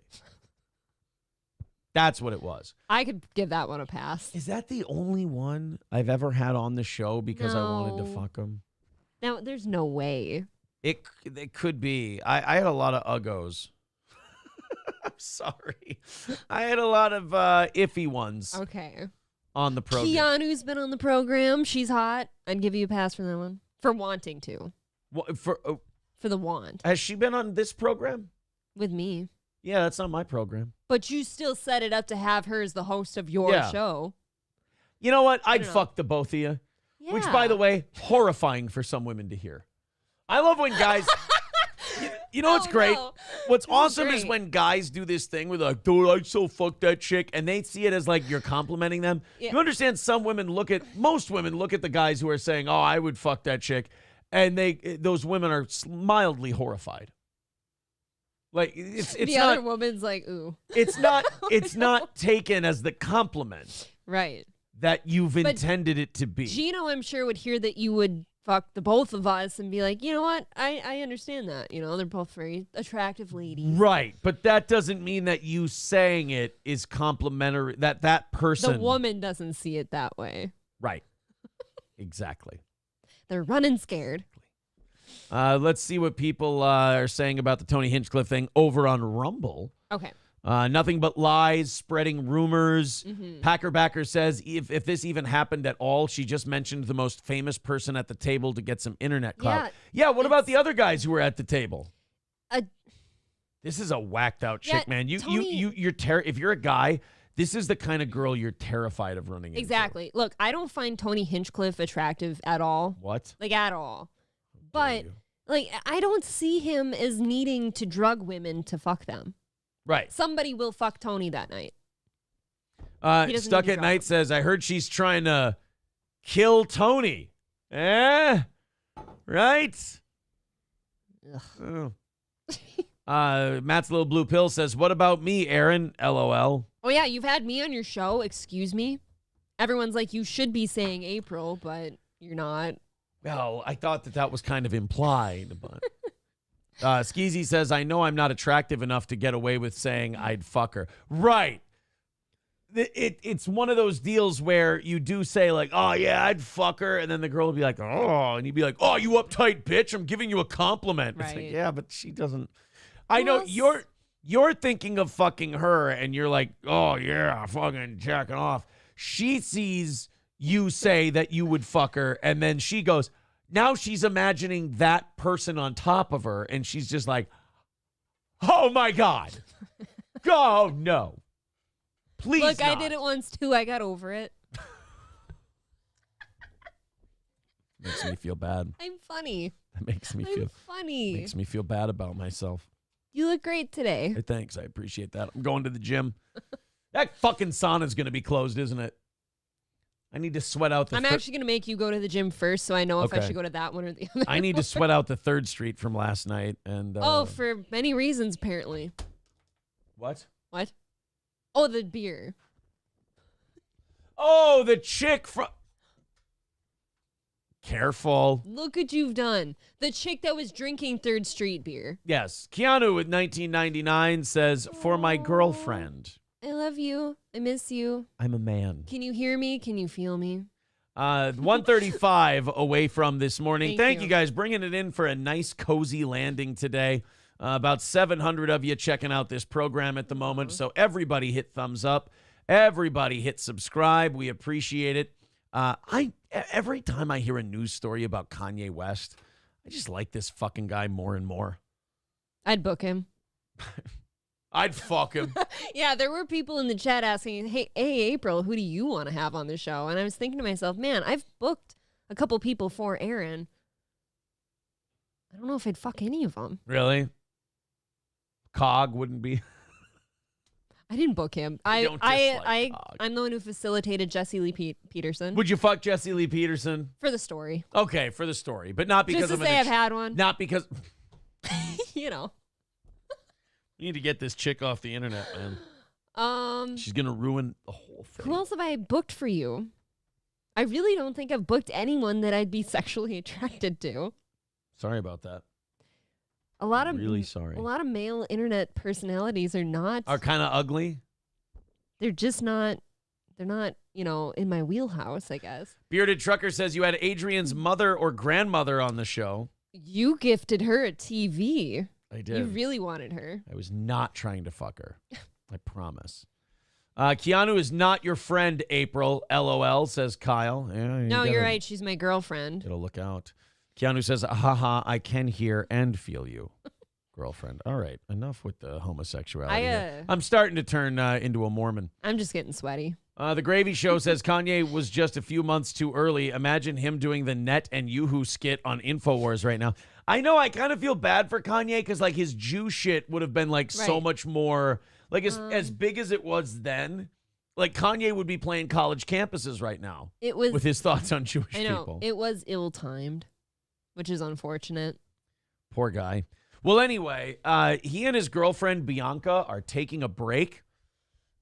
That's what it was. I could give that one a pass. Is that the only one I've ever had on the show because I wanted to fuck him? Now, there's no way. It could be. I had a lot of uggos. I'm sorry. I had a lot of iffy ones. Okay. On the program. Keanu's been on the program. She's hot. I'd give you a pass for that one. For wanting to. What, for the want. Has she been on this program? With me. Yeah, that's not my program. But you still set it up to have her as the host of your show. You know what? I'd fuck the both of you. Yeah. Which, by the way, horrifying for some women to hear. I love when guys... You know what's great? No. What's awesome is when guys do this thing where they're like, dude, I so fuck that chick, and they see it as like you're complimenting them. Yeah. You understand most women look at the guys who are saying, oh, I would fuck that chick, and those women are mildly horrified. Like it's the not, other woman's like, ooh. It's not taken as the compliment. Right. That you've intended it to be. Gino, I'm sure, would hear that you would fuck the both of us and be like, you know what? I understand that. You know, they're both very attractive ladies. Right. But that doesn't mean that you saying it is complimentary, that person. The woman doesn't see it that way. Right. Exactly. They're running scared. Let's see what people are saying about the Tony Hinchcliffe thing over on Rumble. Okay. Nothing but lies, spreading rumors. Mm-hmm. Packerbacker says if this even happened at all, she just mentioned the most famous person at the table to get some internet clout. Yeah, what about the other guys who were at the table? This is a whacked out chick, man. If you're a guy, this is the kind of girl you're terrified of running into. Exactly. Look, I don't find Tony Hinchcliffe attractive at all. What? Like, at all. But, like, I don't see him as needing to drug women to fuck them. Right. Somebody will fuck Tony that night. Stuck at Night says, I heard she's trying to kill Tony. Right? Oh. Matt's Little Blue Pill says, what about me, Aaron? LOL. Oh, yeah, you've had me on your show. Excuse me. Everyone's like, you should be saying April, but you're not. Well, I thought that was kind of implied, but Skeezy says, I know I'm not attractive enough to get away with saying I'd fuck her. Right. It's one of those deals where you do say like, oh yeah, I'd fuck her. And then the girl will be like, oh, and you'd be like, oh, you uptight bitch. I'm giving you a compliment. Right. It's like, yeah, but she doesn't. I know you're thinking of fucking her and you're like, oh yeah, fucking jacking off. She sees you say that you would fuck her, and then she goes, now she's imagining that person on top of her, and she's just like, oh my God. Oh no. Please Look, not. I did it once too. I got over it. Makes me feel bad. I'm funny. That makes me feel bad about myself. You look great today. Hey, thanks. I appreciate that. I'm going to the gym. That fucking sauna's going to be closed, isn't it? I need to sweat out the I'm actually going to make you go to the gym first so I know if I Okay. should go to that one or the other. I need to sweat out the 3rd Street from last night. And for many reasons, apparently. What? What? Oh, the beer. Oh, the chick from... Careful. Look what you've done. The chick that was drinking 3rd Street beer. Yes. Keanu with 1999 says, for my girlfriend. I love you. I miss you. I'm a man. Can you hear me? Can you feel me? 135 away from this morning. Thank you. you guys bringing it in for a nice cozy landing today. About 700 of you checking out this program at the moment. So everybody hit thumbs up. Everybody hit subscribe. We appreciate it. Every time I hear a news story about Kanye West, I just like this fucking guy more and more. I'd book him. I'd fuck him. Yeah, there were people in the chat asking, hey, April, who do you want to have on the show? And I was thinking to myself, man, I've booked a couple people for Aaron. I don't know if I'd fuck any of them. Really? Cog wouldn't be. I didn't book him. I'm the one who facilitated Jesse Lee Peterson. Would you fuck Jesse Lee Peterson? For the story. Okay, for the story, but not because Just to say I've had one. Not because. You know. We need to get this chick off the internet, man. She's gonna ruin the whole thing. Who else have I booked for you? I really don't think I've booked anyone that I'd be sexually attracted to. Sorry about that. Really sorry. A lot of male internet personalities are kind of ugly. They're just not. They're not, in my wheelhouse, I guess. Bearded Trucker says you had Adrian's mother or grandmother on the show. You gifted her a TV. I did. You really wanted her. I was not trying to fuck her. I promise. Keanu is not your friend, April. LOL, says Kyle. Yeah, No, you're right. She's my girlfriend. It'll look out. Keanu says, haha, I can hear and feel you. Girlfriend. All right. Enough with the homosexuality. I'm starting to turn into a Mormon. I'm just getting sweaty. The Gravy Show says Kanye was just a few months too early. Imagine him doing the Net and Yoo-Hoo skit on InfoWars right now. I know, I kind of feel bad for Kanye because like his Jew shit would have been like so much more, like as big as it was then. Like Kanye would be playing college campuses right now with his thoughts on Jewish people. It was ill-timed, which is unfortunate. Poor guy. Well, anyway, he and his girlfriend Bianca are taking a break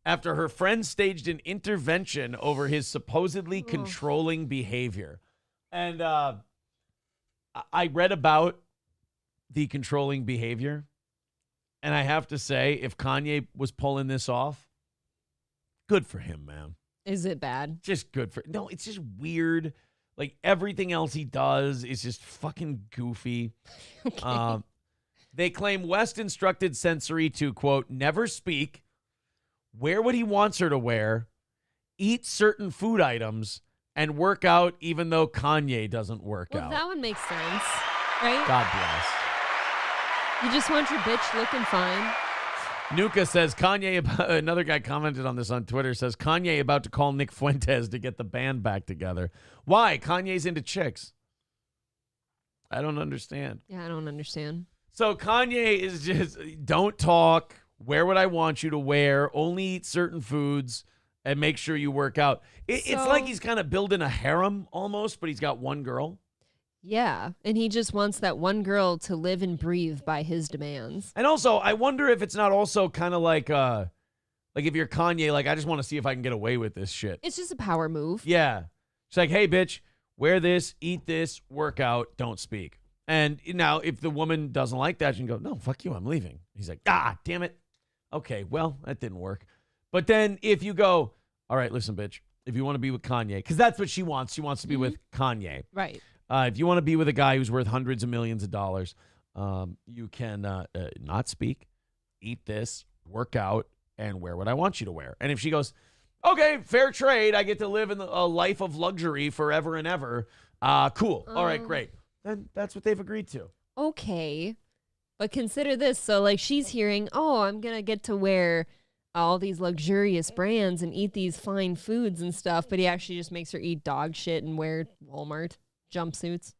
after her friend staged an intervention over his supposedly controlling behavior. And I read about the controlling behavior, and I have to say, if Kanye was pulling this off, good for him, man. Is it bad? Just good for... No, it's just weird. Like, everything else he does is just fucking goofy. Okay. They claim West instructed Sensory to, quote, never speak, wear what he wants her to wear, eat certain food items, and work out even though Kanye doesn't work out. Well, that one makes sense, right? God bless. You just want your bitch looking fine. Nuka says, another guy commented on this on Twitter, says, Kanye about to call Nick Fuentes to get the band back together. Why? Kanye's into chicks. I don't understand. Yeah, I don't understand. So Kanye is just, don't talk, wear what I want you to wear, only eat certain foods, and make sure you work out. It's like he's kind of building a harem almost, but he's got one girl. Yeah, and he just wants that one girl to live and breathe by his demands. And also, I wonder if it's not also kind of like Like if you're Kanye, like I just want to see if I can get away with this shit. It's just a power move. Yeah. She's like, hey, bitch, wear this, eat this, work out, don't speak. And now if the woman doesn't like that, she can go, no, fuck you, I'm leaving. He's like, damn it. Okay, well, that didn't work. But then if you go, all right, listen, bitch, if you want to be with Kanye, because that's what she wants. She wants to be with Kanye. Right. If you want to be with a guy who's worth hundreds of millions of dollars, you can not speak, eat this, work out, and wear what I want you to wear. And if she goes, okay, fair trade, I get to live in a life of luxury forever and ever, cool. All right, great. Then that's what they've agreed to. Okay. But consider this. So, like, she's hearing, oh, I'm going to get to wear all these luxurious brands and eat these fine foods and stuff, but he actually just makes her eat dog shit and wear Walmart jumpsuits.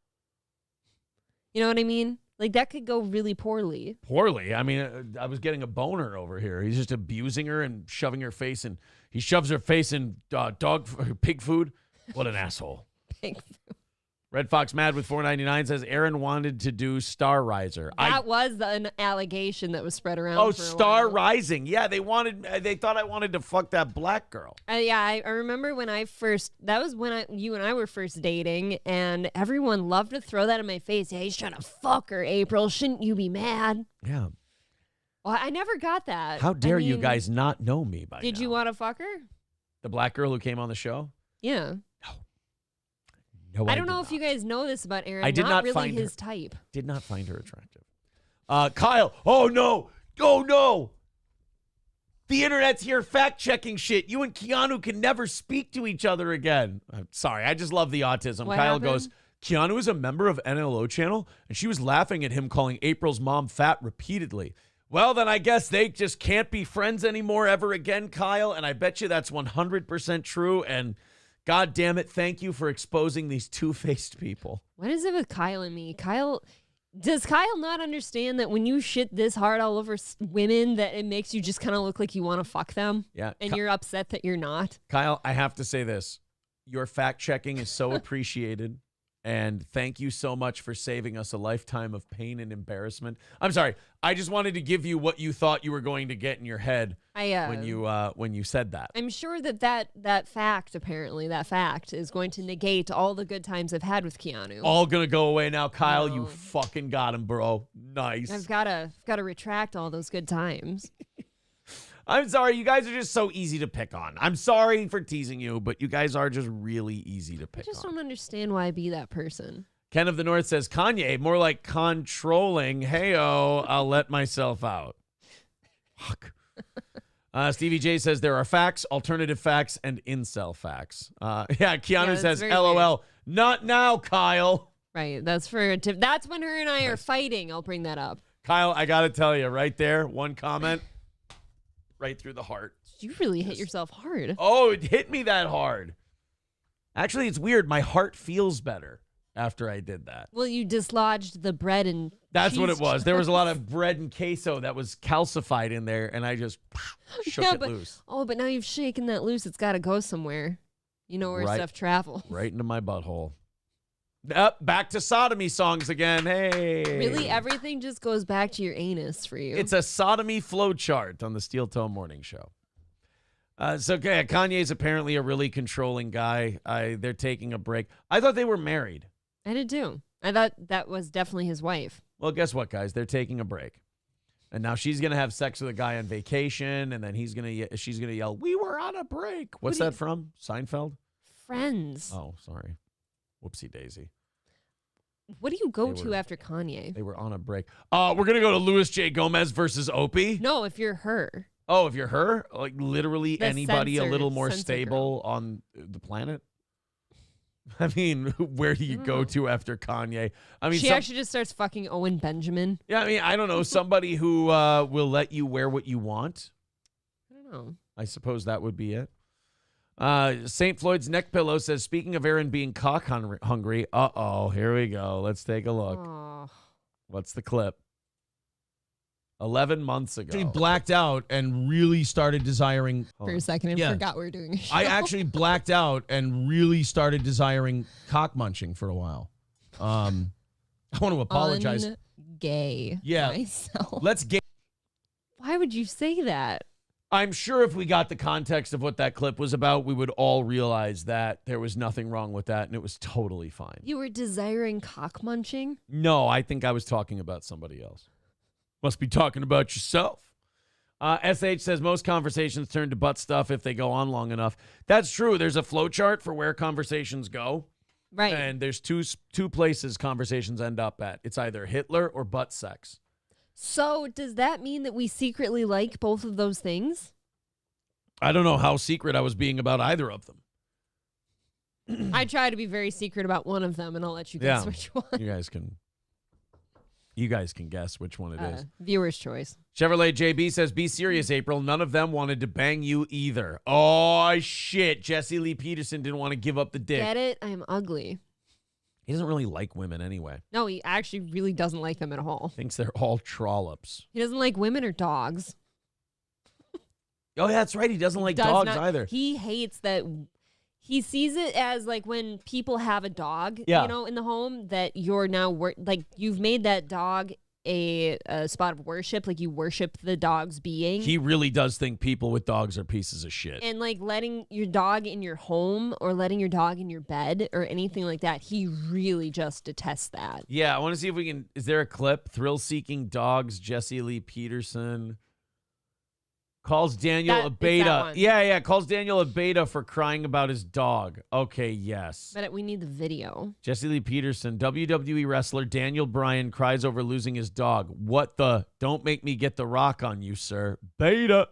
You know what I mean? Like, that could go really poorly. Poorly? I mean, I was getting a boner over here. He's just abusing her and shoving her face in. He shoves her face in pig food. What an asshole. Pig food. Red Fox Mad with $4.99 says Aaron wanted to do Star Riser. That was an allegation that was spread around. Oh, for a Star while. Rising. Yeah, they thought I wanted to fuck that black girl. Yeah, I remember when that was when you and I were first dating, and everyone loved to throw that in my face. Yeah, he's trying to fuck her, April. Shouldn't you be mad? Yeah. Well, I never got that. How dare you guys not know me by Did now? you want to fuck her? The black girl who came on the show? Yeah. No, I don't know if you guys know this about Aaron. I did not really find his her, type. Did not find her attractive. Kyle, oh no. The internet's here fact-checking shit. You and Keanu can never speak to each other again. I'm sorry, I just love the autism. What Kyle happened? goes, Keanu is a member of NLO channel, and she was laughing at him calling April's mom fat repeatedly. Well, then I guess they just can't be friends anymore ever again, Kyle, and I bet you that's 100% true, and God damn it, thank you for exposing these two-faced people. What is it with Kyle and me? Does Kyle not understand that when you shit this hard all over women that it makes you just kind of look like you want to fuck them? Yeah. And you're upset that you're not? Kyle, I have to say this. Your fact-checking is so appreciated, and thank you so much for saving us a lifetime of pain and embarrassment. I'm sorry. I just wanted to give you what you thought you were going to get in your head when you said that. I'm sure that fact is going to negate all the good times I've had with Keanu. All gonna go away now, Kyle. You fucking got him, bro. Nice. I've got to retract all those good times. I'm sorry. You guys are just so easy to pick on. I'm sorry for teasing you, but you guys are just really easy to pick on. I just don't understand why I be that person. Ken of the North says, Kanye, more like controlling. Hey-oh, I'll let myself out. Fuck. Stevie J says, there are facts, alternative facts, and incel facts. Keanu says, LOL. Weird. Not now, Kyle. Right. That's when her and I are fighting. I'll bring that up. Kyle, I got to tell you, right there, one comment, right through the heart. You really hit yourself hard. Oh, it hit me that hard. Actually, it's weird. My heart feels better after I did that. Well, you dislodged the bread and That's what it was. There was a lot of bread and queso that was calcified in there, and I just shook it loose. Oh, but now you've shaken that loose. It's got to go somewhere. You know where stuff travels. Right into my butthole. Back to sodomy songs again. Hey. Really, everything just goes back to your anus for you. It's a sodomy flow chart on the Steel Toe Morning Show. Kanye's apparently a really controlling guy. They're taking a break. I thought they were married. I did too. I thought that was definitely his wife. Well, guess what, guys? They're taking a break. And now she's going to have sex with a guy on vacation, and then she's going to yell, we were on a break. What's that from? Seinfeld? Friends. Oh, sorry. Whoopsie daisy. What do you go to after Kanye? They were on a break. We're going to go to Luis J. Gomez versus Opie. No, if you're her. Oh, if you're her? Like literally anybody a little more censor stable girl. on the planet? I mean, where do you go to after Kanye? I mean, she actually just starts fucking Owen Benjamin. Yeah, I mean, I don't know. Somebody who will let you wear what you want. I don't know. I suppose that would be it. St. Floyd's Neck Pillow says, speaking of Aaron being cock hungry, here we go. Let's take a look. Oh. What's the clip? 11 months ago. Actually blacked out and really started desiring. For a second, and forgot we were doing a show. I actually blacked out and really started desiring cock munching for a while. I want to apologize. Gay. Yeah. Myself. Let's get. Why would you say that? I'm sure if we got the context of what that clip was about, we would all realize that there was nothing wrong with that and it was totally fine. You were desiring cock munching? No, I think I was talking about somebody else. Must be talking about yourself. SH says most conversations turn to butt stuff if they go on long enough. That's true. There's a flow chart for where conversations go. Right. And there's two places conversations end up at. It's either Hitler or butt sex. So does that mean that we secretly like both of those things? I don't know how secret I was being about either of them. I try to be very secret about one of them, and I'll let you guess which one. You guys can guess which one it is. Viewer's choice. Chevrolet JB says, be serious, April. None of them wanted to bang you either. Oh, shit. Jesse Lee Peterson didn't want to give up the dick. Get it? I'm ugly. He doesn't really like women anyway. No, he actually really doesn't like them at all. Thinks they're all trollops. He doesn't like women or dogs. Oh, yeah, that's right. He doesn't like dogs either. He hates that. He sees it as like when people have a dog, Yeah. you know, in the home that you're now like you've made that dog a spot of worship, like you worship the dog's being. He really does think people with dogs are pieces of shit. And like letting your dog in your home or letting your dog in your bed or anything like that, he really just detests that. Yeah, I want to see if we can. Is there a clip? Thrill-seeking dogs, Jesse Lee Peterson calls Daniel a beta. Yeah. Calls Daniel a beta for crying about his dog. Okay, yes. But we need the video. Jesse Lee Peterson, WWE wrestler Daniel Bryan cries over losing his dog. What the? Don't make me get the rock on you, sir. Beta.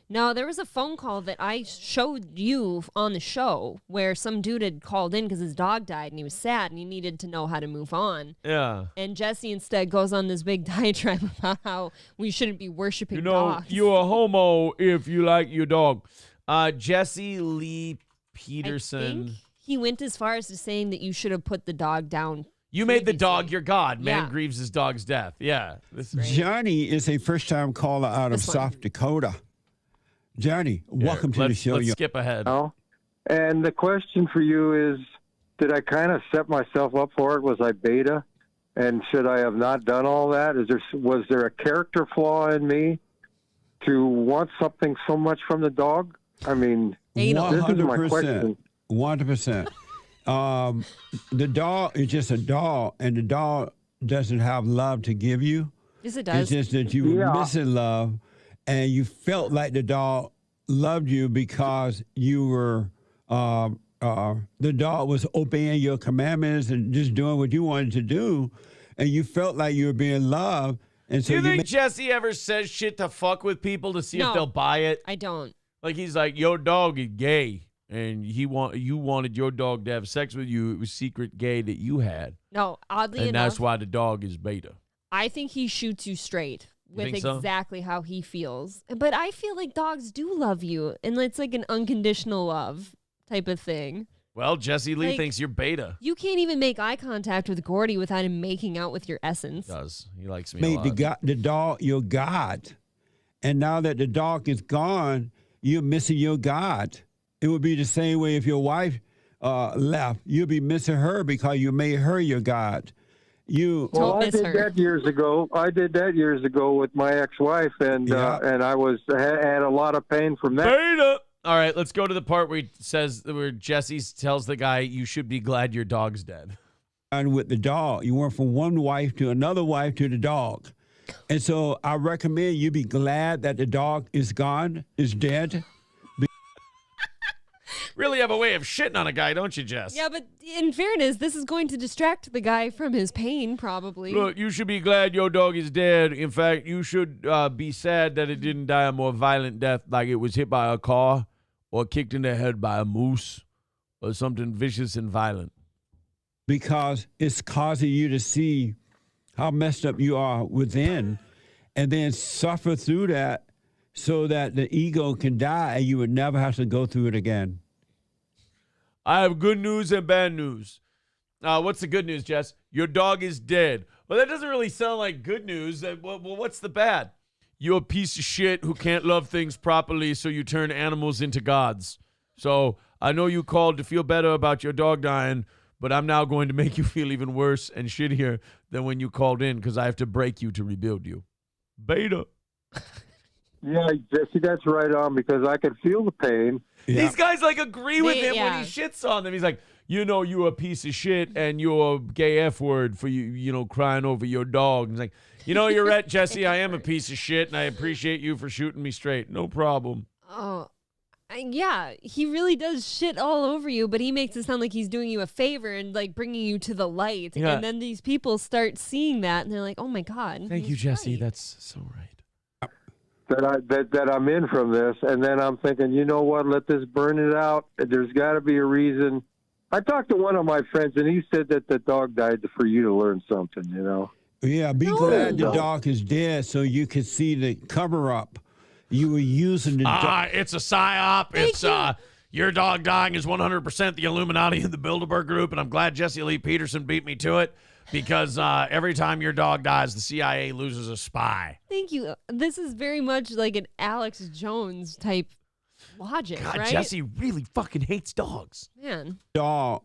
No, there was a phone call that I showed you on the show where some dude had called in because his dog died and he was sad and he needed to know how to move on. Yeah. And Jesse instead goes on this big diatribe about how we shouldn't be worshiping dogs. You're a homo if you like your dog. Jesse Lee Peterson. I think he went as far as to saying that you should have put the dog down. You made the dog your god. Man Yeah. grieves his dog's death. Yeah. Johnny is a first-time caller out of South Dakota. Johnny, welcome to the show. Let's skip ahead. And the question for you is, did I kind of set myself up for it? Was I beta? And should I have not done all that? Was there a character flaw in me to want something so much from the dog? I mean, this is my question. 100%. The dog is just a dog, and the dog doesn't have love to give you. Yes, it does. It's just that you were missing love, and you felt like the dog loved you because you were the dog was obeying your commandments and just doing what you wanted to do, and you felt like you were being loved. And so Do you think Jesse ever says shit to fuck with people to see if they'll buy it? I don't. Like he's like, your dog is gay, and you wanted your dog to have sex with you. It was secret gay that you had. No, oddly enough. And that's why the dog is beta. I think he shoots you straight with think so? exactly how he feels. But I feel like dogs do love you, and it's like an unconditional love type of thing. Well, Jesse Lee Like, thinks you're beta. You can't even make eye contact with Gordy without him making out with your essence. He does. He likes me made a lot. the dog your God. And now that the dog is gone, you're missing your God. It would be the same way if your wife left. You'd be missing her because you made her your God. I did that years ago. I did that years ago with my ex-wife, and I had a lot of pain from that. Beta. All right, let's go to the part where Jesse tells the guy, you should be glad your dog's dead. And with the dog, you went from one wife to another wife to the dog. And so I recommend you be glad that the dog is gone, is dead. Really have a way of shitting on a guy, don't you, Jess? Yeah, but in fairness, this is going to distract the guy from his pain, probably. Look, you should be glad your dog is dead. In fact, you should be sad that it didn't die a more violent death, like it was hit by a car or kicked in the head by a moose or something vicious and violent. Because it's causing you to see how messed up you are within and then suffer through that so that the ego can die and you would never have to go through it again. I have good news and bad news. What's the good news, Jess? Your dog is dead. Well, that doesn't really sound like good news. Well, what's the bad? You're a piece of shit who can't love things properly, so you turn animals into gods. So I know you called to feel better about your dog dying, but I'm now going to make you feel even worse and shittier than when you called in because I have to break you to rebuild you. Beta. Yeah, Jesse, that's right on because I could feel the pain. Yeah. These guys like agree with him yeah. when he shits on them. He's like, you know, you're a piece of shit and you're a gay F word for you know, crying over your dog. He's like, you know, you're right, Jesse. I am a piece of shit and I appreciate you for shooting me straight. No problem. Oh, yeah, he really does shit all over you, but he makes it sound like he's doing you a favor and like bringing you to the light. Yeah. And then these people start seeing that and they're like, oh my God. Thank you, Jesse. Right. That's so right. That I'm in from this, and then I'm thinking, you know what? Let this burn it out. There's got to be a reason. I talked to one of my friends, and he said that the dog died for you to learn something. You know? Yeah, be glad the dog is dead, so you can see the cover up. You were using the dog. It's a psyop. It's your dog dying is 100% the Illuminati and the Bilderberg Group, and I'm glad Jesse Lee Peterson beat me to it. Because every time your dog dies, the CIA loses a spy. Thank you. This is very much like an Alex Jones type logic, God, right? Jesse really fucking hates dogs. Man. Dog.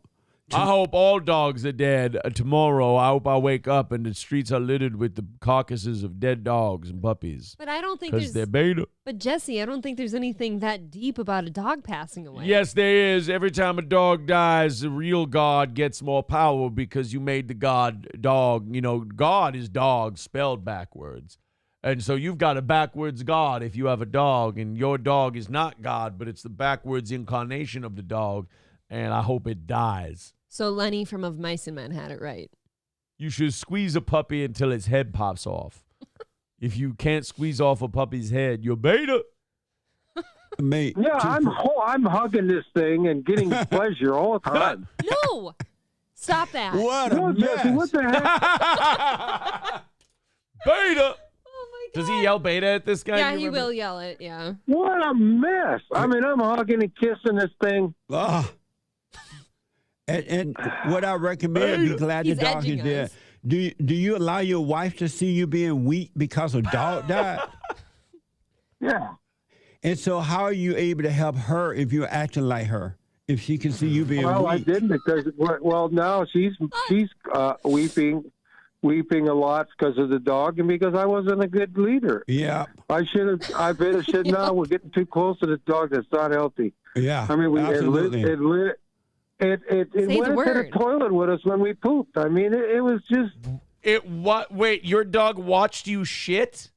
I hope all dogs are dead tomorrow. I hope I wake up and the streets are littered with the carcasses of dead dogs and puppies. But I don't think because they're beta. But Jesse, I don't think there's anything that deep about a dog passing away. Yes, there is. Every time a dog dies, the real God gets more power because you made the God dog. You know, God is dog spelled backwards. And so you've got a backwards God if you have a dog, and your dog is not God, but it's the backwards incarnation of the dog, and I hope it dies. So Lenny from Of Mice and Men had it right. You should squeeze a puppy until its head pops off. If you can't squeeze off a puppy's head, you're beta. Mate. Yeah, I'm hugging this thing and getting pleasure all the time. No! Stop that. What a mess. Jesse, what the heck? Beta! Oh my God. Does he yell beta at this guy? Yeah, he will yell it, yeah. What a mess. I mean, I'm hugging and kissing this thing. And what I recommend, be glad the dog is dead. Do you allow your wife to see you being weak because a dog died? Yeah. And so how are you able to help her if you're acting like her? If she can see you being weak? Well, I didn't because, now she's weeping a lot because of the dog and because I wasn't a good leader. Yeah. I better said, no, we're getting too close to this dog. That's not healthy. Yeah, I mean, absolutely. It went into the toilet with us when we pooped. I mean, it was just... Wait, your dog watched you shit?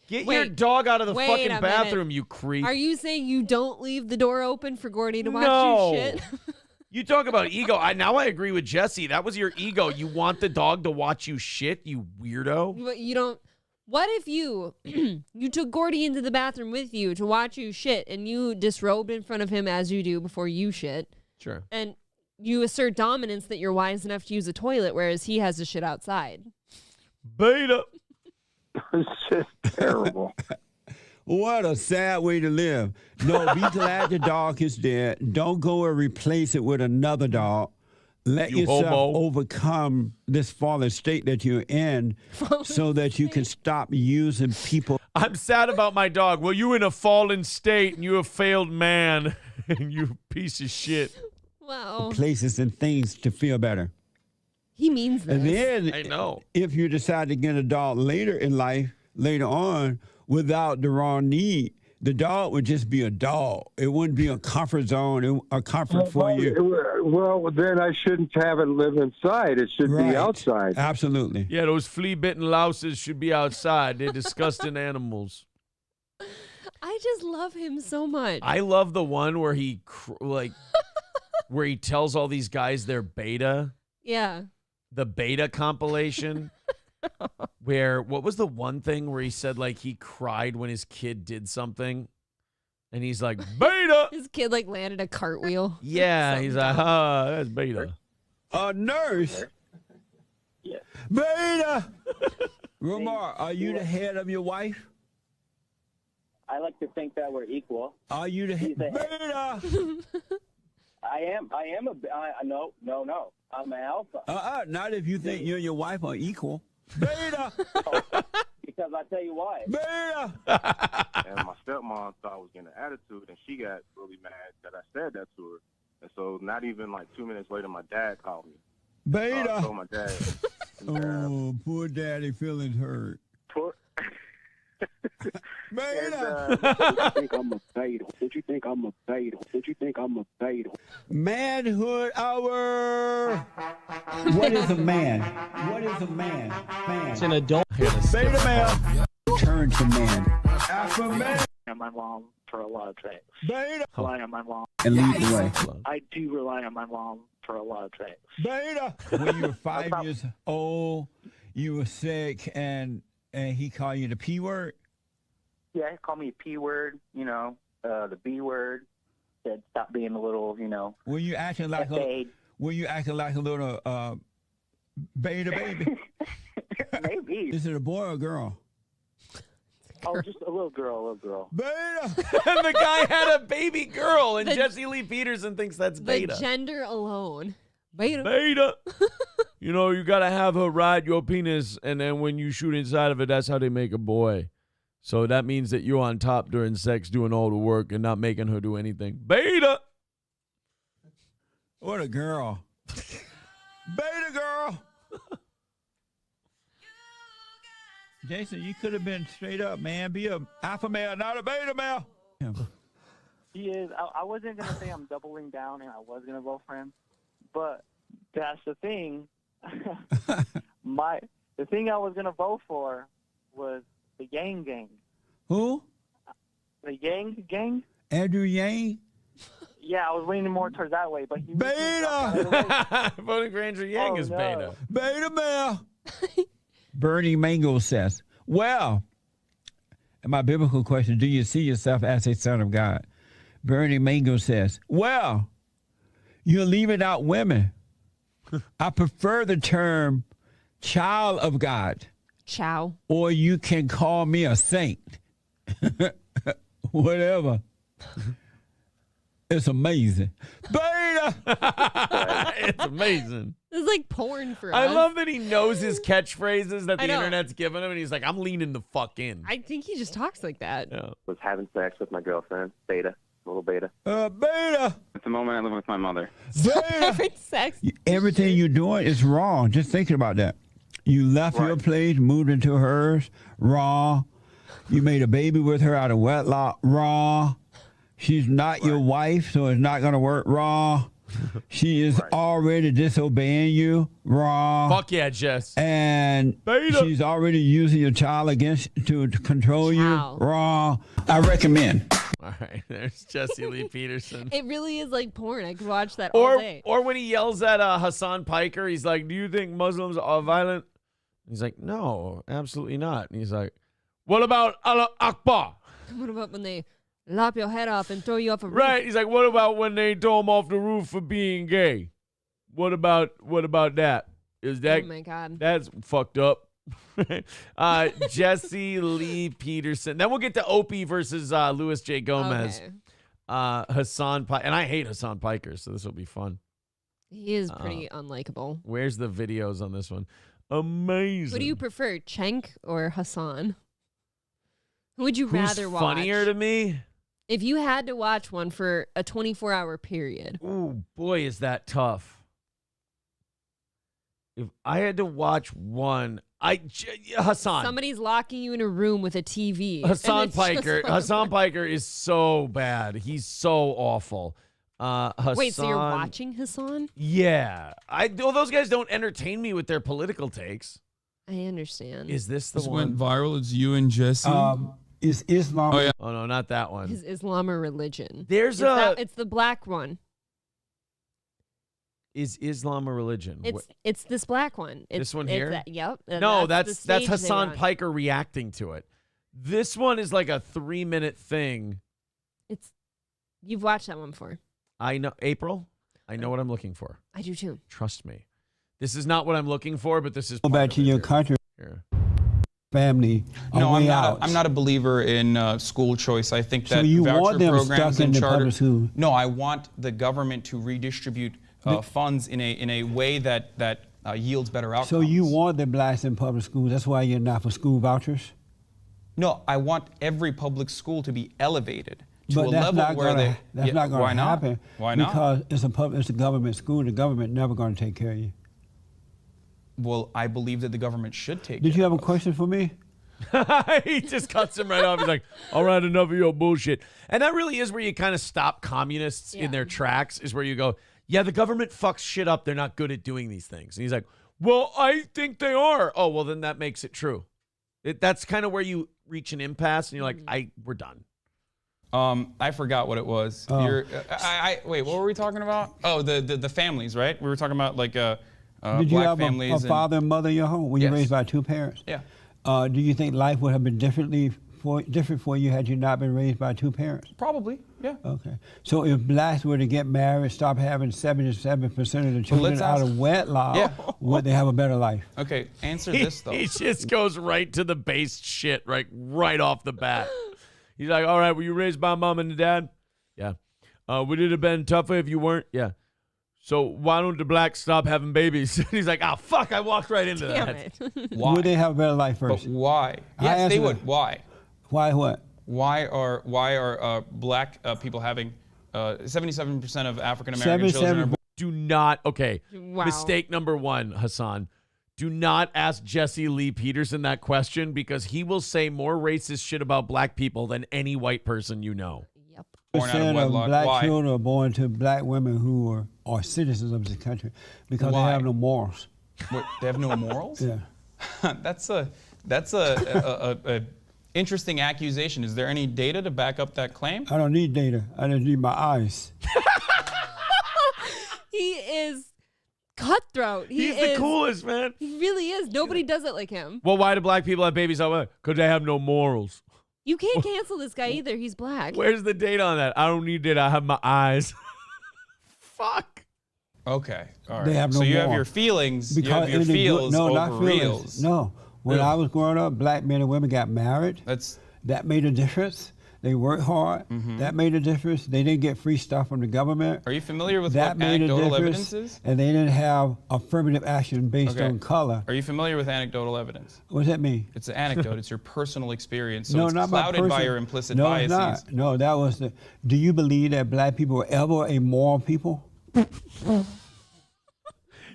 Get your dog out of the fucking bathroom, you creep. Are you saying you don't leave the door open for Gordy to watch you shit? You talk about ego. Now I agree with Jesse. That was your ego. You want the dog to watch you shit, you weirdo? But you don't... What if you you took Gordy into the bathroom with you to watch you shit and you disrobed in front of him as you do before you shit? Sure. And you assert dominance that you're wise enough to use a toilet, whereas he has to shit outside. Beta. It's just terrible. What a sad way to live. No, be glad the dog is dead. Don't go and replace it with another dog. Let yourself overcome this fallen state that you're in so that you can stop using people. I'm sad about my dog. Well, you in a fallen state and you're a failed man and you piece of shit. Wow. Places and things to feel better. He means this. And then, I know. If you decide to get a dog later in life, later on, without the wrong need, the dog would just be a dog. It wouldn't be a comfort zone, a comfort for you. Well, then I shouldn't have it live inside. It should be outside. Absolutely. Yeah, those flea-bitten louses should be outside. They're disgusting animals. I just love him so much. I love the one where he where he tells all these guys they're beta. Yeah. The beta compilation. Where, what was the one thing where he said, like, he cried when his kid did something? And he's like, beta! His kid, like, landed a cartwheel. Yeah, he's like, that's beta. A nurse? Yes. Beta! Ramar, are you the head of your wife? I like to think that we're equal. Are you the head? Beta! I am no. I'm an alpha. Not if you think you and your wife are equal. Beta! Because I tell you why. Beta! And my stepmom thought I was getting an attitude, and she got really mad that I said that to her. And so not even like 2 minutes later, my dad called me. Beta! I told my dad. Oh, poor daddy feeling hurt. Did you think I'm a beta? Did you think I'm a beta? Did you think I'm a beta? Manhood hour. What is a man? What is a man? Man. It's an adult. Beta male. Turn to man. Alpha man. On my mom for a lot of things. Beta. Rely on my mom. And lead the way. I do rely on my mom for a lot of things. Beta. When you were 5 years old, you were sick, and he called you the P word? Yeah, he called me a P word, you know, the B word. Said stop being a little, you know. Were you acting like a little beta baby? Maybe. Is it a boy or a girl? Oh, just a little girl, Beta. And the guy had a baby girl, and Jesse Lee Peterson thinks that's The beta. gender alone. Beta. Beta. You know, you got to have her ride your penis, and then when you shoot inside of it, that's how they make a boy. So that means that you're on top during sex doing all the work and not making her do anything. Beta. What a girl. Beta girl. Jason, you could have been straight up, man. Be a alpha male, not a beta male. He is. I wasn't going to say I'm doubling down and I was going to vote for him, but that's the thing. The thing I was going to vote for was the Yang Gang. Who? The Yang Gang? Andrew Yang? Yeah, I was leaning more towards that way, but he Beta! Voting for Andrew Yang is beta. Beta male. Bernie Mango says, well, and my biblical question, do you see yourself as a son of God? Bernie Mango says, well, you're leaving out women. I prefer the term child of God. Chow. Or you can call me a saint. Whatever. It's amazing. Beta! It's amazing. This is like porn for us. I love that he knows his catchphrases that the I know. internet's giving him, and he's like, I'm leaning the fuck in. I think he just talks like that. Yeah. Was having sex with my girlfriend. Beta. A little beta. Beta! At the moment, I live with my mother. Beta! Having sex. Everything you're doing is wrong. Just thinking about that. You left your place, moved into hers. Wrong. You made a baby with her out of wedlock. Wrong. She's not your wife, so it's not going to work. Wrong. She is already disobeying you. Wrong. Fuck yeah, Jess. And Beta. she's already using your child against to control you. Wrong. I recommend. All right, there's Jesse Lee Peterson. It really is like porn. I could watch that all day. Or when he yells at Hassan Piker, he's like, do you think Muslims are violent? He's like, no, absolutely not. And he's like, what about Allah Akbar? What about when they lop your head off and throw you off a roof? Right. He's like, what about when they throw him off the roof for being gay? What about that? Is that? Oh my God. That's fucked up. Jesse Lee Peterson. Then we'll get to Opie versus Louis J. Gomez. Okay. Hassan Piker. And I hate Hassan Piker, so this will be fun. He is pretty unlikable. Where's the videos on this one? Amazing. What do you prefer, Cenk or Hassan? Who would you Who's rather watch? funnier to me? If you had to watch one for a 24-hour period. Ooh, boy, is that tough. If I had to watch one, Hassan. Somebody's locking you in a room with a TV. Hassan Piker. Hassan Piker is so bad. He's so awful. Hassan, wait, so you're watching Hassan? Yeah. Those guys don't entertain me with their political takes. I understand. Is this the This one? went viral. It's you and Jesse. Is Islam? Oh, yeah. Oh, no, not that one. Is Islam a religion? There's it's the black one. Is Islam a religion? It's this black one. This one it's here? Yep. No, the that's stage they Hassan run. Piker reacting to it. This one is like a 3-minute thing. You've watched that one before. I know. April, I know what I'm looking for. I do too. Trust me. This is not what I'm looking for, but this is Go back to your country. Here. Family. No, I'm not a believer in school choice. I think that So you voucher want them programs stuck in and the charter. public school? No, I want the government to redistribute funds in a way that yields better outcomes. So you want the blacks in public schools. That's why you're not for school vouchers? No, I want every public school to be elevated to But a that's level not where gonna, that's not going why to not? happen. Why not? Because it's a government school. The government never going to take care of you. Well, I believe that the government should take Did you have a question for me? He just cuts him right off. He's like, all right, enough of your bullshit. And that really is where you kind of stop communists in their tracks, is where you go, yeah, the government fucks shit up. They're not good at doing these things. And he's like, well, I think they are. Oh, well, then that makes it true. That's kind of where you reach an impasse, and you're like, we're done. I forgot what it was. Oh. Wait, what were we talking about? Oh, the families, right? We were talking about like Did black you have families. a father and mother in your home? Were you raised by two parents? Yeah. Do you think life would have been different for you had you not been raised by two parents? Probably, yeah. Okay. So if blacks were to get married, stop having 77% of the children out of wedlock, would they have a better life? Okay, answer this though. He just goes right to the base shit, right off the bat. He's like, all right, were you raised by mom and dad? Yeah. Would it have been tougher if you weren't? Yeah. So why don't the blacks stop having babies? He's like, oh, fuck, I walked right into that. Why? Would they have a better life first? But why? Yes, they would. Why? Why what? Why are black people having 77% of African American children? Do not. Okay. Wow. Mistake number one, Hassan. Do not ask Jesse Lee Peterson that question, because he will say more racist shit about black people than any white person you know. Born out of wedlock. Black Why? children are born to black women who are citizens of this country because Why? they have no morals. What, they have no morals? Yeah. That's a interesting accusation. Is there any data to back up that claim? I don't need data. I just need my eyes. He is cutthroat. He's the coolest, man. He really is. Nobody does it like him. Well, why do black people have babies out there? Because they have no morals. You can't cancel this guy either. He's black. Where's the data on that? I don't need data. I have my eyes. Fuck. Okay. All right. They have no so you have moral. your feelings. Because you have your in the feels no, over not feelings. reals. No. When I was growing up, black men and women got married. That made a difference. They worked hard. That made a difference. They didn't get free stuff from the government. Are you familiar with that what made anecdotal a evidence difference, is? and they didn't have affirmative action based on color. Are you familiar with anecdotal evidence? What does that mean? It's an anecdote. It's your personal experience. So No, it's not my clouded by person- your implicit no, biases. It's not. No, that was the. Do you believe that black people were ever a moral people?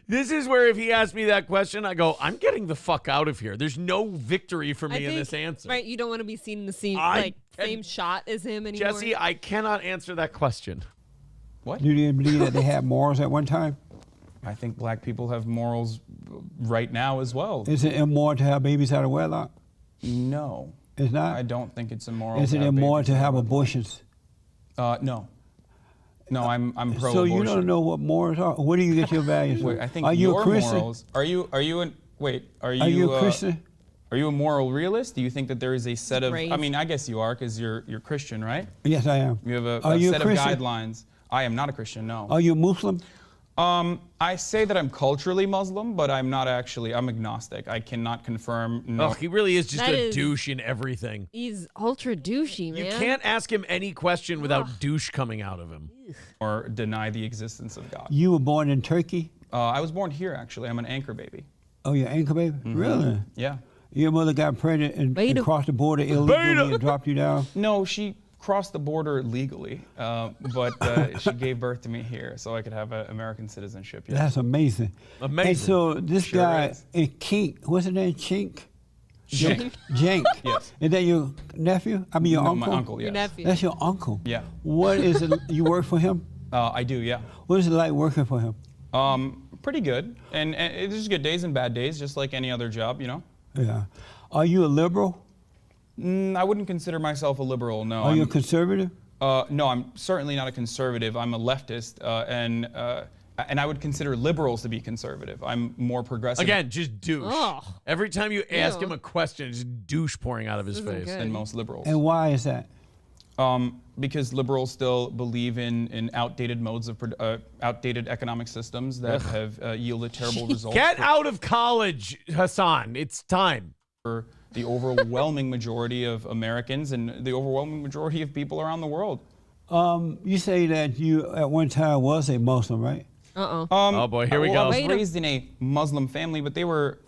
This is where if he asked me that question, I go, I'm getting the fuck out of here. There's no victory for me in this answer. Right, you don't want to be seen in the same shot as him anymore. Jesse, I cannot answer that question. What? Do you believe that they had morals at one time? I think black people have morals right now as well. Is it immoral to have babies out of wedlock? No. It's not? I don't think it's immoral. Is it to have immoral babies to out of have wedlock. abortions? No. No, I'm pro-abortion. So you don't know what morals are? Where do you get your values from? Wait, I think are you your a Christian? morals. Are you Are you a Christian? Are you a moral realist? Do you think that there is a set of? Brave. I mean, I guess you are because you're Christian, right? Yes, I am. You have Are a you a set of Christian? guidelines. I am not a Christian. No. Are you a Muslim? I say that I'm culturally Muslim, but I'm not actually. I'm agnostic. I cannot confirm. No. Oh, he really is just That a is- douche in everything. He's ultra douchey, man. You can't ask him any question without douche coming out of him. Or deny the existence of God. You were born in Turkey? I was born here, actually. I'm an anchor baby. Oh, you're an anchor baby? Really? Yeah. Your mother got pregnant and crossed the border illegally and dropped you down? No, she crossed the border legally, but she gave birth to me here so I could have American citizenship. Yes. That's amazing. Amazing. And so this Sure guy, is. Kink, what's his name? Chink? Jenk. Jenk. Yes. Is that your nephew? I mean, your No, uncle? my uncle, yes. Your nephew. That's your uncle? Yeah. What is it? You work for him? I do, yeah. What is it like working for him? Pretty good. And there's good days and bad days, just like any other job, you know? Yeah. Are you a liberal? I wouldn't consider myself a liberal, no. Are you a conservative? No, I'm certainly not a conservative. I'm a leftist, and I would consider liberals to be conservative. I'm more progressive. Again, just douche. Ugh. Every time you ask Ew. him a question, just douche pouring out of his This isn't face. good. than most liberals. And why is that? Because liberals still believe in outdated modes of outdated economic systems that have yielded terrible results. Get out of college, Hassan. It's time. For the overwhelming majority of Americans and the overwhelming majority of people around the world. You say that you at one time was a Muslim, right? Oh boy, here we well, go. I was raised in a Muslim family, but they were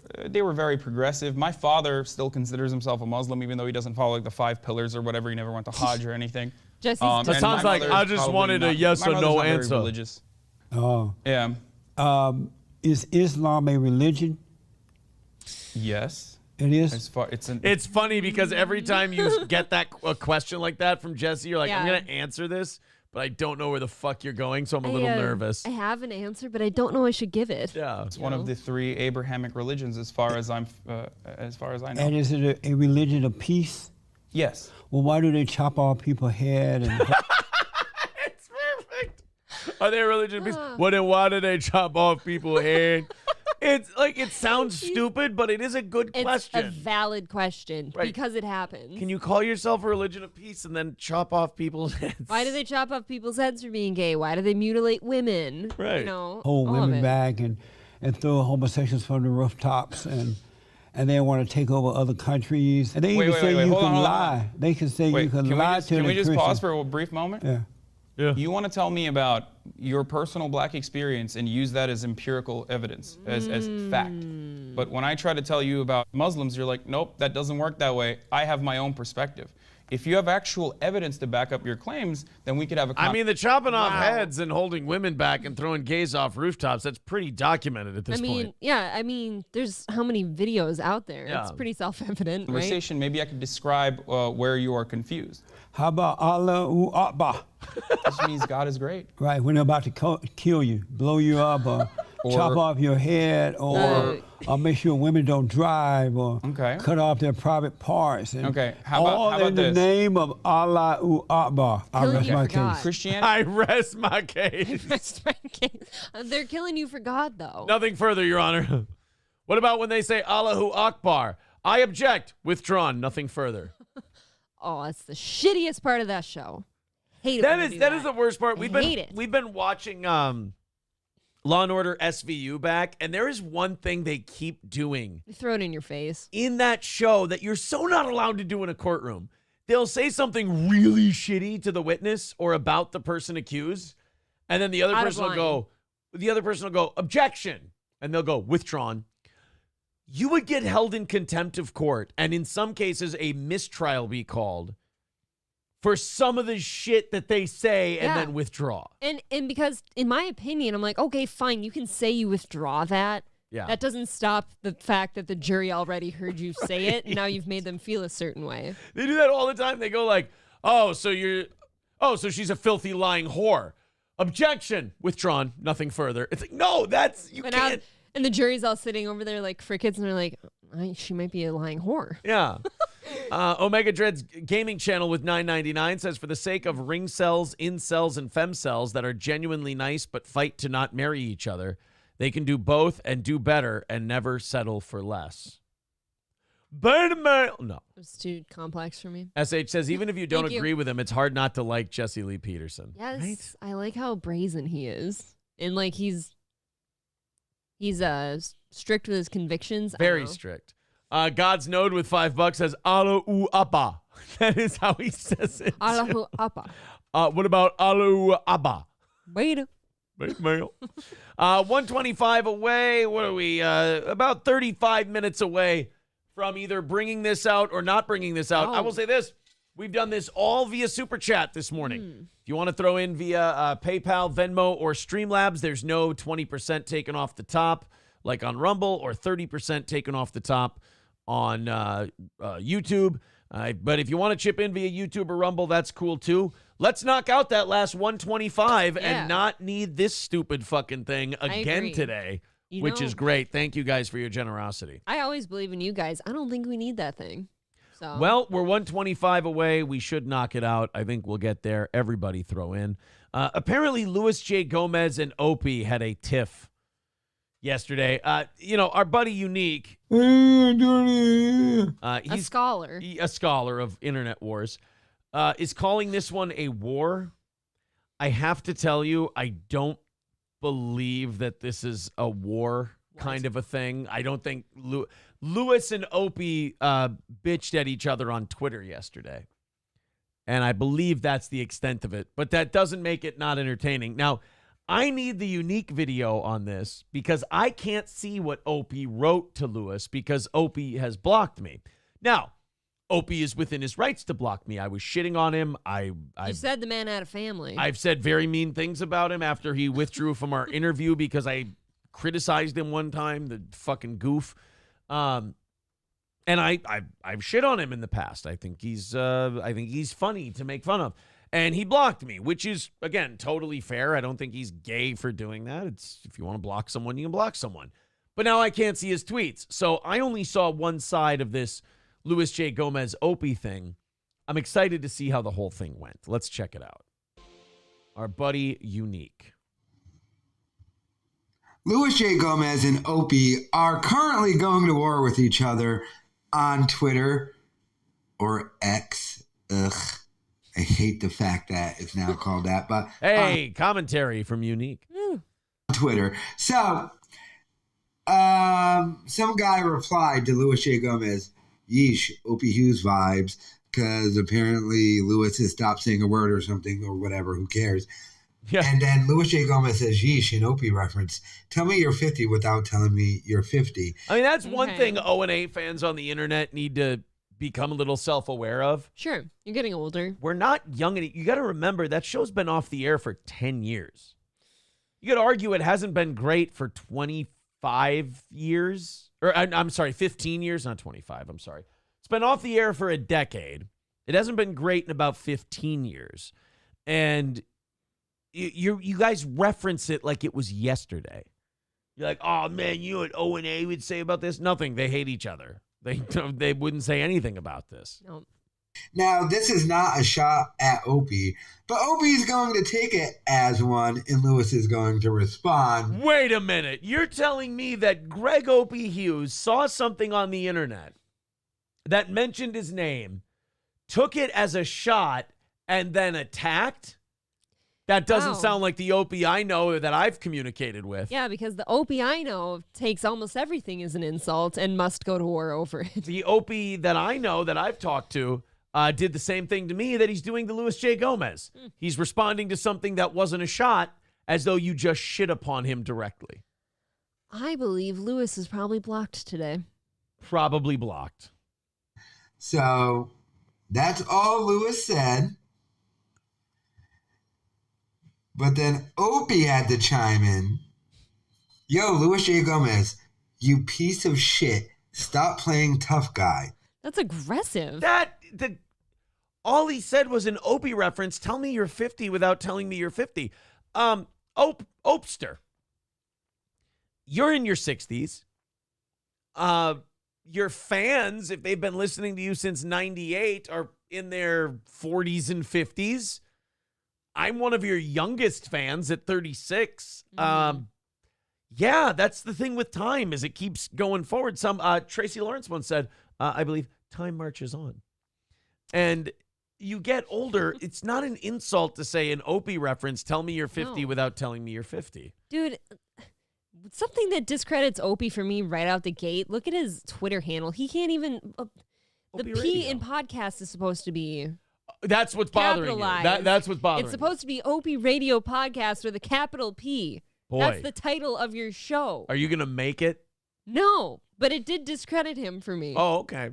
very progressive. My father still considers himself a Muslim, even though he doesn't follow like the 5 pillars or whatever. He never went to Hajj or anything. Jesse's That and sounds my like, mother's I just probably wanted a not- yes my or mother's no not very answer. Religious. Oh. Yeah. Is Islam a religion? Yes. It is. It's funny because every time you get a question like that from Jesse, you're like, I'm Yeah. gonna answer this, but I don't know where the fuck you're going, so I'm a little nervous. I have an answer, but I don't know I should give it. Yeah, It's one of the 3 Abrahamic religions, as far as I know. And is it a religion of peace? Yes. Well, why do they chop off people's head? And It's perfect. Are they a religion of peace? Well, then why do they chop off people's head? It's like, it sounds stupid, but it is a good question. It's a valid question because it happens. Can you call yourself a religion of peace and then chop off people's heads? Why do they chop off people's heads for being gay? Why do they mutilate women? Right. You know, hold all of women it. back and throw homosexuals from the rooftops and they want to take over other countries. And they even say you can lie. They can say you can lie to the Can we just Christians. pause for a brief moment? Yeah. You want to tell me about your personal black experience and use that as empirical evidence, as fact. But when I try to tell you about Muslims, you're like, nope, that doesn't work that way. I have my own perspective. If you have actual evidence to back up your claims, then we could have a I mean, the chopping off heads and holding women back and throwing gays off rooftops, that's pretty documented at this point. I mean, there's how many videos out there? Yeah. It's pretty self-evident, right? conversation. Maybe I could describe where you are confused. How about Allahu Akbar? This means God is great. Right, when they're about to kill you, blow you up, or chop off your head, or make sure women don't drive, or cut off their private parts. And how about in the this? name of Allahu Akbar. I rest my case. Christianity. I rest my case. They're killing you for God, though. Nothing further, Your Honor. What about when they say Allahu Akbar? I object. Withdrawn. Nothing further. Oh, that's the shittiest part of that show. Hate it. That is the worst part. We've hate been watching Law and Order SVU back, and there is one thing they keep doing. They throw it in your face. In that show that you're so not allowed to do in a courtroom. They'll say something really shitty to the witness or about the person accused, and then the other person will go, objection, and they'll go, withdrawn. You would get held in contempt of court, and in some cases, a mistrial be called for some of the shit that they say and then withdraw. And because, in my opinion, I'm like, okay, fine, you can say you withdraw that. Yeah. That doesn't stop the fact that the jury already heard you say it, and now you've made them feel a certain way. They do that all the time. They go like, so she's a filthy, lying whore. Objection. Withdrawn. Nothing further. It's like, no, you can't. And the jury's all sitting over there like crickets, and they're like, she might be a lying whore. Yeah. Omega Dread's gaming channel with $9.99 says, for the sake of ring cells, incels, and femcells that are genuinely nice but fight to not marry each other, they can do both and do better and never settle for less. No. It's too complex for me. SH says, even if you don't Thank you. agree with him, it's hard not to like Jesse Lee Peterson. Yes, Right? I like how brazen he is. And like he's strict with his convictions. Very strict. God's Node with $5 says, Allahu Abba. That is how he says it. Allahu Abba. What about Allahu Abba? Wait. 125 away. What are we? About 35 minutes away from either bringing this out or not bringing this out. I will say this. We've done this all via Super Chat this morning. If you want to throw in via PayPal, Venmo, or Streamlabs, there's no 20% taken off the top like on Rumble or 30% taken off the top on YouTube. But if you want to chip in via YouTube or Rumble, that's cool too. Let's knock out that last 125 and not need this stupid fucking thing again today, which is great. Thank you guys for your generosity. I always believe in you guys. I don't think we need that thing. So. Well, we're 125 away. We should knock it out. I think we'll get there. Everybody throw in. Apparently, Louis J. Gomez and Opie had a tiff yesterday. Our buddy Unique. He's a scholar. A scholar of internet wars. Is calling this one a war. I have to tell you, I don't believe that this is a war kind of a thing. I don't think Louis and Opie bitched at each other on Twitter yesterday. And I believe that's the extent of it. But that doesn't make it not entertaining. Now, I need the Unique video on this because I can't see what Opie wrote to Louis because Opie has blocked me. Now, Opie is within his rights to block me. I was shitting on him. You said the man had a family. I've said very mean things about him after he withdrew from our interview because I criticized him one time, the fucking goof. And I've shit on him in the past. I think he's funny to make fun of. And he blocked me, which is, again, totally fair. I don't think he's gay for doing that. It's if you want to block someone, you can block someone. But now I can't see his tweets. So I only saw one side of this Luis J. Gomez Opie thing. I'm excited to see how the whole thing went. Let's check it out. Our buddy Unique. Luis J. Gomez and Opie are currently going to war with each other on Twitter or X. Ugh. I hate the fact that it's now called that. But hey, commentary from Unique. Twitter. So, some guy replied to Luis J. Gomez, yeesh, Opie Hughes vibes, because apparently Luis has stopped saying a word or something or whatever. Who cares? Yeah. And then Luis J. Gomez says, yeesh, an Opie reference. Tell me you're 50 without telling me you're 50. I mean, that's one thing O&A fans on the internet need to become a little self-aware of. Sure. You're getting older. We're not young. You got to remember, that show's been off the air for 10 years. You could argue it hasn't been great for 25 years. Or, I'm sorry, 15 years, not 25. I'm sorry. It's been off the air for a decade. It hasn't been great in about 15 years. And you guys reference it like it was yesterday. You're like, oh, man, you know what O&A would say about this? Nothing. They hate each other. They wouldn't say anything about this. No. Now, this is not a shot at Opie, but Opie's going to take it as one, and Luis is going to respond. Wait a minute. You're telling me that Greg Opie Hughes saw something on the internet that mentioned his name, took it as a shot, and then attacked? That doesn't sound like the Opie I know that I've communicated with. Yeah, because the Opie I know takes almost everything as an insult and must go to war over it. The Opie that I know that I've talked to did the same thing to me that he's doing to Luis J. Gomez. He's responding to something that wasn't a shot as though you just shit upon him directly. I believe Luis is probably blocked today. Probably blocked. So that's all Luis said. But then Opie had to chime in. Yo, Luis J. Gomez, you piece of shit. Stop playing tough guy. That's aggressive. All he said was an Opie reference. Tell me you're 50 without telling me you're 50. Opester, you're in your 60s. Your fans, if they've been listening to you since 98, are in their 40s and 50s. I'm one of your youngest fans at 36. Yeah, that's the thing with time, is it keeps going forward. Tracy Lawrence once said, I believe, time marches on. And you get older, it's not an insult to say an Opie reference, tell me you're 50 without telling me you're 50. Dude, something that discredits Opie for me right out the gate, look at his Twitter handle. He can't even... the P Radio. In podcast is supposed to be... That's what's bothering you. That's what's bothering you. It's supposed to be Opie Radio Podcast with a capital P. Boy. That's the title of your show. Are you going to make it? No, but it did discredit him for me. Oh, okay.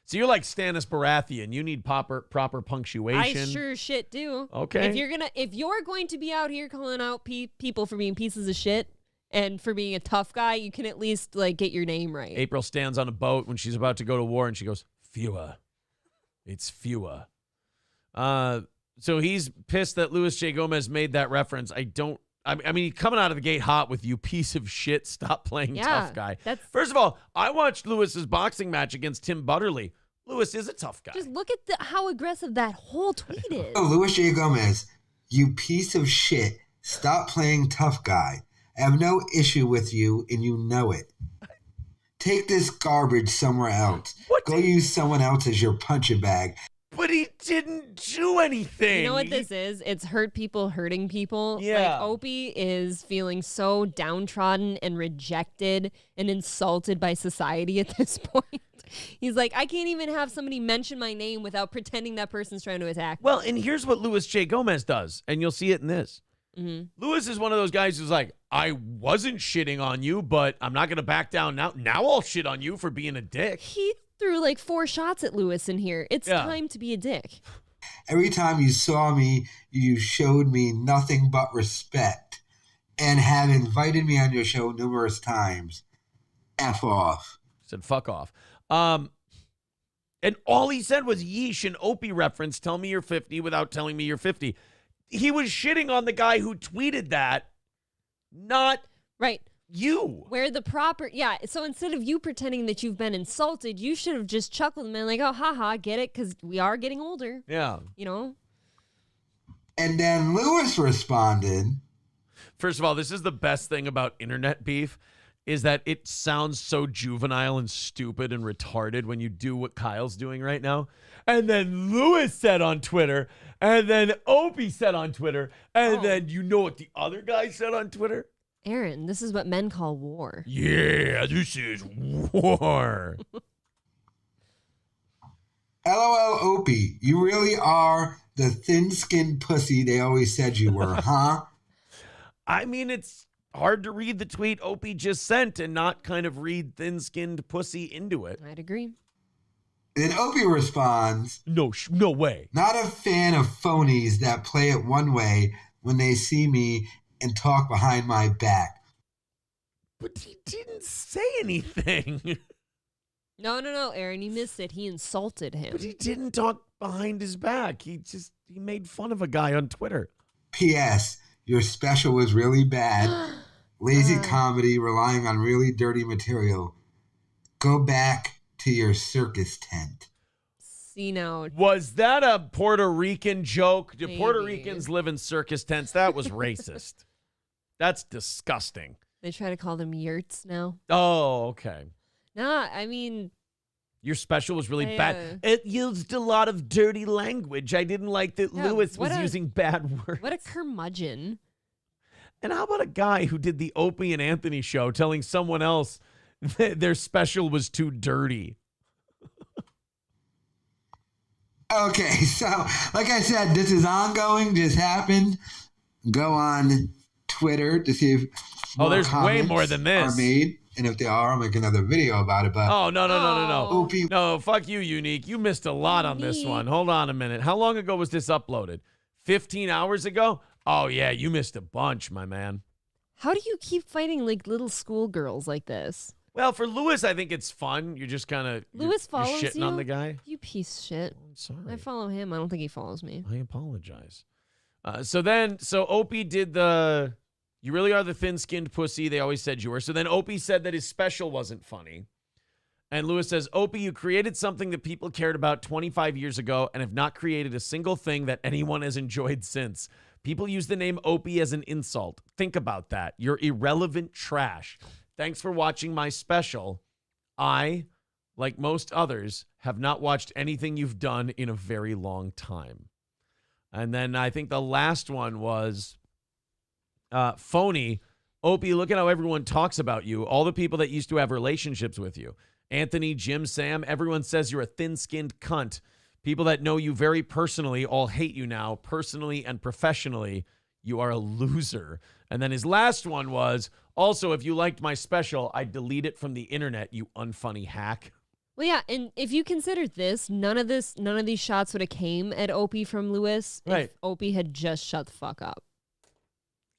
So you're like Stannis Baratheon. You need proper punctuation. I sure shit do. Okay. If you're going to be out here calling out people for being pieces of shit and for being a tough guy, you can at least get your name right. April stands on a boat when she's about to go to war and she goes, Fewer. It's fewer. So he's pissed that Luis J. Gomez made that reference. I mean, coming out of the gate hot with you piece of shit, stop playing tough guy. First of all, I watched Lewis's boxing match against Tim Butterly. Lewis is a tough guy. Just look at how aggressive that whole tweet is. Oh, Luis J. Gomez, you piece of shit, stop playing tough guy. I have no issue with you, and you know it. Take this garbage somewhere else. Go use someone else as your punching bag. But he didn't do anything. You know what this is? It's hurt people hurting people. Yeah. Opie is feeling so downtrodden and rejected and insulted by society at this point. He's like, I can't even have somebody mention my name without pretending that person's trying to attack me. Well, and here's what Luis J. Gomez does, and you'll see it in this. Mm-hmm. Luis is one of those guys who's like, I wasn't shitting on you, but I'm not going to back down now. Now I'll shit on you for being a dick. He threw 4 shots at Luis in here. It's time to be a dick. Every time you saw me, you showed me nothing but respect and have invited me on your show numerous times. F off. Said fuck off. And all he said was yeesh and Opie reference, tell me you're 50 without telling me you're 50. He was shitting on the guy who tweeted that, not right. You. Where the proper, yeah. So instead of you pretending that you've been insulted, you should have just chuckled and been like, oh, haha, get it? Because we are getting older. Yeah. You know? And then Lewis responded. First of all, this is the best thing about internet beef is that it sounds so juvenile and stupid and retarded when you do what Kyle's doing right now. And then Lewis said on Twitter, and then Opie said on Twitter, and then you know what the other guy said on Twitter? Aaron, this is what men call war. Yeah, this is war. LOL Opie, you really are the thin-skinned pussy they always said you were, huh? I mean, it's hard to read the tweet Opie just sent and not kind of read thin-skinned pussy into it. I'd agree. Then Opie responds, No way. Not a fan of phonies that play it one way when they see me and talk behind my back. But he didn't say anything. No, Aaron, you missed it. He insulted him. But he didn't talk behind his back. He made fun of a guy on Twitter. P.S. Your special was really bad. Lazy comedy relying on really dirty material. Go back to your circus tent. See now. Was that a Puerto Rican joke? Do Maybe. Puerto Ricans live in circus tents? That was racist. That's disgusting. They try to call them yurts now. Oh, okay. Nah, I mean... Your special was really bad. It used a lot of dirty language. I didn't like that Lewis was using bad words. What a curmudgeon. And how about a guy who did the Opie and Anthony show telling someone else that their special was too dirty? Okay, so like I said, this is ongoing, just happened. Go on Twitter to see if there's way more than this. Are made. And if they are, I'll make another video about it. But no. Opie. No, fuck you, Unique. You missed a lot on this one. Hold on a minute. How long ago was this uploaded? 15 hours ago? Oh, yeah, you missed a bunch, my man. How do you keep fighting like little schoolgirls like this? Well, for Lewis, I think it's fun. You're just kind of Lewis follows shitting you? on the guy. You piece of shit. I'm sorry. I follow him. I don't think he follows me. I apologize. So Opie did the... You really are the thin-skinned pussy they always said you were. So then Opie said that his special wasn't funny. And Lewis says, Opie, you created something that people cared about 25 years ago and have not created a single thing that anyone has enjoyed since. People use the name Opie as an insult. Think about that. You're irrelevant trash. Thanks for watching my special. I, like most others, have not watched anything you've done in a very long time. And then I think the last one was... phony. Opie, look at how everyone talks about you. All the people that used to have relationships with you. Anthony, Jim, Sam, everyone says you're a thin-skinned cunt. People that know you very personally all hate you now, personally and professionally. You are a loser. And then his last one was, also, if you liked my special, I'd delete it from the internet, you unfunny hack. Well, yeah, and if you considered this, none of these shots would have came at Opie from Lewis if Opie had just shut the fuck up.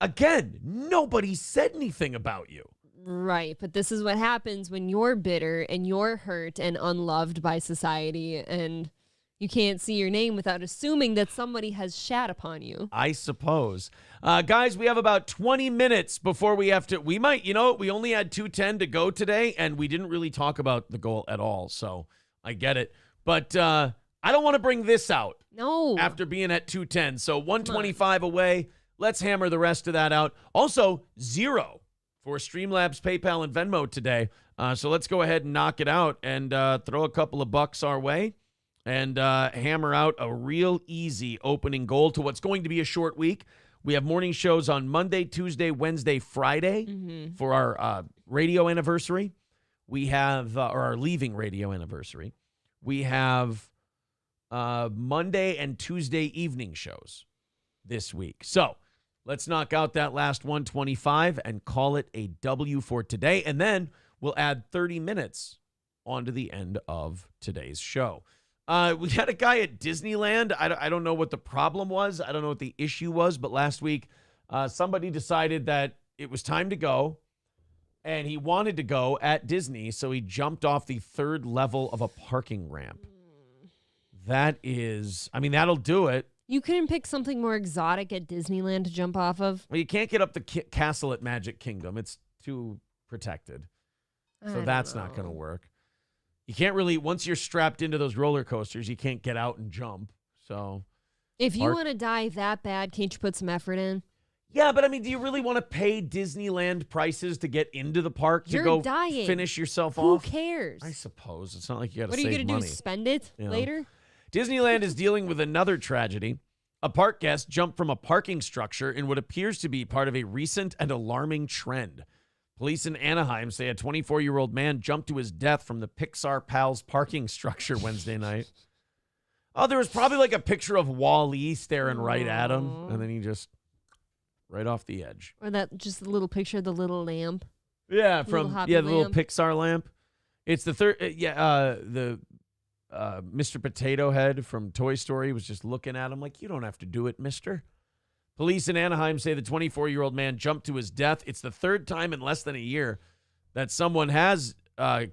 Again, nobody said anything about you. Right, but this is what happens when you're bitter and you're hurt and unloved by society and you can't see your name without assuming that somebody has shat upon you. I suppose. Guys, we have about 20 minutes before we have to... We might, we only had 2:10 to go today, and we didn't really talk about the goal at all, so I get it. But I don't want to bring this out. No. After being at 2:10, so 125 away. Let's hammer the rest of that out. Also, 0 for Streamlabs, PayPal, and Venmo today. So let's go ahead and knock it out and throw a couple of bucks our way and hammer out a real easy opening goal to what's going to be a short week. We have morning shows on Monday, Tuesday, Wednesday, Friday for our radio anniversary. We have, or our leaving radio anniversary. We have Monday and Tuesday evening shows this week. So let's knock out that last 125 and call it a W for today. And then we'll add 30 minutes onto the end of today's show. We had a guy at Disneyland. I don't know what the problem was. I don't know what the issue was. But last week, somebody decided that it was time to go. And he wanted to go at Disney, so he jumped off the 3rd level of a parking ramp. That is, I mean, that'll do it. You couldn't pick something more exotic at Disneyland to jump off of? Well, you can't get up the castle at Magic Kingdom. It's too protected. So that's not going to work. You can't really, once you're strapped into those roller coasters, you can't get out and jump. So if you want to die that bad, can't you put some effort in? Yeah, but I mean, do you really want to pay Disneyland prices to get into the park to go finish yourself off? Who cares? I suppose. It's not like you got to What are save you going to do, money. spend it later? Disneyland is dealing with another tragedy. A park guest jumped from a parking structure in what appears to be part of a recent and alarming trend. Police in Anaheim say a 24-year-old man jumped to his death from the Pixar Pals parking structure Wednesday night. Oh, there was probably like a picture of Wall-E staring right at him, and then he just right off the edge. Or that just a little picture of the little lamp. Yeah, the little Pixar lamp. It's the third. Mr. Potato Head from Toy Story was just looking at him like, you don't have to do it, mister. Police in Anaheim say the 24-year-old man jumped to his death. It's the 3rd time in less than a year that someone has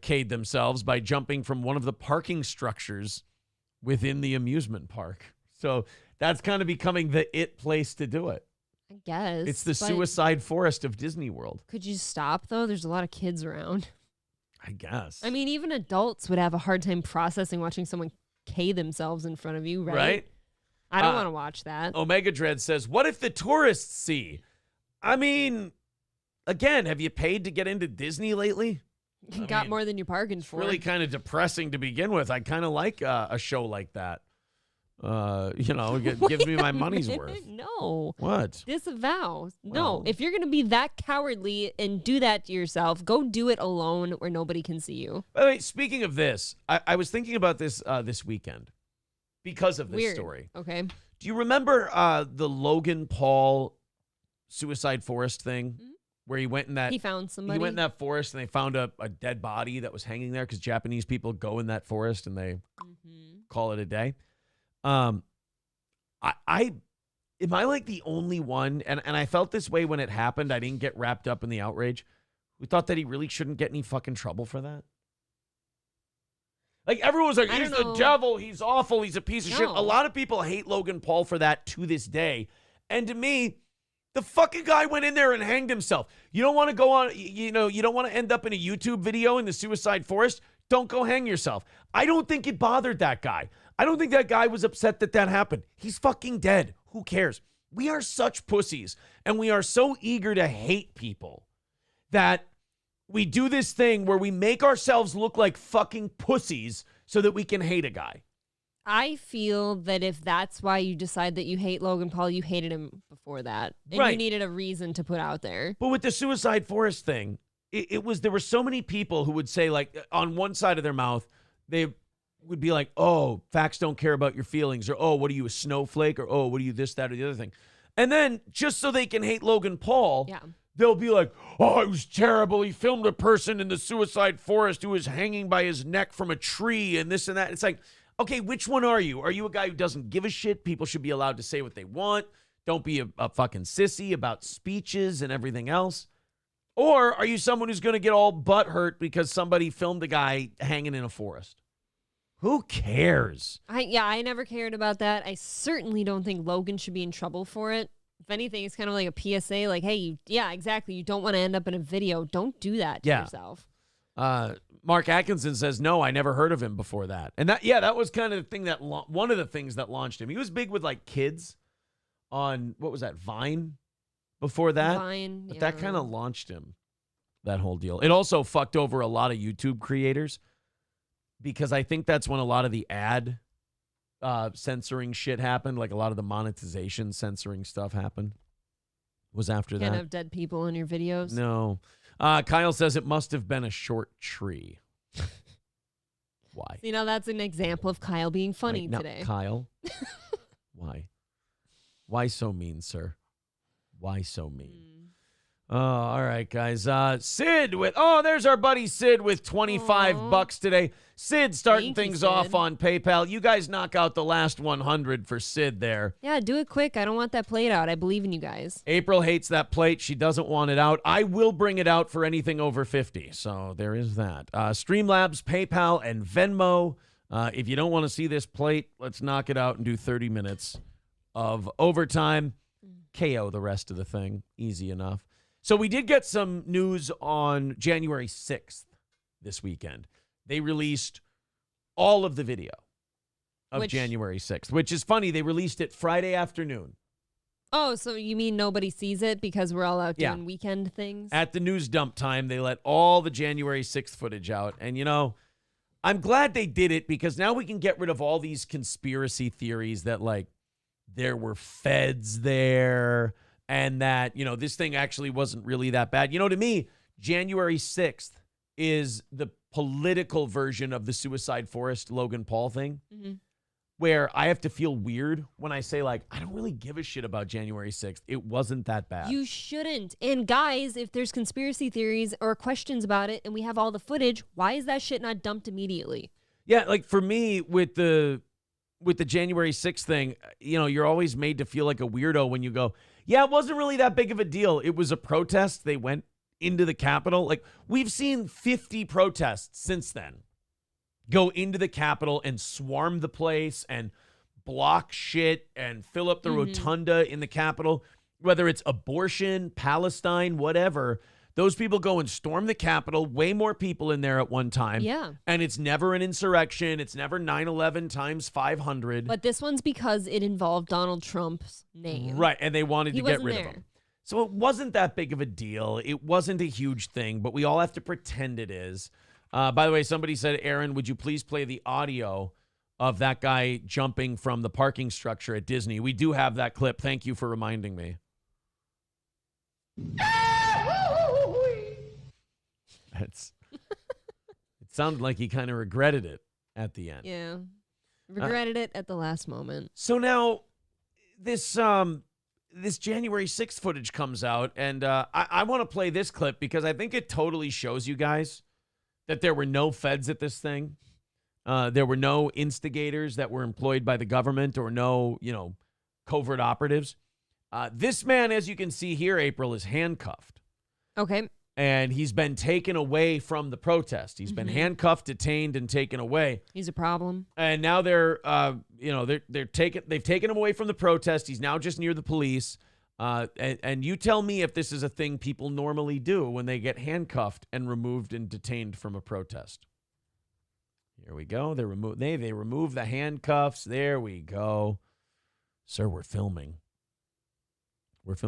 K'd themselves by jumping from one of the parking structures within the amusement park. So that's kind of becoming the it place to do it. I guess. It's the suicide forest of Disney World. Could you stop, though? There's a lot of kids around. I guess. I mean, even adults would have a hard time processing watching someone K themselves in front of you, right? Right? I don't want to watch that. Omega Dread says, what if the tourists see? I mean, again, have you paid to get into Disney lately? You got more than you bargained for. Really kind of depressing to begin with. I kind of like a show like that. Give me my money's worth. No. What? Disavow. No. If you're going to be that cowardly and do that to yourself, go do it alone where nobody can see you. By the way, speaking of this, I was thinking about this this weekend because of this story. Okay. Do you remember the Logan Paul suicide forest thing? Mm-hmm. Where he went in that... He found somebody. He went in that forest and they found a dead body that was hanging there because Japanese people go in that forest and they call it a day. Am I like the only one, and I felt this way when it happened, I didn't get wrapped up in the outrage, who thought that he really shouldn't get any fucking trouble for that? Like, everyone was like, he's the devil, he's awful, he's a piece of shit. A lot of people hate Logan Paul for that to this day. And to me, the fucking guy went in there and hanged himself. You don't want to go on, you don't want to end up in a YouTube video in the suicide forest? Don't go hang yourself. I don't think it bothered that guy. I don't think that guy was upset that happened. He's fucking dead. Who cares? We are such pussies, and we are so eager to hate people that we do this thing where we make ourselves look like fucking pussies so that we can hate a guy. I feel that if that's why you decide that you hate Logan Paul, you hated him before that. And Right. you needed a reason to put out there. But with the suicide forest thing, there were so many people who would say, like, on one side of their mouth, they would be like, oh, facts don't care about your feelings, or, oh, what are you, a snowflake, or, oh, what are you, this, that, or the other thing. And then, just so they can hate Logan Paul, they'll be like, oh, it was terrible. He filmed a person in the suicide forest who was hanging by his neck from a tree and this and that. It's like, okay, which one are you? Are you a guy who doesn't give a shit? People should be allowed to say what they want. Don't be a fucking sissy about speeches and everything else. Or are you someone who's going to get all butthurt because somebody filmed a guy hanging in a forest? Who cares? I never cared about that. I certainly don't think Logan should be in trouble for it. If anything, it's kind of like a PSA, like, hey, exactly. You don't want to end up in a video. Don't do that to yourself. Mark Atkinson says, no, I never heard of him before that. And that was kind of the thing that one of the things that launched him. He was big with like kids on, what was that, Vine before that? Vine, but that kind of launched him, that whole deal. It also fucked over a lot of YouTube creators because I think that's when a lot of the ad censoring shit happened. Like a lot of the monetization censoring stuff happened. Was after that. Can't have dead people in your videos. No. Kyle says it must have been a short tree. Why? That's an example of Kyle being funny today. Kyle? Why? Why so mean, sir? Why so mean? All right, guys. Sid with there's our buddy Sid with $25 today. Sid starting things off on PayPal. You guys knock out the last 100 for Sid there. Yeah, do it quick. I don't want that plate out. I believe in you guys. April hates that plate. She doesn't want it out. I will bring it out for anything over 50. So there is that. Streamlabs, PayPal, and Venmo. If you don't want to see this plate, let's knock it out and do 30 minutes of overtime. KO the rest of the thing. Easy enough. So we did get some news on January 6th this weekend. They released all of the video of January 6th, which is funny. They released it Friday afternoon. Oh, so you mean nobody sees it because we're all out doing weekend things? At the news dump time, they let all the January 6th footage out. And, you know, I'm glad they did it because now we can get rid of all these conspiracy theories that, like, there were feds there. And that, you know, this thing actually wasn't really that bad. You know, to me, January 6th is the political version of the Suicide Forest Logan Paul thing, where I have to feel weird when I say, like, I don't really give a shit about January 6th. It wasn't that bad. You shouldn't. And guys, if there's conspiracy theories or questions about it and we have all the footage, why is that shit not dumped immediately? Yeah, like for me with the January 6th thing, you know, you're always made to feel like a weirdo when you go, yeah, it wasn't really that big of a deal. It was a protest. They went into the Capitol. Like, we've seen 50 protests since then go into the Capitol and swarm the place and block shit and fill up the rotunda in the Capitol. Whether it's abortion, Palestine, whatever, those people go and storm the Capitol, way more people in there at one time. Yeah. And it's never an insurrection. It's never 9/11 times 500. But this one's because it involved Donald Trump's name. Right, and they wanted to get rid there. of him. So it wasn't that big of a deal. It wasn't a huge thing, but we all have to pretend it is. By the way, somebody said, Aaron, would you please play the audio of that guy jumping from the parking structure at Disney? We do have that clip. Thank you for reminding me. It sounded like he kind of regretted it at the end. Yeah. Regretted it at the last moment. So now this January 6th footage comes out, and I want to play this clip because I think it totally shows you guys that there were no feds at this thing. There were no instigators that were employed by the government or no, you know, covert operatives. This man, as you can see here, April, is handcuffed. Okay. And he's been taken away from the protest. He's been handcuffed, detained, and taken away. He's a problem. And now they've taken him away from the protest. He's now just near the police. And you tell me if this is a thing people normally do when they get handcuffed and removed and detained from a protest. Here we go. They remove the handcuffs. There we go. Sir, we're filming.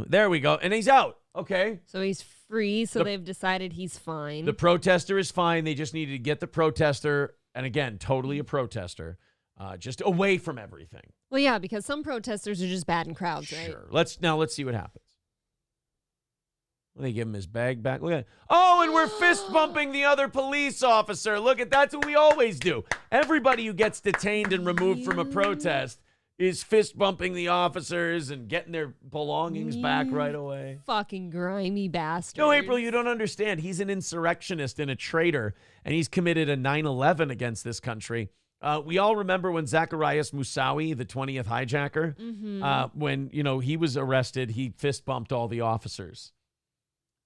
There we go. And he's out. Okay. So he's free. So they've decided he's fine. The protester is fine. They just needed to get the protester, and again, totally a protester, just away from everything. Well, yeah, because some protesters are just bad in crowds, right? Sure. Let's see what happens. They give him his bag back. Look at it. Oh, and we're fist bumping the other police officer. Look at that's what we always do. Everybody who gets detained and removed from a protest is fist bumping the officers and getting their belongings back right away. Fucking grimy bastard. No, April, you don't understand. He's an insurrectionist and a traitor, and he's committed a 9/11 against this country. We all remember when Zacarias Moussaoui, the 20th hijacker, when he was arrested, he fist bumped all the officers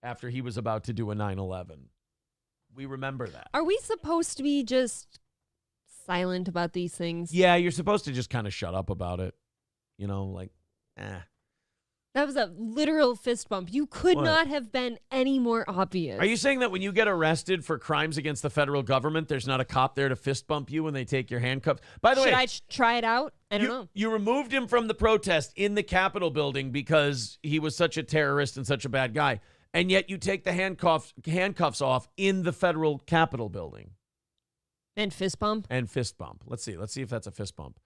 after he was about to do a 9/11. We remember that. Are we supposed to be just silent about these things? Yeah, you're supposed to just kind of shut up about it. That was a literal fist bump. You could not have been any more obvious. Are you saying that when you get arrested for crimes against the federal government, there's not a cop there to fist bump you when they take your handcuffs? By the way, should I try it out? I don't know. You removed him from the protest in the Capitol building because he was such a terrorist and such a bad guy. And yet you take the handcuffs off in the federal Capitol building. And fist bump? Let's see if that's a fist bump.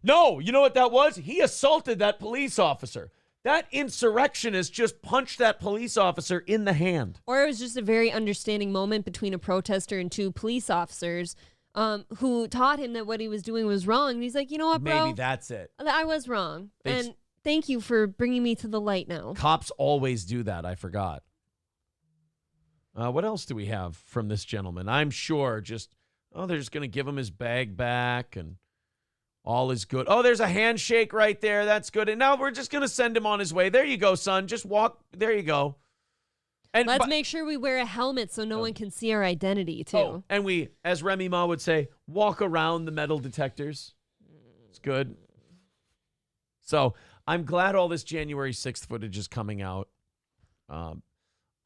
No, you know what that was? He assaulted that police officer. That insurrectionist just punched that police officer in the hand. Or it was just a very understanding moment between a protester and two police officers who taught him that what he was doing was wrong. And he's like, you know what, bro? Maybe that's it. I was wrong. Thank you for bringing me to the light now. Cops always do that. I forgot. What else do we have from this gentleman? I'm sure they're just going to give him his bag back and all is good. Oh, there's a handshake right there. That's good. And now we're just going to send him on his way. There you go, son. Just walk. There you go. And let's make sure we wear a helmet so no one can see our identity, too. Oh, and we, as Remy Ma would say, walk around the metal detectors. It's good. So I'm glad all this January 6th footage is coming out.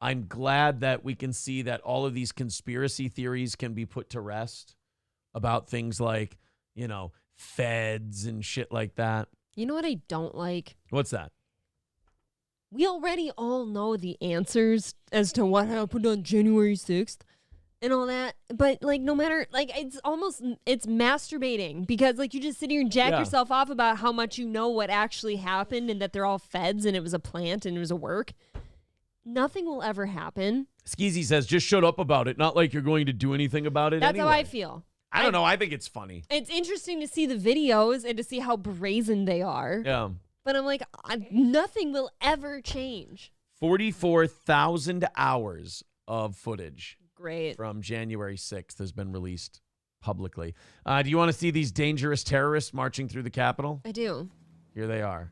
I'm glad that we can see that all of these conspiracy theories can be put to rest about things like, feds and shit like that. You know what I don't like? What's that? We already all know the answers as to what happened on January 6th and all that. But, no matter, it's masturbating because, you just sit here and jack yourself off about how much you know what actually happened and that they're all feds and it was a plant and it was a work. Nothing will ever happen. Skeezy says, just shut up about it. Not like you're going to do anything about it. That's how I feel. I don't know. I think it's funny. It's interesting to see the videos and to see how brazen they are. Yeah. But I'm like, nothing will ever change. 44,000 hours of footage. Great. From January 6th has been released publicly. Do you want to see these dangerous terrorists marching through the Capitol? I do. Here they are.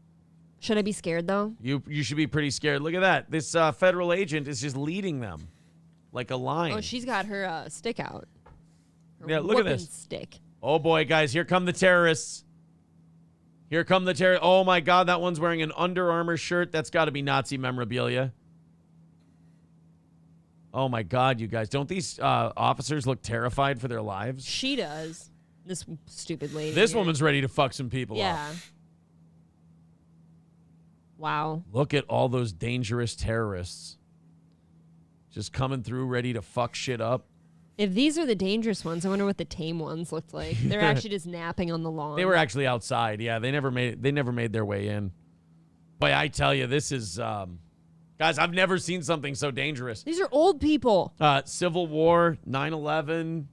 Should I be scared, though? You should be pretty scared. Look at that. This federal agent is just leading them like a lion. Oh, she's got her stick out. Yeah, look at this. Stick. Oh, boy, guys. Here come the terrorists. Here come the terrorists. Oh, my God. That one's wearing an Under Armour shirt. That's got to be Nazi memorabilia. Oh, my God, you guys. Don't these officers look terrified for their lives? She does. This stupid lady. This woman's ready to fuck some people up. Yeah. Wow. Look at all those dangerous terrorists just coming through ready to fuck shit up. If these are the dangerous ones, I wonder what the tame ones looked like. They're actually just napping on the lawn. They were actually outside. Yeah, they never made their way in. Boy, I tell you, this is guys, I've never seen something so dangerous. These are old people. Civil War, 9/11,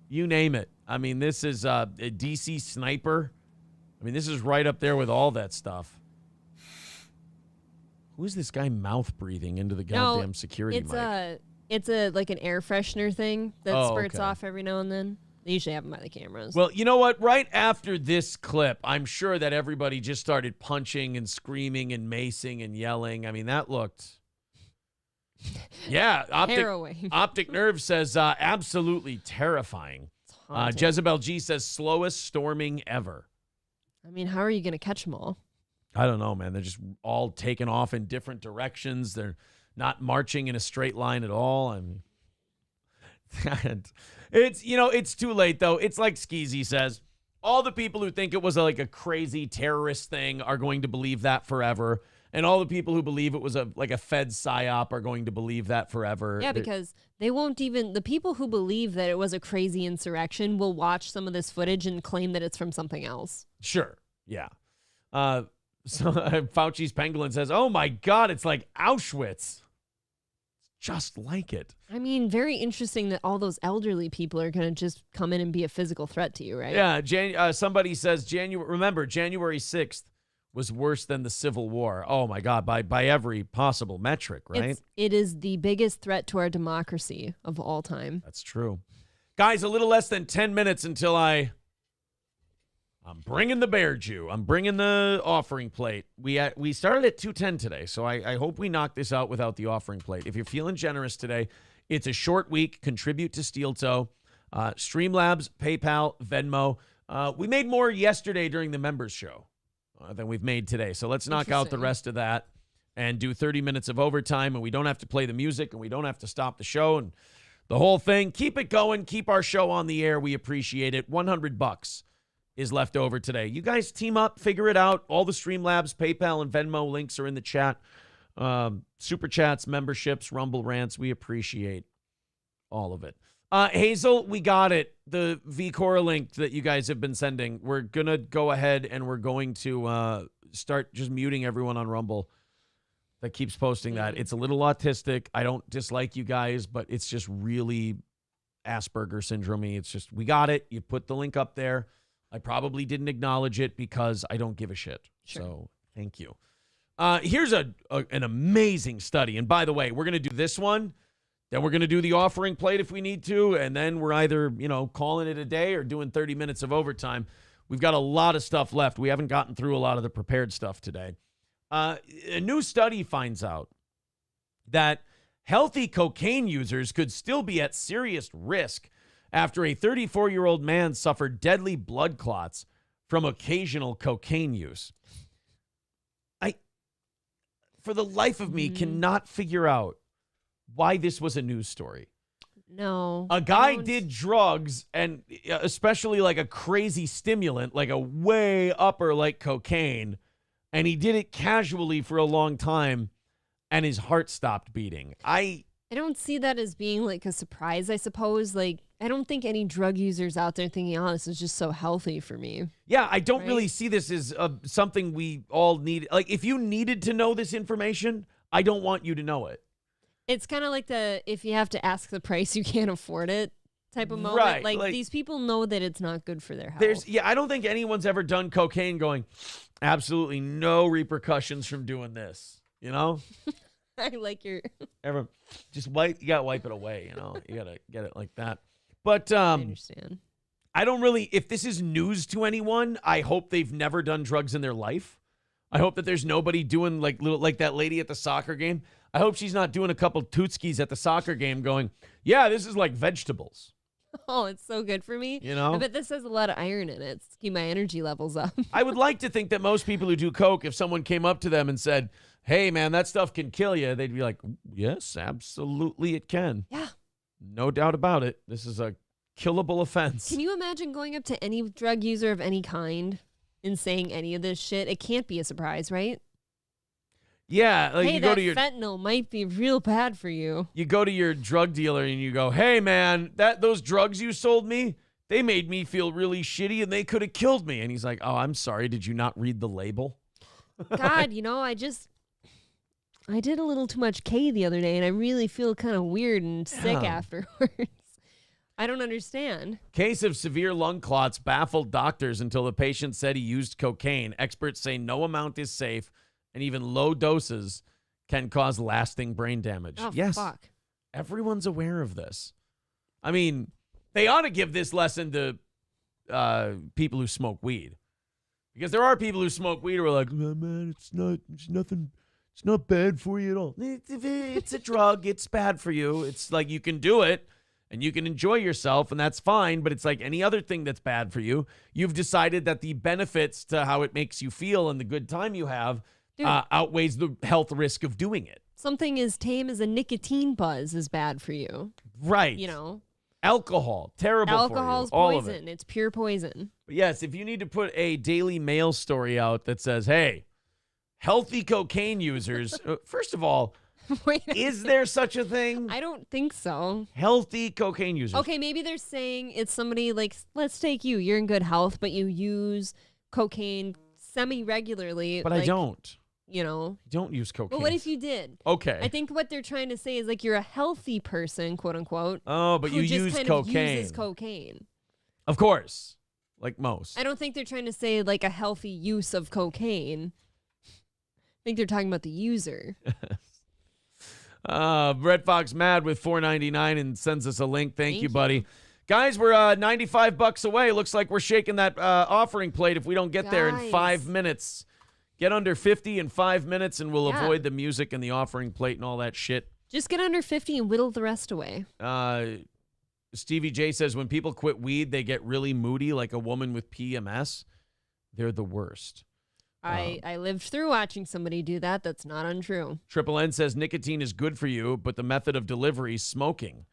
you name it. I mean, this is a DC sniper. I mean, this is right up there with all that stuff. Who is this guy mouth breathing into the goddamn security mic? It's like an air freshener thing that spurts off every now and then. They usually have them by the cameras. Well, you know what? Right after this clip, I'm sure that everybody just started punching and screaming and macing and yelling. I mean, that looked... Yeah. Harrowing. Optic Nerve says, absolutely terrifying. Jezebel G says, slowest storming ever. I mean, how are you going to catch them all? I don't know, man. They're just all taking off in different directions. They're not marching in a straight line at all. I mean, it's too late, though. It's like Skeezy says. All the people who think it was like a crazy terrorist thing are going to believe that forever. And all the people who believe it was like a Fed psyop are going to believe that forever. Yeah, because they won't even... The people who believe that it was a crazy insurrection will watch some of this footage and claim that it's from something else. Sure. Yeah. So Fauci's Pangolin says, oh, my God, it's like Auschwitz. It's just like it. I mean, very interesting that all those elderly people are going to just come in and be a physical threat to you, right? Yeah. Somebody says, remember, January 6th was worse than the Civil War. Oh, my God, by every possible metric, right? It is the biggest threat to our democracy of all time. That's true. Guys, a little less than 10 minutes until I'm bringing the bear Jew. I'm bringing the offering plate. We started at 2:10 today, so I hope we knock this out without the offering plate. If you're feeling generous today, it's a short week. Contribute to Steel Toe. Streamlabs, PayPal, Venmo. We made more yesterday during the members show than we've made today. So let's knock out the rest of that and do 30 minutes of overtime, and we don't have to play the music, and we don't have to stop the show, and the whole thing. Keep it going. Keep our show on the air. We appreciate it. $100 is left over today. You guys team up, figure it out. All the Streamlabs, PayPal, and Venmo links are in the chat. Super chats, memberships, Rumble rants. We appreciate all of it. Hazel, we got it. The VCore link that you guys have been sending. We're going to go ahead and we're going to start just muting everyone on Rumble that keeps posting that. It's a little autistic. I don't dislike you guys, but it's just really Asperger syndrome-y. It's just, we got it. You put the link up there. I probably didn't acknowledge it because I don't give a shit. Sure. So Thank you. Here's an amazing study. And by the way, we're going to do this one. Then we're going to do the offering plate if we need to. And then we're either, calling it a day or doing 30 minutes of overtime. We've got a lot of stuff left. We haven't gotten through a lot of the prepared stuff today. A new study finds out that healthy cocaine users could still be at serious risk after a 34-year-old man suffered deadly blood clots from occasional cocaine use. For the life of me, cannot figure out why this was a news story. No. A guy did drugs, and especially like a crazy stimulant, like a way upper like cocaine, and he did it casually for a long time, and his heart stopped beating. I don't see that as being like a surprise, I suppose. Like, I don't think any drug users out there thinking, oh, this is just so healthy for me. Yeah, I don't really see this as something we all need. Like, if you needed to know this information, I don't want you to know it. It's kind of like if you have to ask the price, you can't afford it type of moment. Right, Like these people know that it's not good for their health. I don't think anyone's ever done cocaine going, absolutely no repercussions from doing this, I like your... Everyone, you got to wipe it away, You got to get it like that. But I understand. I don't really, if this is news to anyone, I hope they've never done drugs in their life. I hope that there's nobody doing like that lady at the soccer game. I hope she's not doing a couple tootskis at the soccer game going, yeah, this is like vegetables. Oh, it's so good for me. I bet this has a lot of iron in it to keep my energy levels up. I would like to think that most people who do coke, if someone came up to them and said, hey, man, that stuff can kill you, they'd be like, yes, absolutely it can. Yeah. No doubt about it. This is a killable offense. Can you imagine going up to any drug user of any kind and saying any of this shit? It can't be a surprise, right? Yeah. Like hey, you go to your fentanyl might be real bad for you. You go to your drug dealer and you go, hey, man, those drugs you sold me, they made me feel really shitty and they could have killed me. And he's like, oh, I'm sorry. Did you not read the label? God, I did a little too much K the other day, and I really feel kind of weird and sick afterwards. I don't understand. Case of severe lung clots baffled doctors until the patient said he used cocaine. Experts say no amount is safe, and even low doses can cause lasting brain damage. Oh, yes, fuck. Everyone's aware of this. I mean, they ought to give this lesson to people who smoke weed. Because there are people who smoke weed who are like, oh, man, it's nothing. It's not bad for you at all. It's a drug. It's bad for you. It's like you can do it and you can enjoy yourself, and that's fine. But it's like any other thing that's bad for you. You've decided that the benefits to how it makes you feel and the good time you have outweighs the health risk of doing it. Something as tame as a nicotine buzz is bad for you. Right. Alcohol, terrible for you. Alcohol's All of poison. It's pure poison. But yes, if you need to put a Daily Mail story out that says, hey, healthy cocaine users, first of all, is there such a thing? I don't think so. Healthy cocaine users. Okay, maybe they're saying it's somebody like, let's take you. You're in good health, but you use cocaine semi-regularly. But I don't. I don't use cocaine. But what if you did? Okay. I think what they're trying to say is like you're a healthy person, quote unquote. Oh, but you use cocaine. Uses cocaine. Of course. Like most. I don't think they're trying to say like a healthy use of cocaine. I think they're talking about the user. Red Fox Mad with $4.99 and sends us a link. Thank you, buddy. Guys, we're $95 away. Looks like we're shaking that offering plate if we don't get there in 5 minutes. Get under 50 in 5 minutes and we'll avoid the music and the offering plate and all that shit. Just get under 50 and whittle the rest away. Stevie J says when people quit weed, they get really moody like a woman with PMS. They're the worst. I lived through watching somebody do that. That's not untrue. Triple N says nicotine is good for you, but the method of delivery, smoking,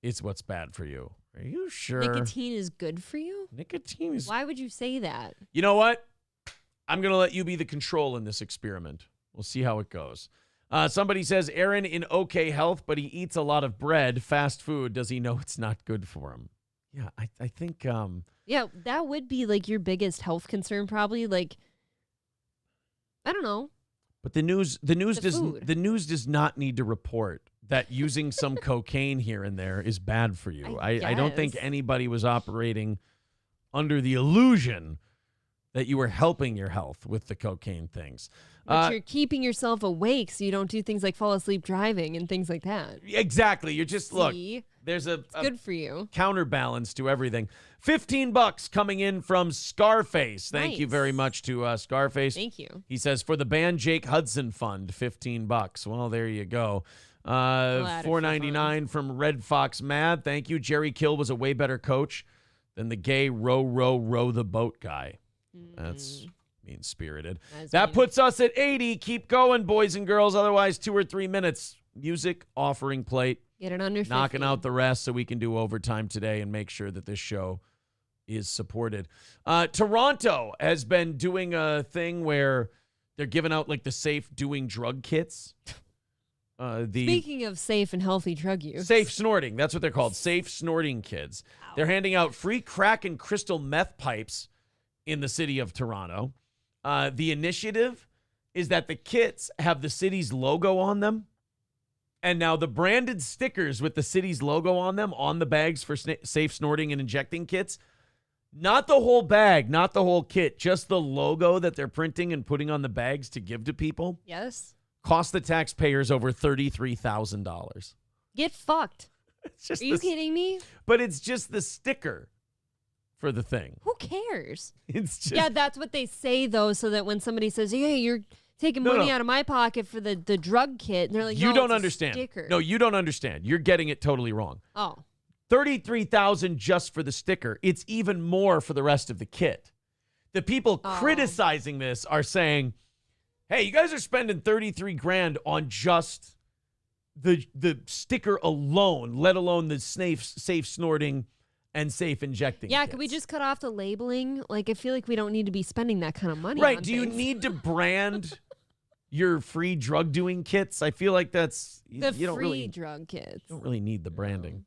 is what's bad for you. Are you sure? Nicotine is good for you? Nicotine is... Why would you say that? You know what? I'm going to let you be the control in this experiment. We'll see how it goes. Somebody says, Aaron in okay health, but he eats a lot of bread, fast food. Does he know it's not good for him? Yeah, I think... Yeah, that would be like your biggest health concern probably. Like, I don't know. But the news does not need to report that using some cocaine here and there is bad for you. I don't think anybody was operating under the illusion that you were helping your health with the cocaine things. But you're keeping yourself awake so you don't do things like fall asleep driving and things like that. Exactly. You're just, look, See? there's a Good for you. counterbalance to everything. $15 coming in from Scarface. Thank you Nice. very much to Scarface. Thank you. He says, for the band Jake Hudson Fund, $15. Well, there you go. $4.99 from Red Fox Mad. Thank you. Jerry Kill was a way better coach than the gay row the boat guy. That's mean-spirited. That puts us at 80. Keep going, boys and girls. Otherwise, 2 or 3 minutes. Music offering plate. Get it under 50. Knocking out the rest so we can do overtime today and make sure that this show is supported. Toronto has been doing a thing where they're giving out like the safe doing drug kits. Speaking of safe and healthy drug use. Safe snorting. That's what they're called. Safe snorting kids. Ow. They're handing out free crack and crystal meth pipes in the city of Toronto. The initiative is that the kits have the city's logo on them. And now the branded stickers with the city's logo on them on the bags for safe snorting and injecting kits, not the whole bag, not the whole kit, just the logo that they're printing and putting on the bags to give to people. Yes. Cost the taxpayers over $33,000. Get fucked. Are you kidding me? But it's just the sticker for the thing. Who cares? It's just, yeah, that's what they say, though, so that when somebody says, hey, you're taking money out of my pocket for the drug kit, and they're like, you no, don't it's understand. A sticker. No, you don't understand. You're getting it totally wrong. Oh. $33,000 just for the sticker. It's even more for the rest of the kit. The people criticizing this are saying, hey, you guys are spending $33,000 on just the sticker alone, let alone the safe snorting and safe injecting. Yeah, kits. could we just cut off the labeling? Like, I feel like we don't need to be spending that kind of money. Right. On Do you things. need to brand your free drug doing kits? I feel like that's the you don't free really drug kits. don't really need the branding.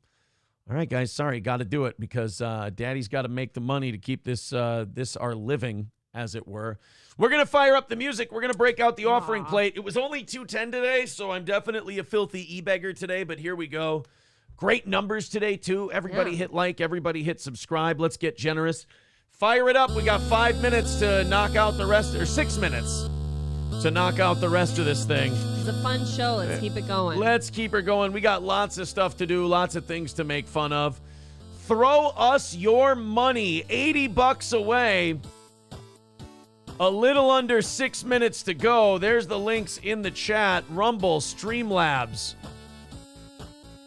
All right, guys. Sorry, got to do it because Daddy's got to make the money to keep this our living, as it were. We're going to fire up the music. We're going to break out the offering plate. It was only $2.10 today, so I'm definitely a filthy e-beggar today, but here we go. Great numbers today, too. Everybody hit like. Everybody hit subscribe. Let's get generous. Fire it up. We got 5 minutes to knock out the rest, or 6 minutes to knock out the rest of this thing. It's a fun show. Let's keep it going. Let's keep her going. We got lots of stuff to do, lots of things to make fun of. Throw us your money. $80 away. A little under 6 minutes to go. There's the links in the chat. Rumble, Streamlabs,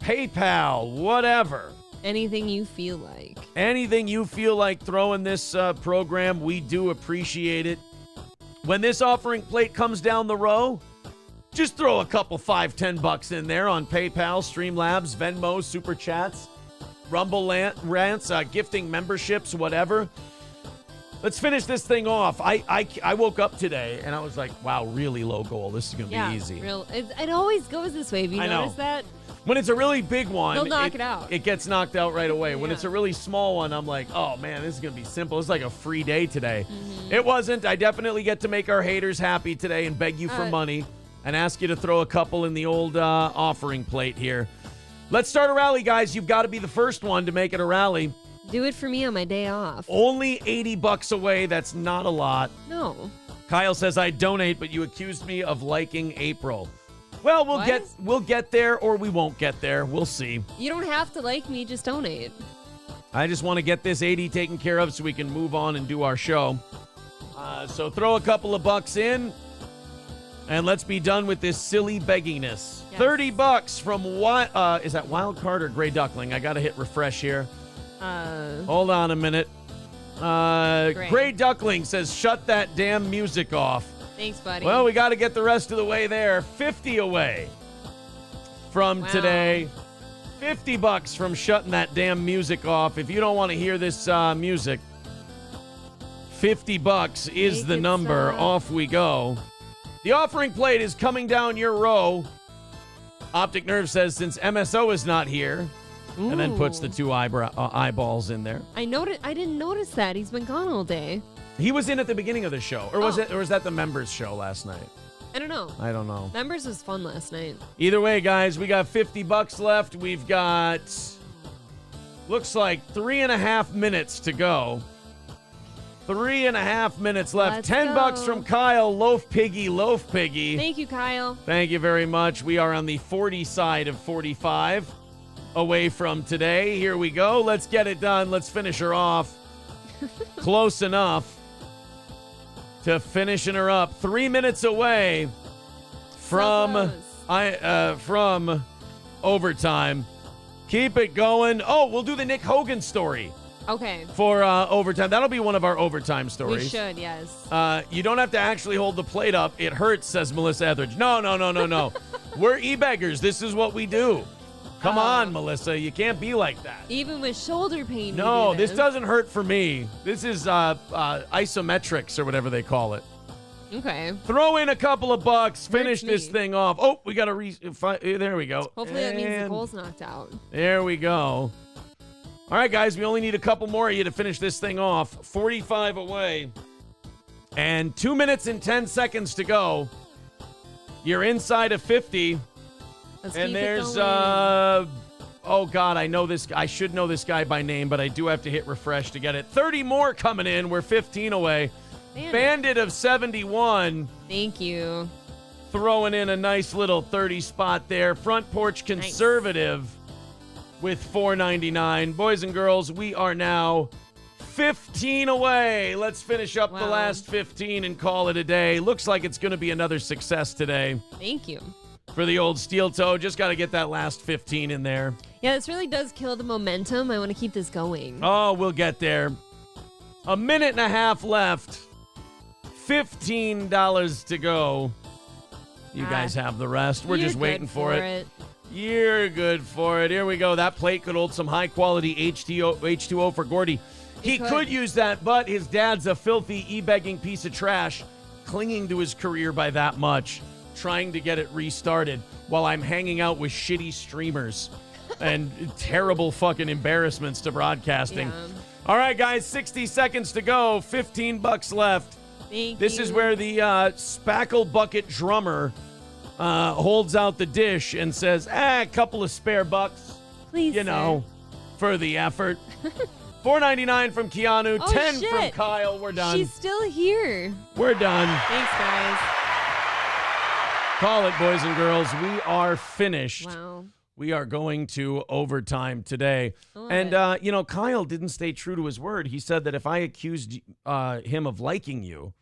PayPal, whatever. Anything you feel like. Anything you feel like throwing this program, we do appreciate it. When this offering plate comes down the row, just throw a couple $5, $10 in there on PayPal, Streamlabs, Venmo, Super Chats, Rumble rants, gifting memberships, whatever. Let's finish this thing off. I woke up today and I was like, wow, really low goal. This is going to be easy. It always goes this way. Have you noticed that? When it's a really big one, they'll knock it out. It gets knocked out right away. When it's a really small one, I'm like, oh man, this is going to be simple. It's like a free day today. Mm-hmm. It wasn't. I definitely get to make our haters happy today and beg you for money and ask you to throw a couple in the old offering plate here. Let's start a rally, guys. You've got to be the first one to make it a rally. Do it for me on my day off. Only $80 away. That's not a lot. No. Kyle says, I donate, but you accused me of liking April. Well, we'll get there or we won't get there. We'll see. You don't have to like me, just donate. I just want to get this 80 taken care of so we can move on and do our show. So throw a couple of bucks in and let's be done with this silly begginess. Yes. $30 from is that Wild Card or Gray Duckling? I got to hit refresh here. Hold on a minute. Gray Duckling says, shut that damn music off. Thanks, buddy. Well, we got to get the rest of the way there. 50 away from today. $50 from shutting that damn music off. If you don't want to hear this music, $50 is the number. Off we go. The offering plate is coming down your row. Optic Nerve says, since MSO is not here, and then puts the two eyeballs in there. I didn't notice that. He's been gone all day. He was in at the beginning of the show, or was that the members show last night? I don't know. I don't know. Members was fun last night. Either way, guys, we got $50 left. We've got looks like 3.5 minutes to go. 3.5 minutes left. Let's $10 go. from Kyle. Loaf Piggy. Thank you, Kyle. Thank you very much. We are on the 40 side of 45 away from today. Here we go. Let's get it done. Let's finish her off. Close enough to finishing her up. 3 minutes away from overtime. Keep it going. Oh, we'll do the Nick Hogan story Okay. for overtime. That'll be one of our overtime stories. We should, yes. You don't have to actually hold the plate up. It hurts, says Melissa Etheridge. No. We're e-beggars. This is what we do. Come on, Melissa. You can't be like that. Even with shoulder pain. No, we do this doesn't hurt for me. This is isometrics or whatever they call it. Okay. Throw in a couple of bucks. Finish Hurts this me. thing off. Oh, we got to there we go. Hopefully that means the And goal's knocked out. there we go. All right, guys, we only need a couple more of you to finish this thing off. 45 away. And 2 minutes and 10 seconds to go. You're inside of 50. Let's And keep there's, it going. oh, God, I know this. I should know this guy by name, but I do have to hit refresh to get it. 30 more coming in. We're 15 away. Bandit of 71. Thank you. Throwing in a nice little 30 spot there. Front Porch Conservative with $4.99. Boys and girls, we are now 15 away. Let's finish up the last 15 and call it a day. Looks like it's going to be another success today Thank you. for the old steel toe. Just got to get that last 15 in there. Yeah, this really does kill the momentum. I want to keep this going. Oh, we'll get there. A minute and a half left. $15 to go. You guys have the rest. We're You're just waiting good for it. You're good for it. Here we go. That plate could hold some high-quality H2O for Gordy. He could use that, but his dad's a filthy, e-begging piece of trash, clinging to his career by that much, trying to get it restarted while I'm hanging out with shitty streamers and terrible fucking embarrassments to broadcasting. Yeah. All right, guys, 60 seconds to go. $15 left. This is where the spackle bucket drummer holds out the dish and says, a couple of spare bucks. Please, you know, for the effort. $4.99 from Keanu, Oh, 10 from shit. Kyle. We're done. She's still here. We're done. Thanks, guys. Call it, boys and girls. We are finished. Wow. We are going to overtime today. love And, you know, Kyle didn't stay true to his word. He said that if I accused him of liking you,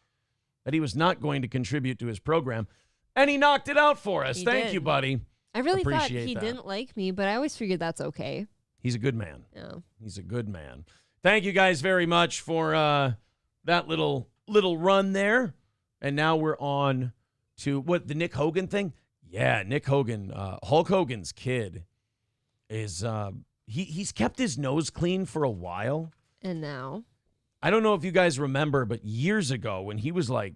that he was not going to contribute to his program. And he knocked it out for us. He Thank did. you, buddy. I really thought Appreciate he that. didn't like me, but I always figured that's okay. He's a good man. Yeah. He's a good man. Thank you guys very much for that little run there. And now we're on to what, the Nick Hogan thing? Yeah, Nick Hogan, Hulk Hogan's kid is he's kept his nose clean for a while. And now? I don't know if you guys remember, but years ago when he was like,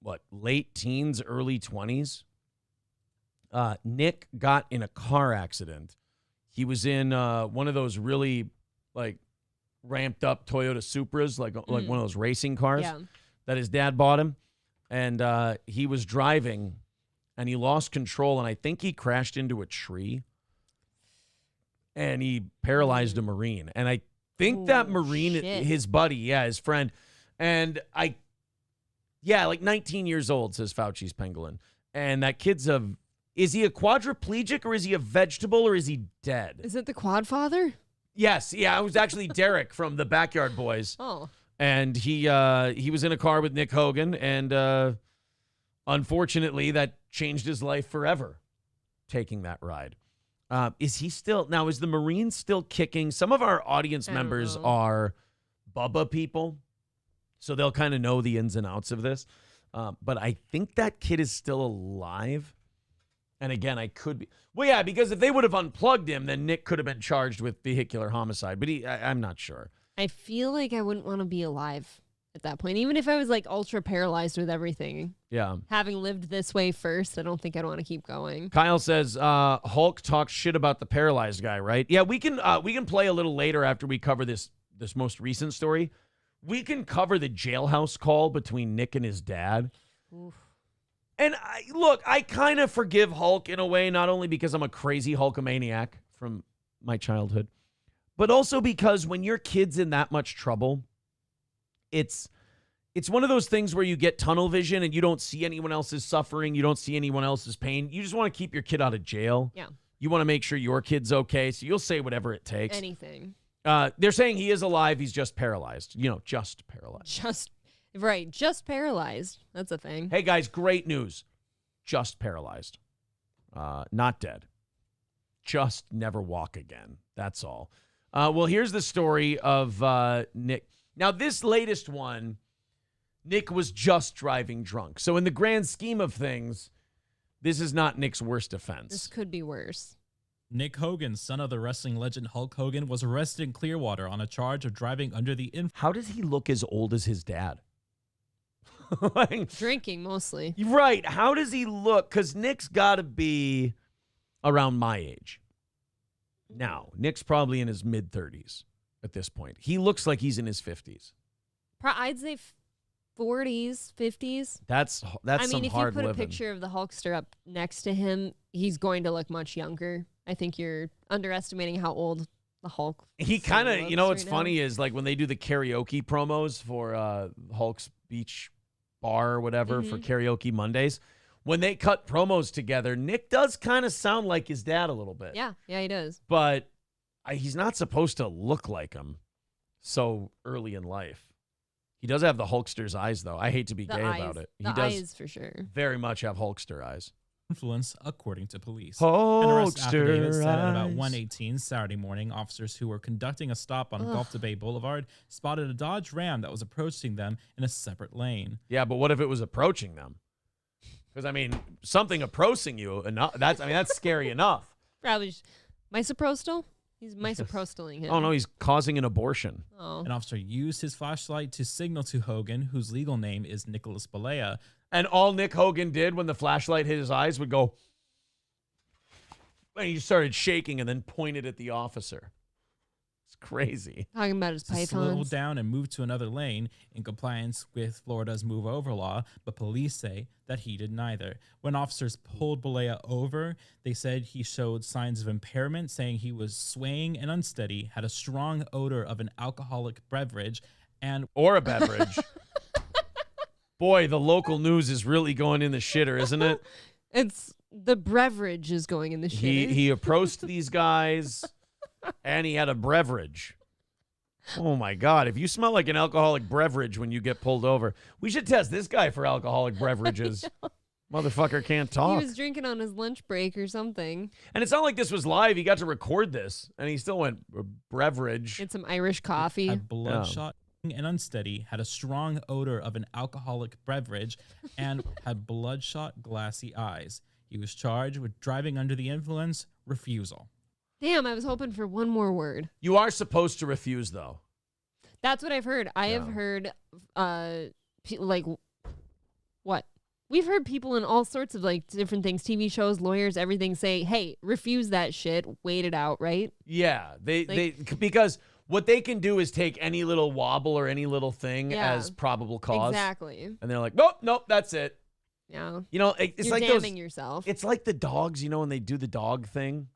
what, late teens, early 20s, Nick got in a car accident. He was in one of those really like ramped up Toyota Supras, like one of those racing cars that his dad bought him. And he was driving and he lost control. And I think he crashed into a tree and he paralyzed a Marine. And I think that Marine, shit. his buddy, his friend. And like 19 years old, says Fauci's Pangolin. And that kid's is he a quadriplegic or is he a vegetable or is he dead? Is it the quad father? Yes. Yeah, it was actually Derek from the Backyard Boys. Oh. And he was in a car with Nick Hogan. And unfortunately, that changed his life forever, taking that ride. Is the Marine still kicking? Some of our audience members are Bubba people, so they'll kind of know the ins and outs of this. But I think that kid is still alive. And again, I could be. Well, yeah, because if they would have unplugged him, then Nick could have been charged with vehicular homicide. But I'm not sure. I feel like I wouldn't want to be alive at that point. Even if I was like ultra paralyzed with everything. Yeah. Having lived this way first, I don't think I'd want to keep going. Kyle says Hulk talks shit about the paralyzed guy, right? Yeah, we can play a little later after we cover this most recent story. We can cover the jailhouse call between Nick and his dad. Oof. And I kind of forgive Hulk in a way, not only because I'm a crazy Hulkamaniac from my childhood, but also because when your kid's in that much trouble, it's it's one of those things where you get tunnel vision and you don't see anyone else's suffering. You don't see anyone else's pain. You just want to keep your kid out of jail. Yeah. You want to make sure your kid's okay. So you'll say whatever it takes. Anything. They're saying he is alive. He's just paralyzed. Just paralyzed. Just paralyzed. That's a thing. Hey, guys, great news. Just paralyzed. Not dead. Just never walk again. That's all. Well, here's the story of Nick. Now, this latest one, Nick was just driving drunk. So in the grand scheme of things, this is not Nick's worst offense. This could be worse. Nick Hogan, son of the wrestling legend Hulk Hogan, was arrested in Clearwater on a charge of driving under the influence. How does he look as old as his dad? Drinking, mostly. Right. How does he look? Because Nick's got to be around my age. Now, Nick's probably in his mid-30s at this point. He looks like he's in his 50s. I'd say 40s, 50s. That's I some mean, hard living. if you put a picture of the Hulkster up next to him, he's going to look much younger. I think you're underestimating how old the Hulk. He kind of, what's right funny is like when they do the karaoke promos for Hulk's Beach Bar or whatever for Karaoke Mondays, when they cut promos together, Nick does kind of sound like his dad a little bit. Yeah, he does. But he's not supposed to look like him so early in life. He does have the Hulkster's eyes, though. I hate to be gay about it. He does eyes, for sure. very much have Hulkster eyes. Influence, according to police. Hulkster An arrest affidavit said at about eyes. 1:18 Saturday morning, officers who were conducting a stop on Gulf to Bay Boulevard spotted a Dodge Ram that was approaching them in a separate lane. Yeah, but what if it was approaching them? Because, I mean, something approaching you, that's scary enough. Probably misoprostol? He's misoprostoling him. Oh, no, he's causing an abortion. Oh. An officer used his flashlight to signal to Hogan, whose legal name is Nicholas Balea. And all Nick Hogan did when the flashlight hit his eyes would go, and he started shaking and then pointed at the officer. It's crazy. Talking about his To slow pythons. down and move to another lane in compliance with Florida's move over law, but police say that he did neither. When officers pulled Balea over, they said he showed signs of impairment, saying he was swaying and unsteady, had a strong odor of an alcoholic beverage, or a beverage. Boy, the local news is really going in the shitter, isn't it? It's the beverage is going in the shit. He approached these guys, and he had a beverage. Oh, my God. If you smell like an alcoholic beverage when you get pulled over, we should test this guy for alcoholic beverages. Motherfucker can't talk. He was drinking on his lunch break or something. And it's not like this was live. He got to record this, and he still went beverage. Get some Irish coffee. had bloodshot and unsteady, had a strong odor of an alcoholic beverage, and had bloodshot, glassy eyes. He was charged with driving under the influence, refusal. Damn, I was hoping for one more word. You are supposed to refuse, though. That's what I've heard. I have heard, what? We've heard people in all sorts of different things, TV shows, lawyers, everything say, hey, refuse that shit, wait it out, right? Yeah, because what they can do is take any little wobble or any little thing as probable cause. Exactly. And they're like, nope, that's it. Yeah. It's You're like damning yourself. It's like the dogs, when they do the dog thing.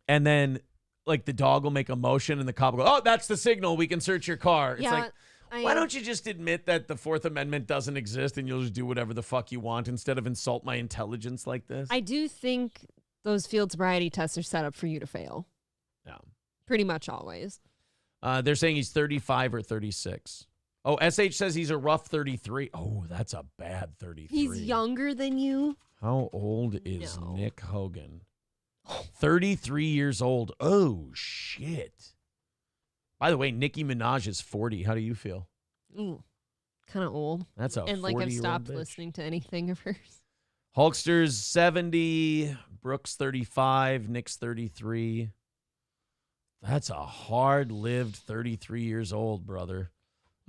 And then, the dog will make a motion and the cop will go, oh, that's the signal. We can search your car. It's why don't you just admit that the Fourth Amendment doesn't exist and you'll just do whatever the fuck you want instead of insult my intelligence like this? I do think those field sobriety tests are set up for you to fail. Yeah. Pretty much always. They're saying he's 35 or 36. Oh, SH says he's a rough 33. Oh, that's a bad 33. He's younger than you. How old is Nick Hogan? 33 years old. Oh, shit. By the way, Nicki Minaj is 40. How do you feel? Ooh, kind of old. That's a 40-year-old And I've stopped bitch. listening to anything of hers. Hulkster's 70. Brooks 35. Nick's 33. That's a hard-lived 33 years old, brother.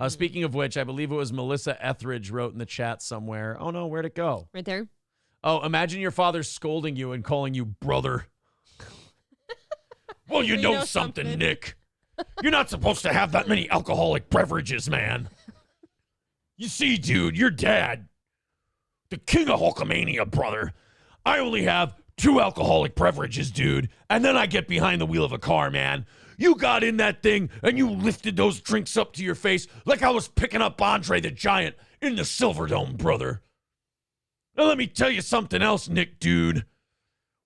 Speaking of which, I believe it was Melissa Etheridge wrote in the chat somewhere. Oh, no, where'd it go? Right there. Oh, imagine your father scolding you and calling you brother. Well, you know something, Nick. You're not supposed to have that many alcoholic beverages, man. You see, dude, your dad, the king of Hulkamania, brother. I only have 2 alcoholic beverages, dude, and then I get behind the wheel of a car, man. You got in that thing and you lifted those drinks up to your face like I was picking up Andre the Giant in the Silverdome, brother. Now let me tell you something else, Nick, dude.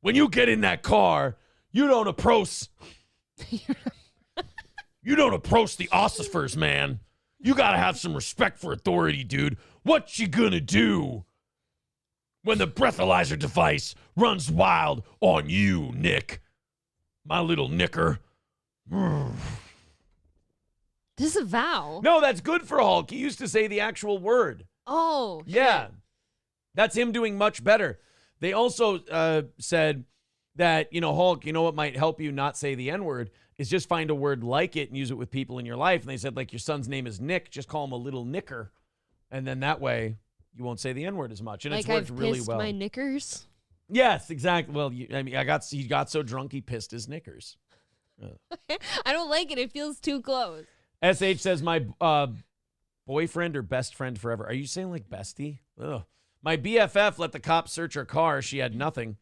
When you get in that car, you don't approach the ossifers, man. You gotta have some respect for authority, dude. What you gonna do when the breathalyzer device runs wild on you, Nick? My little nicker. Disavow. No, that's good for Hulk. He used to say the actual word. Oh, yeah. That's him doing much better. They also said that, Hulk, what might help you not say the N-word is just find a word like it and use it with people in your life. And they said, like, your son's name is Nick, just call him a little knicker. And then that way you won't say the N-word as much. And like it's worked I've really pissed well. My knickers? Yes, exactly. Well, he got so drunk he pissed his knickers. I don't like it. It feels too close. SH says, my boyfriend or best friend forever. Are you saying like bestie? Ugh. My BFF let the cops search her car. She had nothing.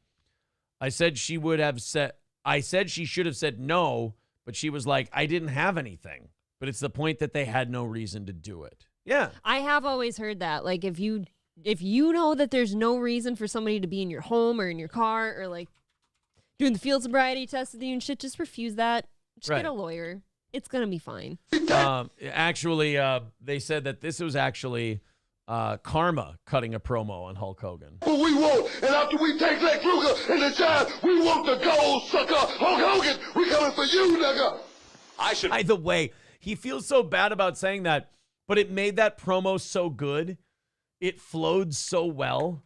I said she should have said no, but she was like, I didn't have anything. But it's the point that they had no reason to do it. Yeah. I have always heard that. Like, if you know that there's no reason for somebody to be in your home or in your car or like doing the field sobriety test with you and shit, just refuse that. Just get a lawyer. It's going to be fine. Actually, they said that this was actually Karma cutting a promo on Hulk Hogan. What we want, and after we take Lex Luger and the shine, we want the gold, sucker. Hulk Hogan, we coming for you, nigga. By the way, he feels so bad about saying that, but it made that promo so good. It flowed so well.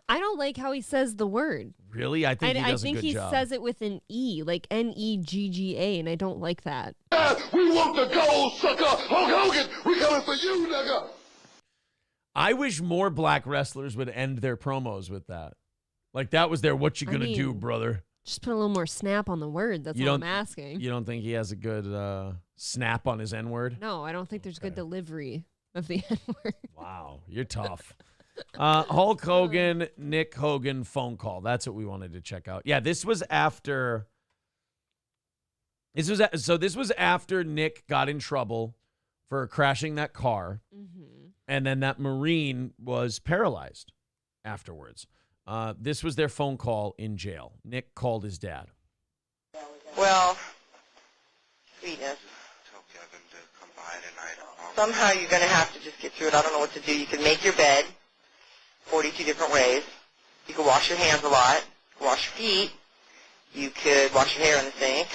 I don't like how he says the word. Really? I think he does a good job. I think he says it with an E, like Negga, and I don't like that. We want the gold, sucker. Hulk Hogan, we coming for you, nigga. I wish more black wrestlers would end their promos with that. Like, that was their what you gonna do, brother. Just put a little more snap on the word. That's what I'm asking. You don't think he has a good snap on his N-word? No, I don't think there's good delivery of the N-word. Wow, you're tough. Hulk Hogan, Nick Hogan phone call. That's what we wanted to check out. Yeah, this was after. This was after Nick got in trouble for crashing that car, and then that Marine was paralyzed afterwards. This was their phone call in jail. Nick called his dad. Well, sweetness. Somehow you're going to have to just get through it. I don't know what to do. You can make your bed 42 different ways. You can wash your hands a lot, wash your feet. You could wash your hair in the sink.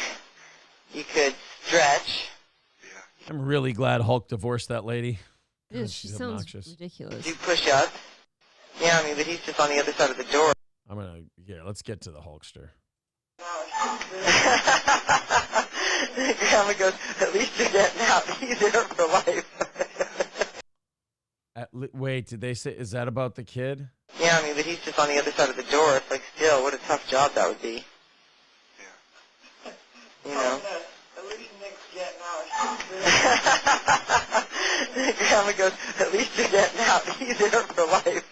You could stretch. I'm really glad Hulk divorced that lady. Yeah, she sounds ridiculous. Do push-ups. Yeah, I mean, but he's just on the other side of the door. Let's get to the Hulkster. Grandma goes, at least you're getting out. He's there for life. Wait, did they say, is that about the kid? Yeah, I mean, but he's just on the other side of the door. It's like, still, what a tough job that would be. Yeah. You know? At least Nick's getting out. Grandma goes, at least you're getting out. He's there for life.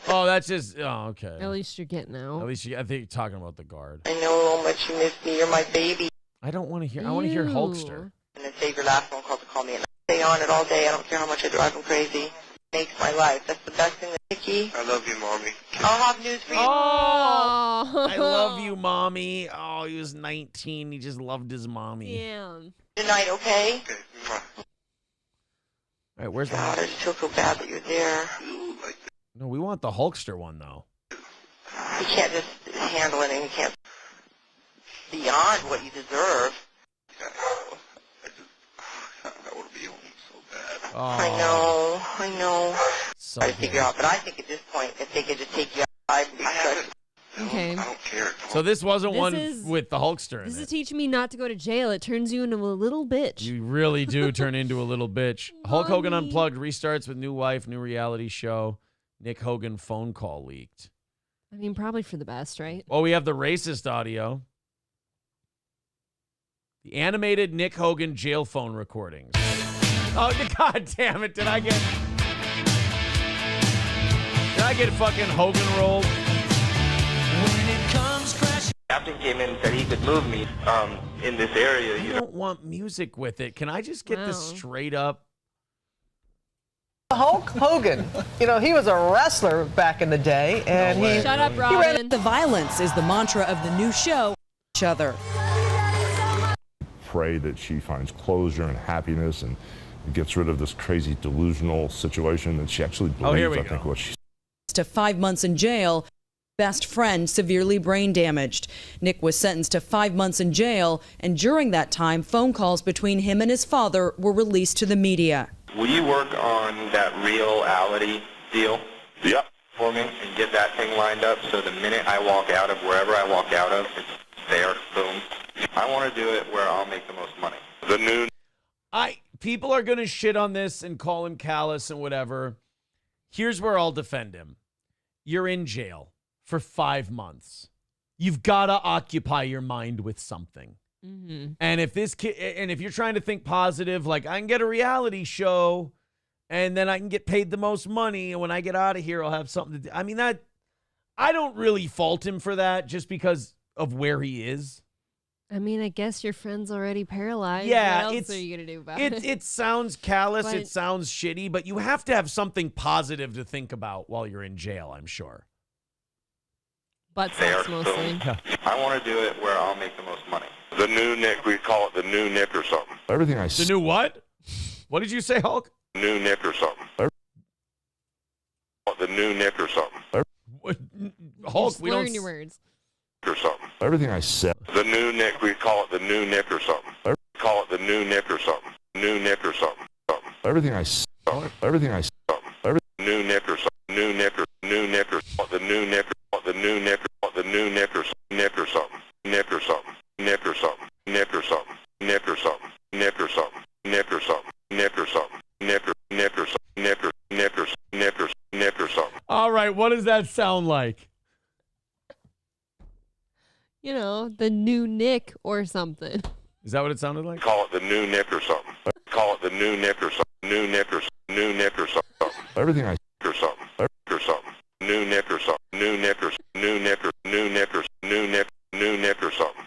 Oh, that's just, okay. At least you're getting out. At least I think you're talking about the guard. I know how much you miss me. You're my baby. I don't want to hear, I want to hear Hulkster. And then save your last phone call to call me at night. Stay on it all day. I don't care how much I drive him crazy. Makes my life. That's the best thing that Nikki. I love you, Mommy. I'll have news for you. Oh, I love you, Mommy. Oh, he was 19. He just loved his mommy. Damn. Good night, okay? Okay. All right, where's the God, I just feel so bad that you're there. No, we want the Hulkster one, though. You can't just handle it, and you can't beyond what you deserve. I want to be home so bad. Oh, I know. So Try to figure out, but I think at this point, if they could just take you outside and be Okay. I don't care. So this wasn't This one is- with the Hulkster in This it. is teaching me not to go to jail. It turns you into a little bitch. You really do turn into a little bitch. Hulk Hogan Unplugged restarts with new wife, new reality show. Nick Hogan phone call leaked. I mean, probably for the best, right? Well, we have the racist audio. The animated Nick Hogan jail phone recordings. Oh, God damn it. Did I get fucking Hogan rolled? When it comes Captain came in and said he could move me in this area. I don't want music with it. Can I just get this straight up? Hulk Hogan, he was a wrestler back in the day, and Shut up, Robin. The violence is the mantra of the new show. Each other. Pray that she finds closure and happiness and gets rid of this crazy delusional situation that she actually believes. Here we I go. think what she To 5 months in jail. Best friend severely brain damaged. Nick was sentenced to 5 months in jail, and during that time, phone calls between him and his father were released to the media. Will you work on that reality deal? Yep. For me and get that thing lined up so the minute I walk out of wherever I walk out of, it's there, boom. I want to do it where I'll make the most money. The new. People are going to shit on this and call him callous and whatever. Here's where I'll defend him. You're in jail for 5 months. You've got to occupy your mind with something. Mm-hmm. And if this kid, and if you're trying to think positive, like I can get a reality show and then I can get paid the most money. And when I get out of here, I'll have something to do. I mean, I don't really fault him for that just because of where he is. I mean, I guess your friend's already paralyzed. Yeah, what else are you going to do about it? It sounds callous. But- It sounds shitty, but you have to have something positive to think about while you're in jail, I'm sure. Butt sex mostly. I want to do it where I'll make the most money. The new Nick, we call it the new Nick or something. Everything I The new what? What did you say, Hulk? New Nick or something. The new Nick or something. Hulk, we don't. Learn your words. Or something. Everything I said. The new Nick, we call it the new Nick or something. Call it the new Nick or something. New Nick or something. Everything I said. Everything I said. New Nick or something. New Nick or new Nick or the new Nick or the new Nick or the new Nick or Nick or something. Nick or something. Nick or something. Nick or something. Nick or something. Nick or something. Nick or something. Nick or something. Nick or Nick or Nick or Nick or Nick or Nick or something. All right, what does that sound like? The new Nick or something. Is that what it sounded like? Call it the new Nick or something. Call it the new Nick or something. New Nick or new Nick or something. Everything I or something. Or something. New Nick or something. New Nick or new Nick or new Nick or new Nick or something.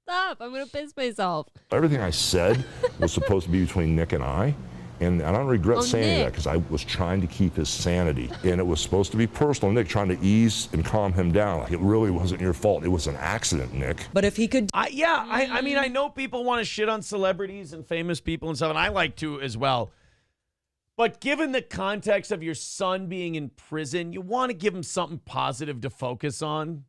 Stop. I'm going to piss myself. Everything I said was supposed to be between Nick and I. And I don't regret saying that because I was trying to keep his sanity. And it was supposed to be personal. Nick trying to ease and calm him down. Like, it really wasn't your fault. It was an accident, Nick. But if he could... I mean, I know people want to shit on celebrities and famous people and stuff, and I like to as well. But given the context of your son being in prison, you want to give him something positive to focus on.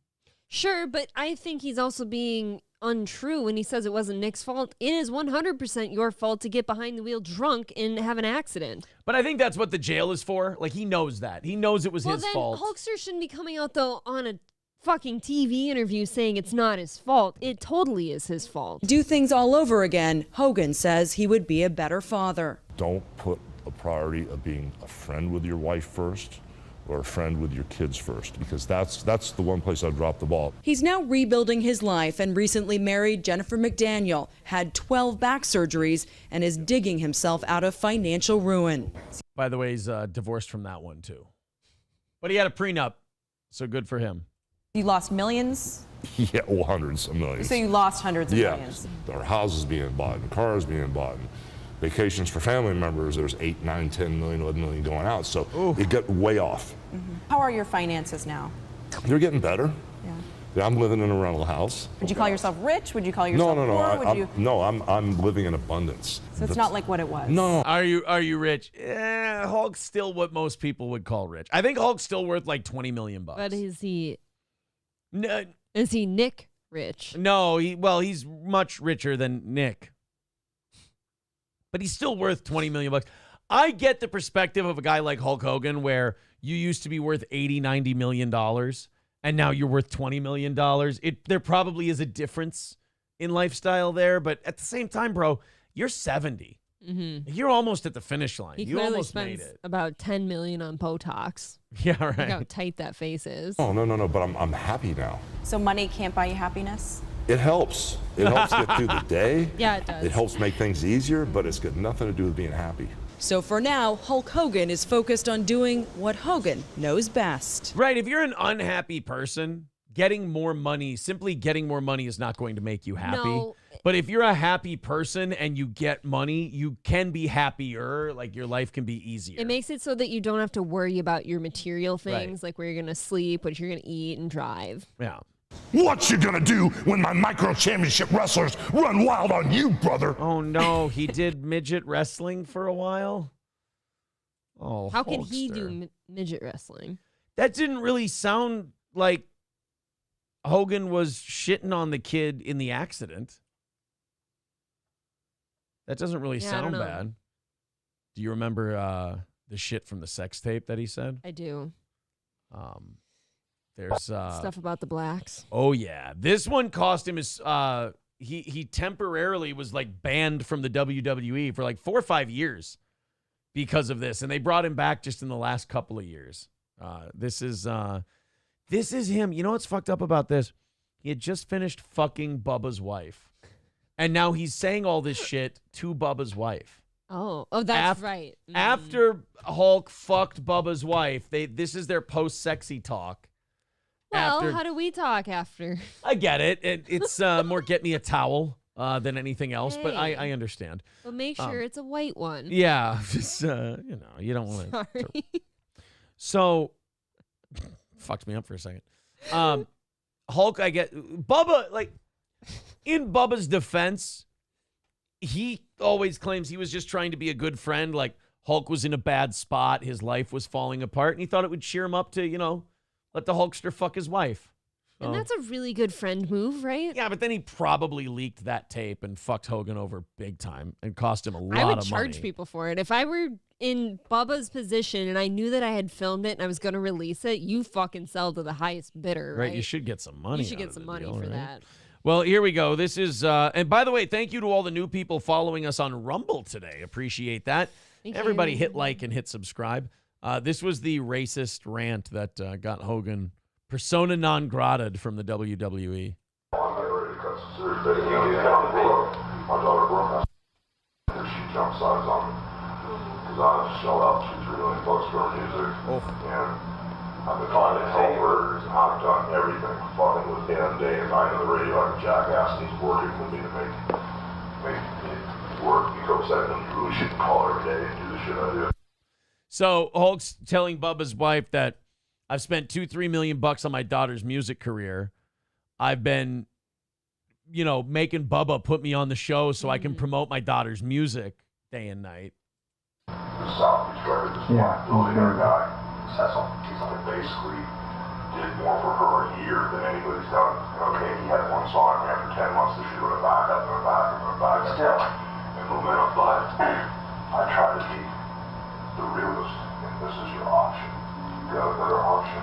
Sure, but I think he's also being untrue when he says it wasn't Nick's fault. It is 100% your fault to get behind the wheel drunk and have an accident. But I think that's what the jail is for. Like, he knows that. He knows it was his fault. Well, then Hulkster shouldn't be coming out, though, on a fucking TV interview saying it's not his fault. It totally is his fault. Do things all over again, Hogan says he would be a better father. Don't put a priority of being a friend with your wife first or a friend with your kids first, because that's the one place I've dropped the ball. He's now rebuilding his life and recently married Jennifer McDaniel, had 12 back surgeries, and is digging himself out of financial ruin. By the way, he's divorced from that one, too. But he had a prenup, so good for him. You lost millions? Yeah, well, hundreds of millions. So you lost hundreds of millions? Our houses being bought and cars being bought and vacations for family members. There's 8, 9, 10 million, 11 million going out. So it got way off. Mm-hmm. How are your finances now? They're getting better. Yeah, I'm living in a rental house. Would you call yourself rich? Would you call yourself poor? I'm living in abundance. So it's not like what it was. No. Are you rich? Hulk's still what most people would call rich. I think Hulk's still worth like $20 million. But is he? No, is he Nick rich? No, he's much richer than Nick. But he's still worth $20 million. I get the perspective of a guy like Hulk Hogan where you used to be worth $80, $90 million and now you're worth $20 million. There probably is a difference in lifestyle there, but at the same time, bro, you're 70. Mm-hmm. You're almost at the finish line. He you clearly almost spends made it. about $10 million on Botox. Yeah, right. Look how tight that face is. Oh, no, but I'm happy now. So money can't buy you happiness? It helps. It helps get through the day. Yeah, it does. It helps make things easier, but it's got nothing to do with being happy. So for now, Hulk Hogan is focused on doing what Hogan knows best. Right. If you're an unhappy person, getting more money, simply getting more money is not going to make you happy. No. But if you're a happy person and you get money, you can be happier. Like your life can be easier. It makes it so that you don't have to worry about your material things, Right. like where you're going to sleep, what you're going to eat and drive. Yeah. What you gonna do when my micro championship wrestlers run wild on you, brother? Oh no, he did midget wrestling for a while. Oh, How can he Hulkster. do midget wrestling? That didn't really sound like Hogan was shitting on the kid in the accident. That doesn't really Yeah, I sound don't know. bad. Do you remember the shit from the sex tape that he said? I do. There's Stuff about the blacks. Oh yeah, this one cost him his. He temporarily was like banned from the WWE for like 4 or 5 years because of this, and they brought him back just in the last couple of years. This is him. You know what's fucked up about this? He had just finished fucking Bubba's wife, and now he's saying all this shit to Bubba's wife. Oh, that's right. After Hulk fucked Bubba's wife, this is their post-sexy talk. Well, how do we talk after? I get it. It's more get me a towel than anything else, but Hey. I understand. But make sure it's a white one. Yeah, just, you don't want to. Sorry. So, fucked me up for a second. Hulk, I get Bubba. Like in Bubba's defense, he always claims he was just trying to be a good friend. Like Hulk was in a bad spot, his life was falling apart, and he thought it would cheer him up to, let the Hulkster fuck his wife. And that's a really good friend move, right? Yeah, but then he probably leaked that tape and fucked Hogan over big time and cost him a lot I would of charge money. people for it. If I were in Bubba's position and I knew that I had filmed it and I was going to release it, you fucking sell to the highest bidder, right? You should get some money. You should out get of some the money deal, for right? that. Well, here we go. This is, and by the way, thank you to all the new people following us on Rumble today. Appreciate that. Thank Everybody you. hit like and hit subscribe. This was the racist rant that got Hogan persona non grata from the WWE. She jump sides on me because I shelled out $2-3 million for her music, and I've been trying to help her. I've done everything, fucking with him day and night on the radio like a jackass, and he's working with me to make it work. He goes that and really shouldn't call every day and do the shit I do. So Hulk's telling Bubba's wife that I've spent $2-3 million on my daughter's music career. I've been, making Bubba put me on the show so I can promote my daughter's music day and night. The South Beach driver, this billionaire guy, he's basically did more for her a year than anybody's done. Okay, he had one song, and after 10 months, the shit went back up and back and back still. And momentum, but I try to be the realist, and this is your option. You got a better option.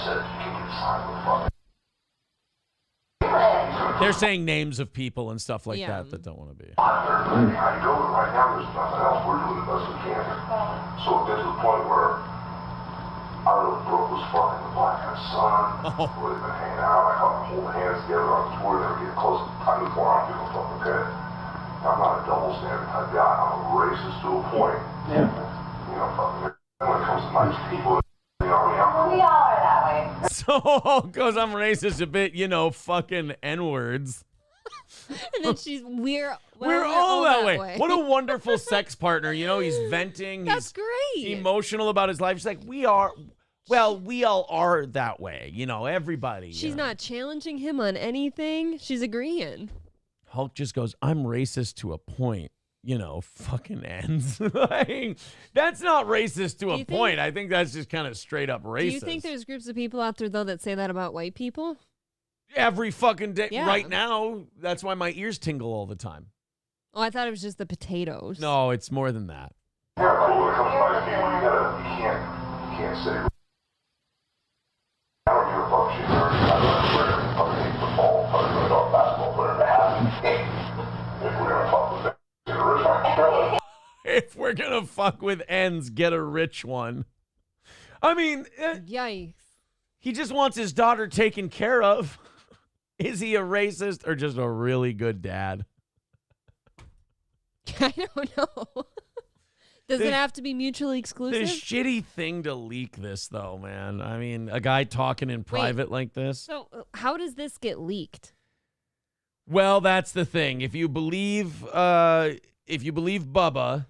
Said you can get signed with fucking. They're saying names of people and stuff like Yeah. that don't want to be. I go right now, there's nothing else. We're doing the best we can. So it gets to the point where I really broke was fucking the black guy's son. We've been hanging out. I caught them holding hands together on tour. They were getting close. I moved more on, give a fuck, okay? I'm not a double standard type guy. I'm a racist to a point. Yeah. Fucking when it comes to nice people, I'm cool. We all are that way. So because I'm racist a bit, fucking N-words. And then we're all that way. What a wonderful sex partner. He's venting. That's he's great. emotional about his life. She's like, we all are that way. Everybody. She's not challenging him on anything. She's agreeing. Hulk just goes, I'm racist to a point. Fucking ends. Like, that's not racist to a point. I think that's just kind of straight up racist. Do you think there's groups of people out there, though, that say that about white people? Every fucking day. Yeah. Right now, that's why my ears tingle all the time. Oh, I thought it was just the potatoes. No, it's more than that. Yeah, but when it comes to nice people, you can't say. I don't give a fuck. She's already got a fucking football player, a basketball player, to have. If we're gonna fuck with them, get a rich one. If we're gonna fuck with ends, get a rich one. I mean, yikes. He just wants his daughter taken care of. Is he a racist or just a really good dad? I don't know. Does it have to be mutually exclusive? The shitty thing to leak this, though, man. I mean, a guy talking in private like this. So how does this get leaked? Well, that's the thing. If you believe Bubba,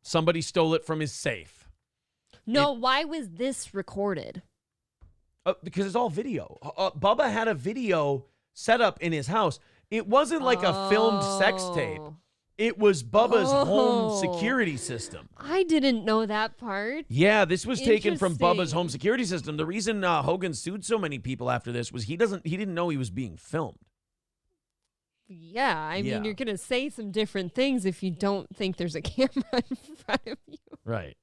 somebody stole it from his safe. No, why was this recorded? Because it's all video. Bubba had a video set up in his house. It wasn't like a filmed sex tape. It was Bubba's home security system. I didn't know that part. Yeah, this was taken from Bubba's Interesting. home security system. The reason Hogan sued so many people after this was he didn't know he was being filmed. Yeah, I mean, Yeah. you're going to say some different things if you don't think there's a camera in front of you. Right.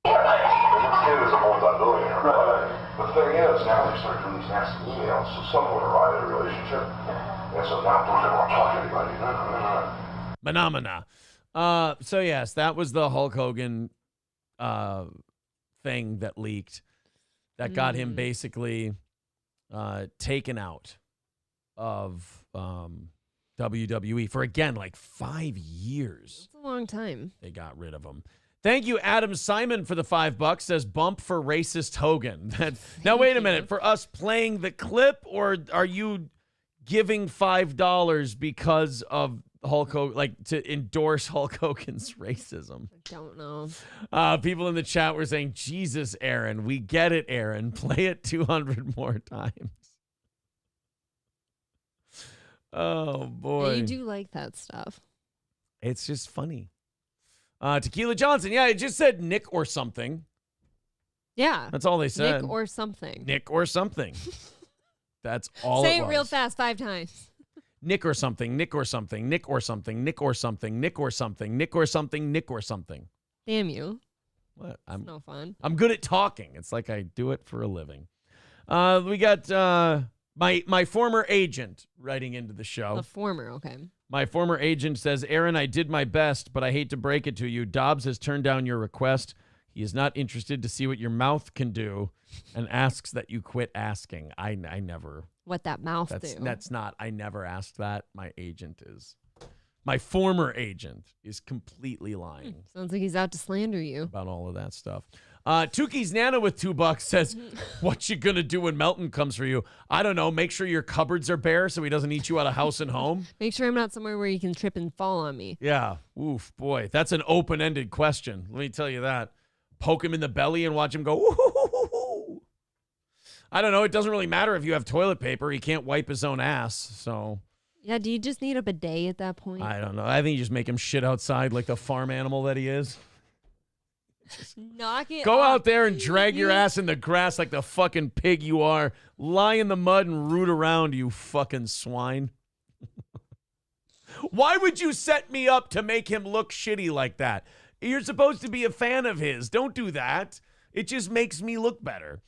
The kid is a multi-billionaire, right? The thing is, now they start doing these nasty emails, so someone would arrive at a relationship, and so now don't ever want to talk to anybody. Phenomena. So yes, that was the Hulk Hogan thing that leaked that got him basically taken out of WWE for, again, like 5 years. It's a long time. They got rid of him. Thank you, Adam Simon, for the $5. Says bump for racist Hogan. Now, wait a minute. For us playing the clip, or are you giving $5 because of Hulk Hogan, like to endorse Hulk Hogan's racism? I don't know. People in the chat were saying, Jesus, Aaron, we get it, Aaron. Play it 200 more times. Oh, boy. Yeah, you do like that stuff. It's just funny. Tequila Johnson. Yeah, it just said Nick or something. Yeah. That's all they said. Nick or something. Nick or something. That's all Say it it was. real fast 5 times. Nick or something, Nick or something, Nick or something, Nick or something, Nick or something, Nick or something, Nick or something. Damn you. What? It's no fun. I'm good at talking. It's like I do it for a living. We got my former agent writing into the show. The former, okay. My former agent says, Aaron, I did my best, but I hate to break it to you. Dobbs has turned down your request. He is not interested to see what your mouth can do and asks that you quit asking. I never. What that mouth do. That's not. I never asked that. My agent is. My former agent is completely lying Sounds like he's out to slander you. about all of that stuff. Tukey's Nana with $2 says, what you gonna do when Melton comes for you? I don't know. Make sure your cupboards are bare so he doesn't eat you out of house and home. Make sure I'm not somewhere where you can trip and fall on me. Yeah. Oof, boy. That's an open-ended question. Let me tell you that. Poke him in the belly and watch him go, ooh. I don't know. It doesn't really matter if you have toilet paper. He can't wipe his own ass, so. Yeah, do you just need a bidet at that point? I don't know. I think you just make him shit outside like the farm animal that he is. Knock it Go off. out there and drag your ass in the grass like the fucking pig you are. Lie in the mud and root around, you fucking swine. Why would you set me up to make him look shitty like that? You're supposed to be a fan of his. Don't do that. It just makes me look better.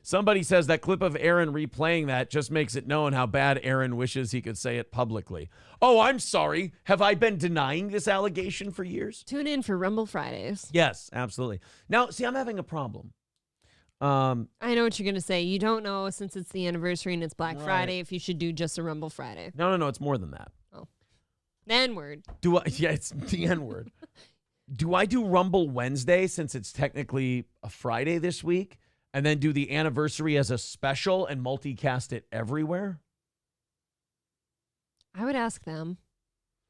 Somebody says that clip of Aaron replaying that just makes it known how bad Aaron wishes he could say it publicly. Oh, I'm sorry. Have I been denying this allegation for years? Tune in for Rumble Fridays. Yes, absolutely. Now, see, I'm having a problem. I know what you're going to say. You don't know, since it's the anniversary and it's Black Right. Friday, if you should do just a Rumble Friday. No, it's more than that. Oh. The N-word. Yeah, it's the N-word. Do I do Rumble Wednesday since it's technically a Friday this week? And then do the anniversary as a special and multicast it everywhere? I would ask them.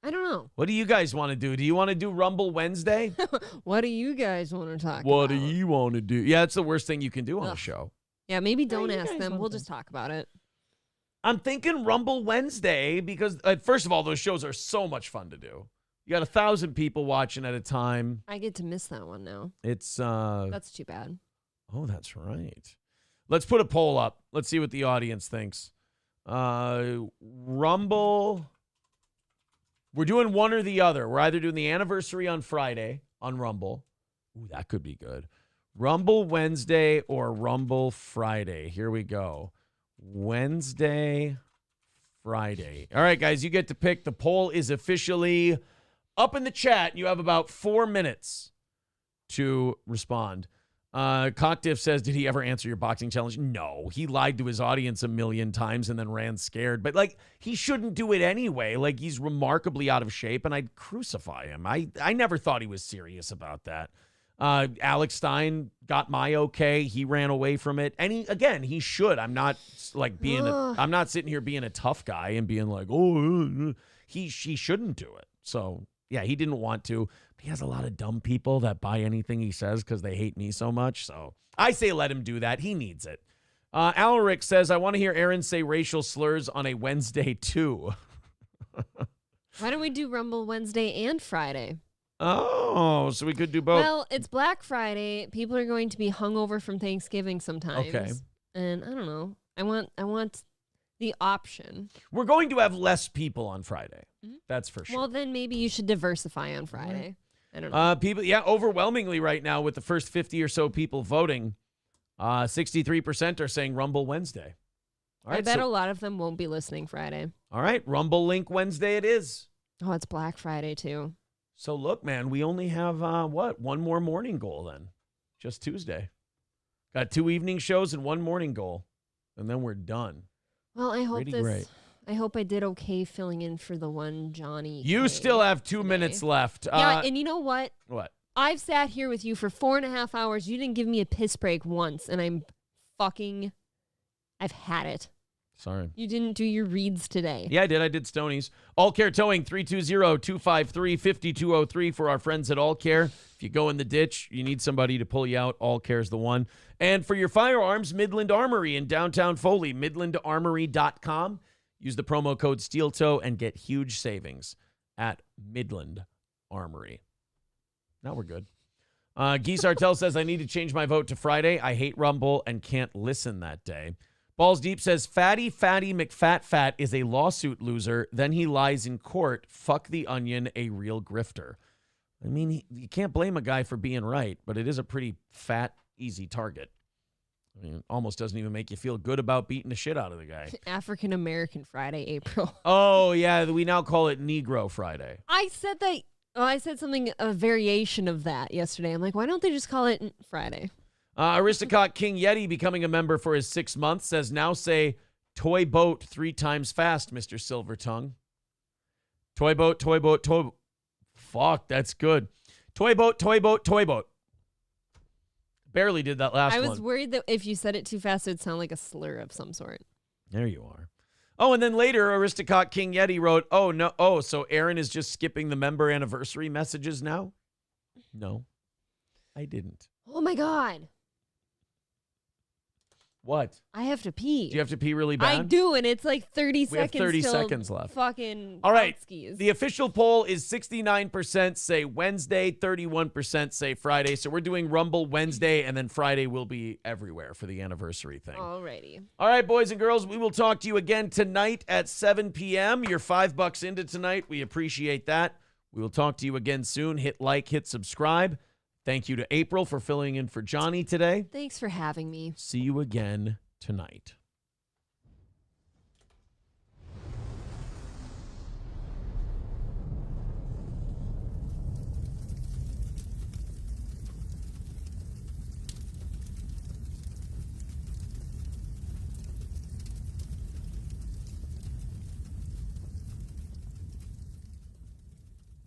I don't know. What do you guys want to do? Do you want to do Rumble Wednesday? What do you guys want to talk What about? do you want to do? Yeah, it's the worst thing you can do on a show. Yeah, maybe don't you ask guys them. want We'll to- just talk about it. I'm thinking Rumble Wednesday because, first of all, those shows are so much fun to do. You got 1,000 people watching at a time. I get to miss that one now. It's That's too bad. Oh, that's right. Let's put a poll up. Let's see what the audience thinks. Rumble. We're doing one or the other. We're either doing the anniversary on Friday on Rumble. Ooh, that could be good. Rumble Wednesday or Rumble Friday. Here we go. Wednesday, Friday. All right, guys, you get to pick. The poll is officially up in the chat. You have about 4 minutes to respond. Cockdiff says, did he ever answer your boxing challenge? No. He lied to his audience a million times and then ran scared. But, like, he shouldn't do it anyway. Like, he's remarkably out of shape, and I'd crucify him. I never thought he was serious about that. Alex Stein got my okay. He ran away from it. And he should. I'm not, like, I'm not sitting here being a tough guy and being like, he shouldn't do it. So, yeah, he didn't want to. He has a lot of dumb people that buy anything he says because they hate me so much. So I say let him do that. He needs it. Alaric says, I want to hear Aaron say racial slurs on a Wednesday too. Why don't we do Rumble Wednesday and Friday? Oh, so we could do both. Well, it's Black Friday. People are going to be hungover from Thanksgiving sometimes. Okay. And I don't know. I want the option. We're going to have less people on Friday. Mm-hmm. That's for sure. Well, then maybe you should diversify on Friday. I don't know. People, overwhelmingly right now with the first 50 or so people voting, 63% are saying Rumble Wednesday. All right, I bet a lot of them won't be listening Friday. All right, Rumble Link Wednesday it is. Oh, it's Black Friday too. So look, man, we only have one more morning goal then. Just Tuesday. Got 2 evening shows and 1 morning goal, and then we're done. Well, I hope great. I hope I did okay filling in for the one Johnny. You still have 2 minutes left. Yeah, and you know what? What? I've sat here with you for 4.5 hours. You didn't give me a piss break once, and I've had it. Sorry. You didn't do your reads today. Yeah, I did. I did Stoney's. All Care Towing, 320-253-5203 for our friends at All Care. If you go in the ditch, you need somebody to pull you out, All Care's the one. And for your firearms, Midland Armory in downtown Foley, midlandarmory.com. Use the promo code SteelToe and get huge savings at Midland Armory. Now we're good. Guy Sartell says, I need to change my vote to Friday. I hate Rumble and can't listen that day. Balls Deep says, Fatty McFat is a lawsuit loser. Then he lies in court. Fuck the Onion, a real grifter. I mean, you can't blame a guy for being right, but it is a pretty fat, easy target. I mean, it almost doesn't even make you feel good about beating the shit out of the guy. African American Friday, April. Oh, yeah. We now call it Negro Friday. I said that. Oh, I said something, a variation of that yesterday. I'm like, why don't they just call it Friday? Aristocrat King Yeti becoming a member for his 6 months says, now say toy boat 3 times fast, Mr. Silvertongue. Toy boat, toy boat, toy boat. Fuck, that's good. Toy boat, toy boat, toy boat. Barely did that last one. I was worried that if you said it too fast, it would sound like a slur of some sort. There you are. Oh, and then later, Aristocrat King Yeti wrote, oh, no. Oh, so Aaron is just skipping the member anniversary messages now? No, I didn't. Oh, my God. What? I have to pee. Do you have to pee really bad? I do, and it's like 30 seconds. We have 30 till seconds left. Fucking all right. skis. The official poll is 69% say Wednesday, 31% say Friday. So we're doing Rumble Wednesday, and then Friday will be everywhere for the anniversary thing. Alrighty. All right, boys and girls, we will talk to you again tonight at 7 p.m. You're $5 into tonight. We appreciate that. We will talk to you again soon. Hit like, hit subscribe. Thank you to April for filling in for Johnny today. Thanks for having me. See you again tonight.